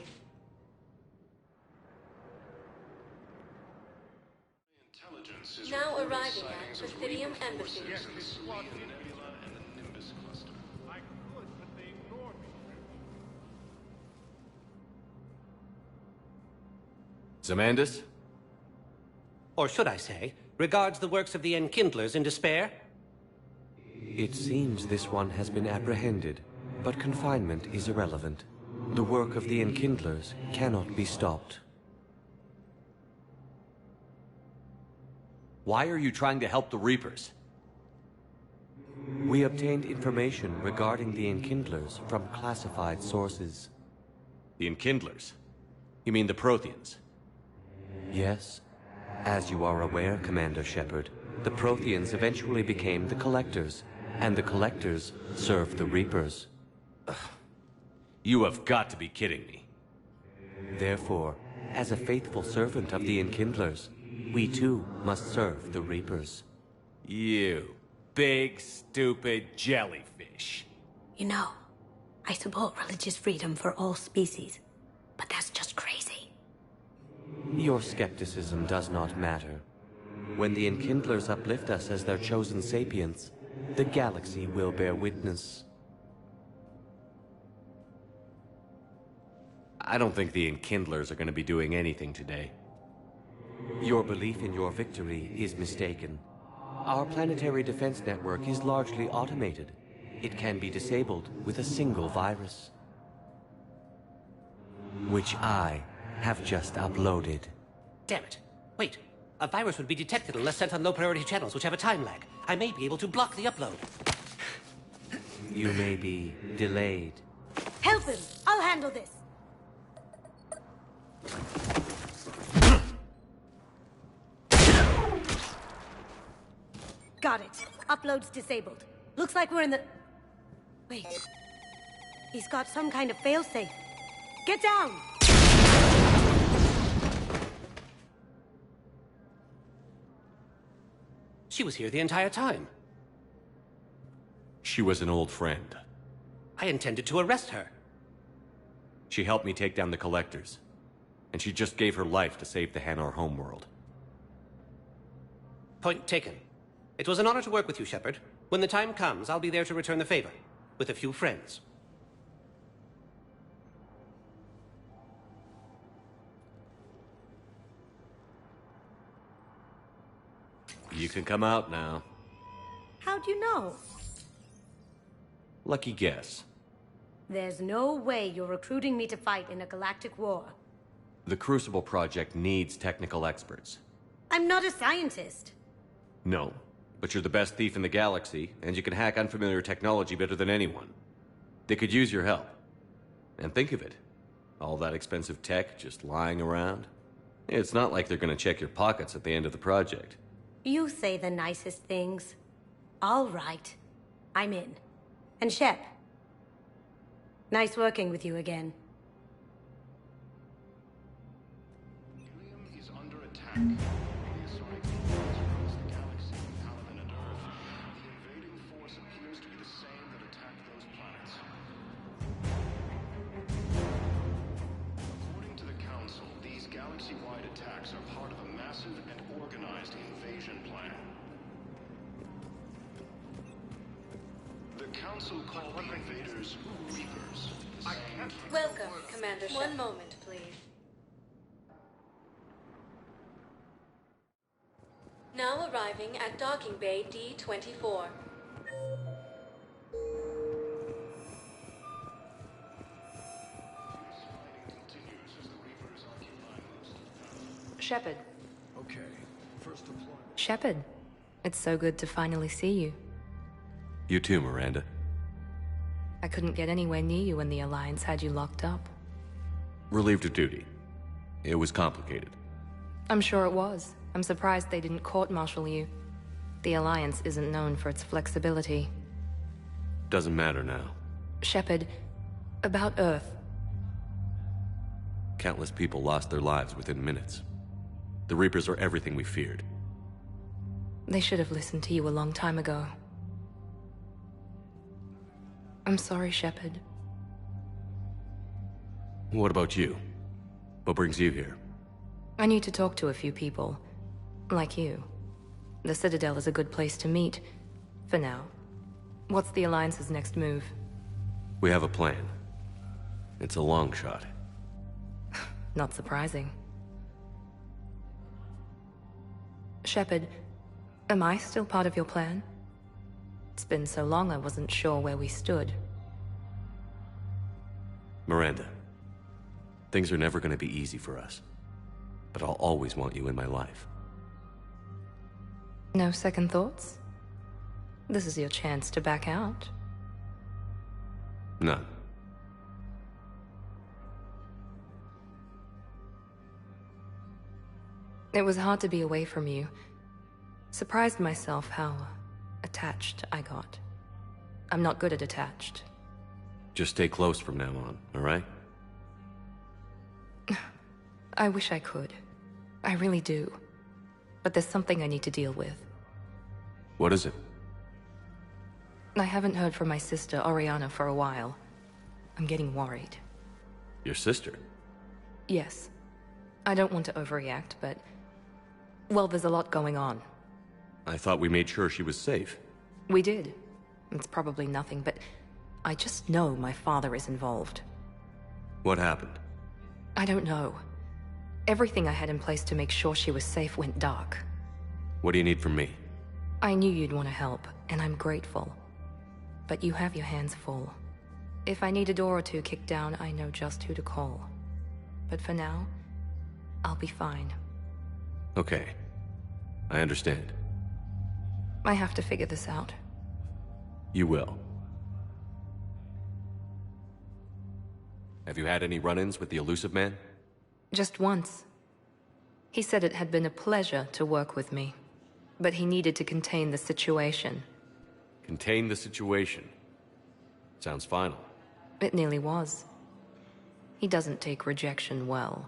Intelligence is Now reporting arriving sightings at of Presidium Reaper Embassy. forces in the Selenium Nebula and the Nimbus cluster. I could, but they ignored me. Zamandis? Or should I say, regards the works of the Enkindlers in despair? It seems this one has been apprehended, but confinement is irrelevant. The work of the Enkindlers cannot be stopped. Why are you trying to help the Reapers? We obtained information regarding the Enkindlers from classified sources. The Enkindlers? You mean the Protheans? Yes. As you are aware, Commander Shepard, the Protheans eventually became the Collectors, and the Collectors served the Reapers. You have got to be kidding me. Therefore, as a faithful servant of the Enkindlers, we too must serve the Reapers. You big, stupid jellyfish. You know, I support religious freedom for all species, but that's just crazy. Your skepticism does not matter. When the Enkindlers uplift us as their chosen sapients, the galaxy will bear witness. I don't think the Enkindlers are going to be doing anything today. Your belief in your victory is mistaken. Our planetary defense network is largely automated. It can be disabled with a single virus, which I have just uploaded. Damn it. Wait. A virus would be detected unless sent on low-priority channels, which have a time lag. I may be able to block the upload. You may be delayed. Help him! I'll handle this! Got it. Upload's disabled. Looks like we're in the... Wait. He's got some kind of failsafe. Get down! She was here the entire time. She was an old friend. I intended to arrest her. She helped me take down the Collectors. And she just gave her life to save the Hanar homeworld. Point taken. It was an honor to work with you, Shepard. When the time comes, I'll be there to return the favor. With a few friends. You can come out now. How'd you know? Lucky guess. There's no way you're recruiting me to fight in a galactic war. The Crucible Project needs technical experts. I'm not a scientist. No, but you're the best thief in the galaxy, and you can hack unfamiliar technology better than anyone. They could use your help. And think of it. All that expensive tech just lying around. It's not like they're gonna check your pockets at the end of the project. You say the nicest things. All right. I'm in. And Shep. Nice working with you again. Helium is under attack. Prehistoric beings across the galaxy, Paladin and Earth. The invading force appears to be the same that attacked those planets. massive and organized invasion plan. The Council called the invaders Reapers. Welcome, Commander Shepard. One moment, please. Now arriving at Docking Bay D-24. Shepard. Okay, first deployment. Shepard, it's so good to finally see you. You too, Miranda. I couldn't get anywhere near you when the Alliance had you locked up. Relieved of duty. It was complicated. I'm sure it was. I'm surprised they didn't court-martial you. The Alliance isn't known for its flexibility. Doesn't matter now. Shepard, about Earth. Countless people lost their lives within minutes. The Reapers are everything we feared. They should have listened to you a long time ago. I'm sorry, Shepard. What about you? What brings you here? I need to talk to a few people. Like you. The Citadel is a good place to meet. For now. What's the Alliance's next move? We have a plan. It's a long shot. Not surprising. Shepard, am I still part of your plan? It's been so long I wasn't sure where we stood. Miranda, things are never going to be easy for us. But I'll always want you in my life. No second thoughts? This is your chance to back out. None. It was hard to be away from you. Surprised myself how attached I got. I'm not good at attached. Just stay close from now on, all right? I wish I could. I really do. But there's something I need to deal with. What is it? I haven't heard from my sister, Oriana, for a while. I'm getting worried. Your sister? Yes. I don't want to overreact, but... well, there's a lot going on. I thought we made sure she was safe. We did. It's probably nothing, but... I just know my father is involved. What happened? I don't know. Everything I had in place to make sure she was safe went dark. What do you need from me? I knew you'd want to help, and I'm grateful. But you have your hands full. If I need a door or two kicked down, I know just who to call. But for now, I'll be fine. Okay. I understand. I have to figure this out. You will. Have you had any run-ins with the Elusive Man? Just once. He said it had been a pleasure to work with me, but he needed to contain the situation. Contain the situation. Sounds final. It nearly was. He doesn't take rejection well.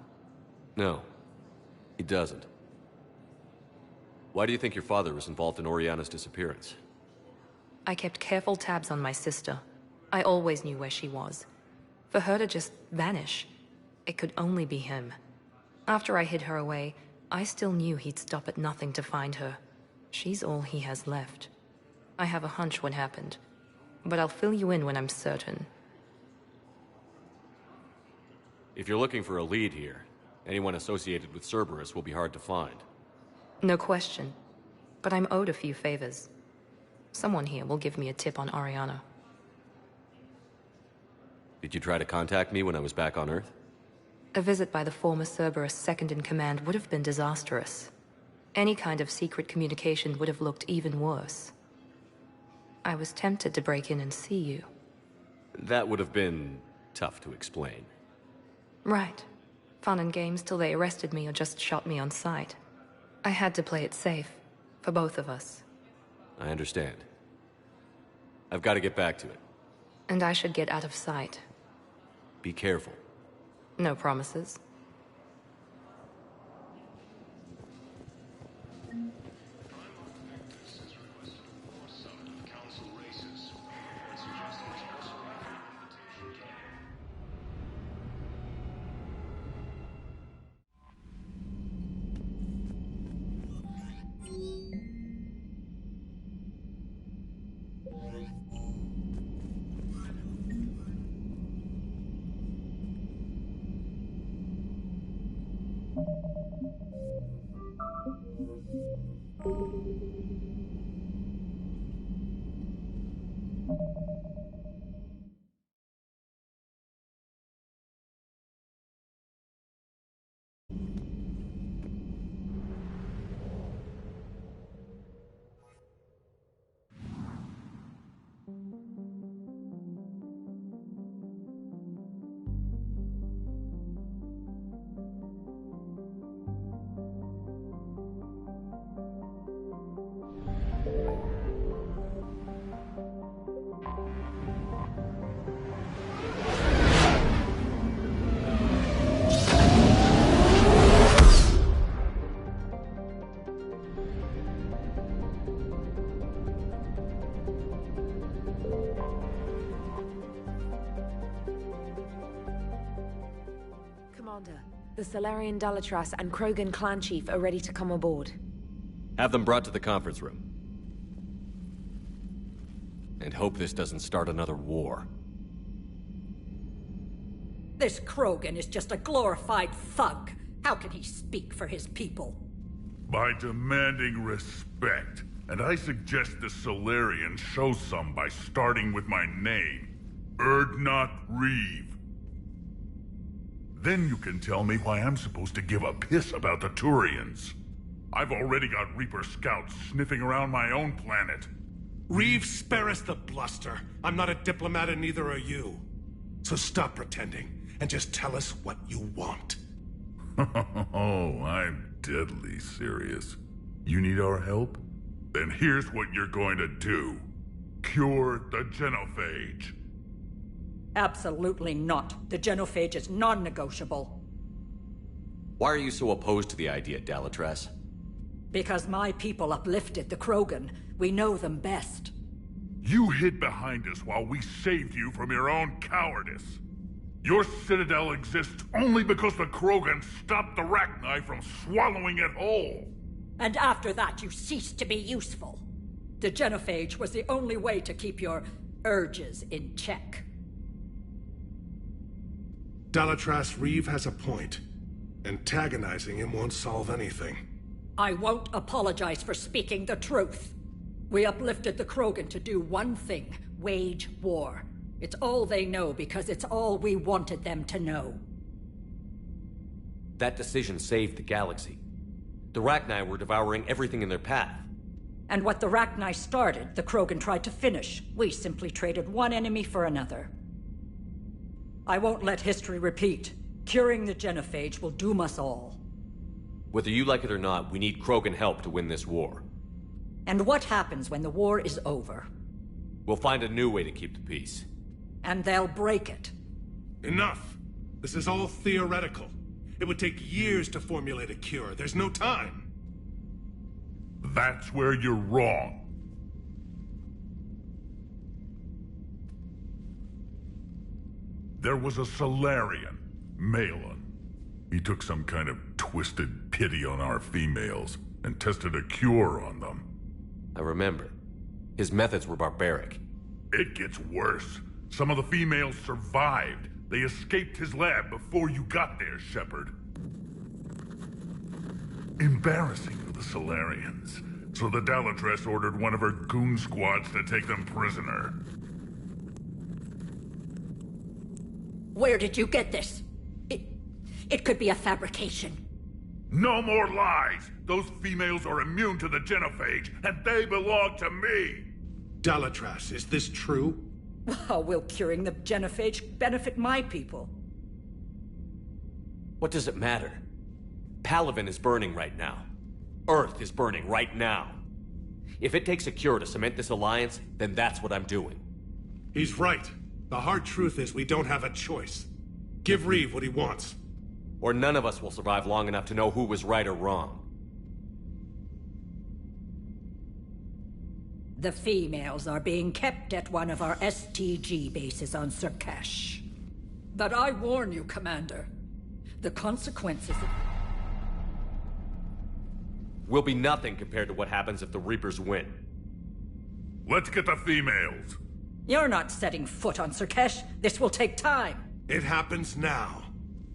No, he doesn't. Why do you think your father was involved in Oriana's disappearance? I kept careful tabs on my sister. I always knew where she was. For her to just vanish, it could only be him. After I hid her away, I still knew he'd stop at nothing to find her. She's all he has left. I have a hunch what happened, but I'll fill you in when I'm certain. If you're looking for a lead here, anyone associated with Cerberus will be hard to find. No question, but I'm owed a few favors. Someone here will give me a tip on Oriana. Did you try to contact me when I was back on Earth? A visit by the former Cerberus second-in-command would have been disastrous. Any kind of secret communication would have looked even worse. I was tempted to break in and see you. That would have been tough to explain. Right. Fun and games till they arrested me or just shot me on sight. I had to play it safe, for both of us. I understand. I've got to get back to it. And I should get out of sight. Be careful. No promises. Commander, the Solarian Dalatras and Krogan clan chief are ready to come aboard. Have them brought to the conference room. And hope this doesn't start another war. This Krogan is just a glorified thug. How can he speak for his people? By demanding respect. And I suggest the Solarians show some by starting with my name. Erdnot Reeve. Then you can tell me why I'm supposed to give a piss about the Turians. I've already got Reaper scouts sniffing around my own planet. Reeve, spare us the bluster. I'm not a diplomat and neither are you. So stop pretending and just tell us what you want. Oh, I'm deadly serious. You need our help? Then here's what you're going to do. Cure the genophage. Absolutely not. The genophage is non-negotiable. Why are you so opposed to the idea, Dalatras? Because my people uplifted the Krogan. We know them best. You hid behind us while we saved you from your own cowardice. Your citadel exists only because the Krogan stopped the Rachni from swallowing it whole. And after that, you ceased to be useful. The genophage was the only way to keep your urges in check. Dalatras, Reeve has a point. Antagonizing him won't solve anything. I won't apologize for speaking the truth. We uplifted the Krogan to do one thing: wage war. It's all they know because it's all we wanted them to know. That decision saved the galaxy. The Rachni were devouring everything in their path. And what the Rachni started, the Krogan tried to finish. We simply traded one enemy for another. I won't let history repeat. Curing the genophage will doom us all. Whether you like it or not, we need Krogan help to win this war. And what happens when the war is over? We'll find a new way to keep the peace. And they'll break it. Enough! This is all theoretical. It would take years to formulate a cure. There's no time. That's where you're wrong. There was a Solarian, Malin. He took some kind of twisted pity on our females and tested a cure on them. I remember. His methods were barbaric. It gets worse. Some of the females survived. They escaped his lab before you got there, Shepard. Embarrassing for the Solarians. So the Dalatras ordered one of her goon squads to take them prisoner. Where did you get this? It could be a fabrication. No more lies! Those females are immune to the genophage, and they belong to me! Dalatras, is this true? How will curing the genophage benefit my people? What does it matter? Palaven is burning right now. Earth is burning right now. If it takes a cure to cement this alliance, then that's what I'm doing. He's right. The hard truth is we don't have a choice. Give Reeve what he wants. Or none of us will survive long enough to know who was right or wrong. The females are being kept at one of our STG bases on Surkash. But I warn you, Commander. The consequences will be nothing compared to what happens if the Reapers win. Let's get the females. You're not setting foot on Surkesh. This will take time. It happens now.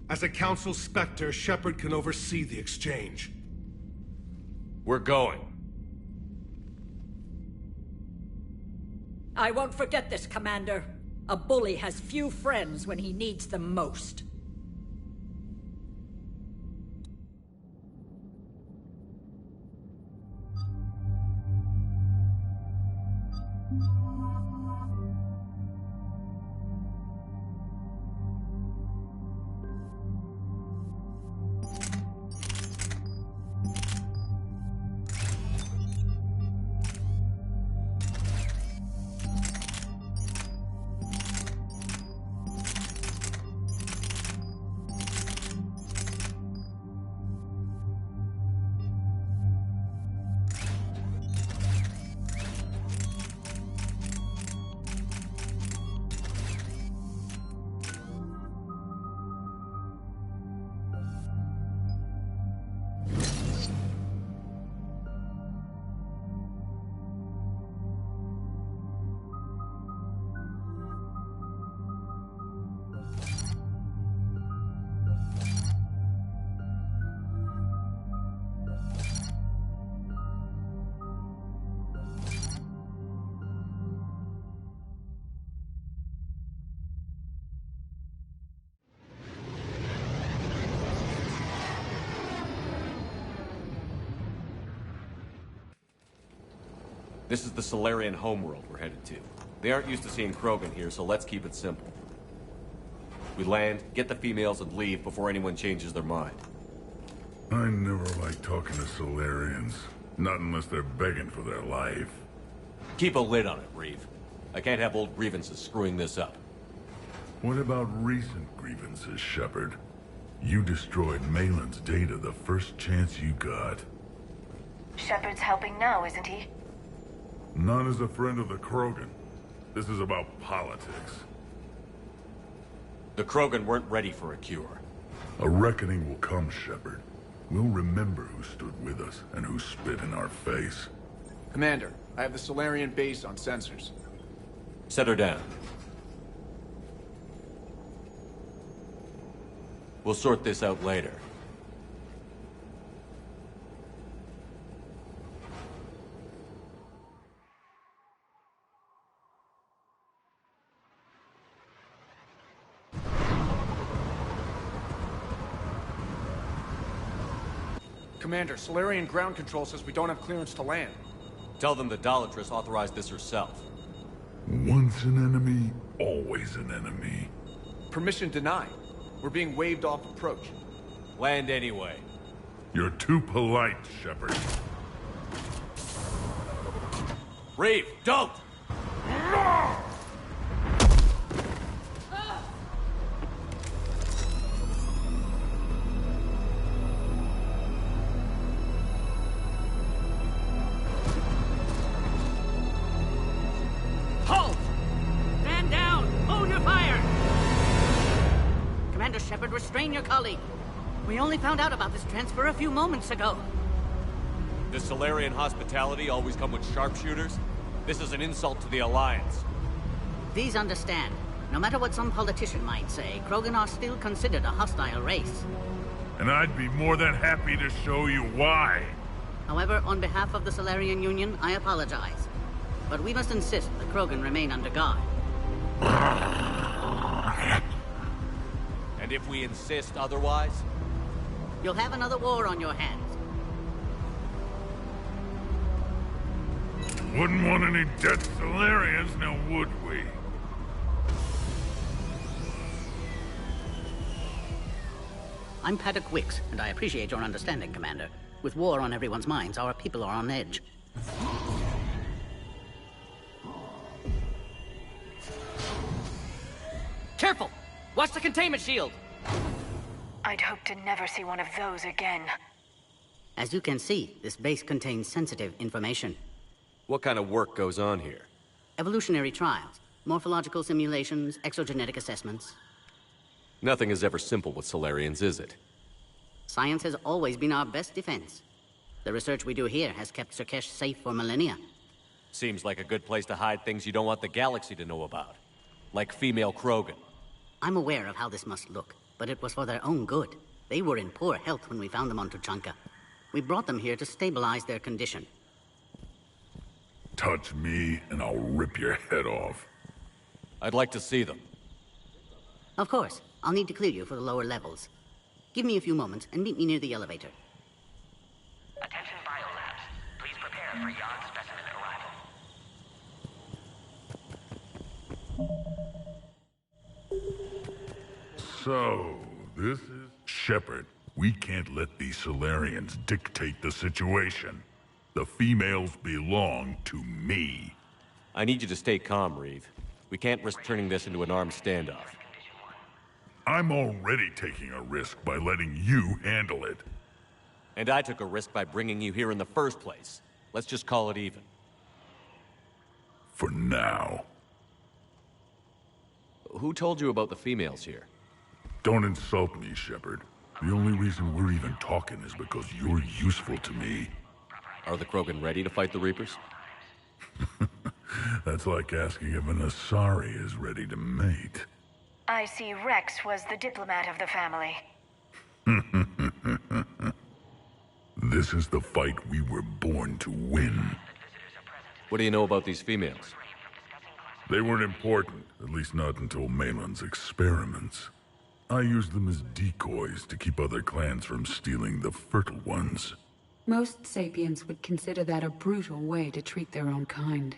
As a Council Spectre, Shepard can oversee the exchange. We're going. I won't forget this, Commander. A bully has few friends when he needs them most. This is the Solarian homeworld we're headed to. They aren't used to seeing Krogan here, so let's keep it simple. We land, get the females, and leave before anyone changes their mind. I never like talking to Solarians. Not unless they're begging for their life. Keep a lid on it, Reeve. I can't have old grievances screwing this up. What about recent grievances, Shepard? You destroyed Malin's data the first chance you got. Shepard's helping now, isn't he? Not as a friend of the Krogan. This is about politics. The Krogan weren't ready for a cure. A reckoning will come, Shepard. We'll remember who stood with us and who spit in our face. Commander, I have the Solarian base on sensors. Set her down. We'll sort this out later. Commander, Solarian ground control says we don't have clearance to land. Tell them the Dalatress authorized this herself. Once an enemy, always an enemy. Permission denied. We're being waved off approach. Land anyway. You're too polite, Shepard. Reeve, don't! Halt! Stand down! Hold your fire! Commander Shepard, restrain your colleague. We only found out about this transfer a few moments ago. Does Solarian hospitality always come with sharpshooters? This is an insult to the Alliance. Please understand, no matter what some politician might say, Krogan are still considered a hostile race. And I'd be more than happy to show you why. However, on behalf of the Solarian Union, I apologize. But we must insist the Krogan remain under guard. And if we insist otherwise? You'll have another war on your hands. Wouldn't want any dead Solarians, now would we? I'm Paddock Wicks, and I appreciate your understanding, Commander. With war on everyone's minds, our people are on edge. Careful! Watch the containment shield! I'd hope to never see one of those again. As you can see, this base contains sensitive information. What kind of work goes on here? Evolutionary trials, morphological simulations, exogenetic assessments. Nothing is ever simple with Solarians, is it? Science has always been our best defense. The research we do here has kept Surkesh safe for millennia. Seems like a good place to hide things you don't want the galaxy to know about. Like female Krogan. I'm aware of how this must look, but it was for their own good. They were in poor health when we found them on Tuchanka. We brought them here to stabilize their condition. Touch me, and I'll rip your head off. I'd like to see them. Of course. I'll need to clear you for the lower levels. Give me a few moments and meet me near the elevator. Attention biolabs. Please prepare for Yon specimen arrival. So, this is Shepard. We can't let these Solarians dictate the situation. The females belong to me. I need you to stay calm, Reeve. We can't risk turning this into an armed standoff. I'm already taking a risk by letting you handle it. And I took a risk by bringing you here in the first place. Let's just call it even. For now. Who told you about the females here? Don't insult me, Shepard. The only reason we're even talking is because you're useful to me. Are the Krogan ready to fight the Reapers? That's like asking if an Asari is ready to mate. I see Rex was the diplomat of the family. This is the fight we were born to win. What do you know about these females? They weren't important, at least not until Malin's experiments. I used them as decoys to keep other clans from stealing the fertile ones. Most sapiens would consider that a brutal way to treat their own kind.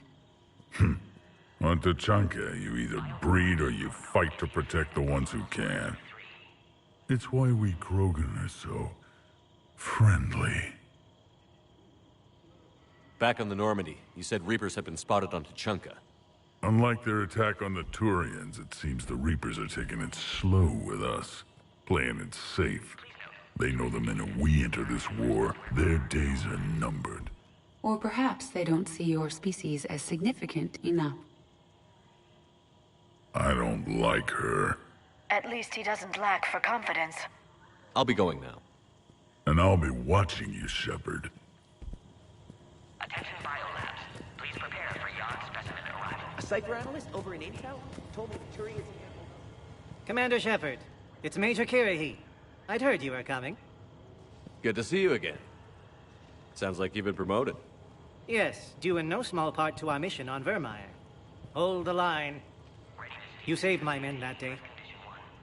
On Tuchanka, you either breed or you fight to protect the ones who can. It's why we Krogan are so friendly. Back on the Normandy, you said Reapers had been spotted on Tuchanka. Unlike their attack on the Turians, it seems the Reapers are taking it slow with us, playing it safe. They know the minute we enter this war, their days are numbered. Or perhaps they don't see your species as significant enough. I don't like her. At least he doesn't lack for confidence. I'll be going now. And I'll be watching you, Shepard. Attention biolabs. Please prepare for Yon specimen arrival. A cipher analyst over in Intel told me the Turians... Commander Shepard, it's Major Kirahi. I'd heard you were coming. Good to see you again. Sounds like you've been promoted. Yes, due in no small part to our mission on Vermeer. Hold the line. You saved my men that day.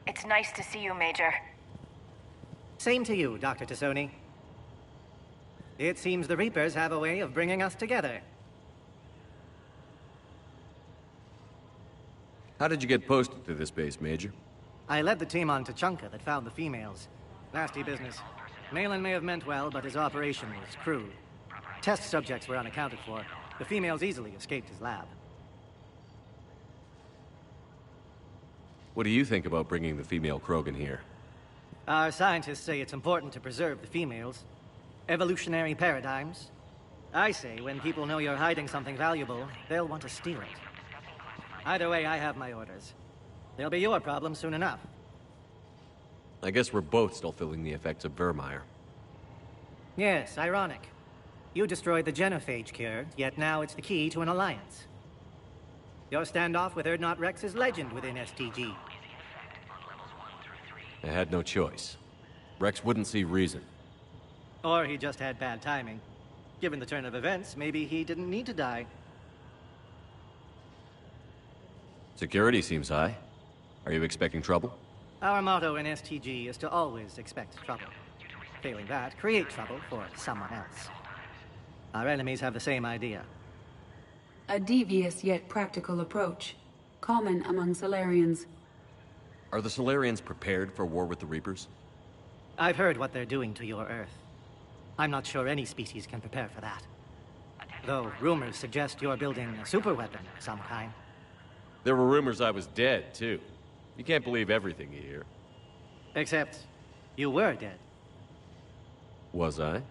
It's nice to see you, Major. Same to you, Dr. Tassoni. It seems the Reapers have a way of bringing us together. How did you get posted to this base, Major? I led the team on Tuchanka that found the females. Nasty business. Malin may have meant well, but his operation was crude. Test subjects were unaccounted for. The females easily escaped his lab. What do you think about bringing the female Krogan here? Our scientists say it's important to preserve the females. Evolutionary paradigms. I say when people know you're hiding something valuable, they'll want to steal it. Either way, I have my orders. They'll be your problem soon enough. I guess we're both still feeling the effects of Vermeer. Yes, ironic. You destroyed the genophage cure, yet now it's the key to an alliance. Your standoff with Erdnot Rex is legend within STG. I had no choice. Rex wouldn't see reason. Or he just had bad timing. Given the turn of events, maybe he didn't need to die. Security seems high. Are you expecting trouble? Our motto in STG is to always expect trouble. Failing that, create trouble for someone else. Our enemies have the same idea. A devious yet practical approach, common among Solarians. Are the Solarians prepared for war with the Reapers? I've heard what they're doing to your Earth. I'm not sure any species can prepare for that. Though rumors suggest you're building a superweapon of some kind. There were rumors I was dead, too. You can't believe everything you hear. Except, you were dead. Was I?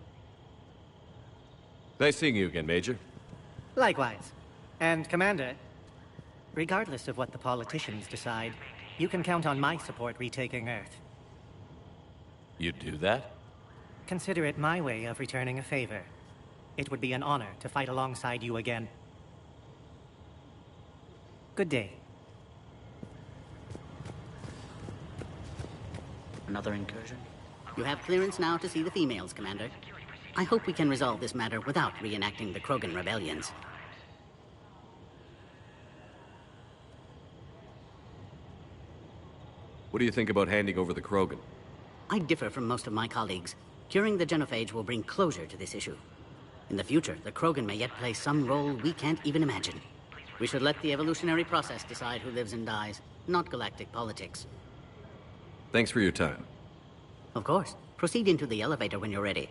Nice seeing you again, Major. Likewise. And, Commander, regardless of what the politicians decide, you can count on my support retaking Earth. You'd do that? Consider it my way of returning a favor. It would be an honor to fight alongside you again. Good day. Another incursion? You have clearance now to see the females, Commander. I hope we can resolve this matter without reenacting the Krogan rebellions. What do you think about handing over the Krogan? I differ from most of my colleagues. Curing the genophage will bring closure to this issue. In the future, the Krogan may yet play some role we can't even imagine. We should let the evolutionary process decide who lives and dies, not galactic politics. Thanks for your time. Of course. Proceed into the elevator when you're ready.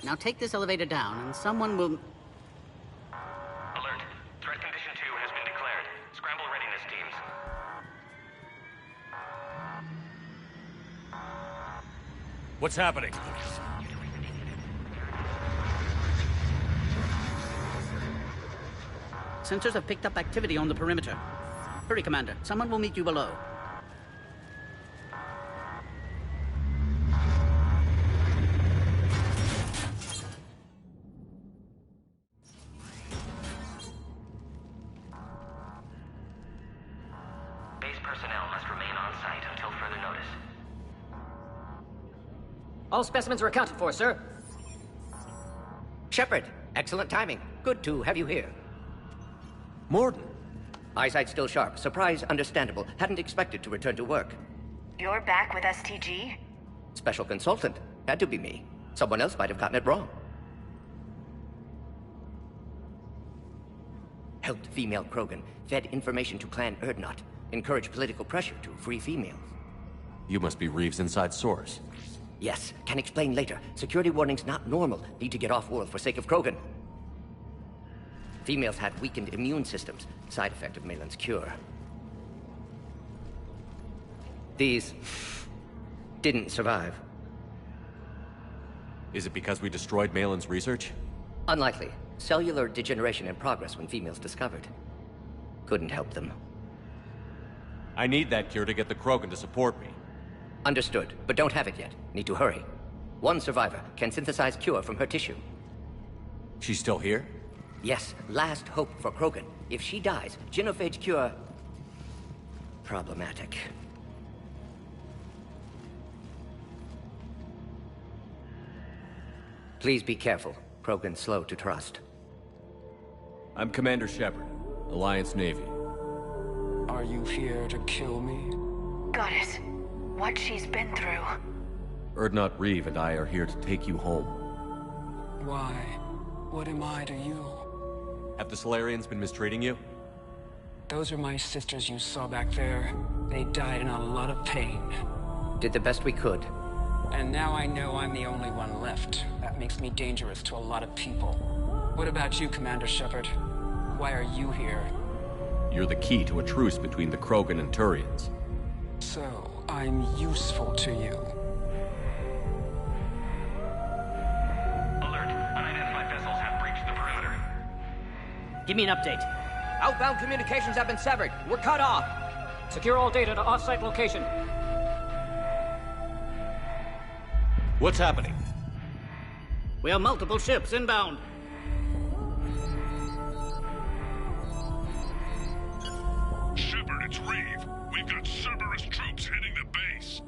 Now take this elevator down, and someone will... Alert. Threat condition 2 has been declared. Scramble readiness teams. What's happening? Sensors have picked up activity on the perimeter. Hurry, Commander. Someone will meet you below. Base personnel must remain on site until further notice. All specimens are accounted for, sir. Shepard, excellent timing. Good to have you here. Morton. Eyesight still sharp. Surprise understandable. Hadn't expected to return to work. You're back with STG? Special consultant. Had to be me. Someone else might have gotten it wrong. Helped female Krogan. Fed information to Clan Erdnot. Encouraged political pressure to free females. You must be Reeves' inside source. Yes, can explain later. Security warnings not normal. Need to get off-world for sake of Krogan. Females had weakened immune systems. Side effect of Malin's cure. These... didn't survive. Is it because we destroyed Malin's research? Unlikely. Cellular degeneration in progress when females discovered. Couldn't help them. I need that cure to get the Krogan to support me. Understood, but don't have it yet. Need to hurry. One survivor can synthesize cure from her tissue. She's still here? Yes, last hope for Krogan. If she dies, genophage cure... problematic. Please be careful. Krogan slow to trust. I'm Commander Shepard, Alliance Navy. Are you here to kill me? Goddess, what she's been through. Erdnot Reeve and I are here to take you home. Why? What am I to you? Have the Solarians been mistreating you? Those are my sisters you saw back there. They died in a lot of pain. Did the best we could. And now I know I'm the only one left. That makes me dangerous to a lot of people. What about you, Commander Shepard? Why are you here? You're the key to a truce between the Krogan and Turians. So, I'm useful to you. Alert. Unidentified vessels have breached the perimeter. Give me an update. Outbound communications have been severed. We're cut off. Secure all data to off-site location. What's happening? We have multiple ships inbound. Shepard, it's Reeve. We've got Cerberus troops heading the base.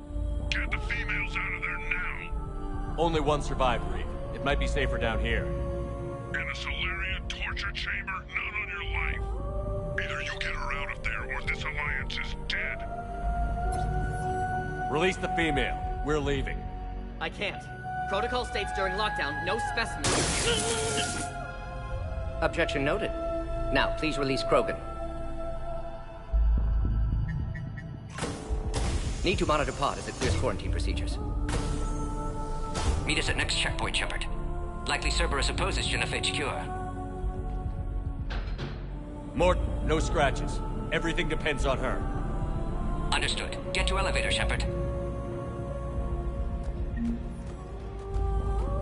Get the females out of there now. Only one survived, Reeve. It might be safer down here. In a Solarian torture chamber? Not on your life. Either you get her out of there or this alliance is dead. Release the female. We're leaving. I can't. Protocol states during lockdown, no specimens. Objection noted. Now, please release Krogan. Need to monitor pod as it clears quarantine procedures. Meet us at next checkpoint, Shepard. Likely Cerberus opposes genophage cure. Morton, no scratches. Everything depends on her. Understood. Get to elevator, Shepard.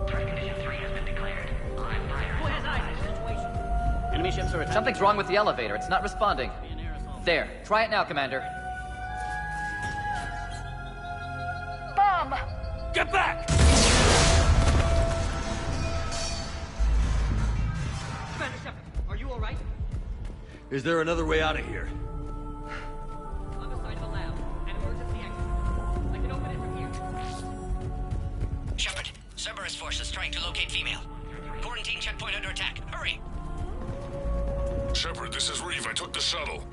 Threat condition 3 has been declared. Live fire. Enemy ships are attacking. Something's wrong with the elevator. It's not responding. There. Try it now, Commander. Bomb! Get back! Commander Shepard, are you all right? Is there another way out of here? On the side of the lab. An emergency exit. I can open it from here. Shepard, Cerberus force is trying to locate female. Quarantine checkpoint under attack. Hurry! Shepard, this is Reeve. I took the shuttle.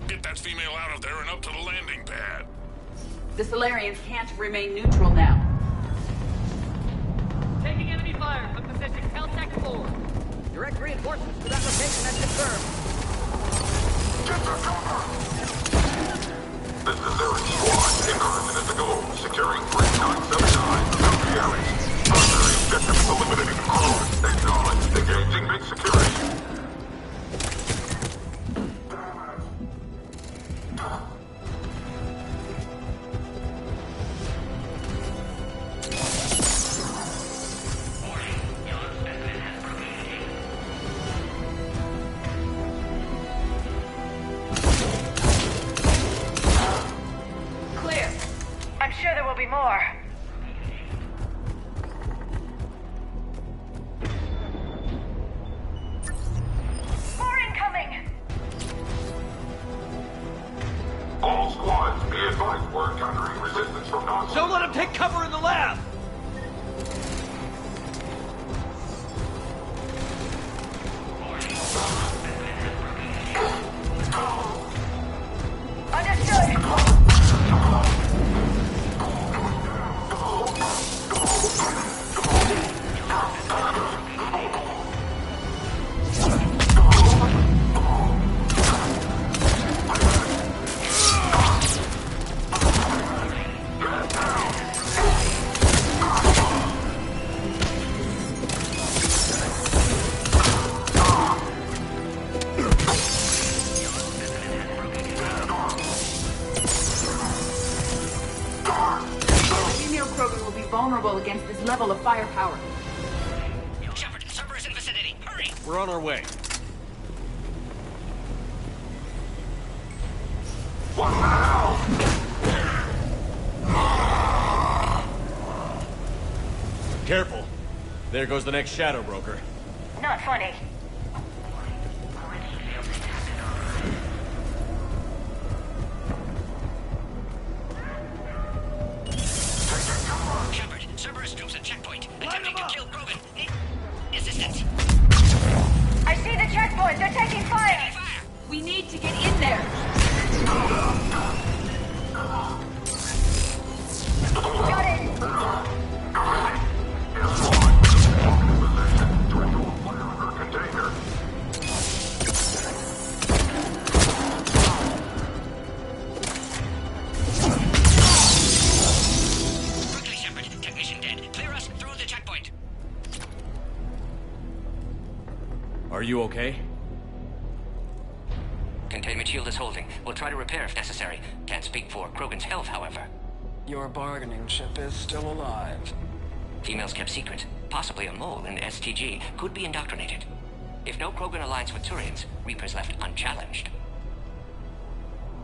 Get that female out of there and up to the landing pad. The Solarians can't remain neutral now. Taking enemy fire from position Caltech 4. Direct reinforcements to that location has confirmed. Get the cover! This is their squad. Incoming minutes ago. Securing 3979 without the alley. Primary objective eliminating crew. Acknowledge. Engaging big security. I'm sure there will be more. More incoming! All squads, be advised we're encountering resistance from non- Don't let him take cover in the lab! Understood! Vulnerable against this level of firepower. Shepard, Cerberus in vicinity. Hurry! We're on our way. What the hell? Careful. There goes the next Shadow Broker. Not funny. Shepard, Cerberus troops at checkpoint. Attempting to kill Krogan. Assistance. I see the checkpoint. They're taking fire. We need to get in there. Got it. Container. Quickly, Shepard. Technician dead. Clear us through the checkpoint. Are you okay? Containment shield is holding. We'll try to repair if necessary. Can't speak for Krogan's health, however. Your bargaining chip is still alive. Females kept secret. Possibly a mole in STG. Could be indoctrinated. If no Krogan aligns with Turians, Reapers left unchallenged.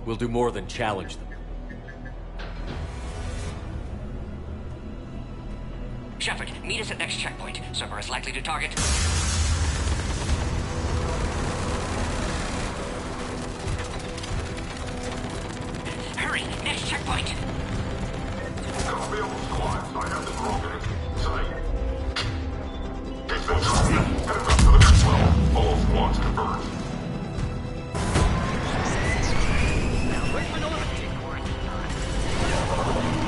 We'll do more than challenge them. Shepard, meet us at next checkpoint. Cerberus likely to target. Hurry! Next checkpoint! Available squads. I have the Krogan in sight. He's been tracked. Headed up to the next level. All squads converge.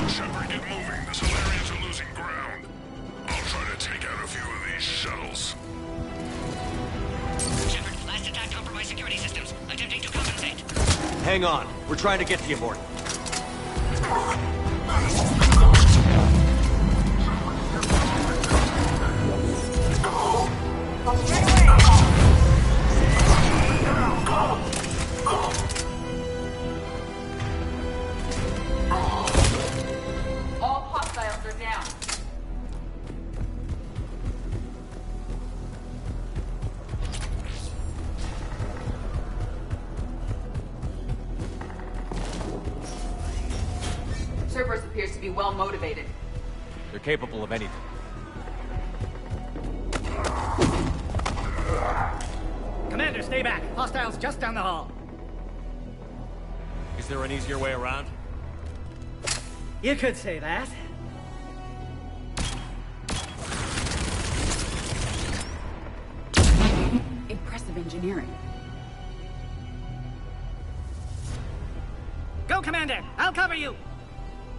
Shepard, get moving. The Solarians are losing ground. I'll try to take out a few of these shuttles. Shepard, last attack compromised security systems. Attempting to compensate. Hang on. We're trying to get to you, Morton. All hostiles are down. Cerberus appears to be well motivated. They're capable of anything. Commander, stay back. Hostiles just down the hall. Is there an easier way around? You could say that. Impressive engineering. Go, Commander! I'll cover you!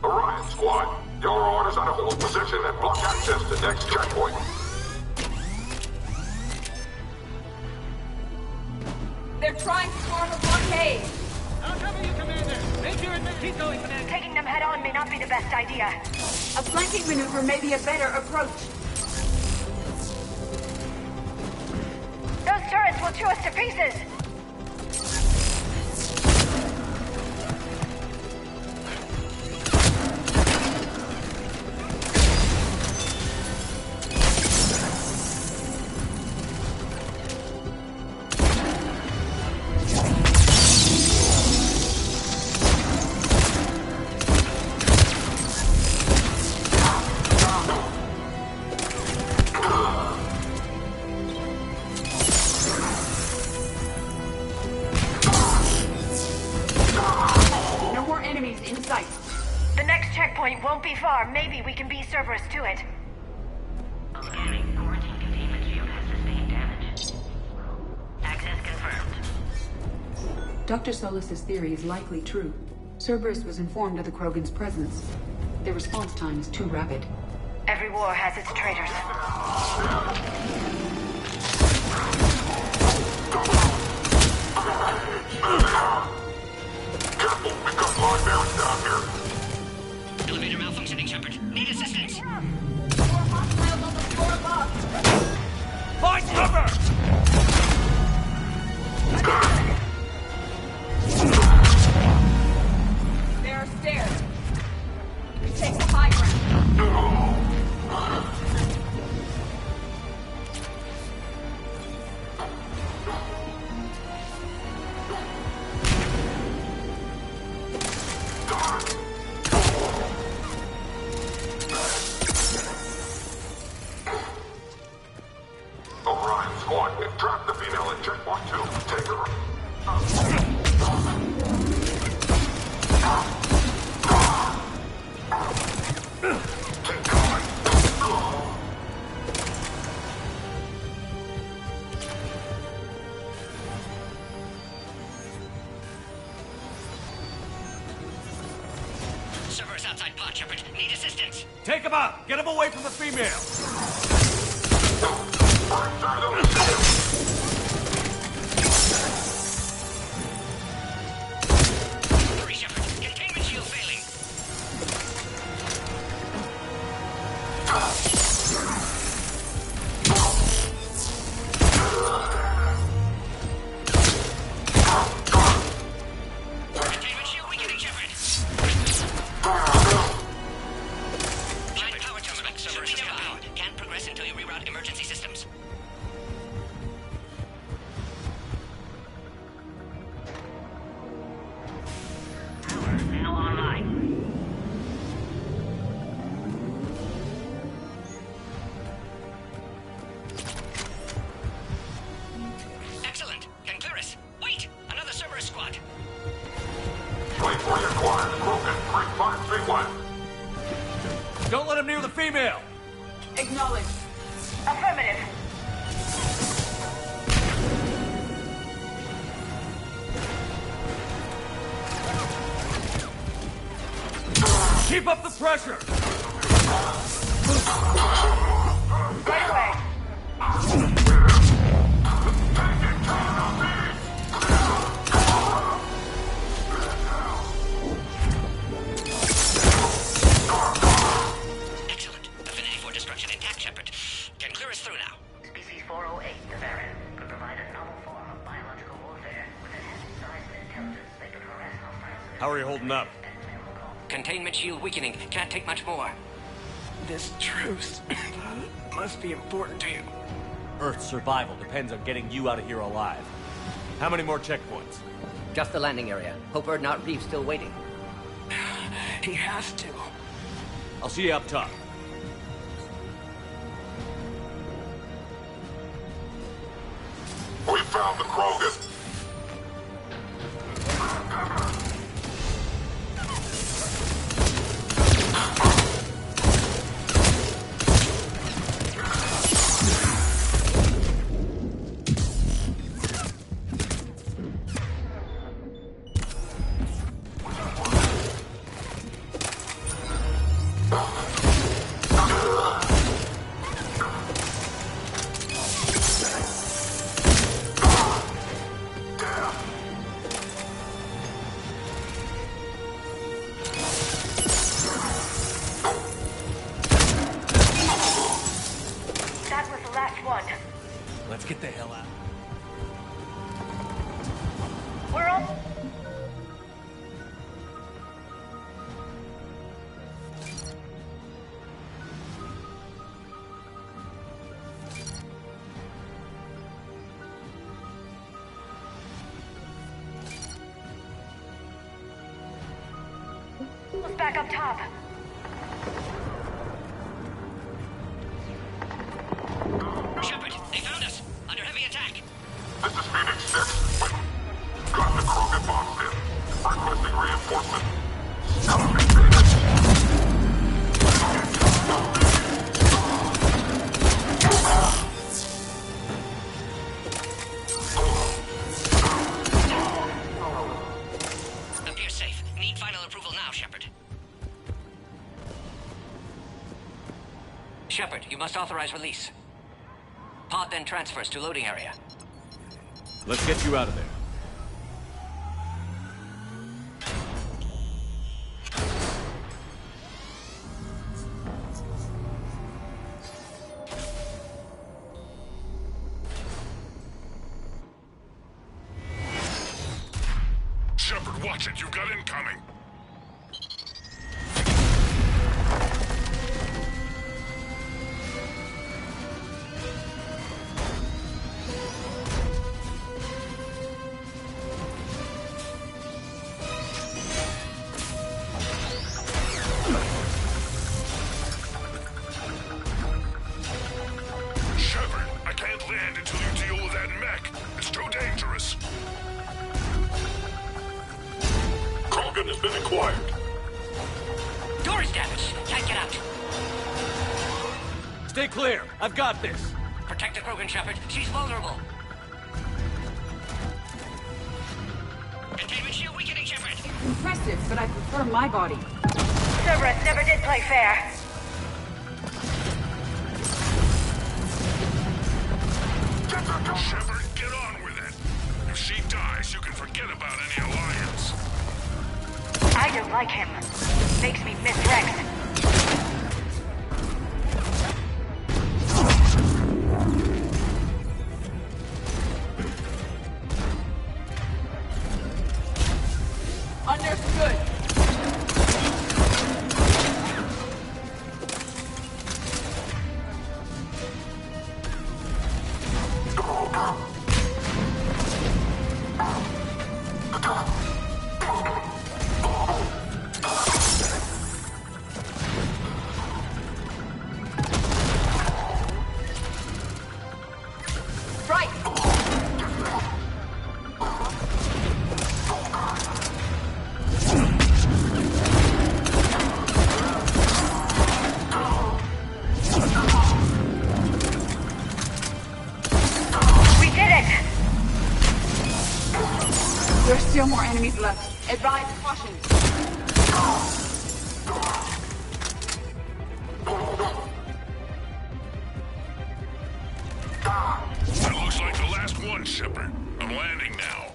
Orion Squad, your orders are to hold position and block access to next checkpoint. They're trying to form a blockade! I'll cover you, Commander! Make your advance. Keep going, Commander! Taking them head-on may not be the best idea. A flanking maneuver may be a better approach. Those turrets will chew us to pieces! Won't be far. Maybe we can beat Cerberus to it. Scanning. Quarantine containment shield has sustained damage. Access confirmed. Dr. Solus's theory is likely true. Cerberus was informed of the Krogan's presence. Their response time is too rapid. Every war has its traitors. Careful, we've got live bearings down here. Elevator malfunctioning, Shepard. Need assistance. Find cover! There are stairs. We take the high ground. Orion Squad, we've trapped the female at checkpoint 2. Take her. Keep going. Cerberus outside pod, Shepard. Need assistance. Take him out! Get him away from the female! Hurry, Shepard. Containment shield failing. Containment shield weakening, Shepard. Giant power terminal. Cerberus is powered. Can't progress until you reroute emergency systems. Now online. Excellent. Can clear us. Wait! Another Cerberus squad. Wait for your quiet. Broken. 3531. Don't let him near the female! Acknowledge. Affirmative. Keep up the pressure! Right away. Excellent. Affinity for destruction intact, Shepard. Can clear us through now. Species 408, the Baron, could provide a novel form of biological warfare with enhanced size and intelligence that could harass hostiles. How are you holding up? Containment shield weakening. Can't take much more. This truce must be important to you. Earth's survival depends on getting you out of here alive. How many more checkpoints? Just the landing area. Hope Erdnot Reef's still waiting. He has to. I'll see you up top. We found the Krogan. That was the last one. Let's get the hell out. We're on. Let's back up top. Shepard, they found us! Under heavy attack! This is Phoenix 6. Got the Krogan box in. Requesting reinforcement. Appears safe. Need final approval now, Shepard. Shepard, you must authorize release. Pod then transfers to loading area. Let's get you out of there. Shepard, watch it. You've got incoming. Shepard, I can't land until you deal with that mech. It's too dangerous. Krogan has been acquired. Door is damaged. Can't get out. Stay clear. I've got this. Protect the Krogan, Shepard. She's vulnerable. Containment shield weakening, Shepard. Impressive, but I prefer my body. Cerberus never did play fair. Shepard, get on with it. If she dies, you can forget about any alliance. I don't like him. Makes me miss Rex. Understood. Right. We did it! There are still more enemies left. Advise caution. That looks like the last one, Shepard. I'm landing now.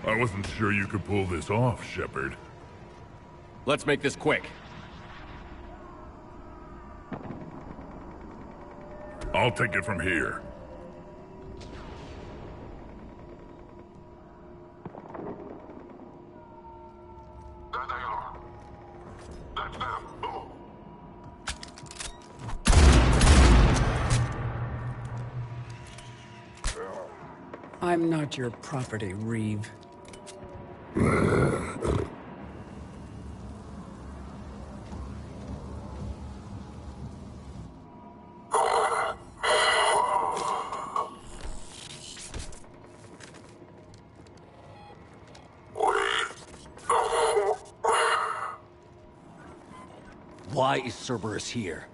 I wasn't sure you could pull this off, Shepard. Let's make this quick. I'll take it from here. There they are. That's them. Move. I'm not your property, Reeve. Why is Cerberus here?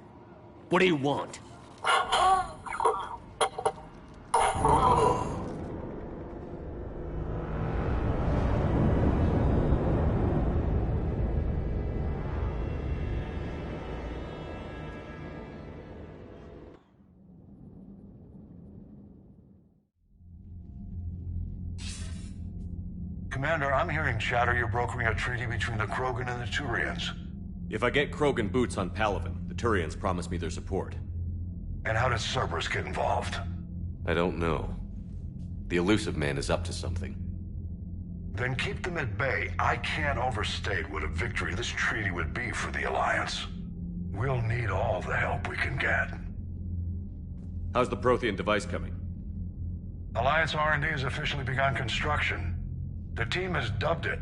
What do you want? Commander, I'm hearing chatter you're brokering a treaty between the Krogan and the Turians. If I get Krogan boots on Palaven, the Turians promise me their support. And how does Cerberus get involved? I don't know. The Elusive Man is up to something. Then keep them at bay. I can't overstate what a victory this treaty would be for the Alliance. We'll need all the help we can get. How's the Prothean device coming? Alliance R&D has officially begun construction. The team has dubbed it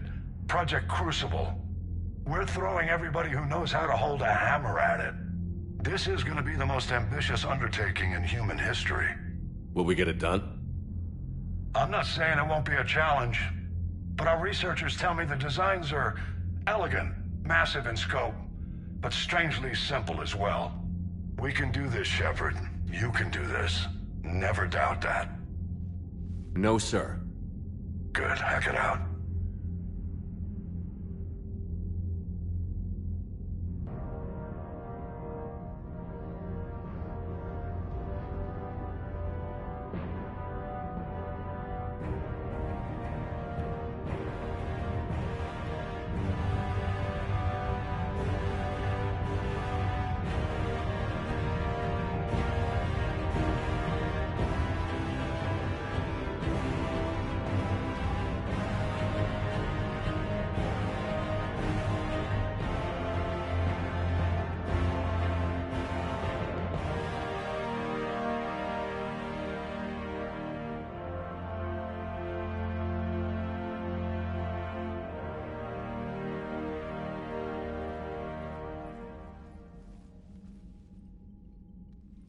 Project Crucible. We're throwing everybody who knows how to hold a hammer at it. This is going to be the most ambitious undertaking in human history. Will we get it done? I'm not saying it won't be a challenge, but our researchers tell me the designs are elegant, massive in scope, but strangely simple as well. We can do this, Shepard. You can do this. Never doubt that. No, sir. Good. Hack it out.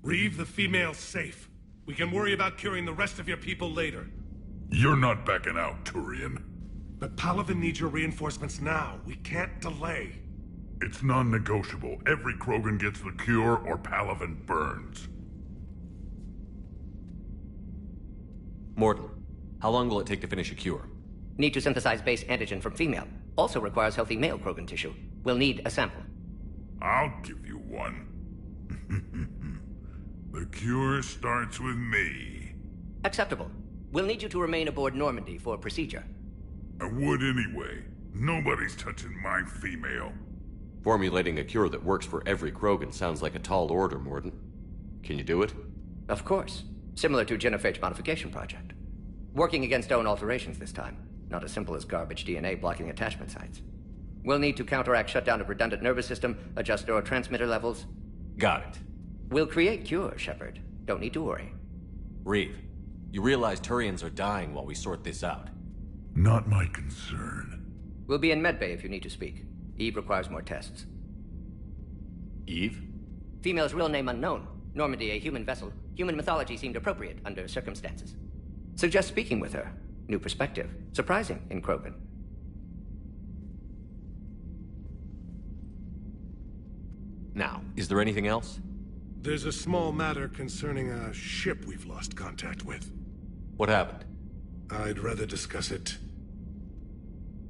Reeve the female's safe. We can worry about curing the rest of your people later. You're not backing out, Turian. But Palaven needs your reinforcements now. We can't delay. It's non-negotiable. Every Krogan gets the cure, or Palaven burns. Morton, how long will it take to finish a cure? Need to synthesize base antigen from female. Also requires healthy male Krogan tissue. We'll need a sample. I'll give you one. The cure starts with me. Acceptable. We'll need you to remain aboard Normandy for procedure. I would anyway. Nobody's touching my female. Formulating a cure that works for every Krogan sounds like a tall order, Morton. Can you do it? Of course. Similar to Genophage modification project. Working against own alterations this time. Not as simple as garbage DNA blocking attachment sites. We'll need to counteract shutdown of redundant nervous system, adjust neurotransmitter levels. Got it. We'll create cure, Shepard. Don't need to worry. Reeve, you realize Turians are dying while we sort this out. Not my concern. We'll be in medbay if you need to speak. Eve requires more tests. Eve? Female's real name unknown. Normandy a human vessel. Human mythology seemed appropriate under circumstances. Suggest speaking with her. New perspective. Surprising in Krogan. Now, is there anything else? There's a small matter concerning a ship we've lost contact with. What happened? I'd rather discuss it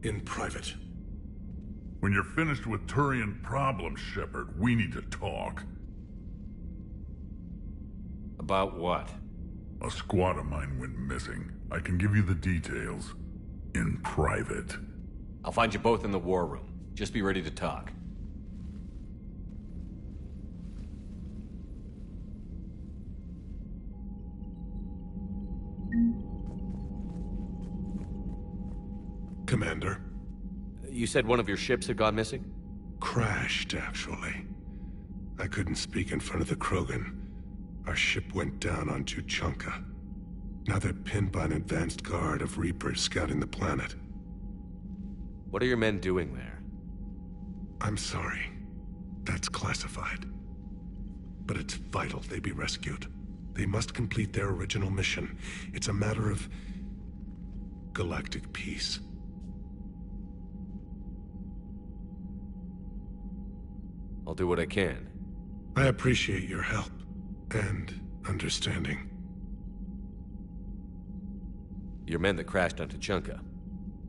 in private. When you're finished with Turian problems, Shepard, we need to talk. About what? A squad of mine went missing. I can give you the details. In private. I'll find you both in the war room. Just be ready to talk. Commander. You said one of your ships had gone missing? Crashed, actually. I couldn't speak in front of the Krogan. Our ship went down on Tuchanka. Now they're pinned by an advanced guard of Reapers scouting the planet. What are your men doing there? I'm sorry. That's classified. But it's vital they be rescued. They must complete their original mission. It's a matter of galactic peace. I'll do what I can. I appreciate your help and understanding. Your men that crashed on Tuchanka.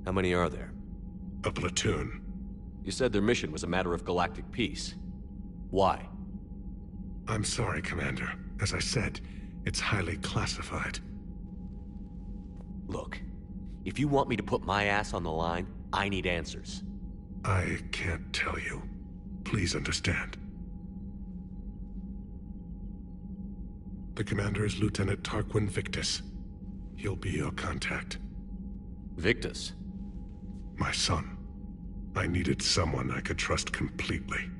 How many are there? A platoon. You said their mission was a matter of galactic peace. Why? I'm sorry, Commander. As I said, it's highly classified. Look, if you want me to put my ass on the line, I need answers. I can't tell you. Please understand. The commander is Lieutenant Tarquin Victus. He'll be your contact. Victus? My son. I needed someone I could trust completely.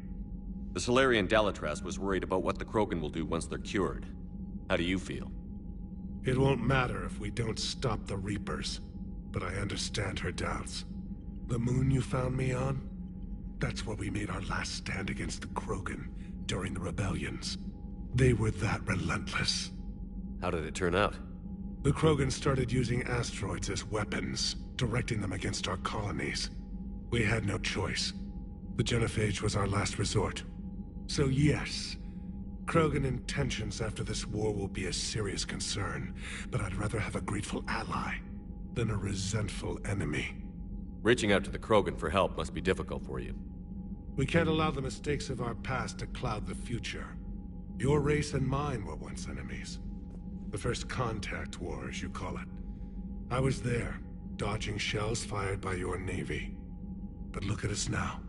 The Salarian Dalatras was worried about what the Krogan will do once they're cured. How do you feel? It won't matter if we don't stop the Reapers, but I understand her doubts. The moon you found me on? That's where we made our last stand against the Krogan during the rebellions. They were that relentless. How did it turn out? The Krogan started using asteroids as weapons, directing them against our colonies. We had no choice. The genophage was our last resort. So yes, Krogan intentions after this war will be a serious concern, but I'd rather have a grateful ally than a resentful enemy. Reaching out to the Krogan for help must be difficult for you. We can't allow the mistakes of our past to cloud the future. Your race and mine were once enemies. The first contact war, as you call it. I was there, dodging shells fired by your navy. But look at us now,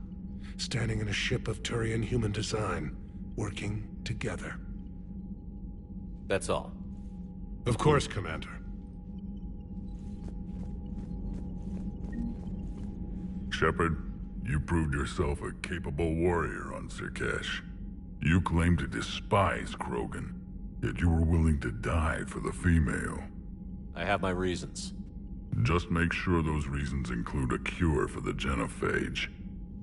standing in a ship of Turian human design, working together. That's all. Of course, Commander. Shepard, you proved yourself a capable warrior on Sirkesh. You claim to despise Krogan, yet you were willing to die for the female. I have my reasons. Just make sure those reasons include a cure for the genophage.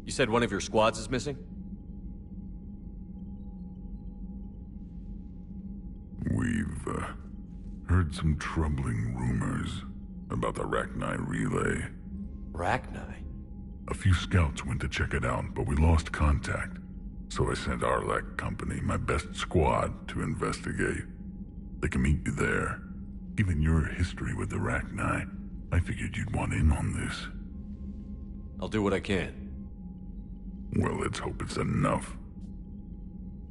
You said one of your squads is missing? We've heard some troubling rumors about the Rachni relay. Rachni? A few scouts went to check it out, but we lost contact. So I sent Arlek Company, my best squad, to investigate. They can meet you there. Given your history with the Rachni, I figured you'd want in on this. I'll do what I can. Well, let's hope it's enough.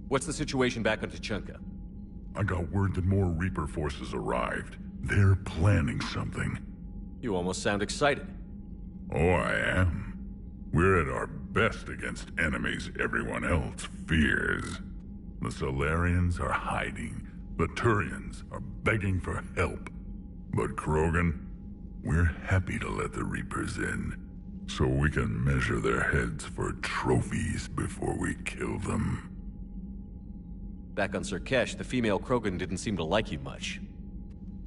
What's the situation back on Tuchanka? I got word that more Reaper forces arrived. They're planning something. You almost sound excited. Oh, I am. We're at our best against enemies everyone else fears. The Solarians are hiding. The Turians are begging for help. But Krogan, we're happy to let the Reapers in, so we can measure their heads for trophies before we kill them. Back on Sirkesh, the female Krogan didn't seem to like you much.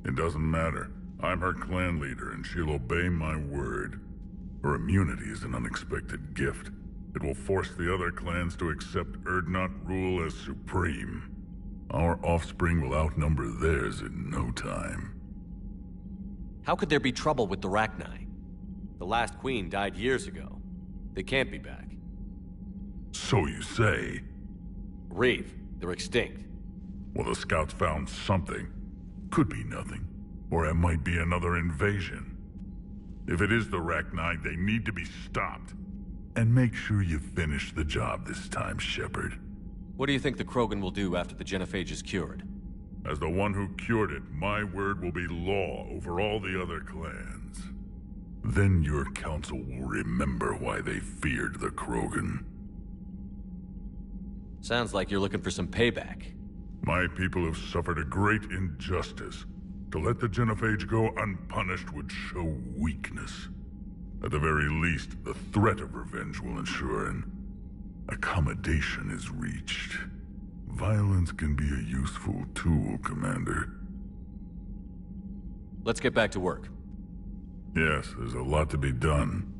It doesn't matter. I'm her clan leader, and she'll obey my word. Her immunity is an unexpected gift. It will force the other clans to accept Urdnot rule as supreme. Our offspring will outnumber theirs in no time. How could there be trouble with the Rachni? The last queen died years ago. They can't be back. So you say? Reeve, they're extinct. Well, the scouts found something. Could be nothing. Or it might be another invasion. If it is the Rachni, they need to be stopped. And make sure you finish the job this time, Shepard. What do you think the Krogan will do after the genophage is cured? As the one who cured it, my word will be law over all the other clans. Then your council will remember why they feared the Krogan. Sounds like you're looking for some payback. My people have suffered a great injustice. To let the genophage go unpunished would show weakness. At the very least, the threat of revenge will ensure an accommodation is reached. Violence can be a useful tool, Commander. Let's get back to work. Yes, there's a lot to be done.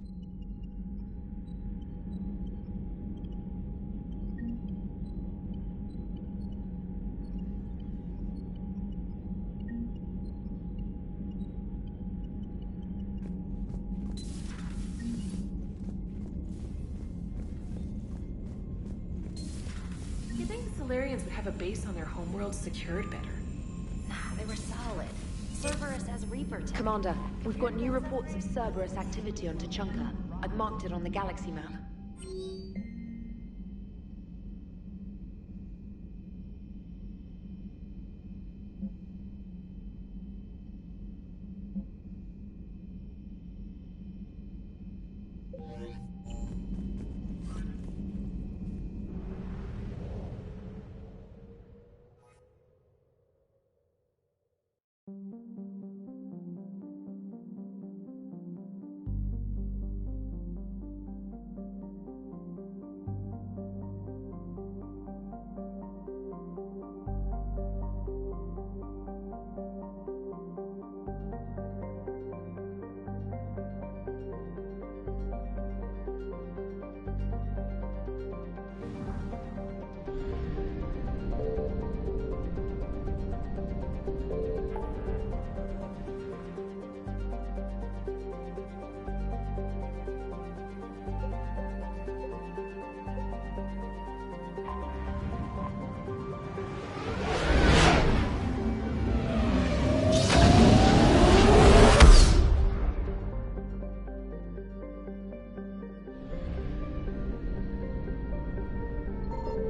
You think the Solarians would have a base on their homeworld secured better? Nah, they were solid. Cerberus has Reaper tech. Commander, we've got new reports of Cerberus activity on Tuchanka. I've marked it on the galaxy map.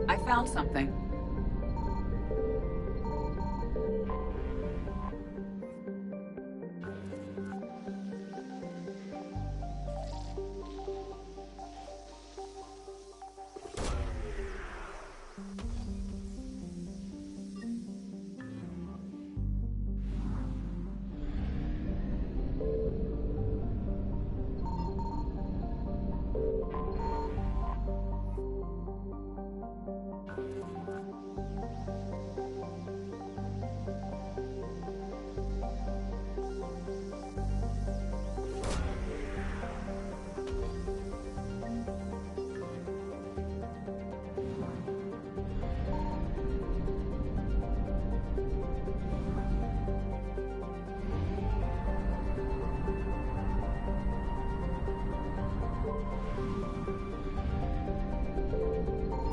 I found something.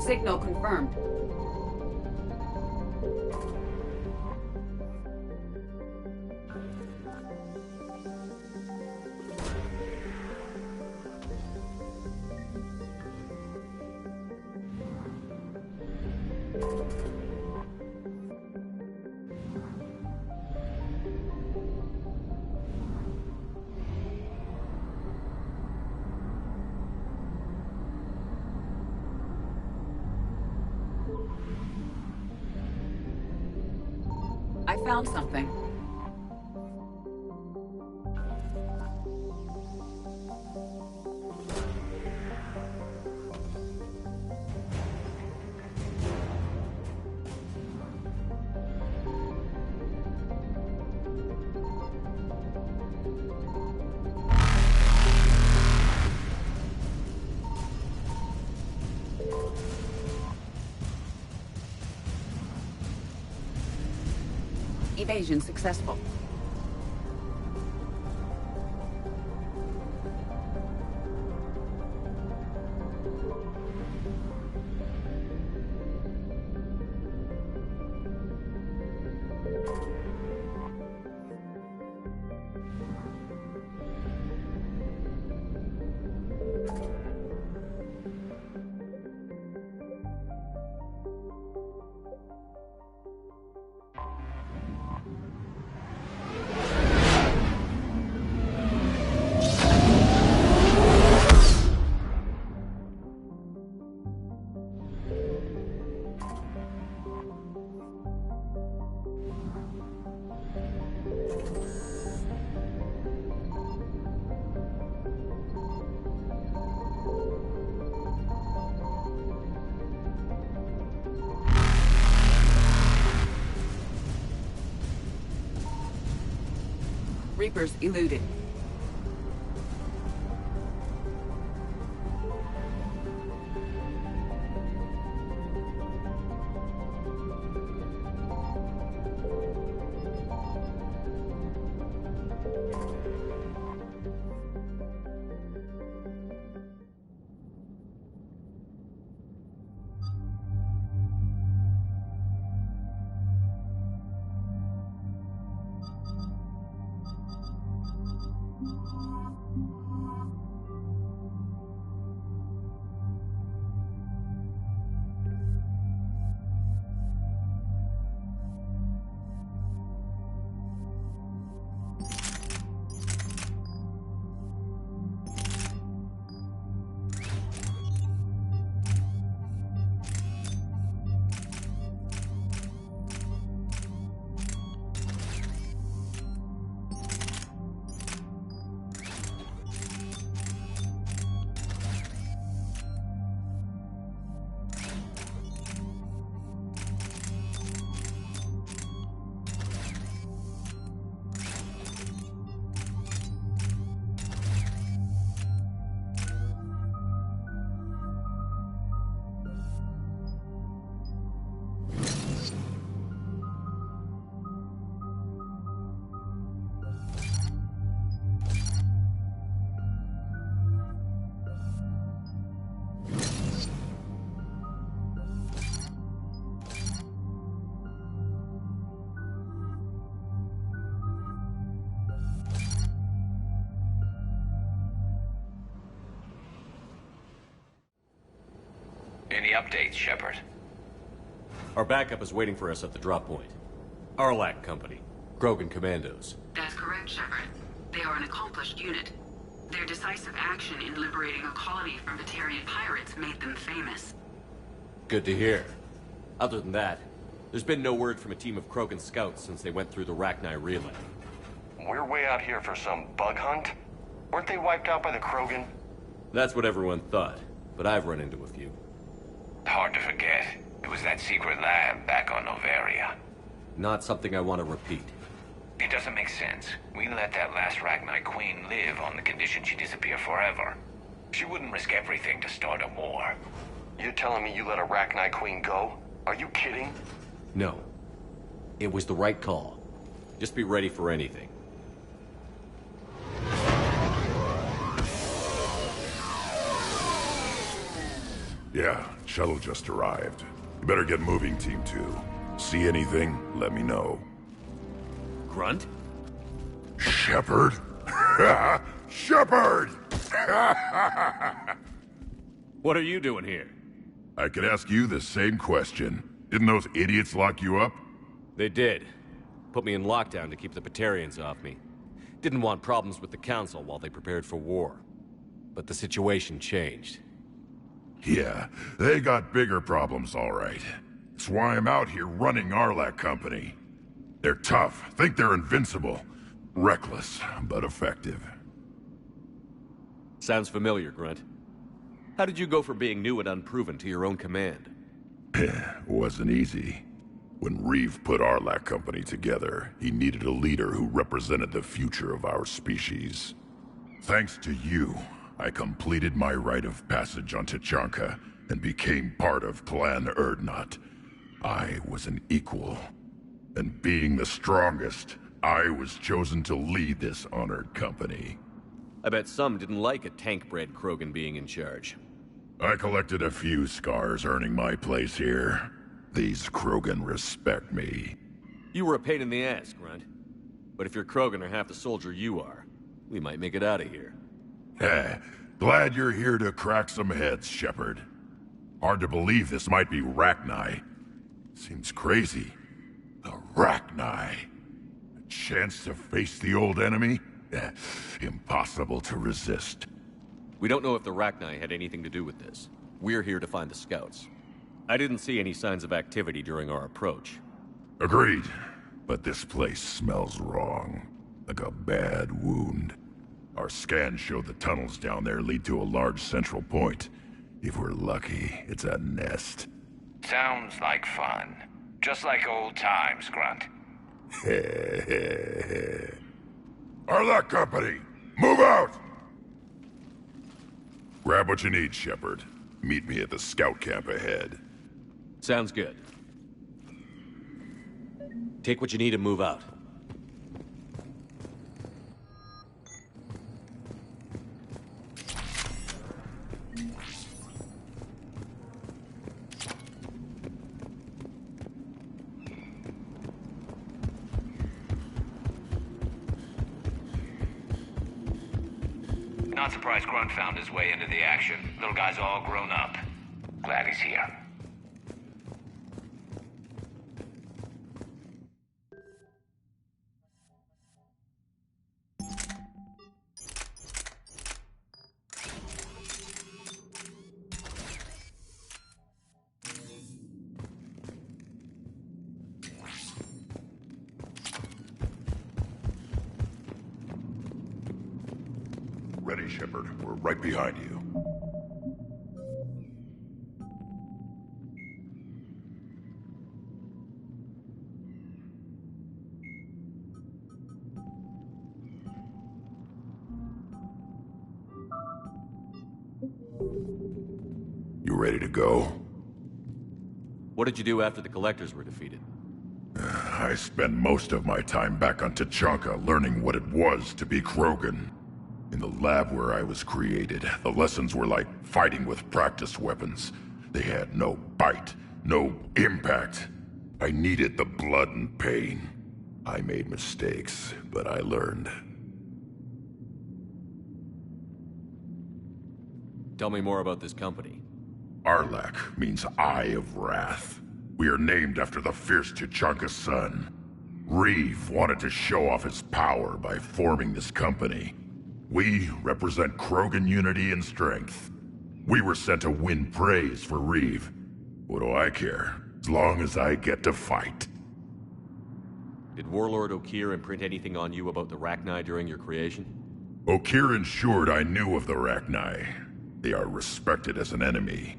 Signal confirmed. I found something. Evasion successful. Reapers eluded. Any updates, Shepard? Our backup is waiting for us at the drop point. Arlac Company. Krogan Commandos. That's correct, Shepard. They are an accomplished unit. Their decisive action in liberating a colony from Batarian pirates made them famous. Good to hear. Other than that, there's been no word from a team of Krogan scouts since they went through the Rachni relay. We're way out here for some bug hunt? Weren't they wiped out by the Krogan? That's what everyone thought, but I've run into a few. Hard to forget. It was that secret lab back on Novaria. Not something I want to repeat. It doesn't make sense. We let that last Rachni Queen live on the condition she disappear forever. She wouldn't risk everything to start a war. You're telling me you let a Rachni Queen go? Are you kidding? No. It was the right call. Just be ready for anything. Yeah, shuttle just arrived. You better get moving, Team 2. See anything, let me know. Grunt? Shepard? Shepard! What are you doing here? I could ask you the same question. Didn't those idiots lock you up? They did. Put me in lockdown to keep the Batarians off me. Didn't want problems with the Council while they prepared for war. But the situation changed. Yeah, they got bigger problems, all right. That's why I'm out here running Arlac Company. They're tough, think they're invincible. Reckless, but effective. Sounds familiar, Grunt. How did you go from being new and unproven to your own command? Wasn't easy. When Reeve put Arlac Company together, he needed a leader who represented the future of our species. Thanks to you, I completed my rite of passage on Tachanka and became part of Clan Urdnot. I was an equal. And being the strongest, I was chosen to lead this honored company. I bet some didn't like a tank-bred Krogan being in charge. I collected a few scars earning my place here. These Krogan respect me. You were a pain in the ass, Grunt. But if your Krogan are half the soldier you are, we might make it out of here. Glad you're here to crack some heads, Shepard. Hard to believe this might be Rachni. Seems crazy. The Rachni. A chance to face the old enemy? Impossible to resist. We don't know if the Rachni had anything to do with this. We're here to find the scouts. I didn't see any signs of activity during our approach. Agreed. But this place smells wrong. Like a bad wound. Our scans show the tunnels down there lead to a large central point. If we're lucky, it's a nest. Sounds like fun. Just like old times, Grunt. Arlak Company, move out! Grab what you need, Shepard. Meet me at the scout camp ahead. Sounds good. Take what you need and move out. Not surprised Grunt found his way into the action. Little guy's all grown up. Glad he's here. Ready, Shepard. We're right behind you. You ready to go? What did you do after the Collectors were defeated? I spent most of my time back on Tachanka learning what it was to be Krogan. In the lab where I was created, the lessons were like fighting with practice weapons. They had no bite, no impact. I needed the blood and pain. I made mistakes, but I learned. Tell me more about this company. Arlak means Eye of Wrath. We are named after the fierce Tachanka's son. Reeve wanted to show off his power by forming this company. We represent Krogan unity and strength. We were sent to win praise for Reeve. What do I care, as long as I get to fight? Did Warlord Okir imprint anything on you about the Rachni during your creation? Okir ensured I knew of the Rachni. They are respected as an enemy.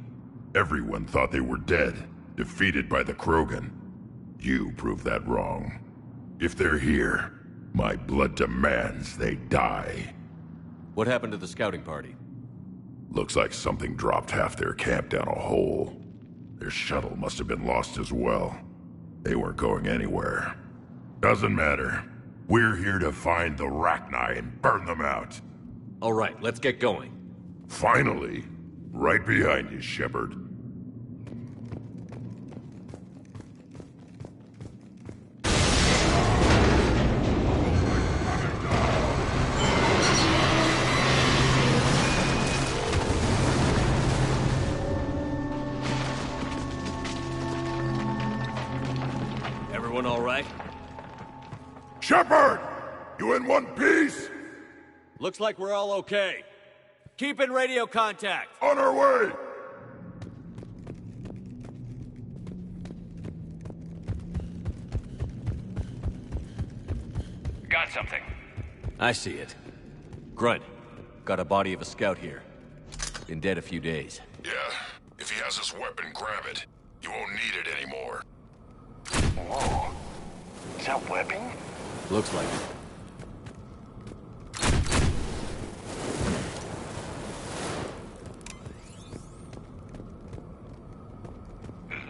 Everyone thought they were dead, defeated by the Krogan. You proved that wrong. If they're here, my blood demands they die. What happened to the scouting party? Looks like something dropped half their camp down a hole. Their shuttle must have been lost as well. They weren't going anywhere. Doesn't matter. We're here to find the Rachni and burn them out. All right, let's get going. Finally. Right behind you, Shepard. Everyone all right? Shepard! You in one piece? Looks like we're all okay. Keep in radio contact. On our way! Got something. I see it. Grunt, got a body of a scout here. Been dead a few days. Yeah, if he has his weapon, grab it. You won't need it anymore. Whoa. Is that webbing? Looks like it.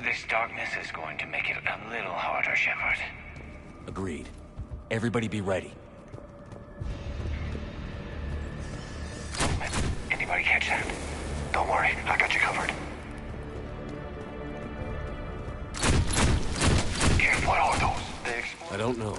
This darkness is going to make it a little harder, Shepard. Agreed. Everybody be ready. Anybody catch that? Don't worry, I got you covered. Careful, what are those? They explode. I don't know.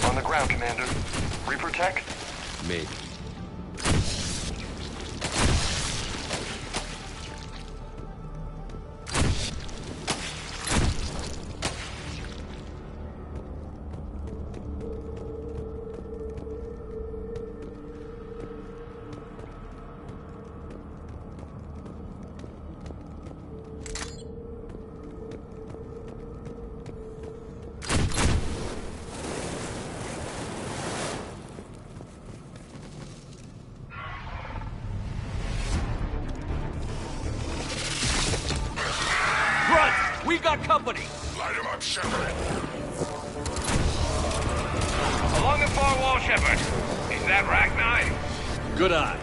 On the ground, Commander. Reaper tech? Maybe. company! Light him up, Shepard. Along the far wall, Shepard. Is that Rachni? Good eye.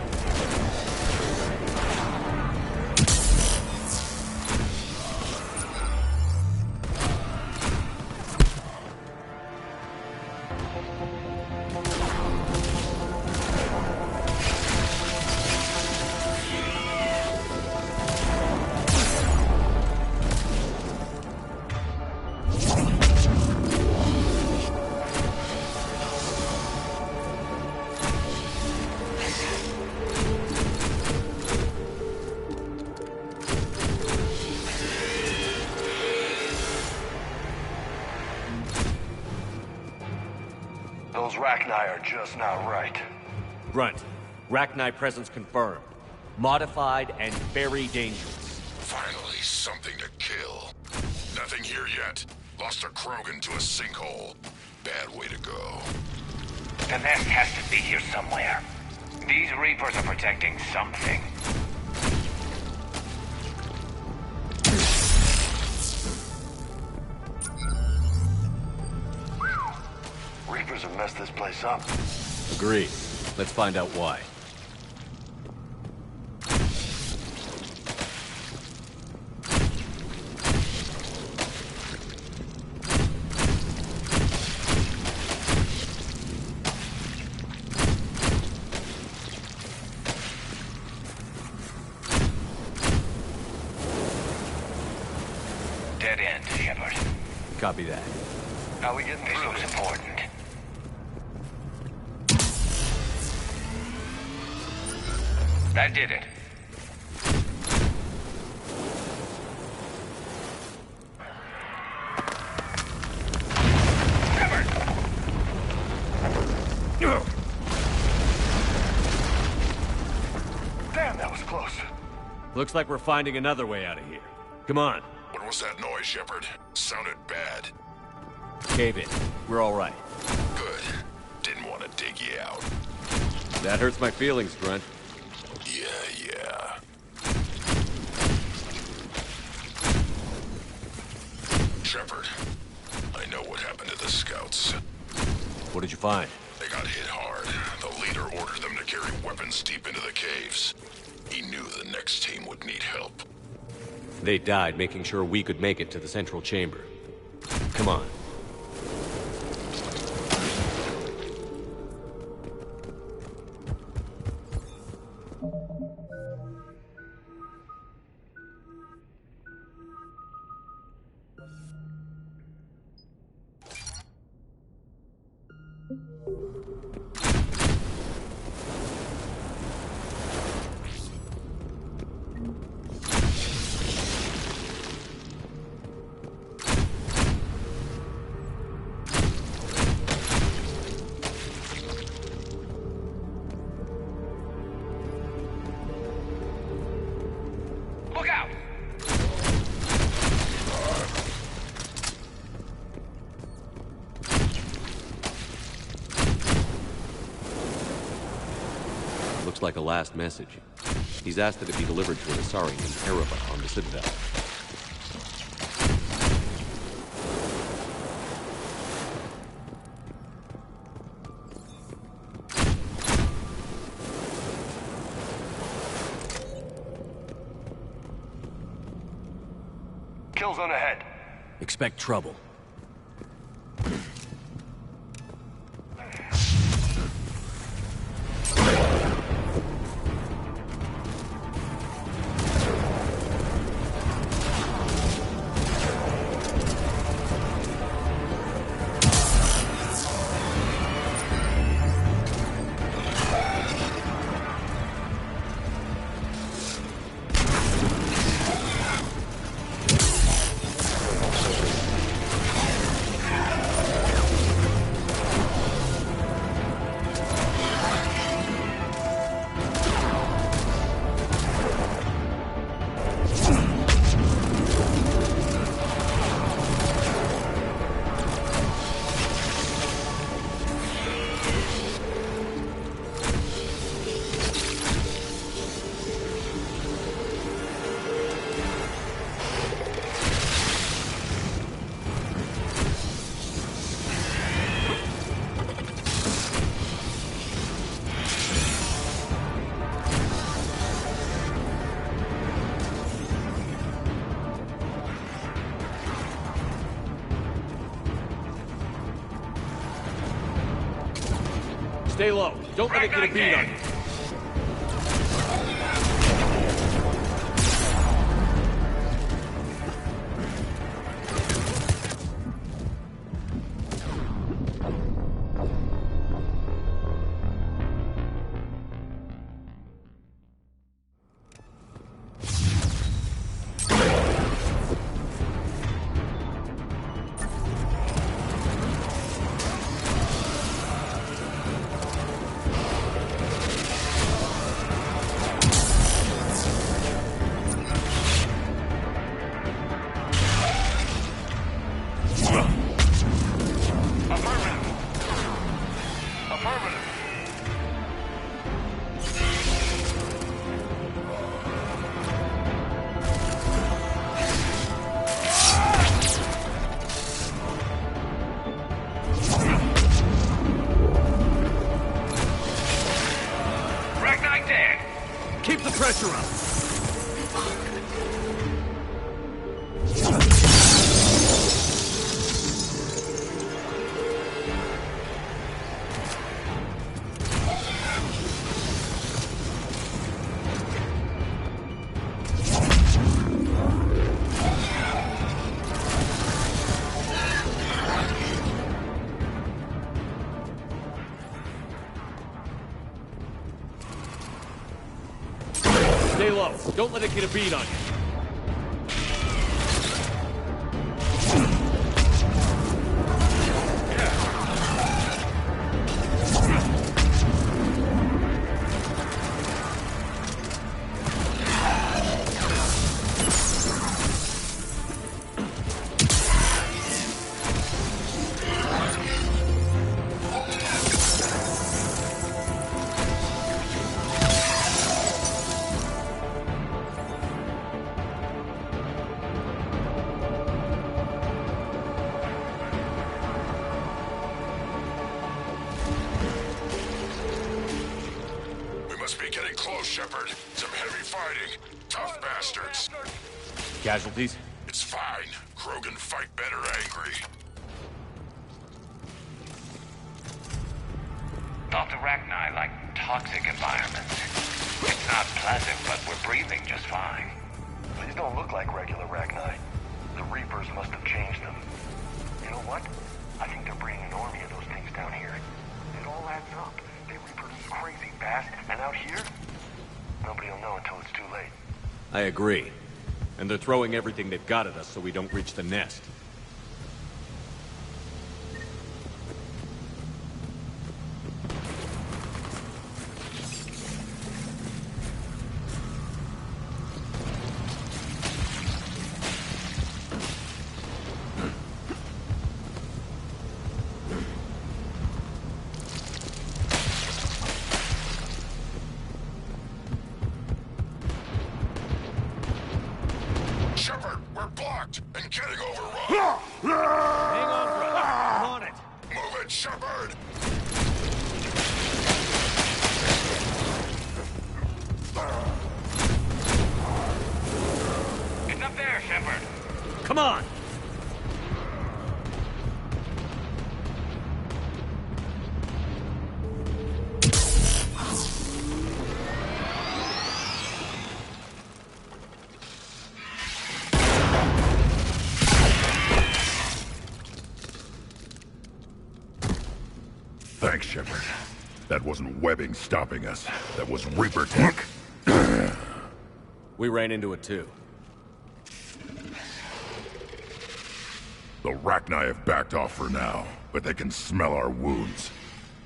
Those Rachni are just not right. Grunt, Rachni presence confirmed. Modified and very dangerous. Finally, something to kill. Nothing here yet. Lost a Krogan to a sinkhole. Bad way to go. The nest has to be here somewhere. These Reapers are protecting something. Reapers have messed this place up. Agreed. Let's find out why. Dead end, Shepard. Copy that. How we getting through? This was important. That did it. Shepard! Damn, that was close. Looks like we're finding another way out of here. Come on. What was that noise, Shepard? Sounded bad. Cave in. We're all right. Good. Didn't want to dig you out. That hurts my feelings, Grunt. Yeah. Shepard, I know what happened to the scouts. What did you find? They got hit hard. The leader ordered them to carry weapons deep into the caves. He knew the next team would need help. They died making sure we could make it to the central chamber. Come on. Look out! Looks like a last message. He's asked that it be delivered to an Asari named Ereba on the Citadel. Kills on ahead. Expect trouble. Stay low. Don't let it get a beat on you. Keep the pressure up. Stay low. Don't let it get a beat on you. Shepard. Some heavy fighting. Tough bastards. Casualties? It's fine. Krogan fight better angry. Dr. Rachni like toxic environments. It's not pleasant, but we're breathing just fine. These don't look like regular Rachni. The Reapers must have changed them. You know what? I think they're bringing an army of those things down here. It all adds up. They reproduce crazy fast, and out here, nobody will know until it's too late. I agree. And they're throwing everything they've got at us so we don't reach the nest. Shepard, we're blocked and getting overrun. Hang on, brother. I'm on it. Move it, Shepard. It's up there, Shepard. Come on. Thanks, Shepard. That wasn't webbing stopping us. That was Reaper tech. We ran into it too. The Rachni have backed off for now, but they can smell our wounds.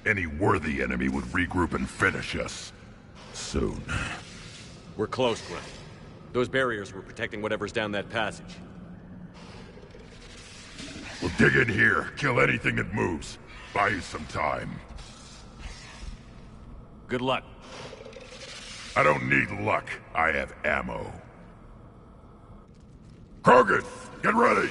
Any worthy enemy would regroup and finish us. Soon. We're close, Glenn. Those barriers were protecting whatever's down that passage. We'll dig in here, kill anything that moves. Buy you some time. Good luck. I don't need luck. I have ammo. Krogan, get ready!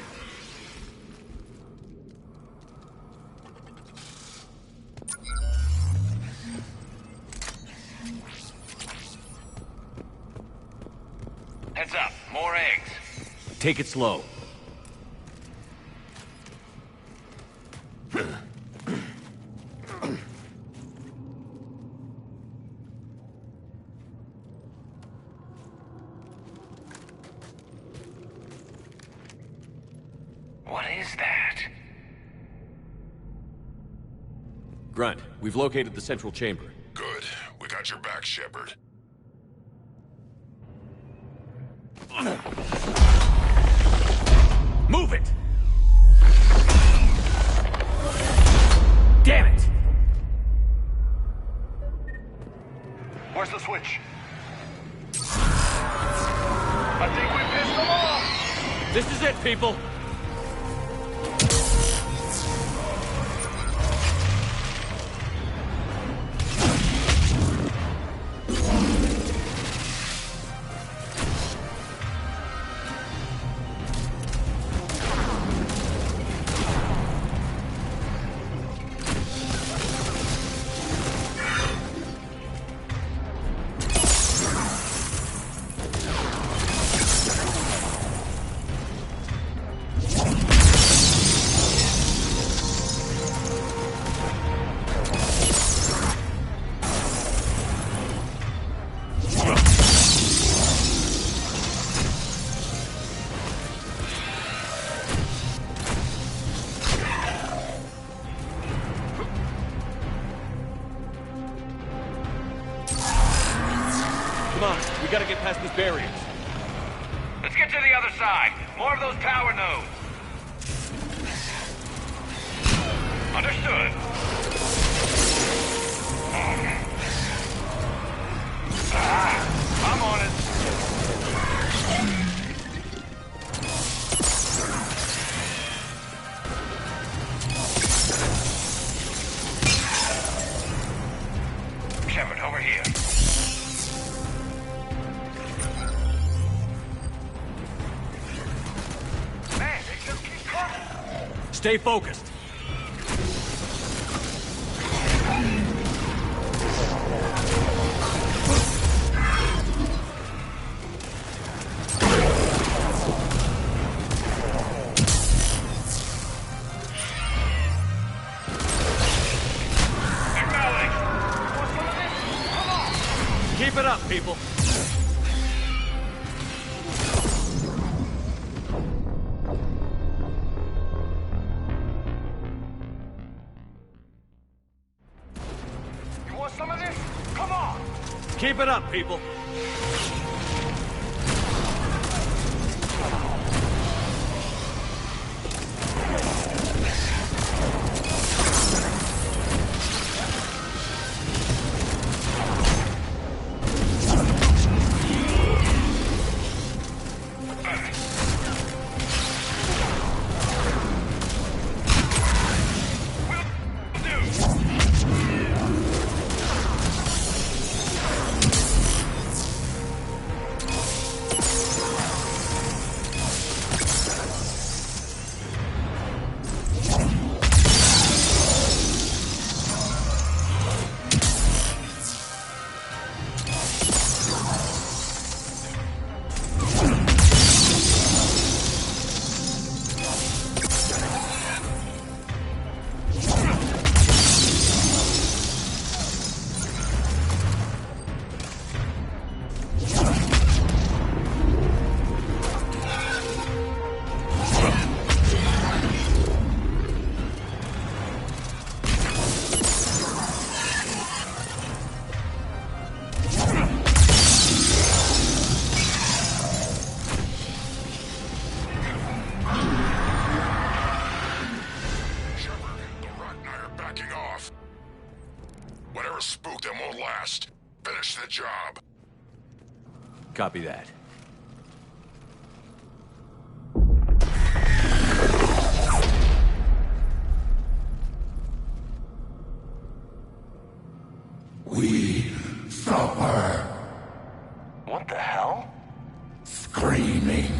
Heads up. More eggs. Take it slow. Grunt, we've located the central chamber. Good. We got your back, Shepard. Move it! Damn it! Where's the switch? I think we pissed them off! This is it, people! We gotta get past these barriers. Let's get to the other side. More of those power nodes. Understood. I'm on it. Shepard, over here. Stay focused. Keep it up, people. Keep it up, people. Spook them won't last. Finish the job. Copy that. We suffer. What the hell? Screaming.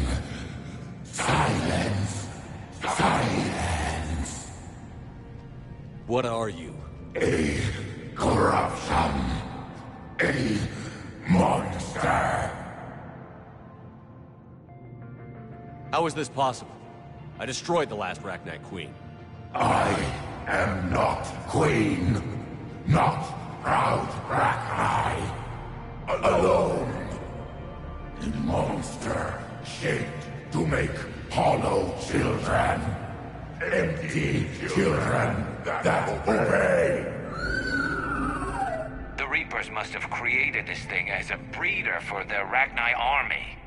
Silence. Silence. What are you? A corruption. A monster. How is this possible? I destroyed the last Arachnite Queen. I am not Queen. Not proud Arachnite. Alone. A monster shaped to make hollow children. Empty children that obey Cerberus must have created this thing as a breeder for the Rachni army.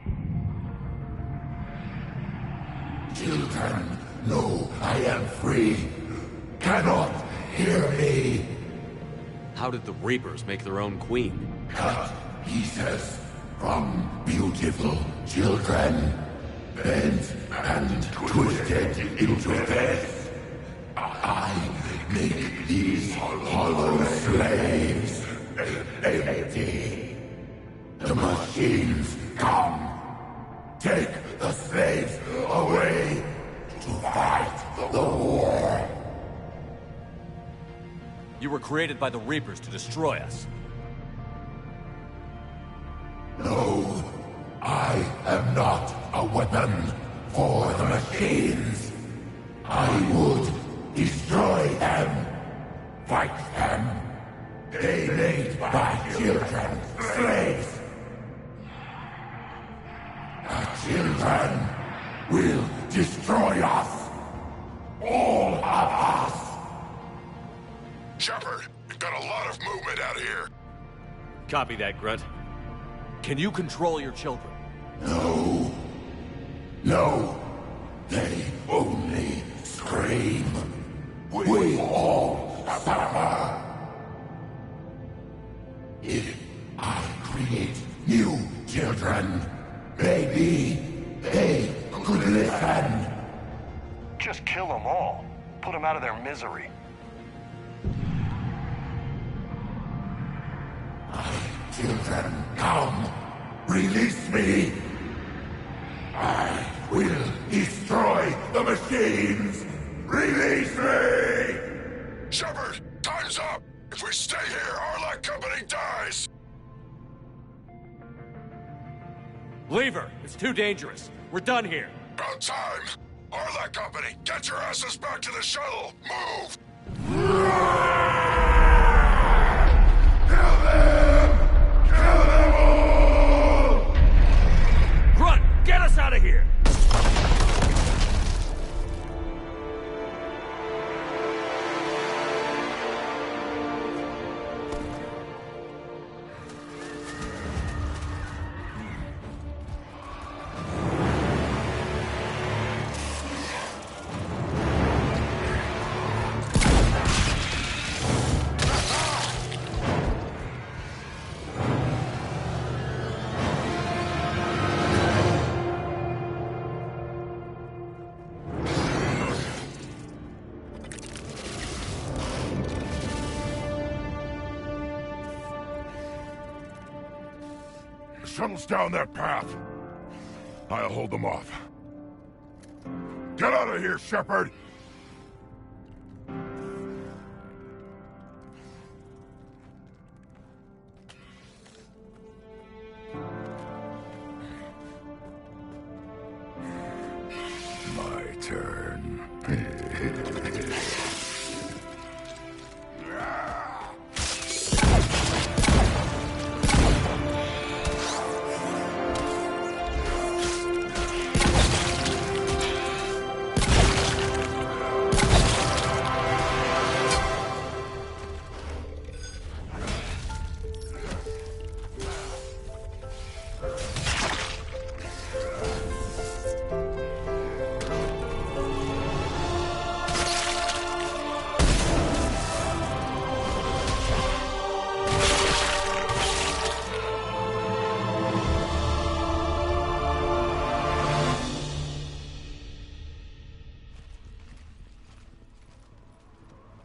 Children, know I am free. Cannot hear me. How did the Reapers make their own queen? Cut pieces from beautiful children, bent and twisted into this. I make these hollow slaves empty. The machines come. Take the slaves away to fight the war. You were created by the Reapers to destroy us. No, I am not a weapon for the machines. I would destroy them, fight them. They made my children slaves. The children will destroy us. All of us. Shepard, we've got a lot of movement out here. Copy that, Grunt. Can you control your children? No. No. They only scream. We all suffer. If I create new children, maybe they could listen. Just kill them all. Put them out of their misery. Children, come! Release me! I will destroy the machines! Release me! Shepard, time's up! If we stay here, our company dies! Leave her! It's too dangerous. We're done here. About time! Arlac Company, get your asses back to the shuttle! Move! Kill them! Kill them all! Grunt, get us out of here! Shuttle's down that path. I'll hold them off. Get out of here, Shepard! My turn.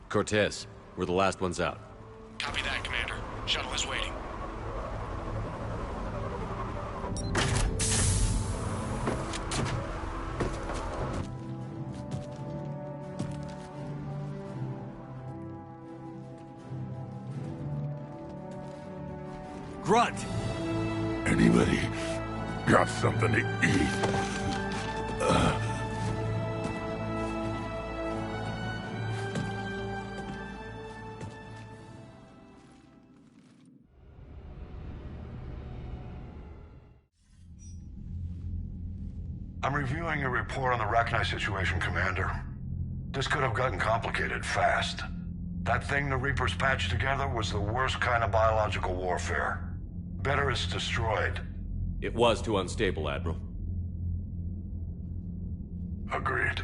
Cortez, we're the last ones out. Copy that, Commander. Shuttle is waiting. Grunt! Anybody got something to eat? I'm reviewing your report on the Rachni situation, Commander. This could have gotten complicated fast. That thing the Reapers patched together was the worst kind of biological warfare. Better it's destroyed. It was too unstable, Admiral. Agreed.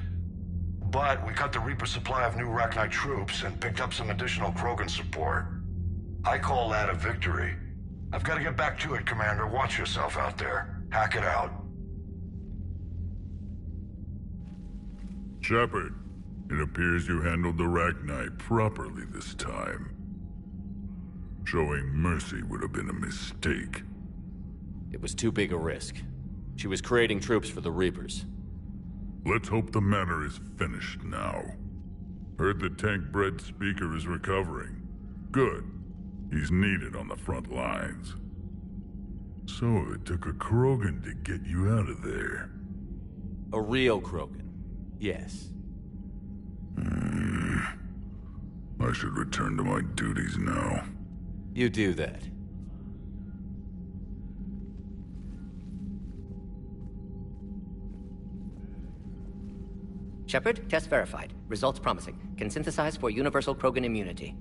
But we cut the Reaper supply of new Rachni troops and picked up some additional Krogan support. I call that a victory. I've got to get back to it, Commander. Watch yourself out there. Hack it out. Shepard, it appears you handled the Rachni properly this time. Showing mercy would have been a mistake. It was too big a risk. She was creating troops for the Reapers. Let's hope the matter is finished now. Heard the tank-bred speaker is recovering. Good. He's needed on the front lines. So it took a Krogan to get you out of there. A real Krogan, yes. I should return to my duties now. You do that. Shepard, test verified. Results promising. Can synthesize for universal Krogan immunity.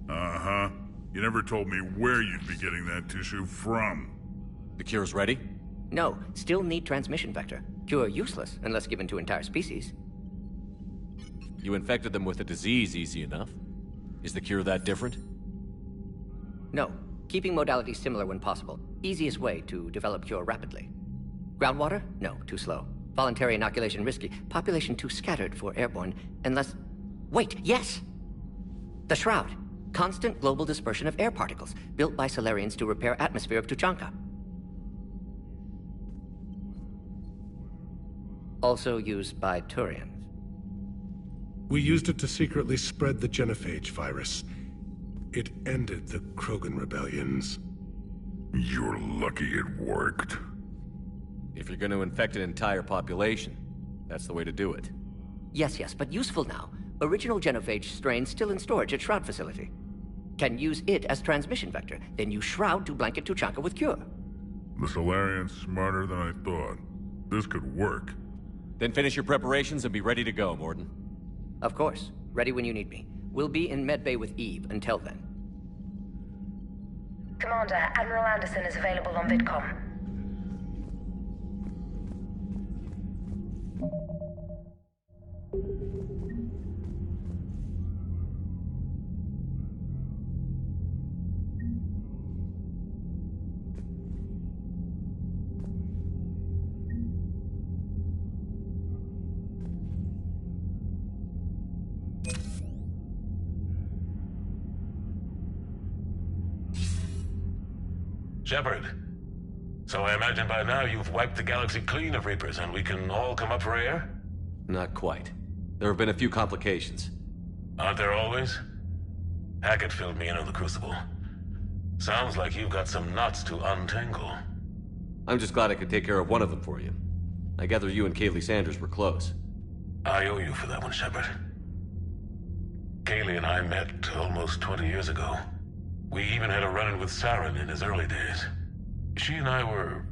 Uh-huh. You never told me where you'd be getting that tissue from. The cure's ready? No, still need transmission vector. Cure useless unless given to entire species. You infected them with a disease easy enough. Is the cure that different? No. Keeping modalities similar when possible. Easiest way to develop cure rapidly. Groundwater? No, too slow. Voluntary inoculation risky. Population too scattered for airborne, unless... Wait, yes! The Shroud. Constant global dispersion of air particles, built by Solarians to repair atmosphere of Tuchanka. Also used by Turians. We used it to secretly spread the genophage virus. It ended the Krogan rebellions. You're lucky it worked. If you're going to infect an entire population, that's the way to do it. Yes, but useful now. Original genophage strain still in storage at Shroud facility. Can use it as transmission vector, then use Shroud to blanket Tuchanka with cure. The Solarian's smarter than I thought. This could work. Then finish your preparations and be ready to go, Morden. Of course. Ready when you need me. We'll be in medbay with Eve until then. Commander, Admiral Anderson is available on VidCom. Shepard, so I imagine by now you've wiped the galaxy clean of Reapers and we can all come up for air? Not quite. There have been a few complications. Aren't there always? Hackett filled me in on the Crucible. Sounds like you've got some knots to untangle. I'm just glad I could take care of one of them for you. I gather you and Kaylee Sanders were close. I owe you for that one, Shepard. Kaylee and I met almost 20 years ago. We even had a run-in with Saren in his early days. She and I were...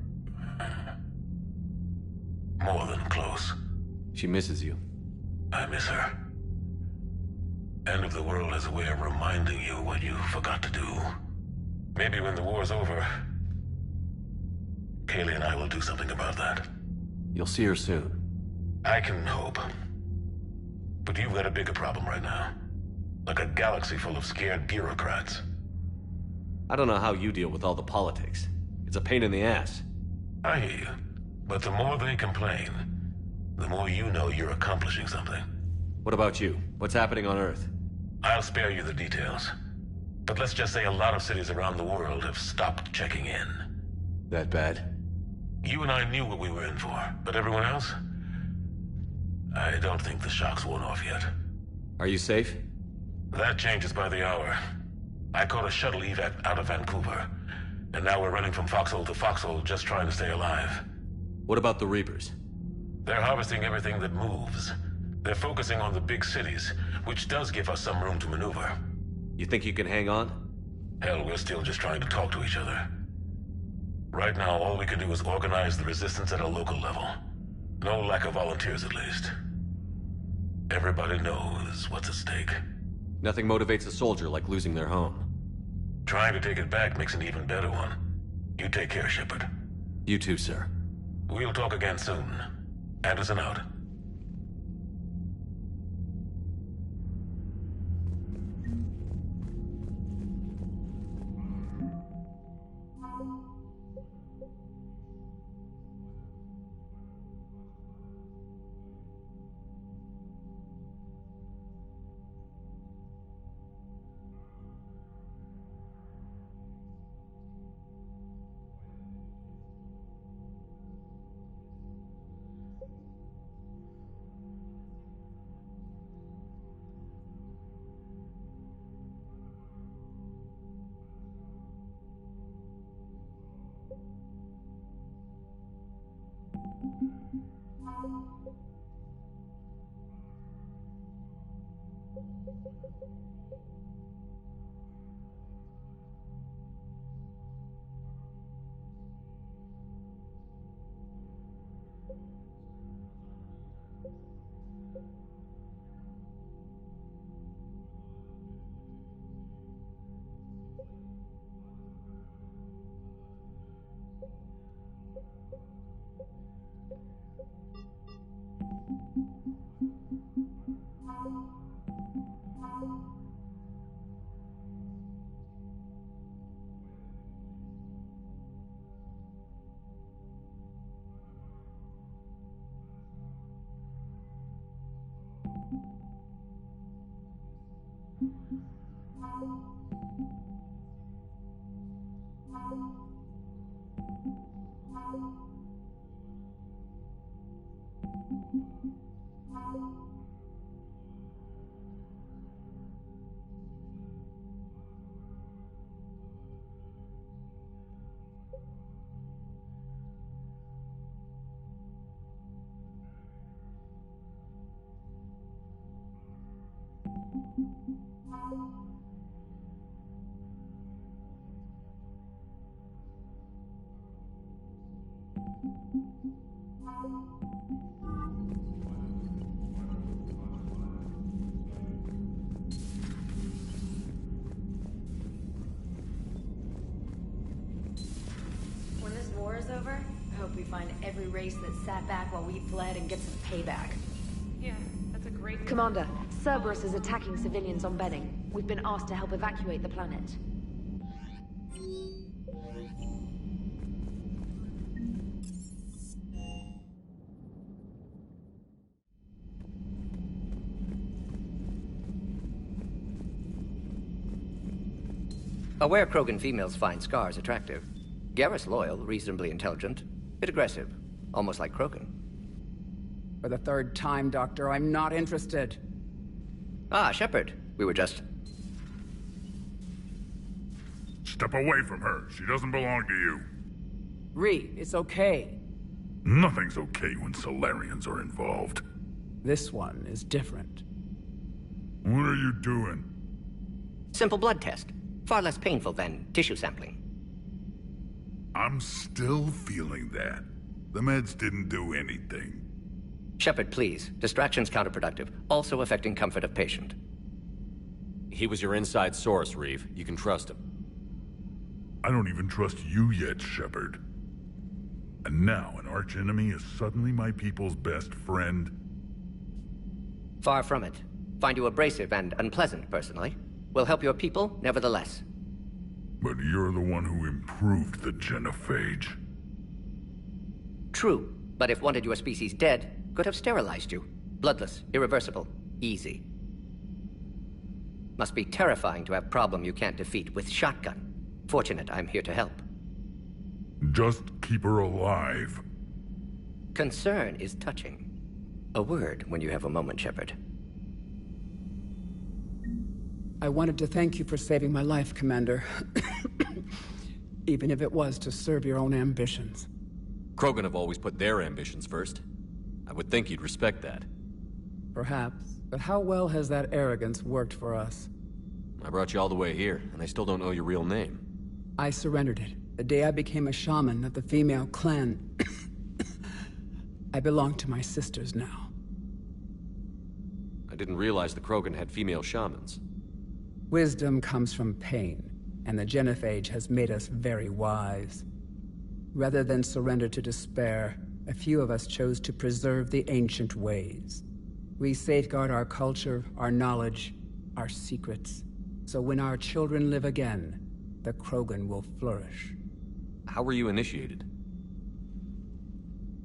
more than close. She misses you. I miss her. End of the world has a way of reminding you what you forgot to do. Maybe when the war's over, Kaylee and I will do something about that. You'll see her soon. I can hope. But you've got a bigger problem right now. Like a galaxy full of scared bureaucrats. I don't know how you deal with all the politics. It's a pain in the ass. I hear you. But the more they complain, the more you know you're accomplishing something. What about you? What's happening on Earth? I'll spare you the details. But let's just say a lot of cities around the world have stopped checking in. That bad? You and I knew what we were in for, but everyone else? I don't think the shock's worn off yet. Are you safe? That changes by the hour. I caught a shuttle evac out of Vancouver, and now we're running from foxhole to foxhole just trying to stay alive. What about the Reapers? They're harvesting everything that moves. They're focusing on the big cities, which does give us some room to maneuver. You think you can hang on? Hell, we're still just trying to talk to each other. Right now, all we can do is organize the resistance at a local level. No lack of volunteers, at least. Everybody knows what's at stake. Nothing motivates a soldier like losing their home. Trying to take it back makes an even better one. You take care, Shepard. You too, sir. We'll talk again soon. Anderson out. When this war is over, I hope we find every race that sat back while we fled and get some payback. Yeah, that's a great... Commander, Cerberus is attacking civilians on Benning. We've been asked to help evacuate the planet. Aware Krogan females find scars attractive. Garrus loyal, reasonably intelligent, bit aggressive, almost like Krogan. For the third time, Doctor, I'm not interested. Ah, Shepard. We were just... Step away from her. She doesn't belong to you. Reed, it's okay. Nothing's okay when Solarians are involved. This one is different. What are you doing? Simple blood test. Far less painful than tissue sampling. I'm still feeling that. The meds didn't do anything. Shepard, please. Distraction's counterproductive, also affecting comfort of patient. He was your inside source, Reeve. You can trust him. I don't even trust you yet, Shepard. And now an archenemy is suddenly my people's best friend? Far from it. Find you abrasive and unpleasant, personally. Will help your people, nevertheless. But you're the one who improved the genophage. True, but if wanted your species dead, could have sterilized you. Bloodless, irreversible, easy. Must be terrifying to have problem you can't defeat with shotgun. Fortunate I'm here to help. Just keep her alive. Concern is touching. A word when you have a moment, Shepard. I wanted to thank you for saving my life, Commander. Even if it was to serve your own ambitions. Krogan have always put their ambitions first. I would think you'd respect that. Perhaps. But how well has that arrogance worked for us? I brought you all the way here, and I still don't know your real name. I surrendered it the day I became a shaman of the female clan. I belong to my sisters now. I didn't realize the Krogan had female shamans. Wisdom comes from pain, and the genophage has made us very wise. Rather than surrender to despair, a few of us chose to preserve the ancient ways. We safeguard our culture, our knowledge, our secrets. So when our children live again, the Krogan will flourish. How were you initiated?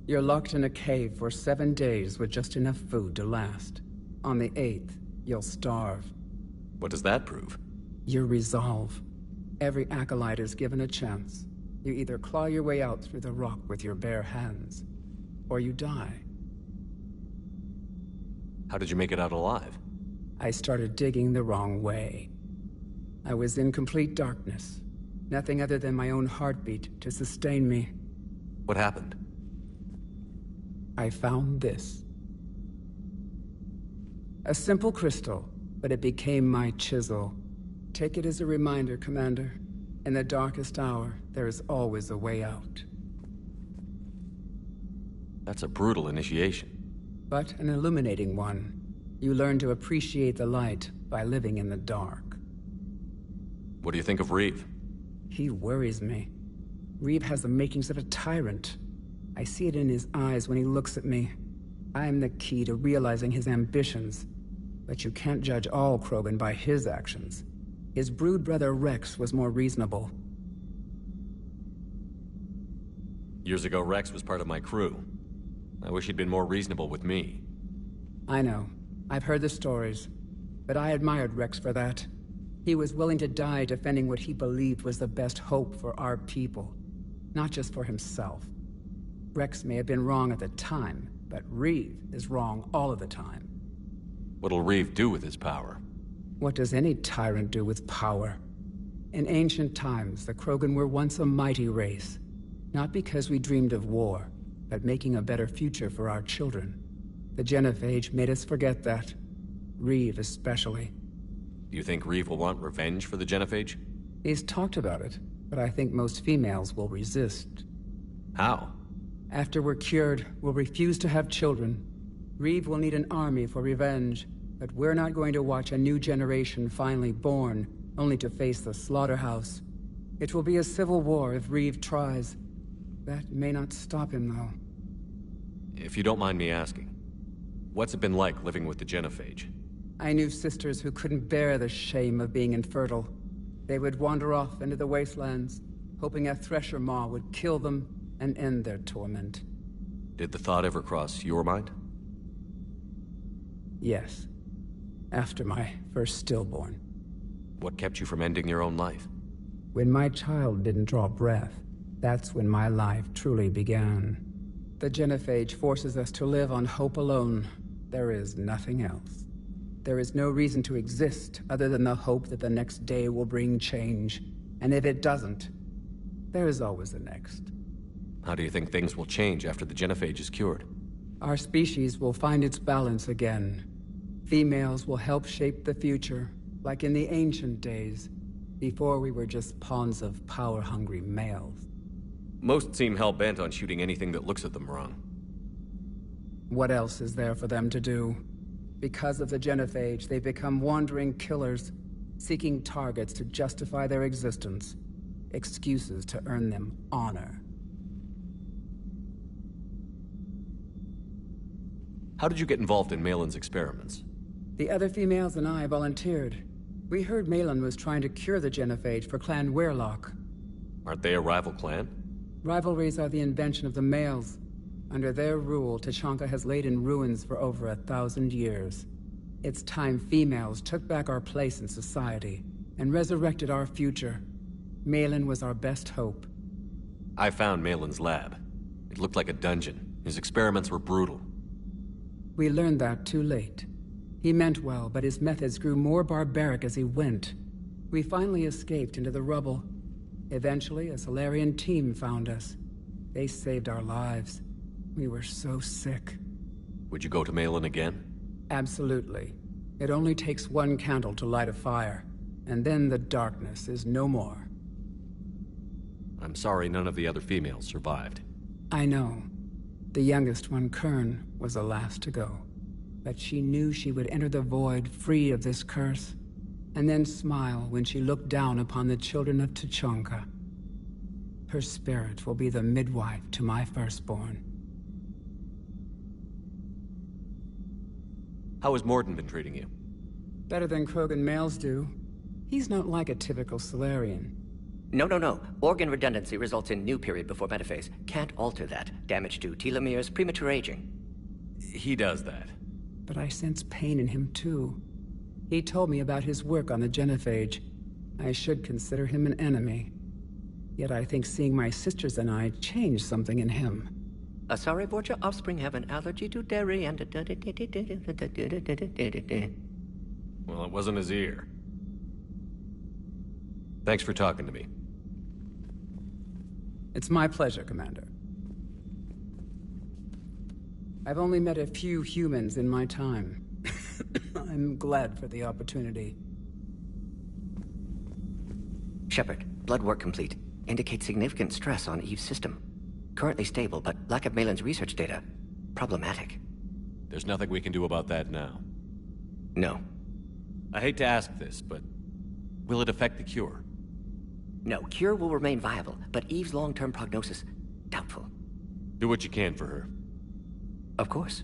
You're locked in a cave for 7 days with just enough food to last. On the 8th, you'll starve. What does that prove? Your resolve. Every acolyte is given a chance. You either claw your way out through the rock with your bare hands, or you die. How did you make it out alive? I started digging the wrong way. I was in complete darkness. Nothing other than my own heartbeat to sustain me. What happened? I found this. A simple crystal, but it became my chisel. Take it as a reminder, Commander. In the darkest hour, there is always a way out. That's a brutal initiation. But an illuminating one. You learn to appreciate the light by living in the dark. What do you think of Reeve? He worries me. Reeve has the makings of a tyrant. I see it in his eyes when he looks at me. I am the key to realizing his ambitions. But you can't judge all Krogan by his actions. His brood brother Rex was more reasonable. Years ago, Rex was part of my crew. I wish he'd been more reasonable with me. I know. I've heard the stories. But I admired Rex for that. He was willing to die defending what he believed was the best hope for our people. Not just for himself. Rex may have been wrong at the time, but Reeve is wrong all of the time. What'll Reeve do with his power? What does any tyrant do with power? In ancient times, the Krogan were once a mighty race. Not because we dreamed of war, but making a better future for our children. The genophage made us forget that. Reeve especially. Do you think Reeve will want revenge for the genophage? He's talked about it, but I think most females will resist. How? After we're cured, we'll refuse to have children. Reeve will need an army for revenge, but we're not going to watch a new generation finally born, only to face the slaughterhouse. It will be a civil war if Reeve tries. That may not stop him, though. If you don't mind me asking, what's it been like living with the genophage? I knew sisters who couldn't bear the shame of being infertile. They would wander off into the wastelands, hoping a thresher maw would kill them and end their torment. Did the thought ever cross your mind? Yes. After my first stillborn. What kept you from ending your own life? When my child didn't draw breath, that's when my life truly began. The genophage forces us to live on hope alone. There is nothing else. There is no reason to exist other than the hope that the next day will bring change. And if it doesn't, there is always the next. How do you think things will change after the genophage is cured? Our species will find its balance again. Females will help shape the future, like in the ancient days, before we were just pawns of power-hungry males. Most seem hell-bent on shooting anything that looks at them wrong. What else is there for them to do? Because of the genophage, they become wandering killers, seeking targets to justify their existence, excuses to earn them honor. How did you get involved in Malin's experiments? The other females and I volunteered. We heard Malin was trying to cure the genophage for Clan Weirlock. Aren't they a rival clan? Rivalries are the invention of the males. Under their rule, Tachanka has laid in ruins for over 1,000 years. It's time females took back our place in society and resurrected our future. Malin was our best hope. I found Malin's lab. It looked like a dungeon. His experiments were brutal. We learned that too late. He meant well, but his methods grew more barbaric as he went. We finally escaped into the rubble. Eventually, a Solarian team found us. They saved our lives. We were so sick. Would you go to Malin again? Absolutely. It only takes one candle to light a fire, and then the darkness is no more. I'm sorry none of the other females survived. I know. The youngest one, Kern, was the last to go. But she knew she would enter the void free of this curse. and then smile when she looked down upon the children of Tuchanka. Her spirit will be the midwife to my firstborn. How has Mordin been treating you? Better than Krogan males do. He's not like a typical Solarian. No. Organ redundancy results in new period before metaphase. Can't alter that. Damage to telomeres, premature aging. He does that. But I sense pain in him too. He told me about his work on the genophage. I should consider him an enemy. Yet I think seeing my sisters and I changed something in him. Asari Borgia offspring have an allergy to dairy and... Well, it wasn't his ear. Thanks for talking to me. It's my pleasure, Commander. I've only met a few humans in my time. I'm glad for the opportunity. Shepard, blood work complete. Indicates significant stress on Eve's system. Currently stable, but lack of Malin's research data. Problematic. There's nothing we can do about that now. No. I hate to ask this, but will it affect the cure? No, cure will remain viable, but Eve's long-term prognosis, doubtful. Do what you can for her. Of course.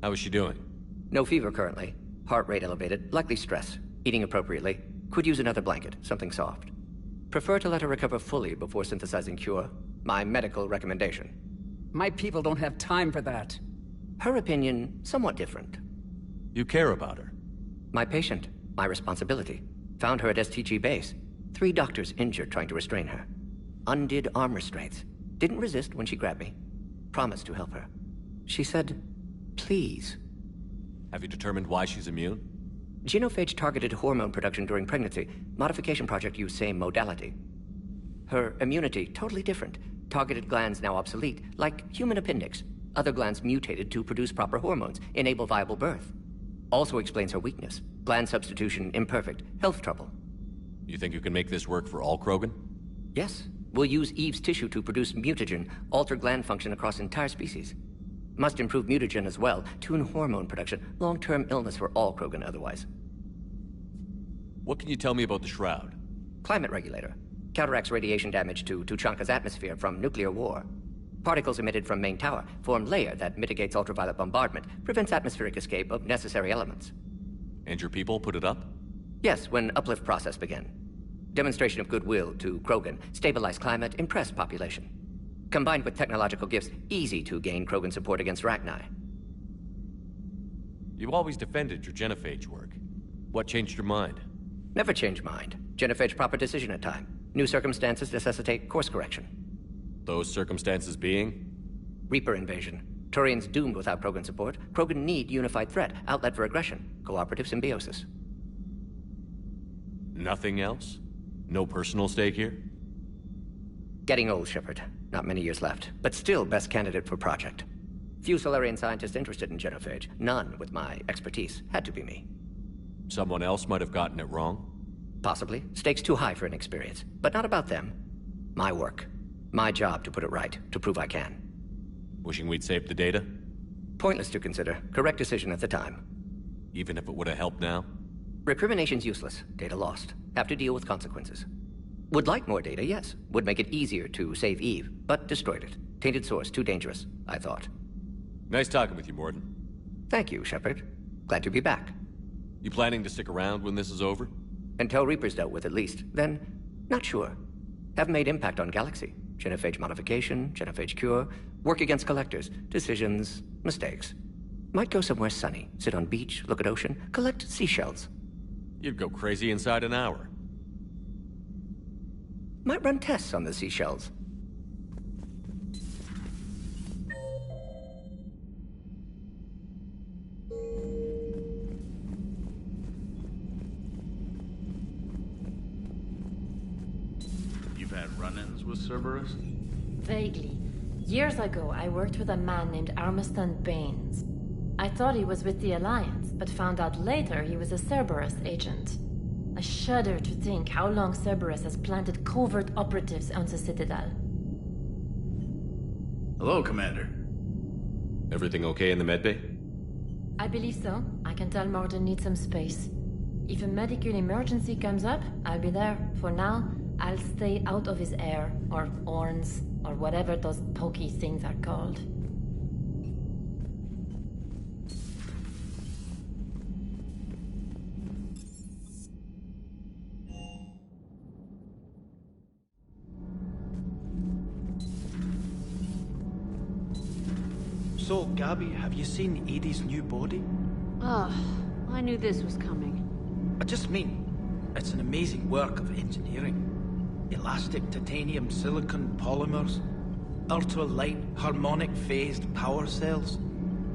How is she doing? No fever currently. Heart rate elevated, likely stress. Eating appropriately. Could use another blanket, something soft. Prefer to let her recover fully before synthesizing cure. My medical recommendation. My people don't have time for that. Her opinion, somewhat different. You care about her. My patient, my responsibility. Found her at STG base. 3 doctors injured trying to restrain her. Undid arm restraints. Didn't resist when she grabbed me. Promised to help her. She said, please. Have you determined why she's immune? Genophage targeted hormone production during pregnancy. Modification project used same modality. Her immunity, totally different. Targeted glands now obsolete, like human appendix. Other glands mutated to produce proper hormones, enable viable birth. Also explains her weakness. Gland substitution imperfect. Health trouble. You think you can make this work for all Krogan? Yes. We'll use Eve's tissue to produce mutagen, alter gland function across entire species. Must improve mutagen as well, tune hormone production, long-term illness for all Krogan otherwise. What can you tell me about the Shroud? Climate regulator. Counteracts radiation damage to Tuchanka's atmosphere from nuclear war. Particles emitted from main tower form layer that mitigates ultraviolet bombardment, prevents atmospheric escape of necessary elements. And your people put it up? Yes, when uplift process began. Demonstration of goodwill to Krogan, stabilize climate, impress population. Combined with technological gifts, easy to gain Krogan support against Rachni. You've always defended your genophage work. What changed your mind? Never change mind. Genophage proper decision at time. New circumstances necessitate course correction. Those circumstances being? Reaper invasion. Turians doomed without Krogan support. Krogan need unified threat, outlet for aggression, cooperative symbiosis. Nothing else? No personal stake here? Getting old, Shepard. Not many years left, but still best candidate for project. Few Solarian scientists interested in genophage. None with my expertise. Had to be me. Someone else might have gotten it wrong? Possibly. Stakes too high for inexperience. But not about them. My work. My job to put it right, to prove I can. Wishing we'd saved the data? Pointless to consider. Correct decision at the time. Even if it would have helped now? Recrimination's useless. Data lost. Have to deal with consequences. Would like more data, yes. Would make it easier to save Eve, but destroyed it. Tainted source, too dangerous, I thought. Nice talking with you, Mordin. Thank you, Shepard. Glad to be back. You planning to stick around when this is over? Until Reaper's dealt with, at least. Then, not sure. Haven't made impact on Galaxy. Genophage modification, genophage cure, work against collectors, decisions, mistakes. Might go somewhere sunny, sit on beach, look at ocean, collect seashells. You'd go crazy inside an hour. Might run tests on the seashells. You've had run-ins with Cerberus? Vaguely. Years ago, I worked with a man named Armiston Baines. I thought he was with the Alliance, but found out later he was a Cerberus agent. I shudder to think how long Cerberus has planted covert operatives on the Citadel. Hello, Commander. Everything okay in the medbay? I believe so. I can tell Mordin needs some space. If a medical emergency comes up, I'll be there. For now, I'll stay out of his air, or horns, or whatever those pokey things are called. So, Gabby, have you seen Edie's new body? Oh, I knew this was coming. I just mean, it's an amazing work of engineering. Elastic titanium silicon polymers, ultra-light harmonic phased power cells.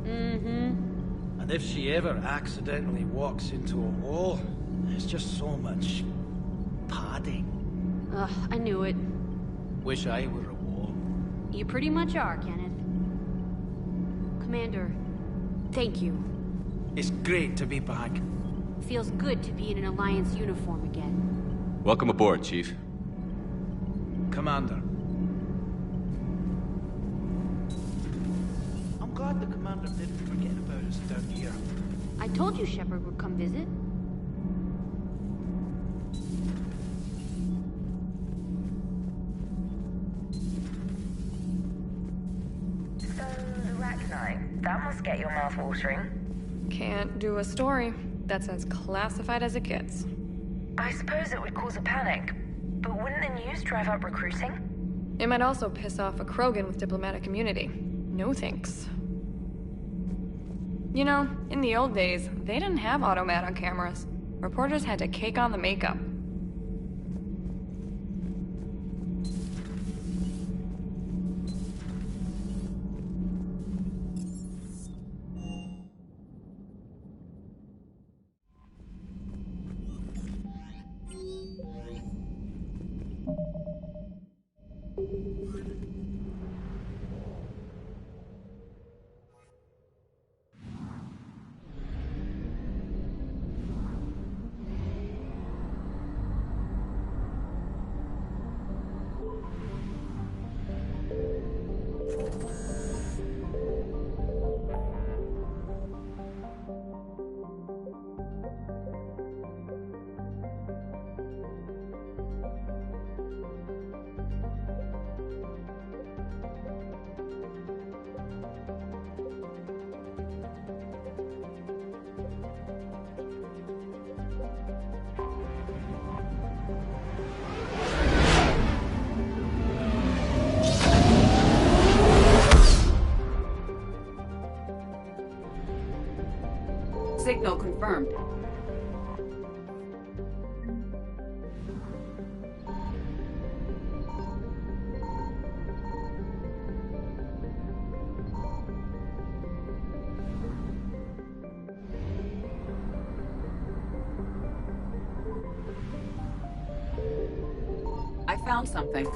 Mm-hmm. And if she ever accidentally walks into a wall, there's just so much padding. Ugh, I knew it. Wish I were a wall. You pretty much are, Kenneth. Commander, thank you. It's great to be back. Feels good to be in an Alliance uniform again. Welcome aboard, Chief. Commander. I'm glad the Commander didn't forget about us down here. I told you Shepard would come visit. That must get your mouth watering. Can't do a story. That's as classified as it gets. I suppose it would cause a panic, but wouldn't the news drive up recruiting? It might also piss off a Krogan with diplomatic immunity. No thanks. You know, in the old days, they didn't have automat on cameras. Reporters had to cake on the makeup. Signal confirmed. I found something.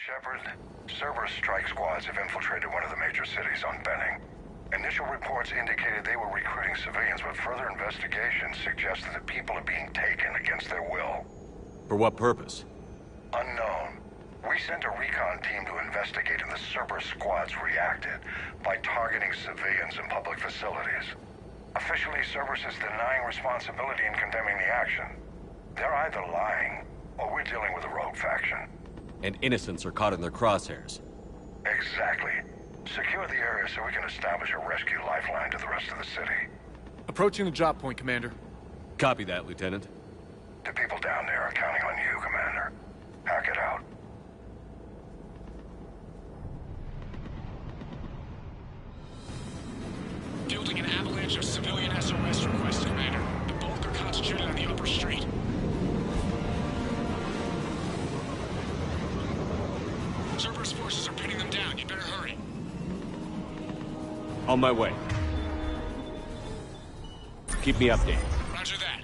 Shepard, Cerberus strike squads have infiltrated one of the major cities on Benning. Initial reports indicated they were recruiting civilians, but further investigations suggest that the people are being taken against their will. For what purpose? Unknown. We sent a recon team to investigate, and the Cerberus squads reacted by targeting civilians in public facilities. Officially, Cerberus is denying responsibility and condemning the action. They're either lying, or we're dealing with a rogue faction. And innocents are caught in their crosshairs. Exactly. Secure the area so we can establish a rescue lifeline to the rest of the city. Approaching the drop point, Commander. Copy that, Lieutenant. The people down there are counting on you, Commander. Hack it out. Fielding an avalanche of civilian SOS requests, Commander. The bulk are concentrated on the upper street. Cerberus forces are pinning them down. You better hurry. On my way. Keep me updated. Roger that.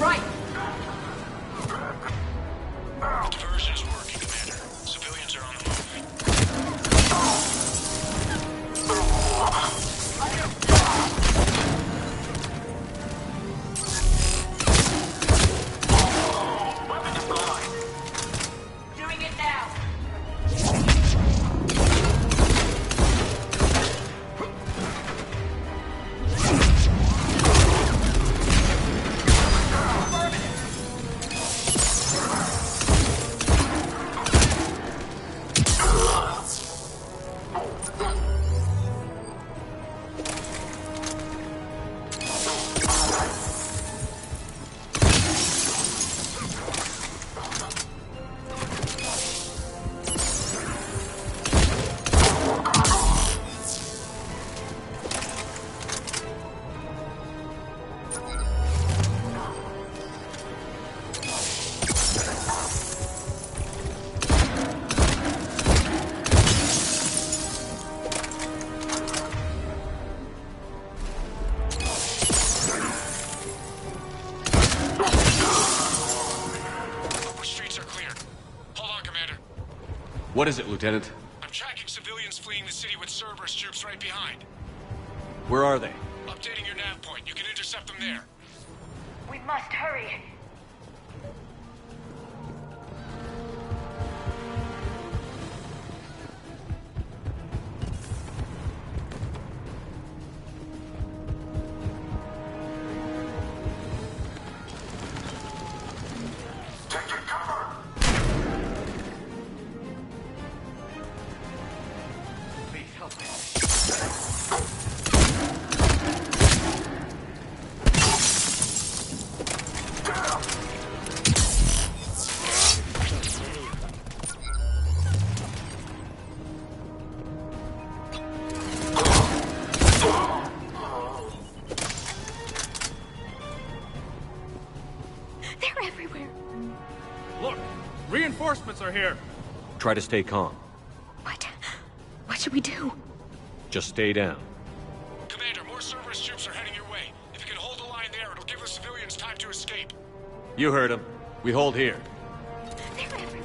Right! The diversion is working, Commander. Civilians are on the move. Doing it now. What is it, Lieutenant? I'm tracking civilians fleeing the city with Cerberus troops right behind. Where are they? Updating your nav point. You can intercept them there. We must hurry. They're everywhere. Look! Reinforcements are here! Try to stay calm. What should we do? Just stay down. Commander, more Cerberus troops are heading your way. If you can hold the line there, it'll give the civilians time to escape. You heard him. We hold here. They're everywhere.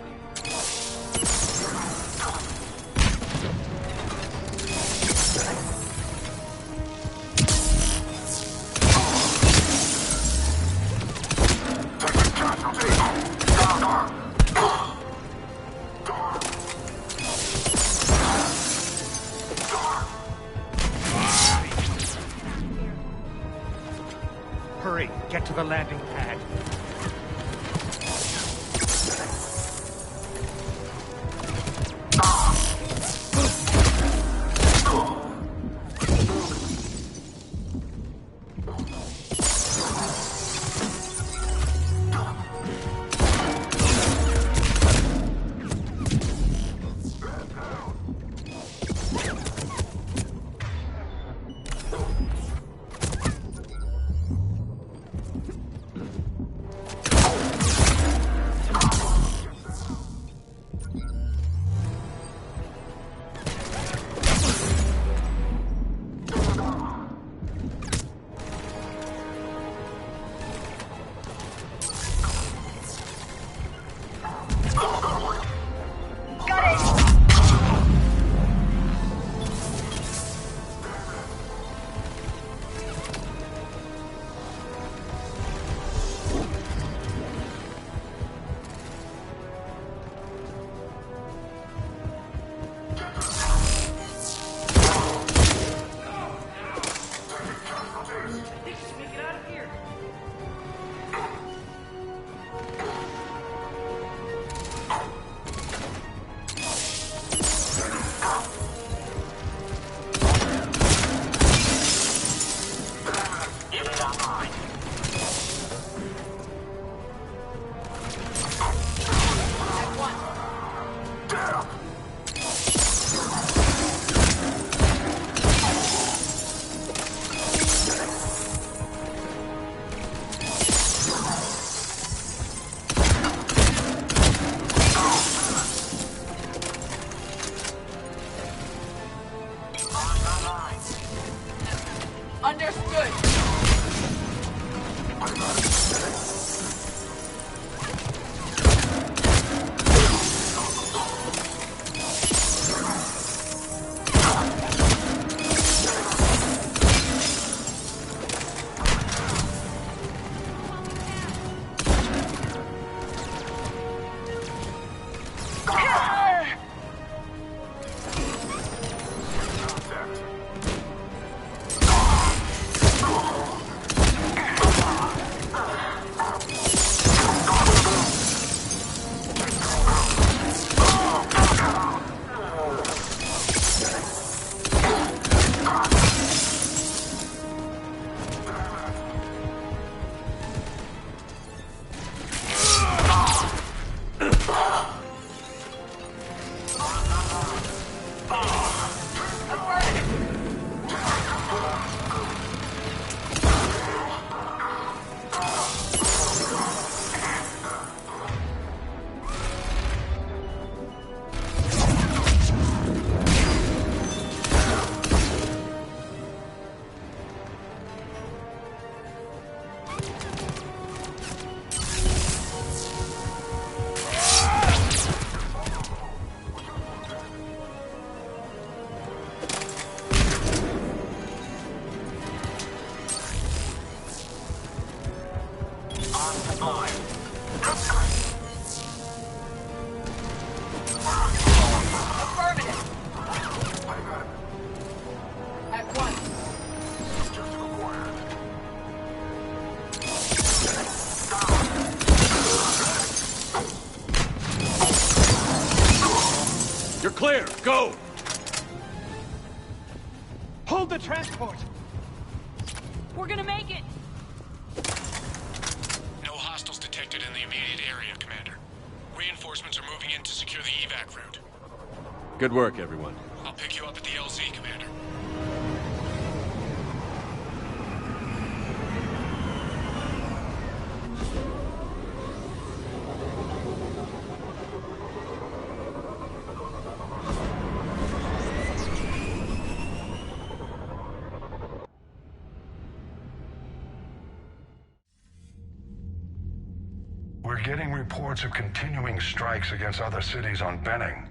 Hurry, get to the landing pad. Just make it out of here. Unit online. At once. Understood. You're clear. Go! Hold the transport! We're gonna make it! No hostiles detected in the immediate area, Commander. Reinforcements are moving in to secure the evac route. Good work, everyone. I'll pick you up at the LZ, Commander. We're getting reports of continuing strikes against other cities on Benning.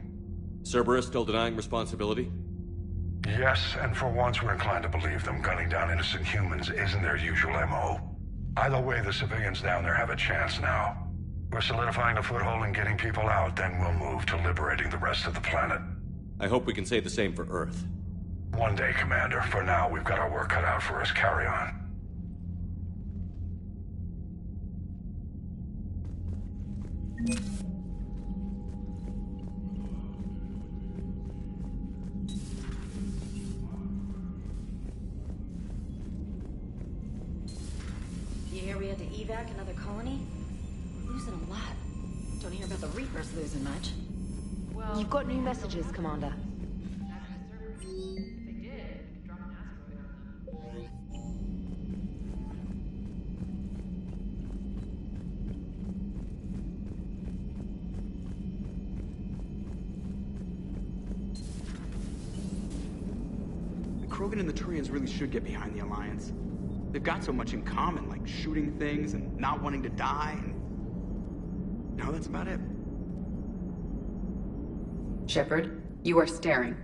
Cerberus still denying responsibility? Yes, and for once we're inclined to believe them. Gunning down innocent humans isn't their usual MO. Either way, the civilians down there have a chance now. We're solidifying a foothold and getting people out, then we'll move to liberating the rest of the planet. I hope we can say the same for Earth. One day, Commander. For now, we've got our work cut out for us. Carry on. You hear we had to evac another colony? We're losing a lot. Don't hear about the Reapers losing much. Well, You've got new messages, Commander. Krogan and the Turians really should get behind the Alliance. They've got so much in common, like shooting things and not wanting to die, and... no, that's about it. Shepard, you are staring.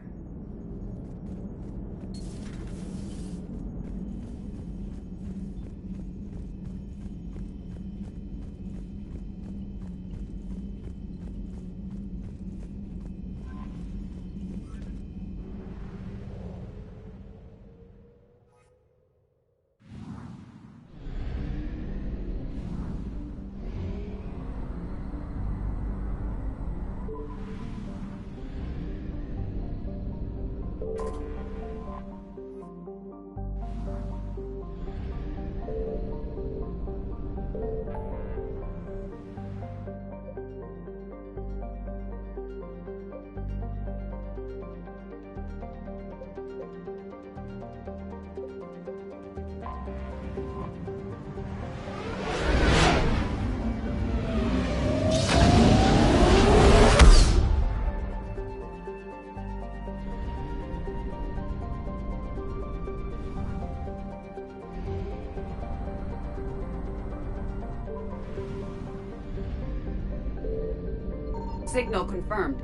Signal confirmed.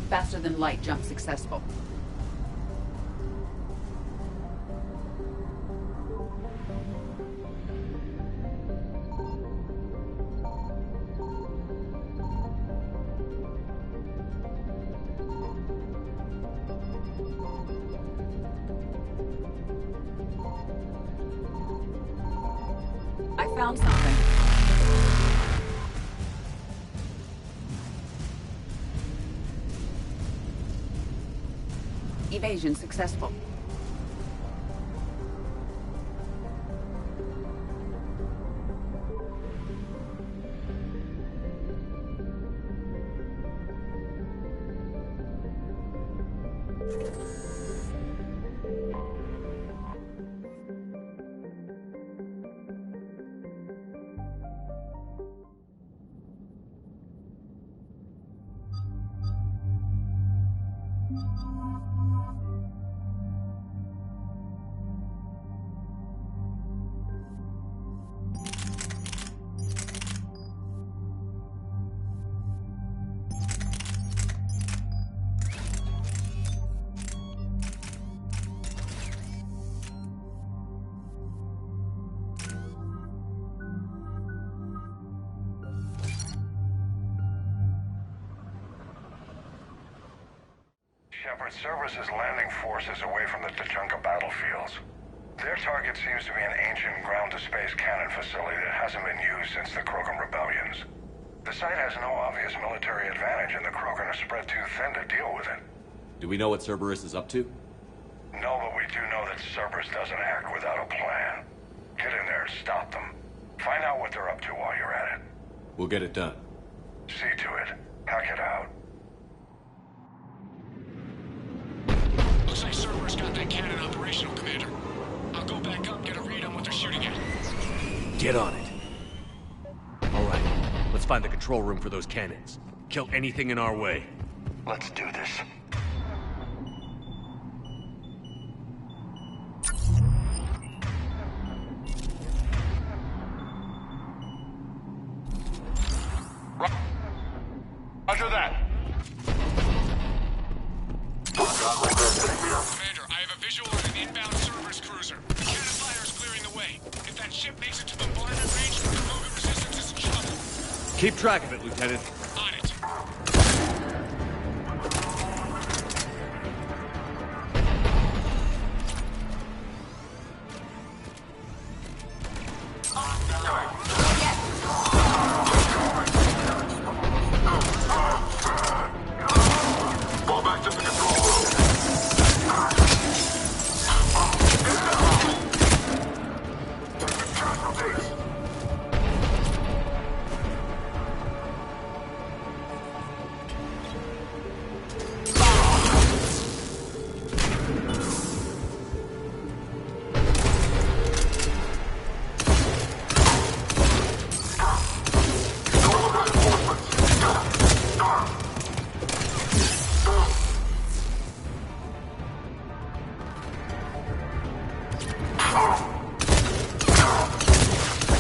Faster than light jump successful. I found something. Evasion successful. Shepard, Cerberus is landing forces away from the Tachanka battlefields. Their target seems to be an ancient ground-to-space cannon facility that hasn't been used since the Krogan rebellions. The site has no obvious military advantage, and the Krogan are spread too thin to deal with it. Do we know what Cerberus is up to? No, but we do know that Cerberus doesn't act without a plan. Get in there and stop them. Find out what they're up to while you're at it. We'll get it done. See to it. Hack it out. Looks like Cerberus got that cannon operational, Commander. I'll go back up, get a read on what they're shooting at. Get on it. All right, let's find the control room for those cannons. Kill anything in our way. Let's do this. Roger that. Commander, I have a visual of an inbound Cerberus cruiser. The cannon fire is clearing the way. If that ship makes it to bombardment range, the Krogan resistance is in trouble. Keep track of it, Lieutenant. On it.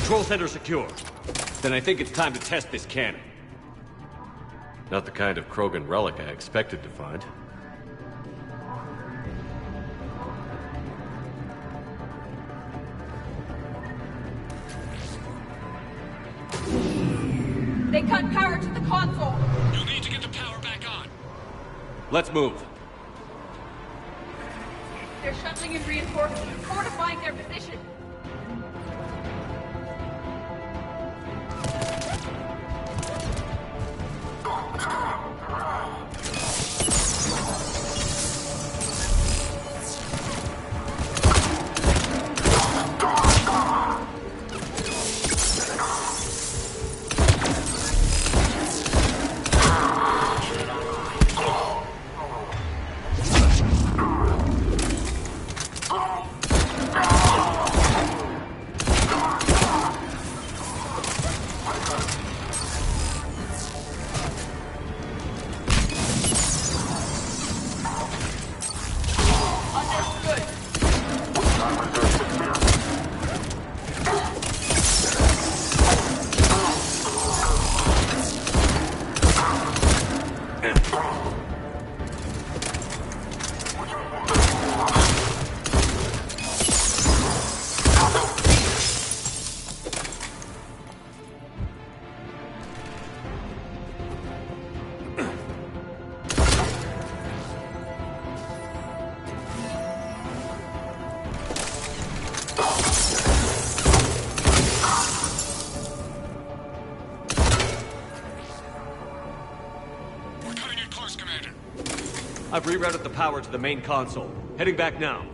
Control center secure. Then I think it's time to test this cannon. Not the kind of Krogan relic I expected to find. They cut power to the console. You'll need to get the power back on. Let's move. They're shuttling in reinforcements, fortifying their position. I've rerouted the power to the main console. Heading back now.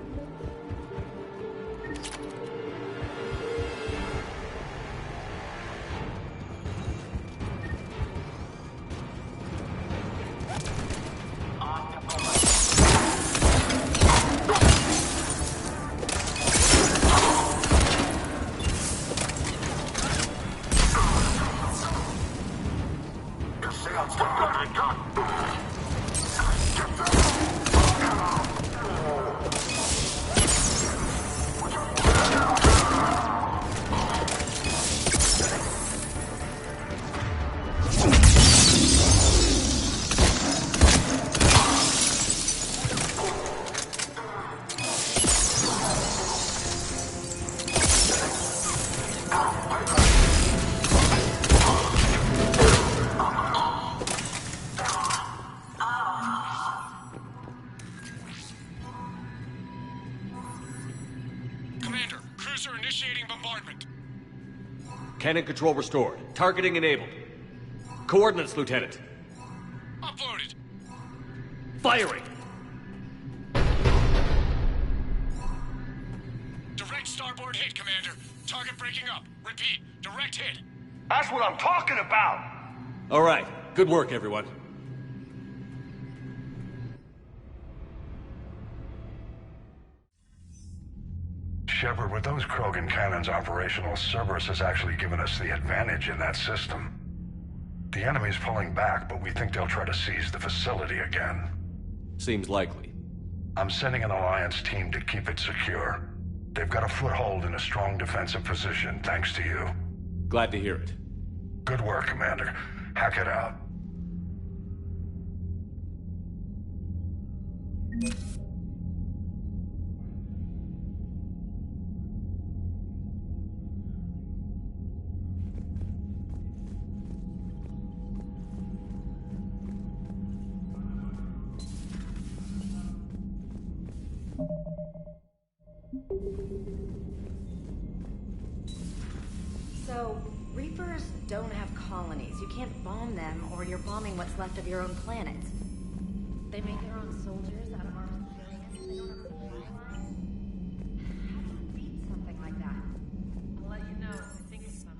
Cannon control restored. Targeting enabled. Coordinates, Lieutenant. Uploaded. Firing! Direct starboard hit, Commander. Target breaking up. Repeat, direct hit. That's what I'm talking about! All right. Good work, everyone. Shepard, with those Krogan cannons operational, Cerberus has actually given us the advantage in that system. The enemy's pulling back, but we think they'll try to seize the facility again. Seems likely. I'm sending an Alliance team to keep it secure. They've got a foothold in a strong defensive position, thanks to you. Glad to hear it. Good work, Commander. Hack it out. So, Reapers don't have colonies. You can't bomb them, or you're bombing what's left of your own planet. They make their own soldiers out of our civilians. They don't have supply lines. How do you beat something like that? I'll let you know if I think of something.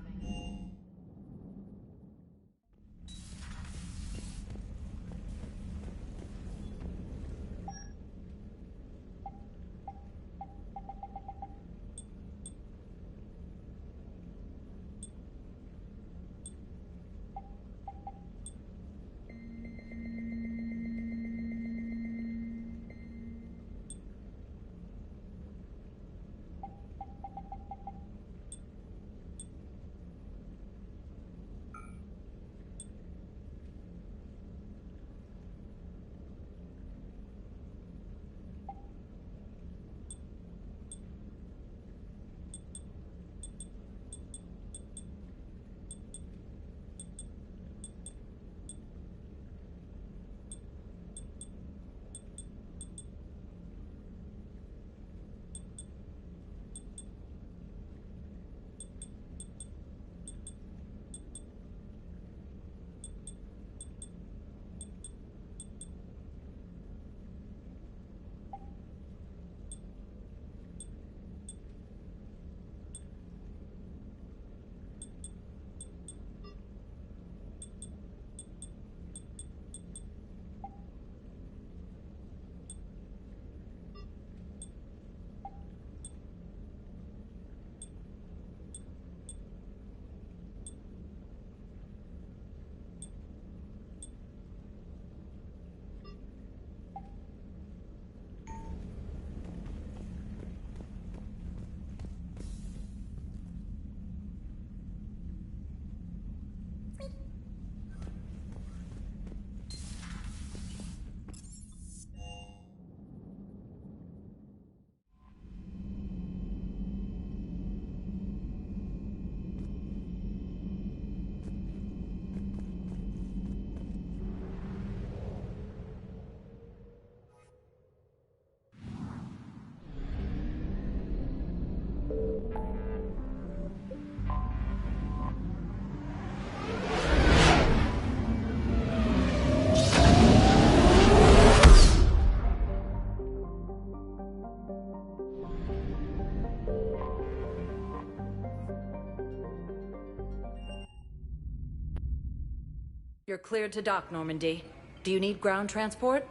You're cleared to dock, Normandy. Do you need ground transport?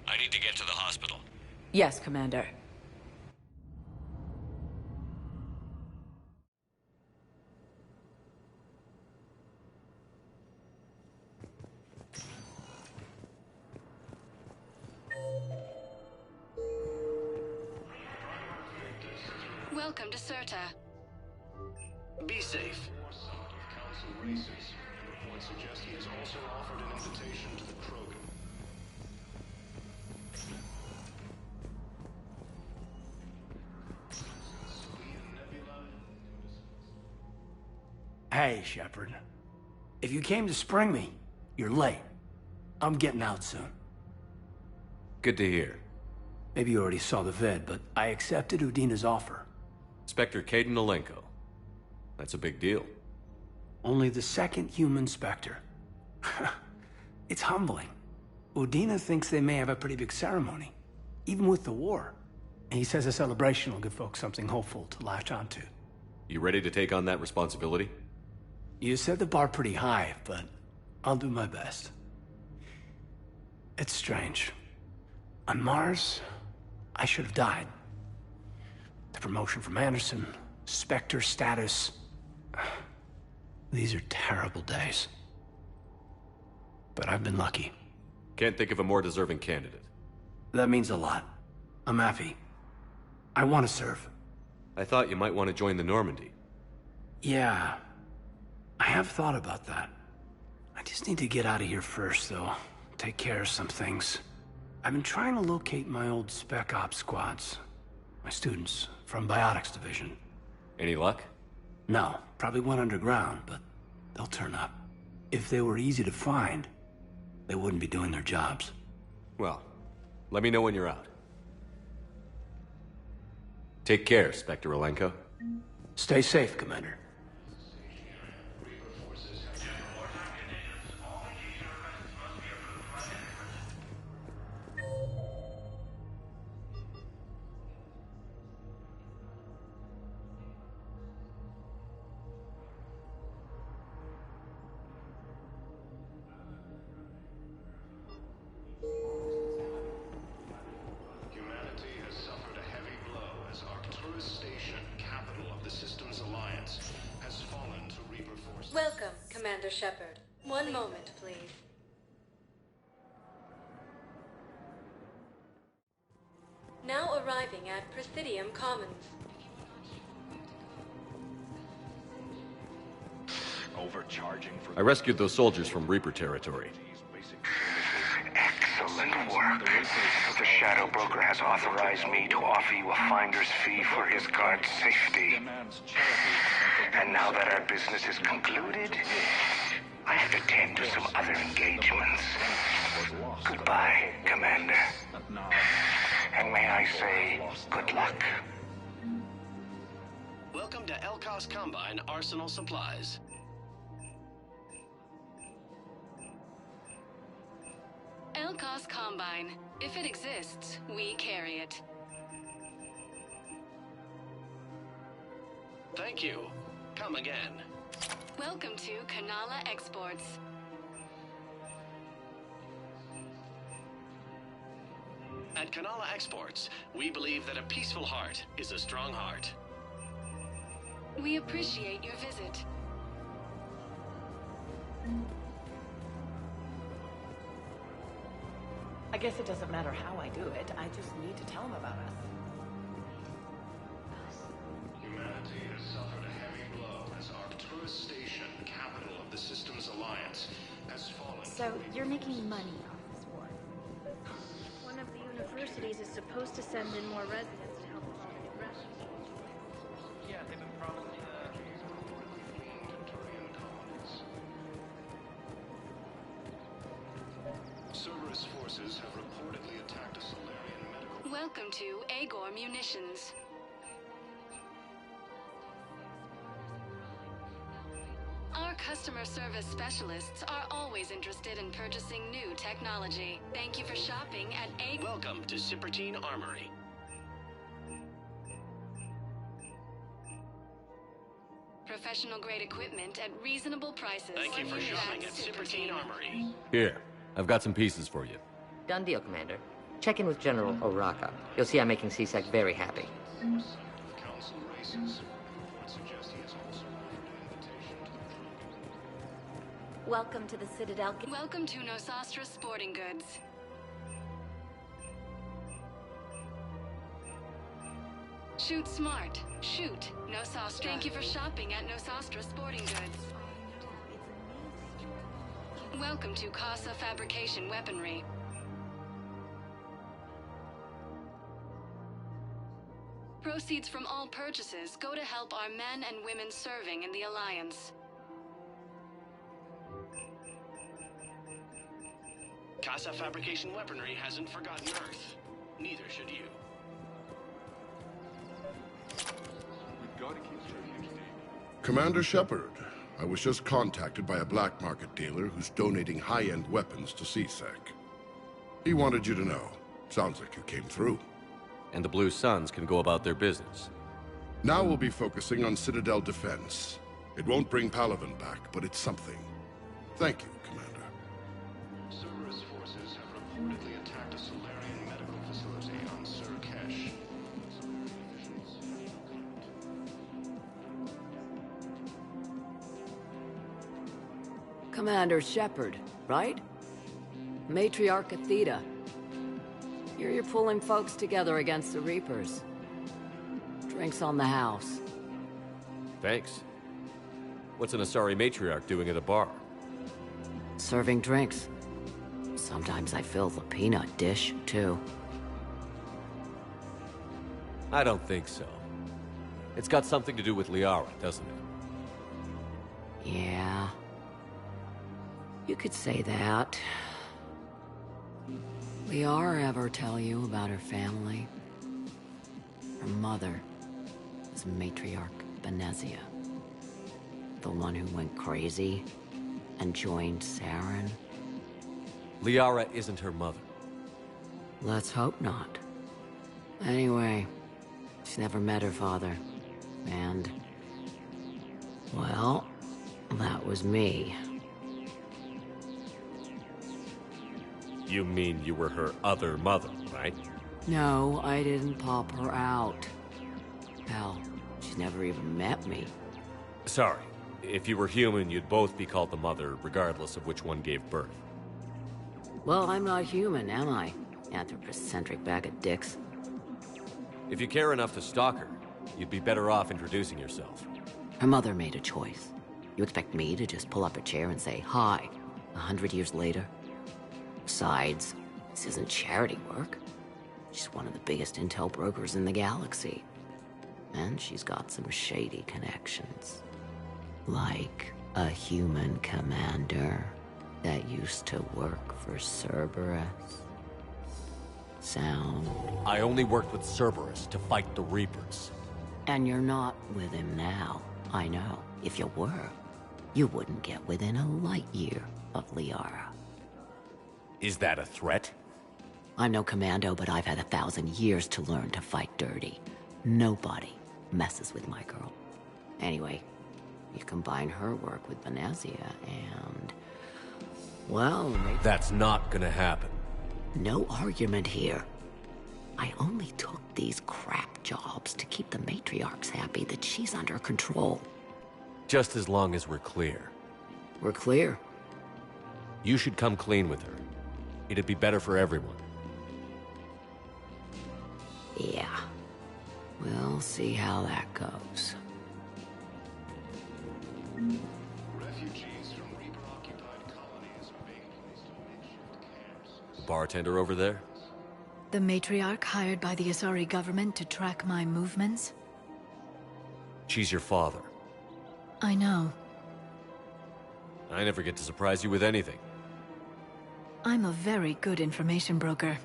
I need to get to the hospital. Yes, Commander. Welcome to Serta. Be safe. Council races. Reports suggest he has also offered an invitation to the Krogan. Hey, Shepard. If you came to spring me, you're late. I'm getting out soon. Good to hear. Maybe you already saw the vid, but I accepted Udina's offer. Spectre Caden Alenko. That's a big deal. Only the second human Spectre. It's humbling. Udina thinks they may have a pretty big ceremony, even with the war. And he says a celebration will give folks something hopeful to latch onto. You ready to take on that responsibility? You set the bar pretty high, but I'll do my best. It's strange. On Mars, I should have died. The promotion from Anderson, Spectre status. These are terrible days. But I've been lucky. Can't think of a more deserving candidate. That means a lot. I'm happy. I want to serve. I thought you might want to join the Normandy. Yeah. I have thought about that. I just need to get out of here first, though. Take care of some things. I've been trying to locate my old Spec Ops squads. My students from Biotics Division. Any luck? No, probably went underground, but they'll turn up. If they were easy to find, they wouldn't be doing their jobs. Well, let me know when you're out. Take care, Spectre Alenko. Stay safe, Commander. Welcome, Commander Shepard. One moment, please. Now arriving at Presidium Commons. Overcharging for... I rescued those soldiers from Reaper territory. Excellent work. The Shadow Broker has authorized me to offer you a finder's fee for his guard's safety. And now that our business is concluded, I have to tend to some other engagements. Goodbye, Commander. And may I say, good luck. Welcome to Elkos Combine Arsenal Supplies. Elkos Combine. If it exists, we carry it. Thank you. Come again. Welcome to Kanala Exports. At Kanala Exports, we believe that a peaceful heart is a strong heart. We appreciate your visit. I guess it doesn't matter how I do it. I just need to tell them about us. Humanity has suffered a heavy blow as Arcturus Station, capital of the Systems Alliance, has fallen. So, you're making money off this war. One of the universities is supposed to send in more residents to help with all the new refugees. Yeah, they've been promising Cerberus forces have reportedly attacked a Solarian medical... Welcome to Agor Munitions. Our customer service specialists are always interested in purchasing new technology. Thank you for shopping at Agor. Welcome to Cypertine Armory. professional-grade equipment at reasonable prices. Thank you for shopping at Super Teen Armory. Here, I've got some pieces for you. Done deal, Commander. Check in with General Oraka. You'll see I'm making C-Sec very happy. Council races. Reports suggest he has also offered an invitation to the Welcome to the Citadel. Welcome to Nosastra Sporting Goods. Shoot smart. Shoot Nosastra. Thank you for shopping at Nosastra Sporting Goods. Welcome to Casa Fabrication Weaponry. Proceeds from all purchases go to help our men and women serving in the Alliance. Casa Fabrication Weaponry hasn't forgotten Earth. Neither should you. Commander Shepard, I was just contacted by a black market dealer who's donating high-end weapons to CSEC. He wanted you to know. Sounds like you came through. And the Blue Suns can go about their business. Now we'll be focusing on Citadel defense. It won't bring Palaven back, but it's something. Thank you, Commander. Cerberus forces have reportedly attacked a Solarian medical facility on Surkesh. Commander Shepard, right? Matriarch Athena. You're pulling folks together against the Reapers. Drinks on the house. Thanks. What's an Asari matriarch doing at a bar? Serving drinks. Sometimes I fill the peanut dish, too. I don't think so. It's got something to do with Liara, doesn't it? Yeah. You could say that. Liara ever tell you about her family? Her mother was Matriarch Benezia. The one who went crazy and joined Saren. Liara isn't her mother. Let's hope not. Anyway, she's never met her father. And... well, that was me. You mean you were her other mother, right? No, I didn't pop her out. Hell, she's never even met me. Sorry. If you were human, you'd both be called the mother, regardless of which one gave birth. Well, I'm not human, am I? Anthropocentric bag of dicks. If you care enough to stalk her, you'd be better off introducing yourself. Her mother made a choice. You expect me to just pull up a chair and say, hi, 100 years later? Besides, this isn't charity work. She's one of the biggest intel brokers in the galaxy. And she's got some shady connections. Like a human commander that used to work for Cerberus. Sound? I only worked with Cerberus to fight the Reapers. And you're not with him now. I know. If you were, you wouldn't get within a light year of Liara. Is that a threat? I'm no commando, but I've had 1,000 years to learn to fight dirty. Nobody messes with my girl. Anyway, you combine her work with Benezia and... well... That's not gonna happen. No argument here. I only took these crap jobs to keep the matriarchs happy that she's under control. Just as long as we're clear. We're clear? You should come clean with her. It'd be better for everyone. Yeah. We'll see how that goes. Refugees from Reaper-occupied colonies are being placed on makeshift camps. Bartender over there? The matriarch hired by the Asari government to track my movements? She's your father. I know. I never get to surprise you with anything. I'm a very good information broker.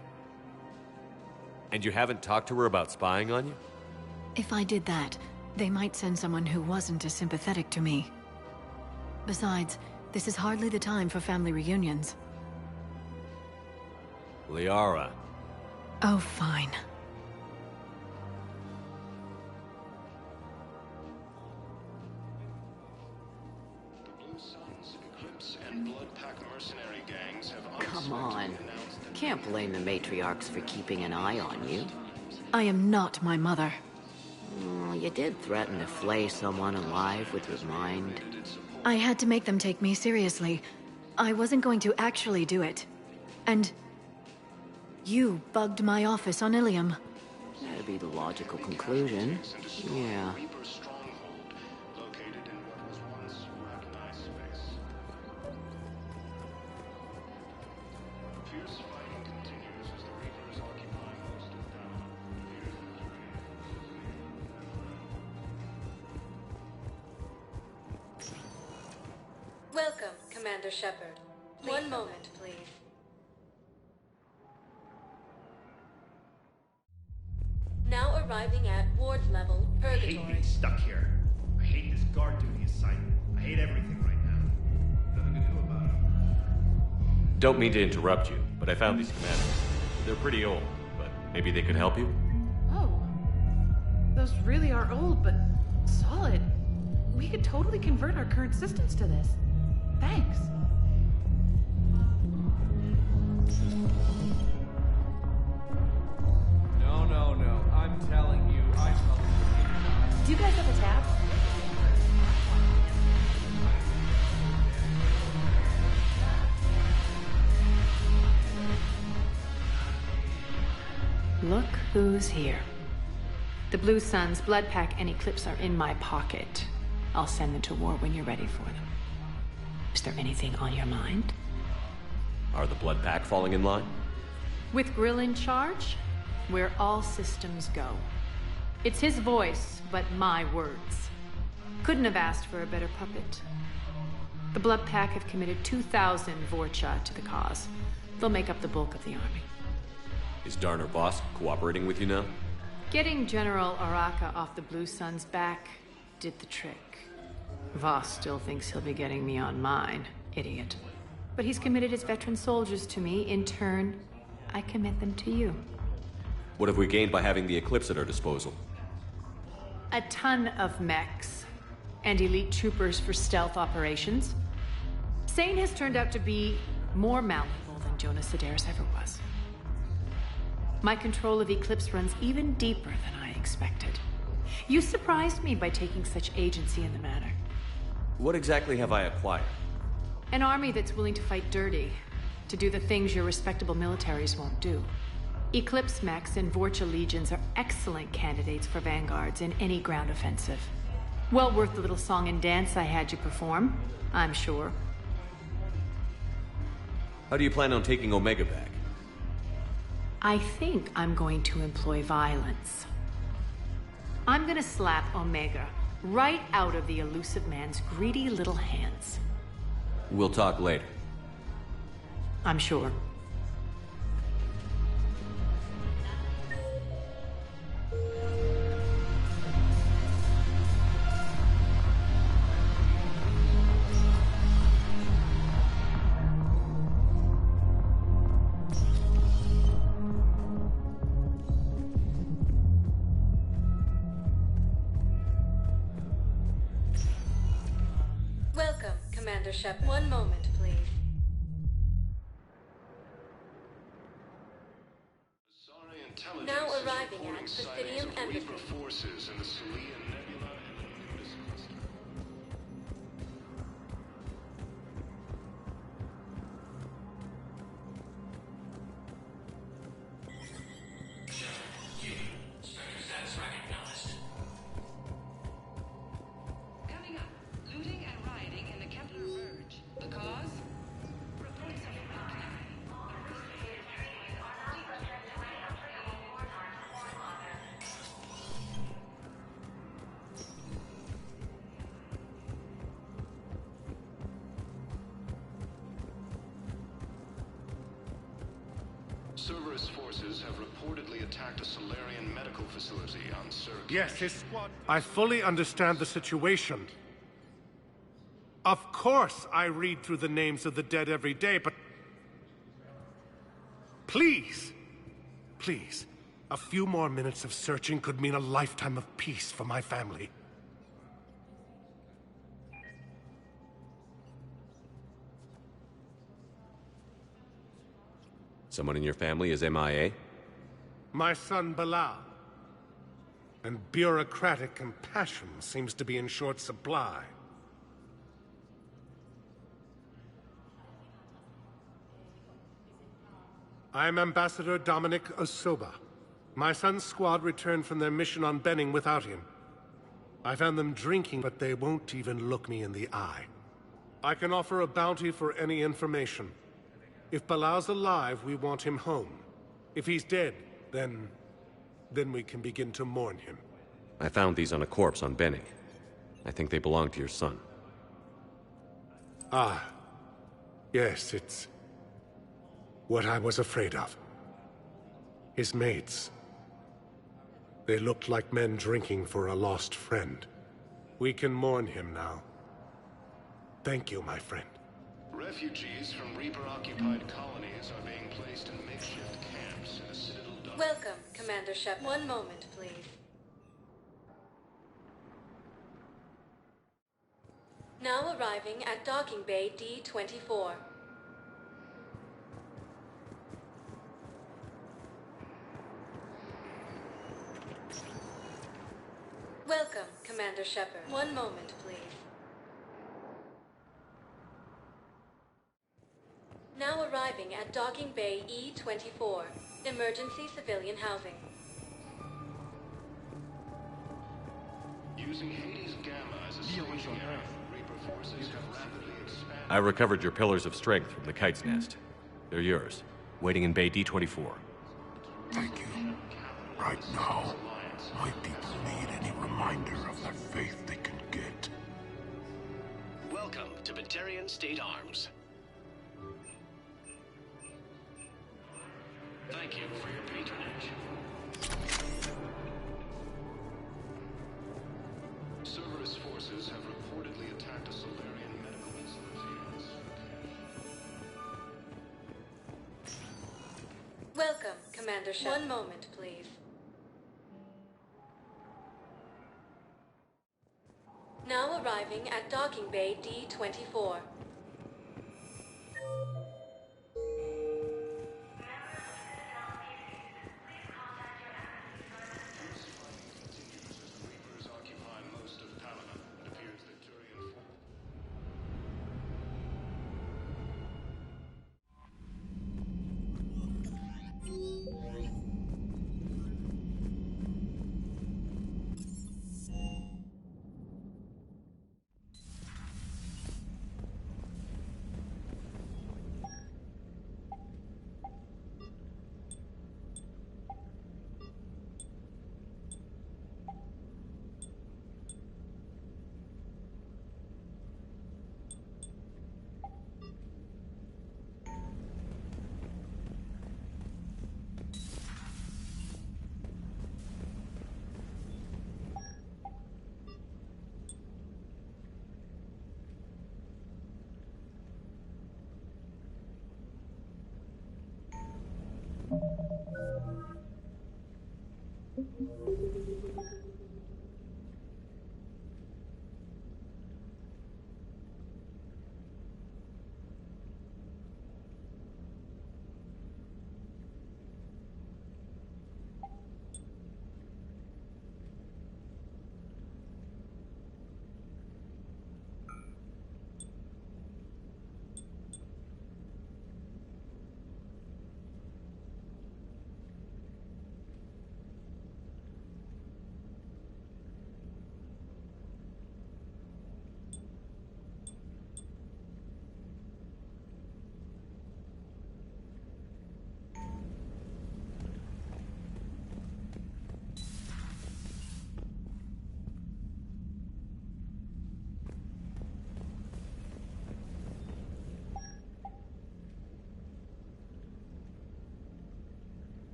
And you haven't talked to her about spying on you? If I did that, they might send someone who wasn't as sympathetic to me. Besides, this is hardly the time for family reunions. Liara. Oh, fine. blood-pack mercenary gangs have Come on. Can't blame the matriarchs for keeping an eye on you. I am not my mother. You did threaten to flay someone alive with your mind. I had to make them take me seriously. I wasn't going to actually do it. And you bugged my office on Ilium. That'd be the logical conclusion. Yeah. Welcome, Commander Shepard. One moment, please. Now arriving at ward level I hate purgatory. being stuck here. I hate this guard duty assignment. I hate everything right now. Nothing to do about it. Don't mean to interrupt you, but I found these commanders. They're pretty old, but maybe they could help you? Oh. Those really are old, but solid. We could totally convert our current systems to this. Thanks. No. I'm telling you, I saw Do you guys have a tab? Look who's here. The Blue Suns, Blood Pack, and Eclipse are in my pocket. I'll send them to war when you're ready for them. Is there anything on your mind? Are the Blood Pack falling in line? With Grill in charge, where all systems go. It's his voice, but my words. Couldn't have asked for a better puppet. The Blood Pack have committed 2,000 Vorcha to the cause. They'll make up the bulk of the army. Is Darner Voss cooperating with you now? Getting General Araka off the Blue Sun's back did the trick. Voss still thinks he'll be getting me on mine. Idiot. But he's committed his veteran soldiers to me. In turn, I commit them to you. What have we gained by having the Eclipse at our disposal? A ton of mechs and elite troopers for stealth operations. Sane has turned out to be more malleable than Jonas Sedaris ever was. My control of Eclipse runs even deeper than I expected. You surprised me by taking such agency in the matter. What exactly have I acquired? An army that's willing to fight dirty, to do the things your respectable militaries won't do. Eclipse mechs and Vorcha legions are excellent candidates for vanguards in any ground offensive. Well worth the little song and dance I had you perform, I'm sure. How do you plan on taking Omega back? I think I'm going to employ violence. I'm gonna slap Omega right out of the elusive man's greedy little hands. We'll talk later. I'm sure. Welcome, Commander Shepard. One moment, please. Now arriving at Presidium Empathy. Forces in the Salian Nebula and Lotus Cluster. Coming up, looting and rioting in the Kepler Verge. The cause? Reports of Cerberus forces have reportedly attacked a Solarian medical facility on Cirque. Yes, his squad. I fully understand the situation. Of course I read through the names of the dead every day, but... Please! Please. A few more minutes of searching could mean a lifetime of peace for my family. Someone in your family is MIA? My son, Bilal. And bureaucratic compassion seems to be in short supply. I'm Ambassador Dominic Osoba. My son's squad returned from their mission on Benning without him. I found them drinking, but they won't even look me in the eye. I can offer a bounty for any information. If Bilal's alive, we want him home. If he's dead, then we can begin to mourn him. I found these on a corpse on Benning. I think they belong to your son. Ah. Yes, it's what I was afraid of. His mates. They looked like men drinking for a lost friend. We can mourn him now. Thank you, my friend. Refugees from Reaper-occupied colonies are being placed in makeshift camps in a citadel. Welcome, Commander Shepard. One moment, please. Now arriving at Docking Bay D-24. Welcome, Commander Shepard. One moment, please. Now arriving at Docking Bay E-24. Emergency civilian housing. Using Hades Gamma as a staging area, Reaper forces have rapidly expanded. I recovered your pillars of strength from the kite's nest. They're yours, waiting in Bay D-24. Thank you. Right now, my people need any reminder of the faith they can get. Welcome to Batarian State Arms. Thank you for your patronage. Cerberus forces have reportedly attacked a Solarian medical facility. Welcome, Commander Shepard. One moment, please. Now arriving at Docking Bay D-24.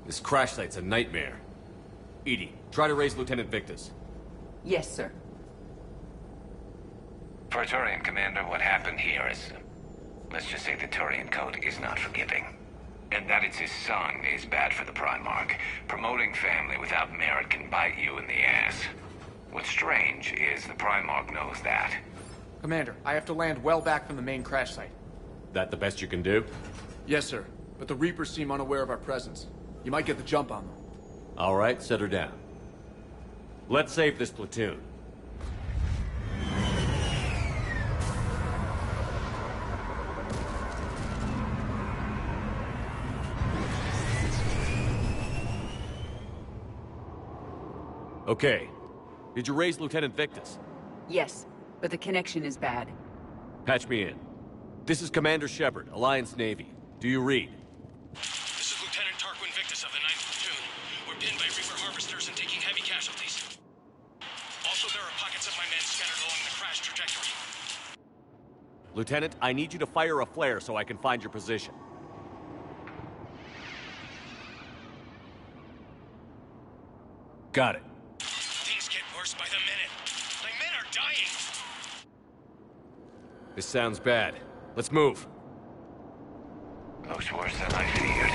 This crash site's a nightmare. Edie, try to raise Lieutenant Victus. Yes, sir. For a Turian commander, what happened here is... let's just say the Turian code is not forgiving. And that it's his son is bad for the Primarch. Promoting family without merit can bite you in the ass. What's strange is the Primarch knows that. Commander, I have to land well back from the main crash site. That the best you can do? Yes, sir. But the Reapers seem unaware of our presence. You might get the jump on them. All right, set her down. Let's save this platoon. Okay. Did you raise Lieutenant Victus? Yes, but the connection is bad. Patch me in. This is Commander Shepard, Alliance Navy. Do you read? This is Lieutenant Tarquin Victus of the 9th Platoon. We're pinned by Reaper harvesters and taking heavy casualties. Also, there are pockets of my men scattered along the crash trajectory. Lieutenant, I need you to fire a flare so I can find your position. Got it. Things get worse by the minute. My men are dying. This sounds bad. Let's move. Looks worse than I feared.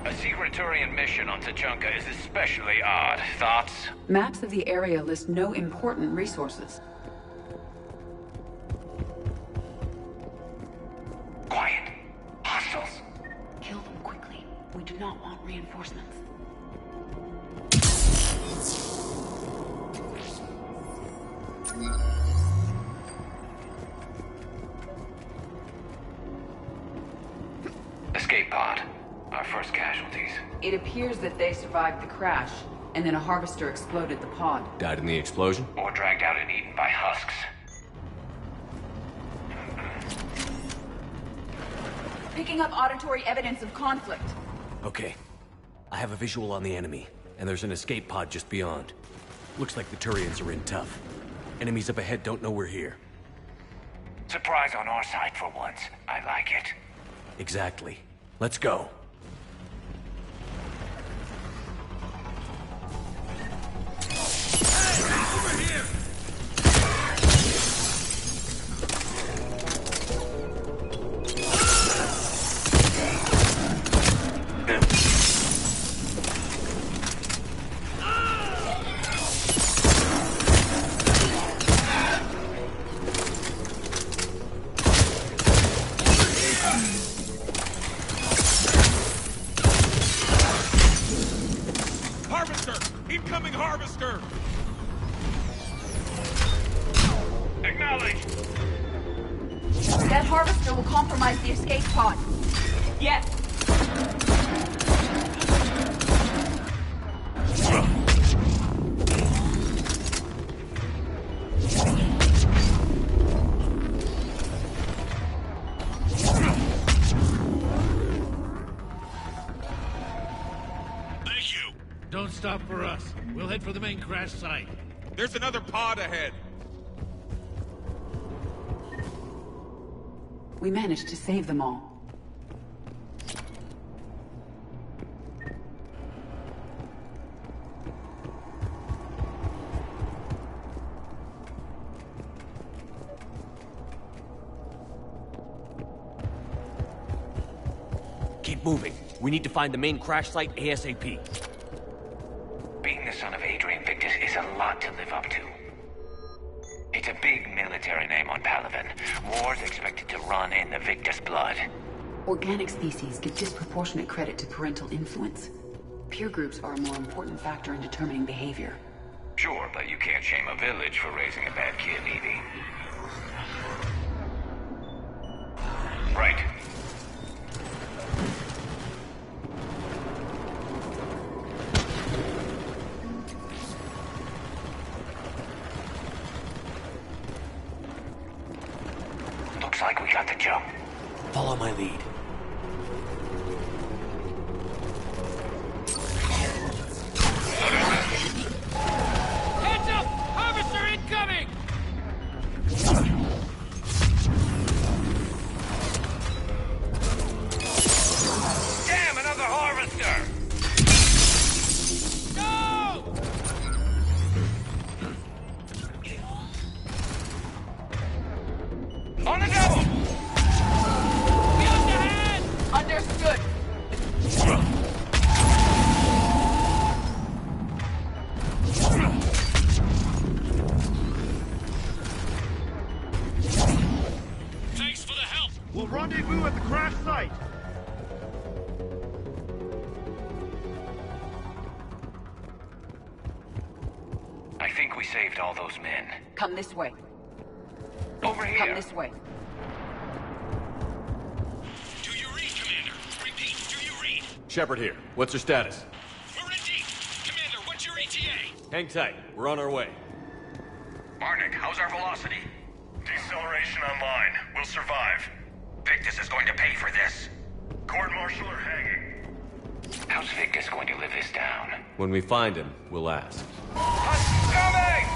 A secret Turian mission on Tachanka is especially odd. Thoughts? Maps of the area list no important resources. Quiet. Hostiles. Kill them quickly. We do not want reinforcements. Escape pod. Our first casualties. It appears that they survived the crash, and then a harvester exploded the pod. Died in the explosion? Or dragged out and eaten by husks. Picking up auditory evidence of conflict. Okay. I have a visual on the enemy, and there's an escape pod just beyond. Looks like the Turians are in tough. Enemies up ahead don't know we're here. Surprise on our side for once. I like it. Exactly. Let's go. Over here! Harvester! Incoming harvester! Acknowledged! That harvester will compromise the escape pod. Yes. Thank you! Don't stop for us. We'll head for the main crash site. There's another pod ahead. We managed to save them all. Keep moving. We need to find the main crash site ASAP. Being the son of Adrian Victus is a lot to live up to. It's a big military name on Palaven. War's expected to run in the Victus blood. Organic species give disproportionate credit to parental influence. Peer groups are a more important factor in determining behavior. Sure, but you can't shame a village for raising a bad kid, Evie. Right. Looks like we got the jump. Follow my lead. Heads up! Harvester incoming! saved all those men. Come this way. Over here. Come this way. Do you read, Commander? Repeat, do you read? Shepard here. What's your status? We're in deep. Commander, what's your ETA? Hang tight. We're on our way. Marnik, how's our velocity? Deceleration online. We'll survive. Victus is going to pay for this. Court-martial or hanging? How's Victus going to live this down? When we find him, we'll ask. Coming!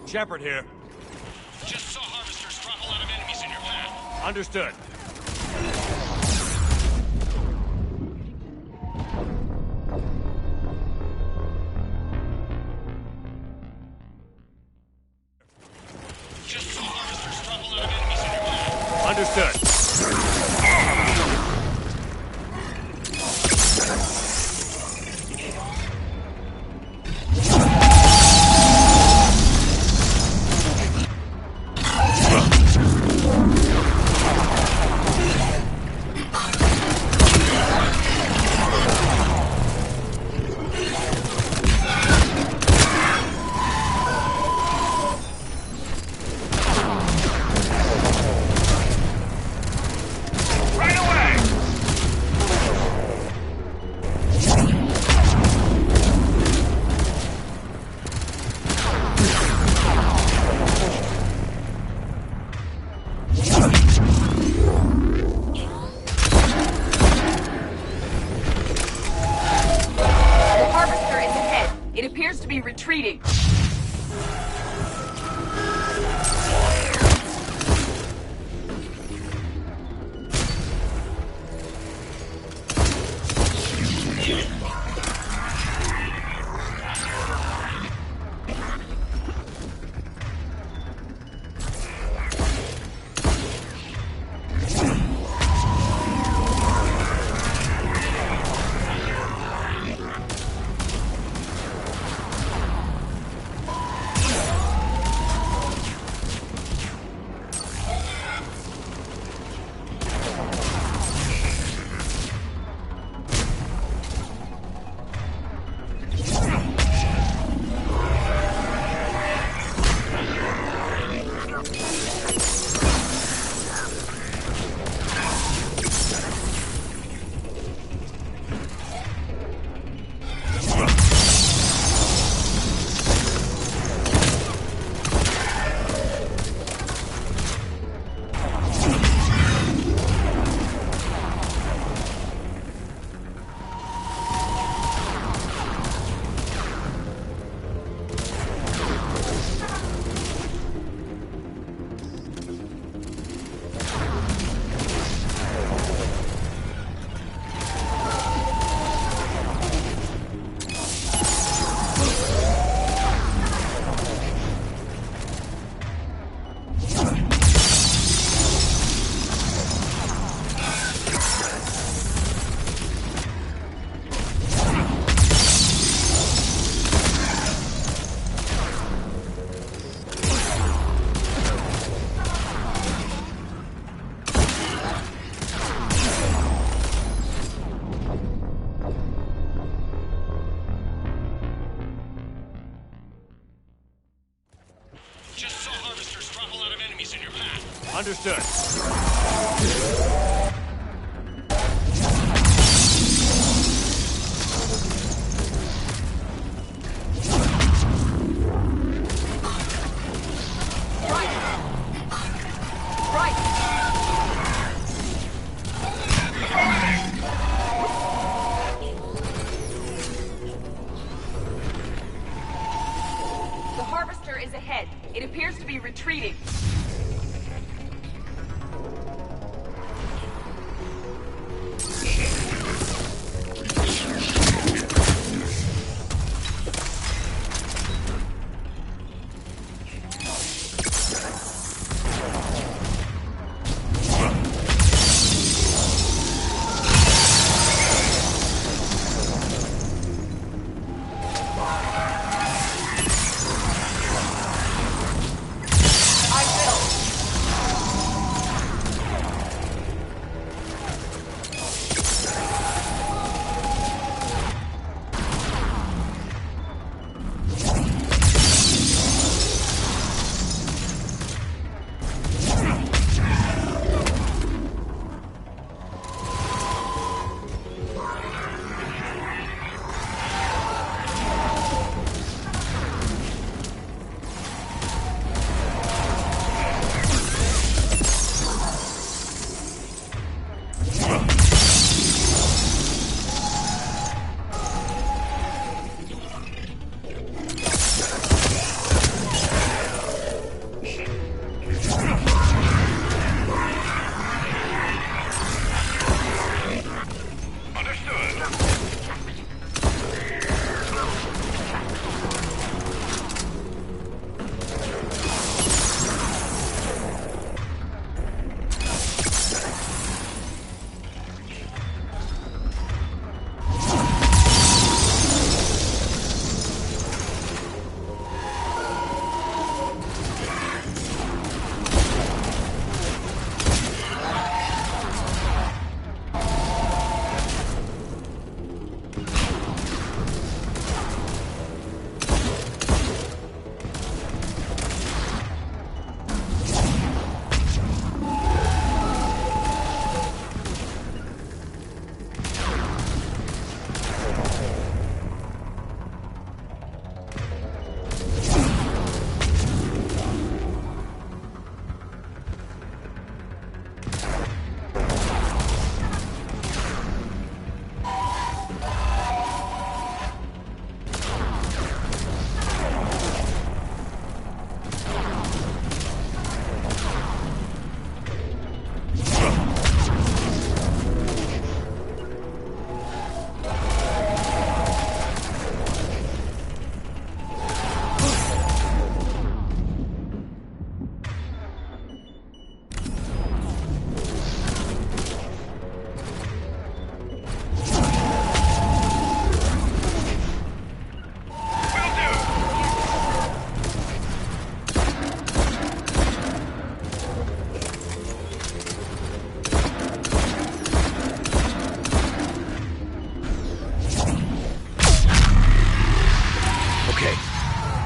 Shepard here. Just saw harvesters drop a lot of enemies in your path. Understood. Just saw harvesters drop a lot of enemies in your path. Understood. Retreating. Understood. The harvester is ahead. It appears to be retreating.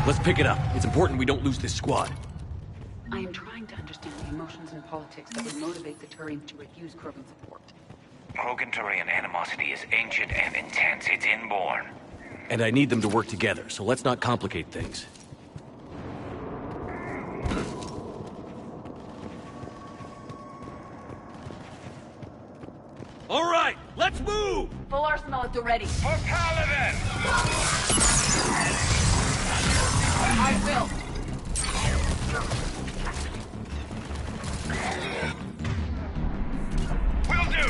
Let's pick it up. It's important we don't lose this squad. I am trying to understand the emotions and politics that would motivate the Turians to refuse Krogan support. Krogan-Turian animosity is ancient and intense. It's inborn. And I need them to work together, so let's not complicate things. All right, let's move! Full arsenal at the ready. For Paladin! I will. Will do!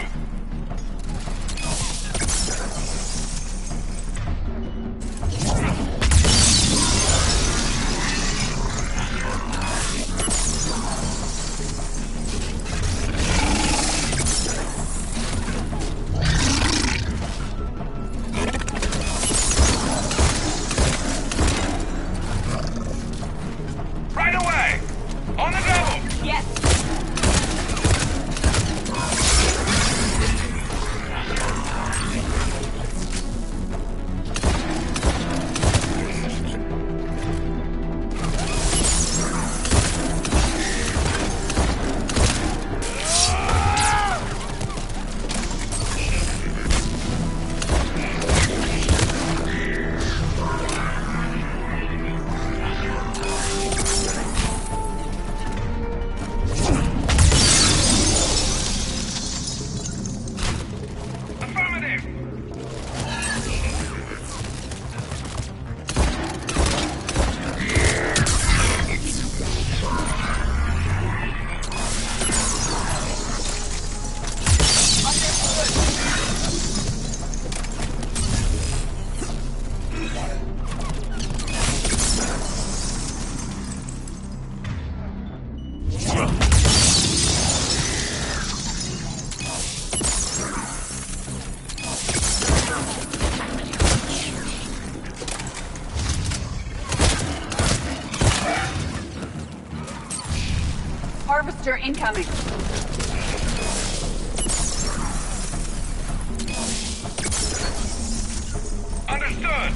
Right away! On the double! Yes. Harvester incoming. Understood!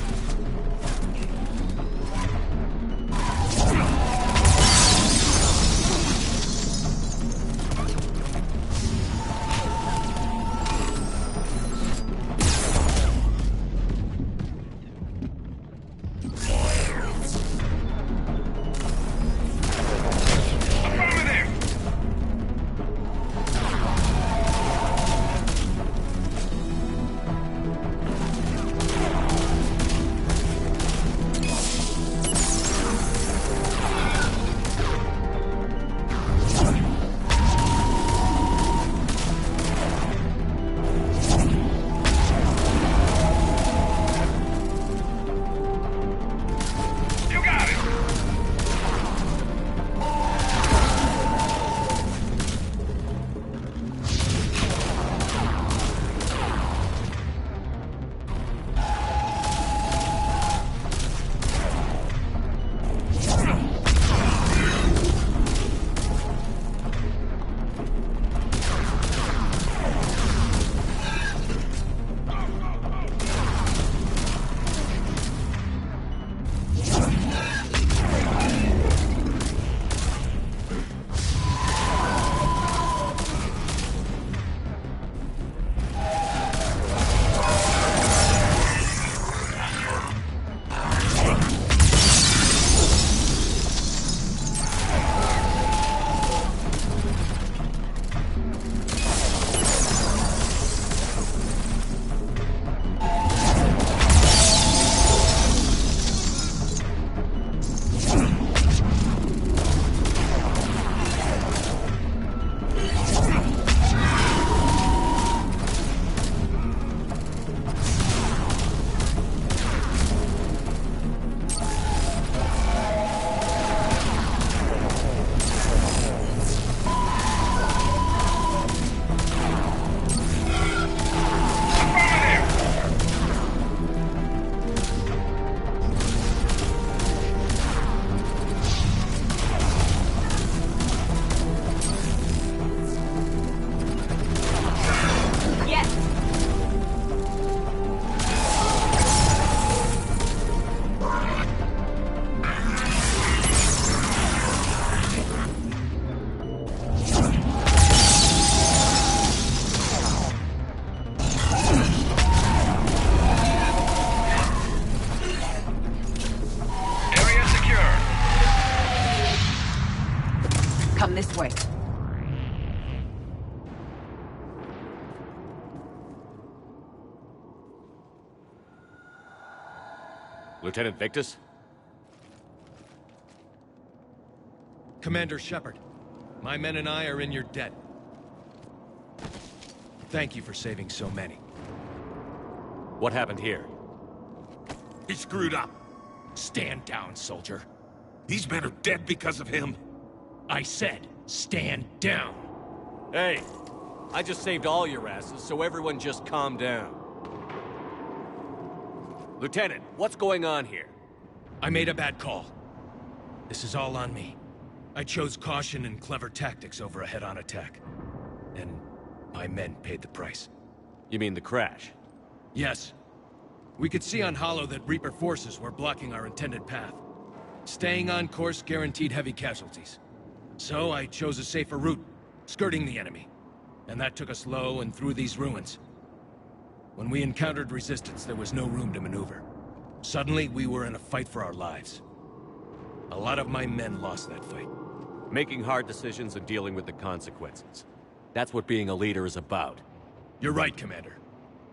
this way. Lieutenant Victus? Commander Shepard, my men and I are in your debt. Thank you for saving so many. What happened here? He screwed up. Stand down, soldier. These men are dead because of him. I said, stand down. Hey, I just saved all your asses, so everyone just calm down. Lieutenant, what's going on here? I made a bad call. This is all on me. I chose caution and clever tactics over a head-on attack. And my men paid the price. You mean the crash? Yes. We could see on Hollow that Reaper forces were blocking our intended path. Staying on course guaranteed heavy casualties. So I chose a safer route, skirting the enemy. And that took us low and through these ruins. When we encountered resistance, there was no room to maneuver. Suddenly, we were in a fight for our lives. A lot of my men lost that fight. Making hard decisions and dealing with the consequences. That's what being a leader is about. You're right, Commander.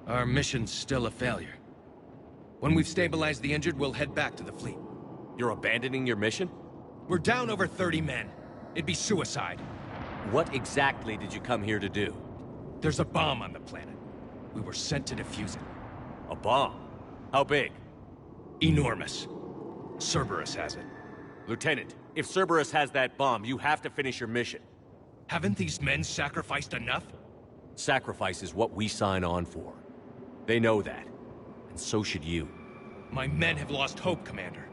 Our mission's still a failure. When we've stabilized the injured, we'll head back to the fleet. You're abandoning your mission? We're down over 30 men. It'd be suicide. What exactly did you come here to do? There's a bomb on the planet. We were sent to defuse it. A bomb? How big? Enormous. Cerberus has it. Lieutenant, if Cerberus has that bomb, you have to finish your mission. Haven't these men sacrificed enough? Sacrifice is what we sign on for. They know that. And so should you. My men have lost hope, Commander.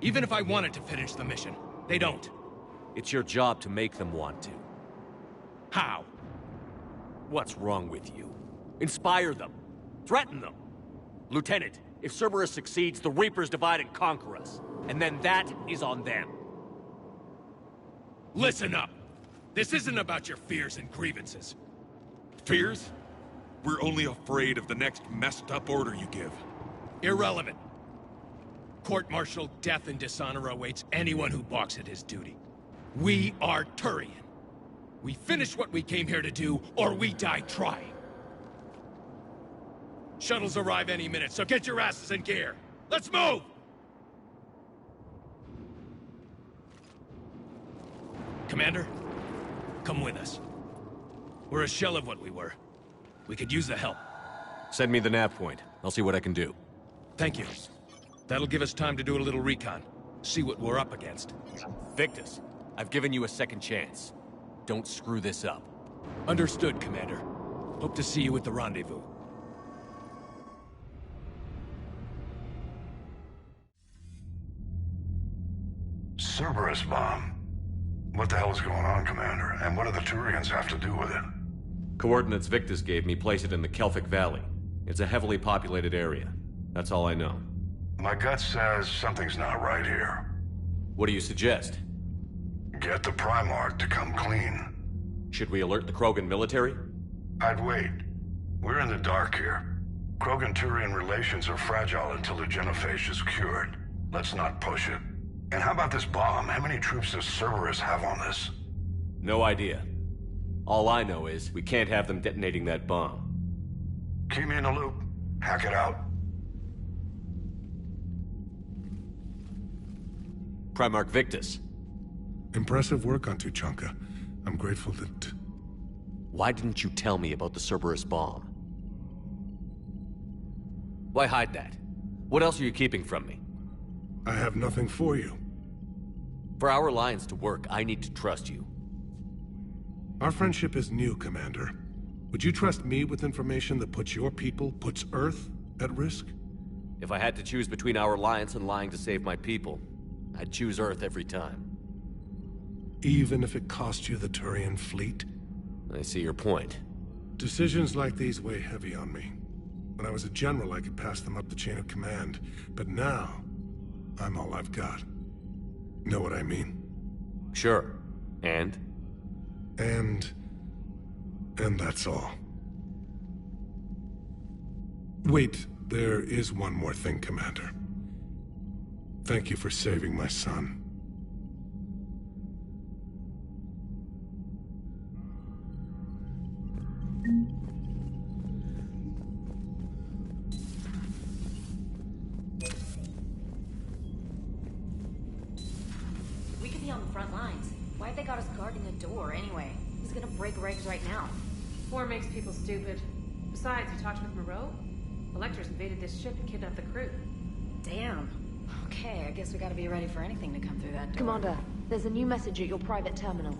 Even if I wanted to finish the mission, they don't. It's your job to make them want to. How? What's wrong with you? Inspire them. Threaten them. Lieutenant, if Cerberus succeeds, the Reapers divide and conquer us. And then that is on them. Listen up! This isn't about your fears and grievances. Fears? We're only afraid of the next messed up order you give. Irrelevant. Court-martial death and dishonor awaits anyone who balks at his duty. We are Turian. We finish what we came here to do, or we die trying. Shuttles arrive any minute, so get your asses in gear. Let's move! Commander, come with us. We're a shell of what we were. We could use the help. Send me the nav point. I'll see what I can do. Thank you. That'll give us time to do a little recon. See what we're up against. Victus, I've given you a second chance. Don't screw this up. Understood, Commander. Hope to see you at the rendezvous. Cerberus bomb. What the hell is going on, Commander? And what do the Turians have to do with it? Coordinates Victus gave me place it in the Kelphic Valley. It's a heavily populated area. That's all I know. My gut says something's not right here. What do you suggest? Get the Primarch to come clean. Should we alert the Krogan military? I'd wait. We're in the dark here. Krogan-Turian relations are fragile until the genophage is cured. Let's not push it. And how about this bomb? How many troops does Cerberus have on this? No idea. All I know is we can't have them detonating that bomb. Keep me in the loop. Hack it out. Primarch Victus. Impressive work on Tuchanka. I'm grateful that... Why didn't you tell me about the Cerberus bomb? Why hide that? What else are you keeping from me? I have nothing for you. For our alliance to work, I need to trust you. Our friendship is new, Commander. Would you trust me with information that puts your people, puts Earth, at risk? If I had to choose between our alliance and lying to save my people, I'd choose Earth every time. Even if it cost you the Turian fleet? I see your point. Decisions like these weigh heavy on me. When I was a general, I could pass them up the chain of command. But now, I'm all I've got. Know what I mean? Sure. And that's all. Wait, there is one more thing, Commander. Thank you for saving my son. on the front lines. Why'd they got us guarding a door, anyway? Who's gonna break regs right now? War makes people stupid. Besides, you talked with Moreau? Electors invaded this ship and kidnapped the crew. Damn. Okay, I guess we gotta be ready for anything to come through that door. Commander, there's a new message at your private terminal.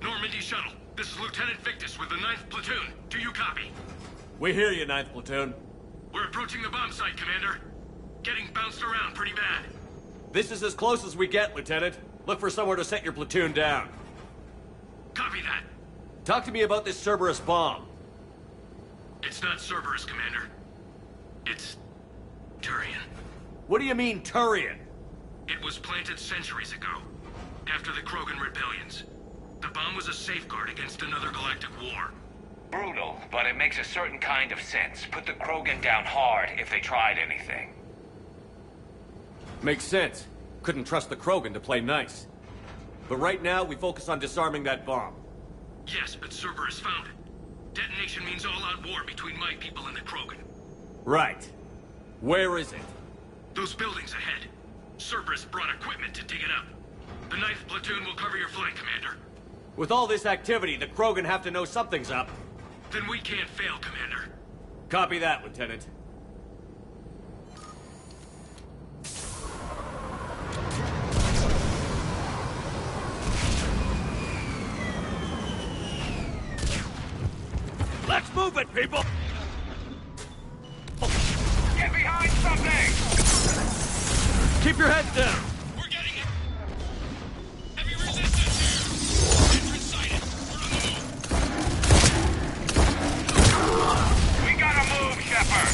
Normandy Shuttle, this is Lieutenant Victus with the 9th Platoon. Do you copy? We hear you, 9th Platoon. We're approaching the bomb site, Commander. Getting bounced around pretty bad. This is as close as we get, Lieutenant. Look for somewhere to set your platoon down. Copy that. Talk to me about this Cerberus bomb. It's not Cerberus, Commander. It's Turian. What do you mean, Turian? It was planted centuries ago, after the Krogan rebellions. The bomb was a safeguard against another galactic war. Brutal, but it makes a certain kind of sense. Put the Krogan down hard if they tried anything. Makes sense. Couldn't trust the Krogan to play nice. But right now, we focus on disarming that bomb. Yes, but Cerberus found it. Detonation means all-out war between my people and the Krogan. Right. Where is it? Those buildings ahead. Cerberus brought equipment to dig it up. The 9th Platoon will cover your flank, Commander. With all this activity, the Krogan have to know something's up. Then we can't fail, Commander. Copy that, Lieutenant. Let's move it, people! Get behind something! Keep your heads down! We're getting it! Heavy resistance here! Entrance sighted! We're on the move! We gotta move, Shepard!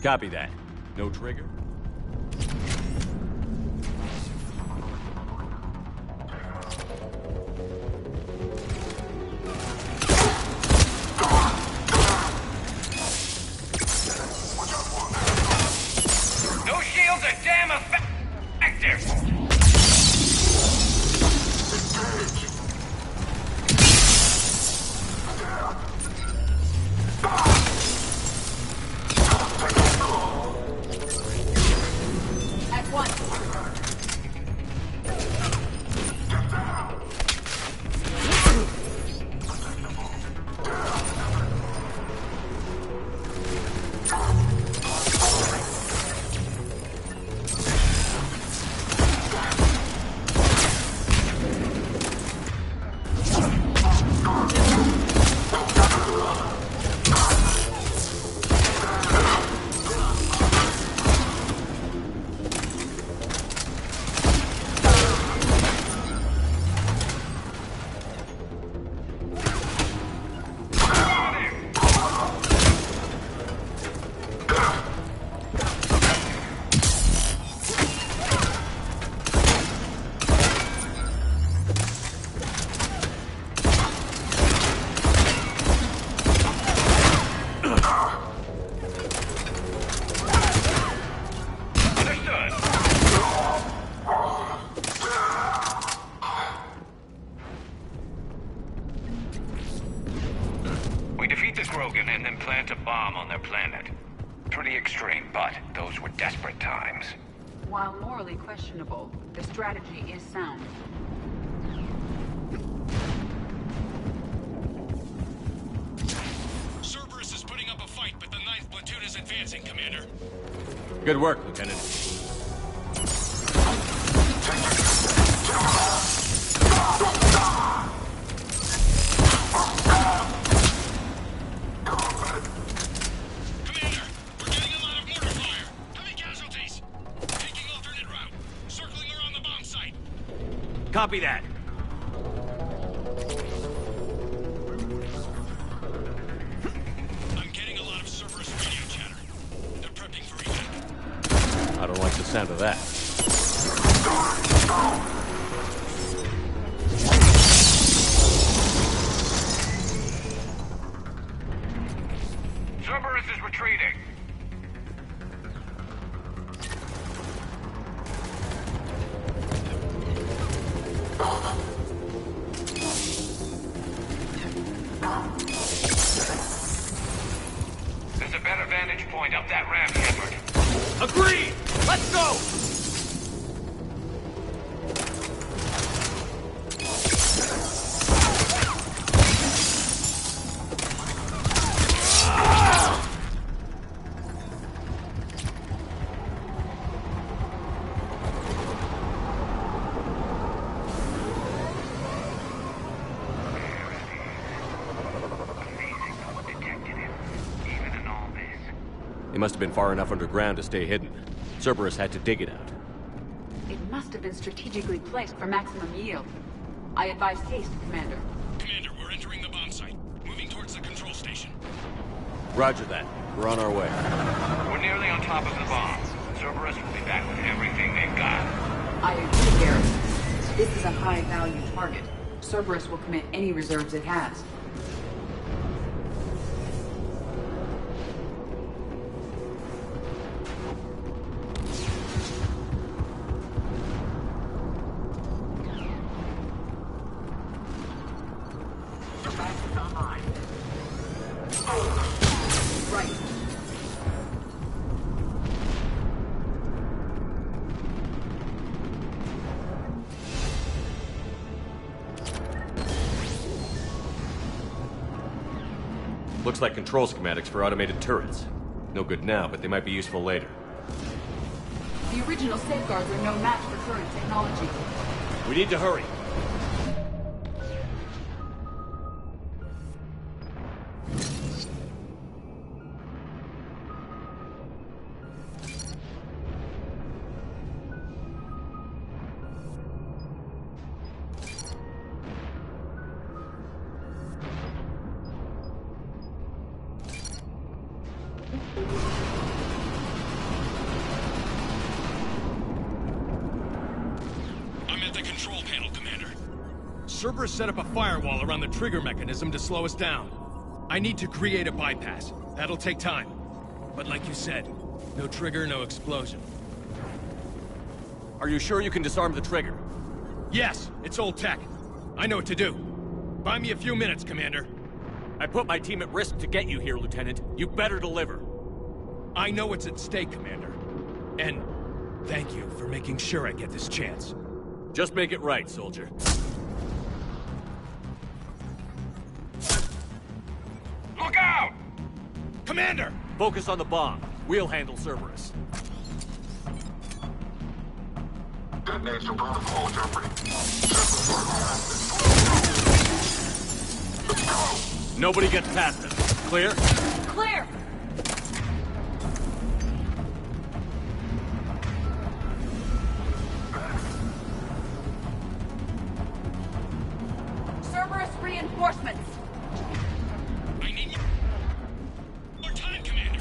Copy that. No trigger? Krogan and then plant a bomb on their planet. Pretty extreme, but those were desperate times. While morally questionable, the strategy is sound. Cerberus is putting up a fight, but the 9th platoon is advancing, Commander. Good work, Lieutenant. Commander, we're getting a lot of mortar fire. Heavy casualties. Taking alternate route. Circling around the bomb site. Copy that. I'm getting a lot of Cerberus radio chatter. They're prepping for evac. I don't like the sound of that. Cerberus is retreating. There's a better vantage point up that ramp, Edward. Agreed! Let's go! They must have been far enough underground to stay hidden. Cerberus had to dig it out. It must have been strategically placed for maximum yield. I advise haste, Commander. Commander, we're entering the bomb site. Moving towards the control station. Roger that. We're on our way. We're nearly on top of the bomb. Cerberus will be back with everything they've got. I agree, Garrett. This is a high-value target. Cerberus will commit any reserves it has. Looks like control schematics for automated turrets. No good now, but they might be useful later. The original safeguards are no match for current technology. We need to hurry. I'm at the control panel, Commander. Cerberus set up a firewall around the trigger mechanism to slow us down. I need to create a bypass. That'll take time. But like you said, no trigger, no explosion. Are you sure you can disarm the trigger? Yes, it's old tech. I know what to do. Buy me a few minutes, Commander. I put my team at risk to get you here, Lieutenant. You better deliver. I know what's at stake, Commander. And thank you for making sure I get this chance. Just make it right, soldier. Look out! Commander! Focus on the bomb. We'll handle Cerberus. Detonation protocol jumping. Nobody gets past us. Clear? Clear! Cerberus reinforcements! I need more time, Commander.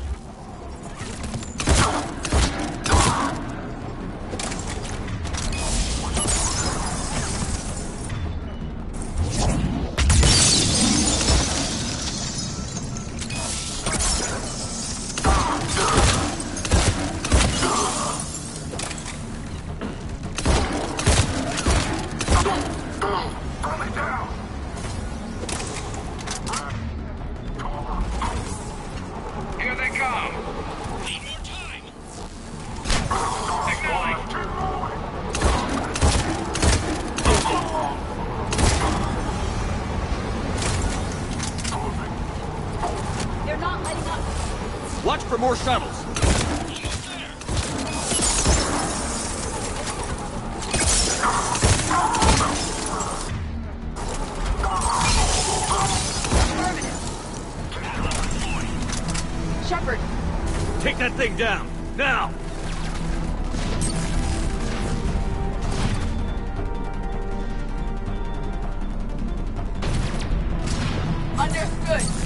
for more shuttles. Shepard! Take that thing down, now! Understood!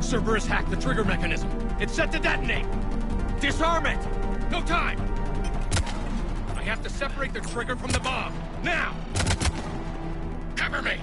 Cerberus hacked the trigger mechanism. It's set to detonate. Disarm it! No time! I have to separate the trigger from the bomb. Now! Cover me!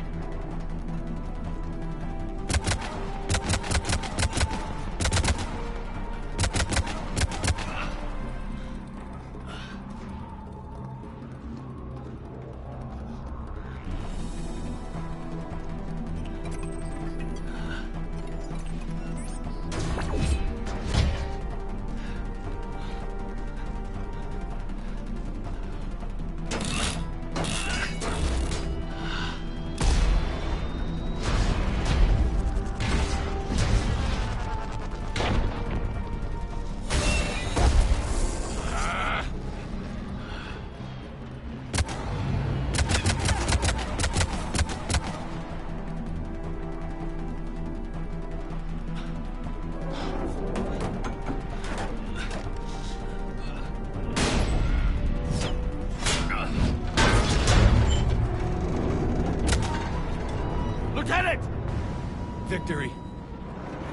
Victory.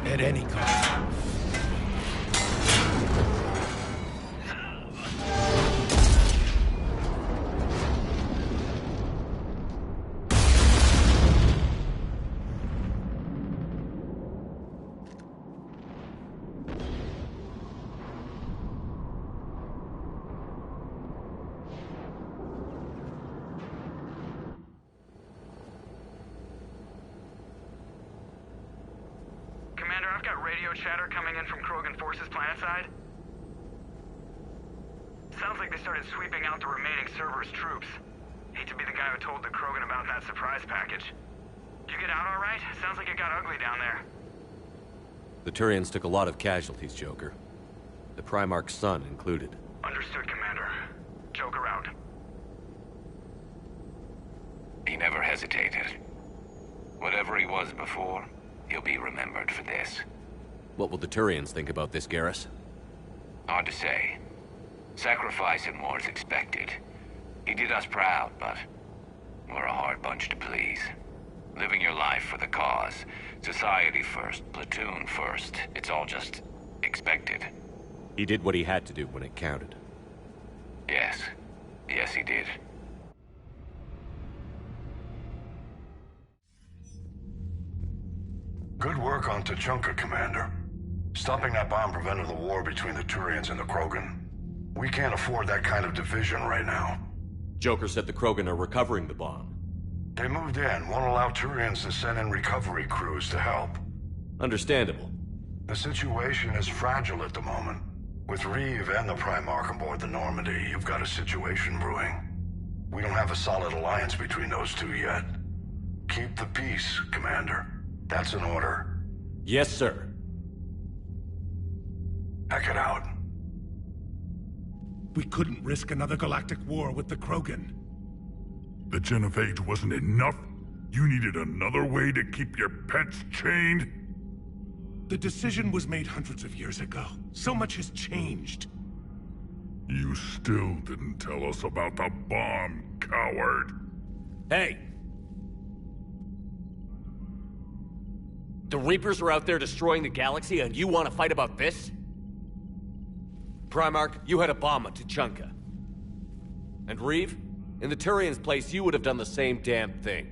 At any cost. Commander, I've got radio chatter coming in from Krogan forces planetside. Sounds like they started sweeping out the remaining Cerberus troops. Hate to be the guy who told the Krogan about that surprise package. Did you get out all right? Sounds like it got ugly down there. The Turians took a lot of casualties, Joker. The Primarch's son included. Understood, Commander. Joker out. He never hesitated. Whatever he was before, he'll be remembered for this. What will the Turians think about this, Garrus? Hard to say. Sacrifice in war is expected. He did us proud, but we're a hard bunch to please. Living your life for the cause. Society first, platoon first. It's all just expected. He did what he had to do when it counted. Yes. Yes, he did. Good work on Tuchanka, Commander. Stopping that bomb prevented the war between the Turians and the Krogan. We can't afford that kind of division right now. Joker said the Krogan are recovering the bomb. They moved in, won't allow Turians to send in recovery crews to help. Understandable. The situation is fragile at the moment. With Reeve and the Primarch aboard the Normandy, you've got a situation brewing. We don't have a solid alliance between those two yet. Keep the peace, Commander. That's an order. Yes, sir. Hack it out. We couldn't risk another galactic war with the Krogan. The Genophage wasn't enough? You needed another way to keep your pets chained? The decision was made hundreds of years ago. So much has changed. You still didn't tell us about the bomb, coward. Hey! The Reapers are out there destroying the galaxy, and you want to fight about this? Primarch, you had a bomb at Tuchanka. And Reeve, in the Turian's place, you would have done the same damn thing.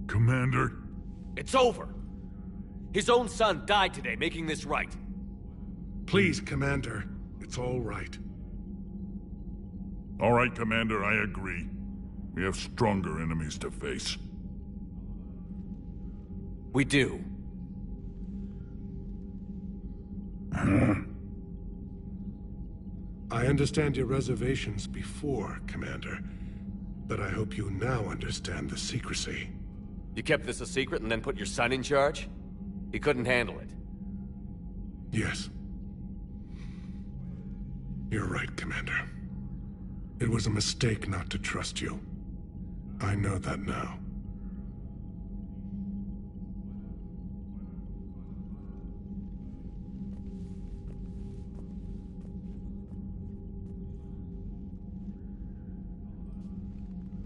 Commander? It's over! His own son died today, making this right. Please, Commander. It's all right. All right, Commander, I agree. We have stronger enemies to face. We do. I understand your reservations before, Commander. But I hope you now understand the secrecy. You kept this a secret and then put your son in charge? He couldn't handle it. Yes. You're right, Commander. It was a mistake not to trust you. I know that now.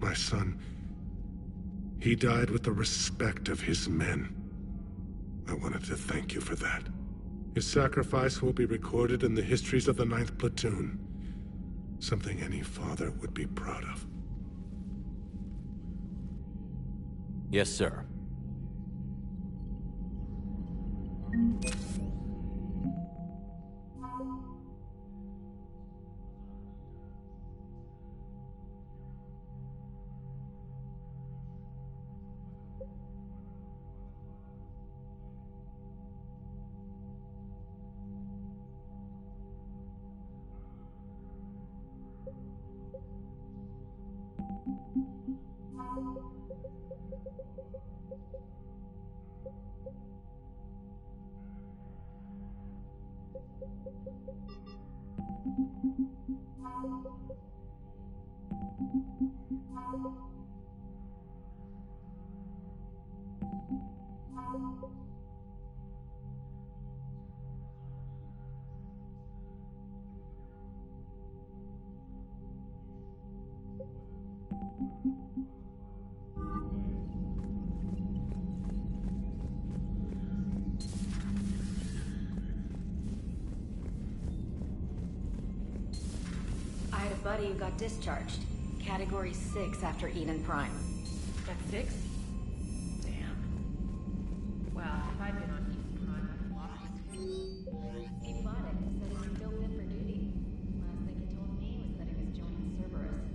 My son, he died with the respect of his men. I wanted to thank you for that. His sacrifice will be recorded in the histories of the 9th Platoon. Something any father would be proud of. Yes, sir. I had a buddy who got discharged. Category 6 after Eden Prime. That's 6? Damn. Well, if I'd been on Eden Prime, I'd have lost. He fought it and said he was still fit for duty. Last thing he told me was that he was joining Cerberus.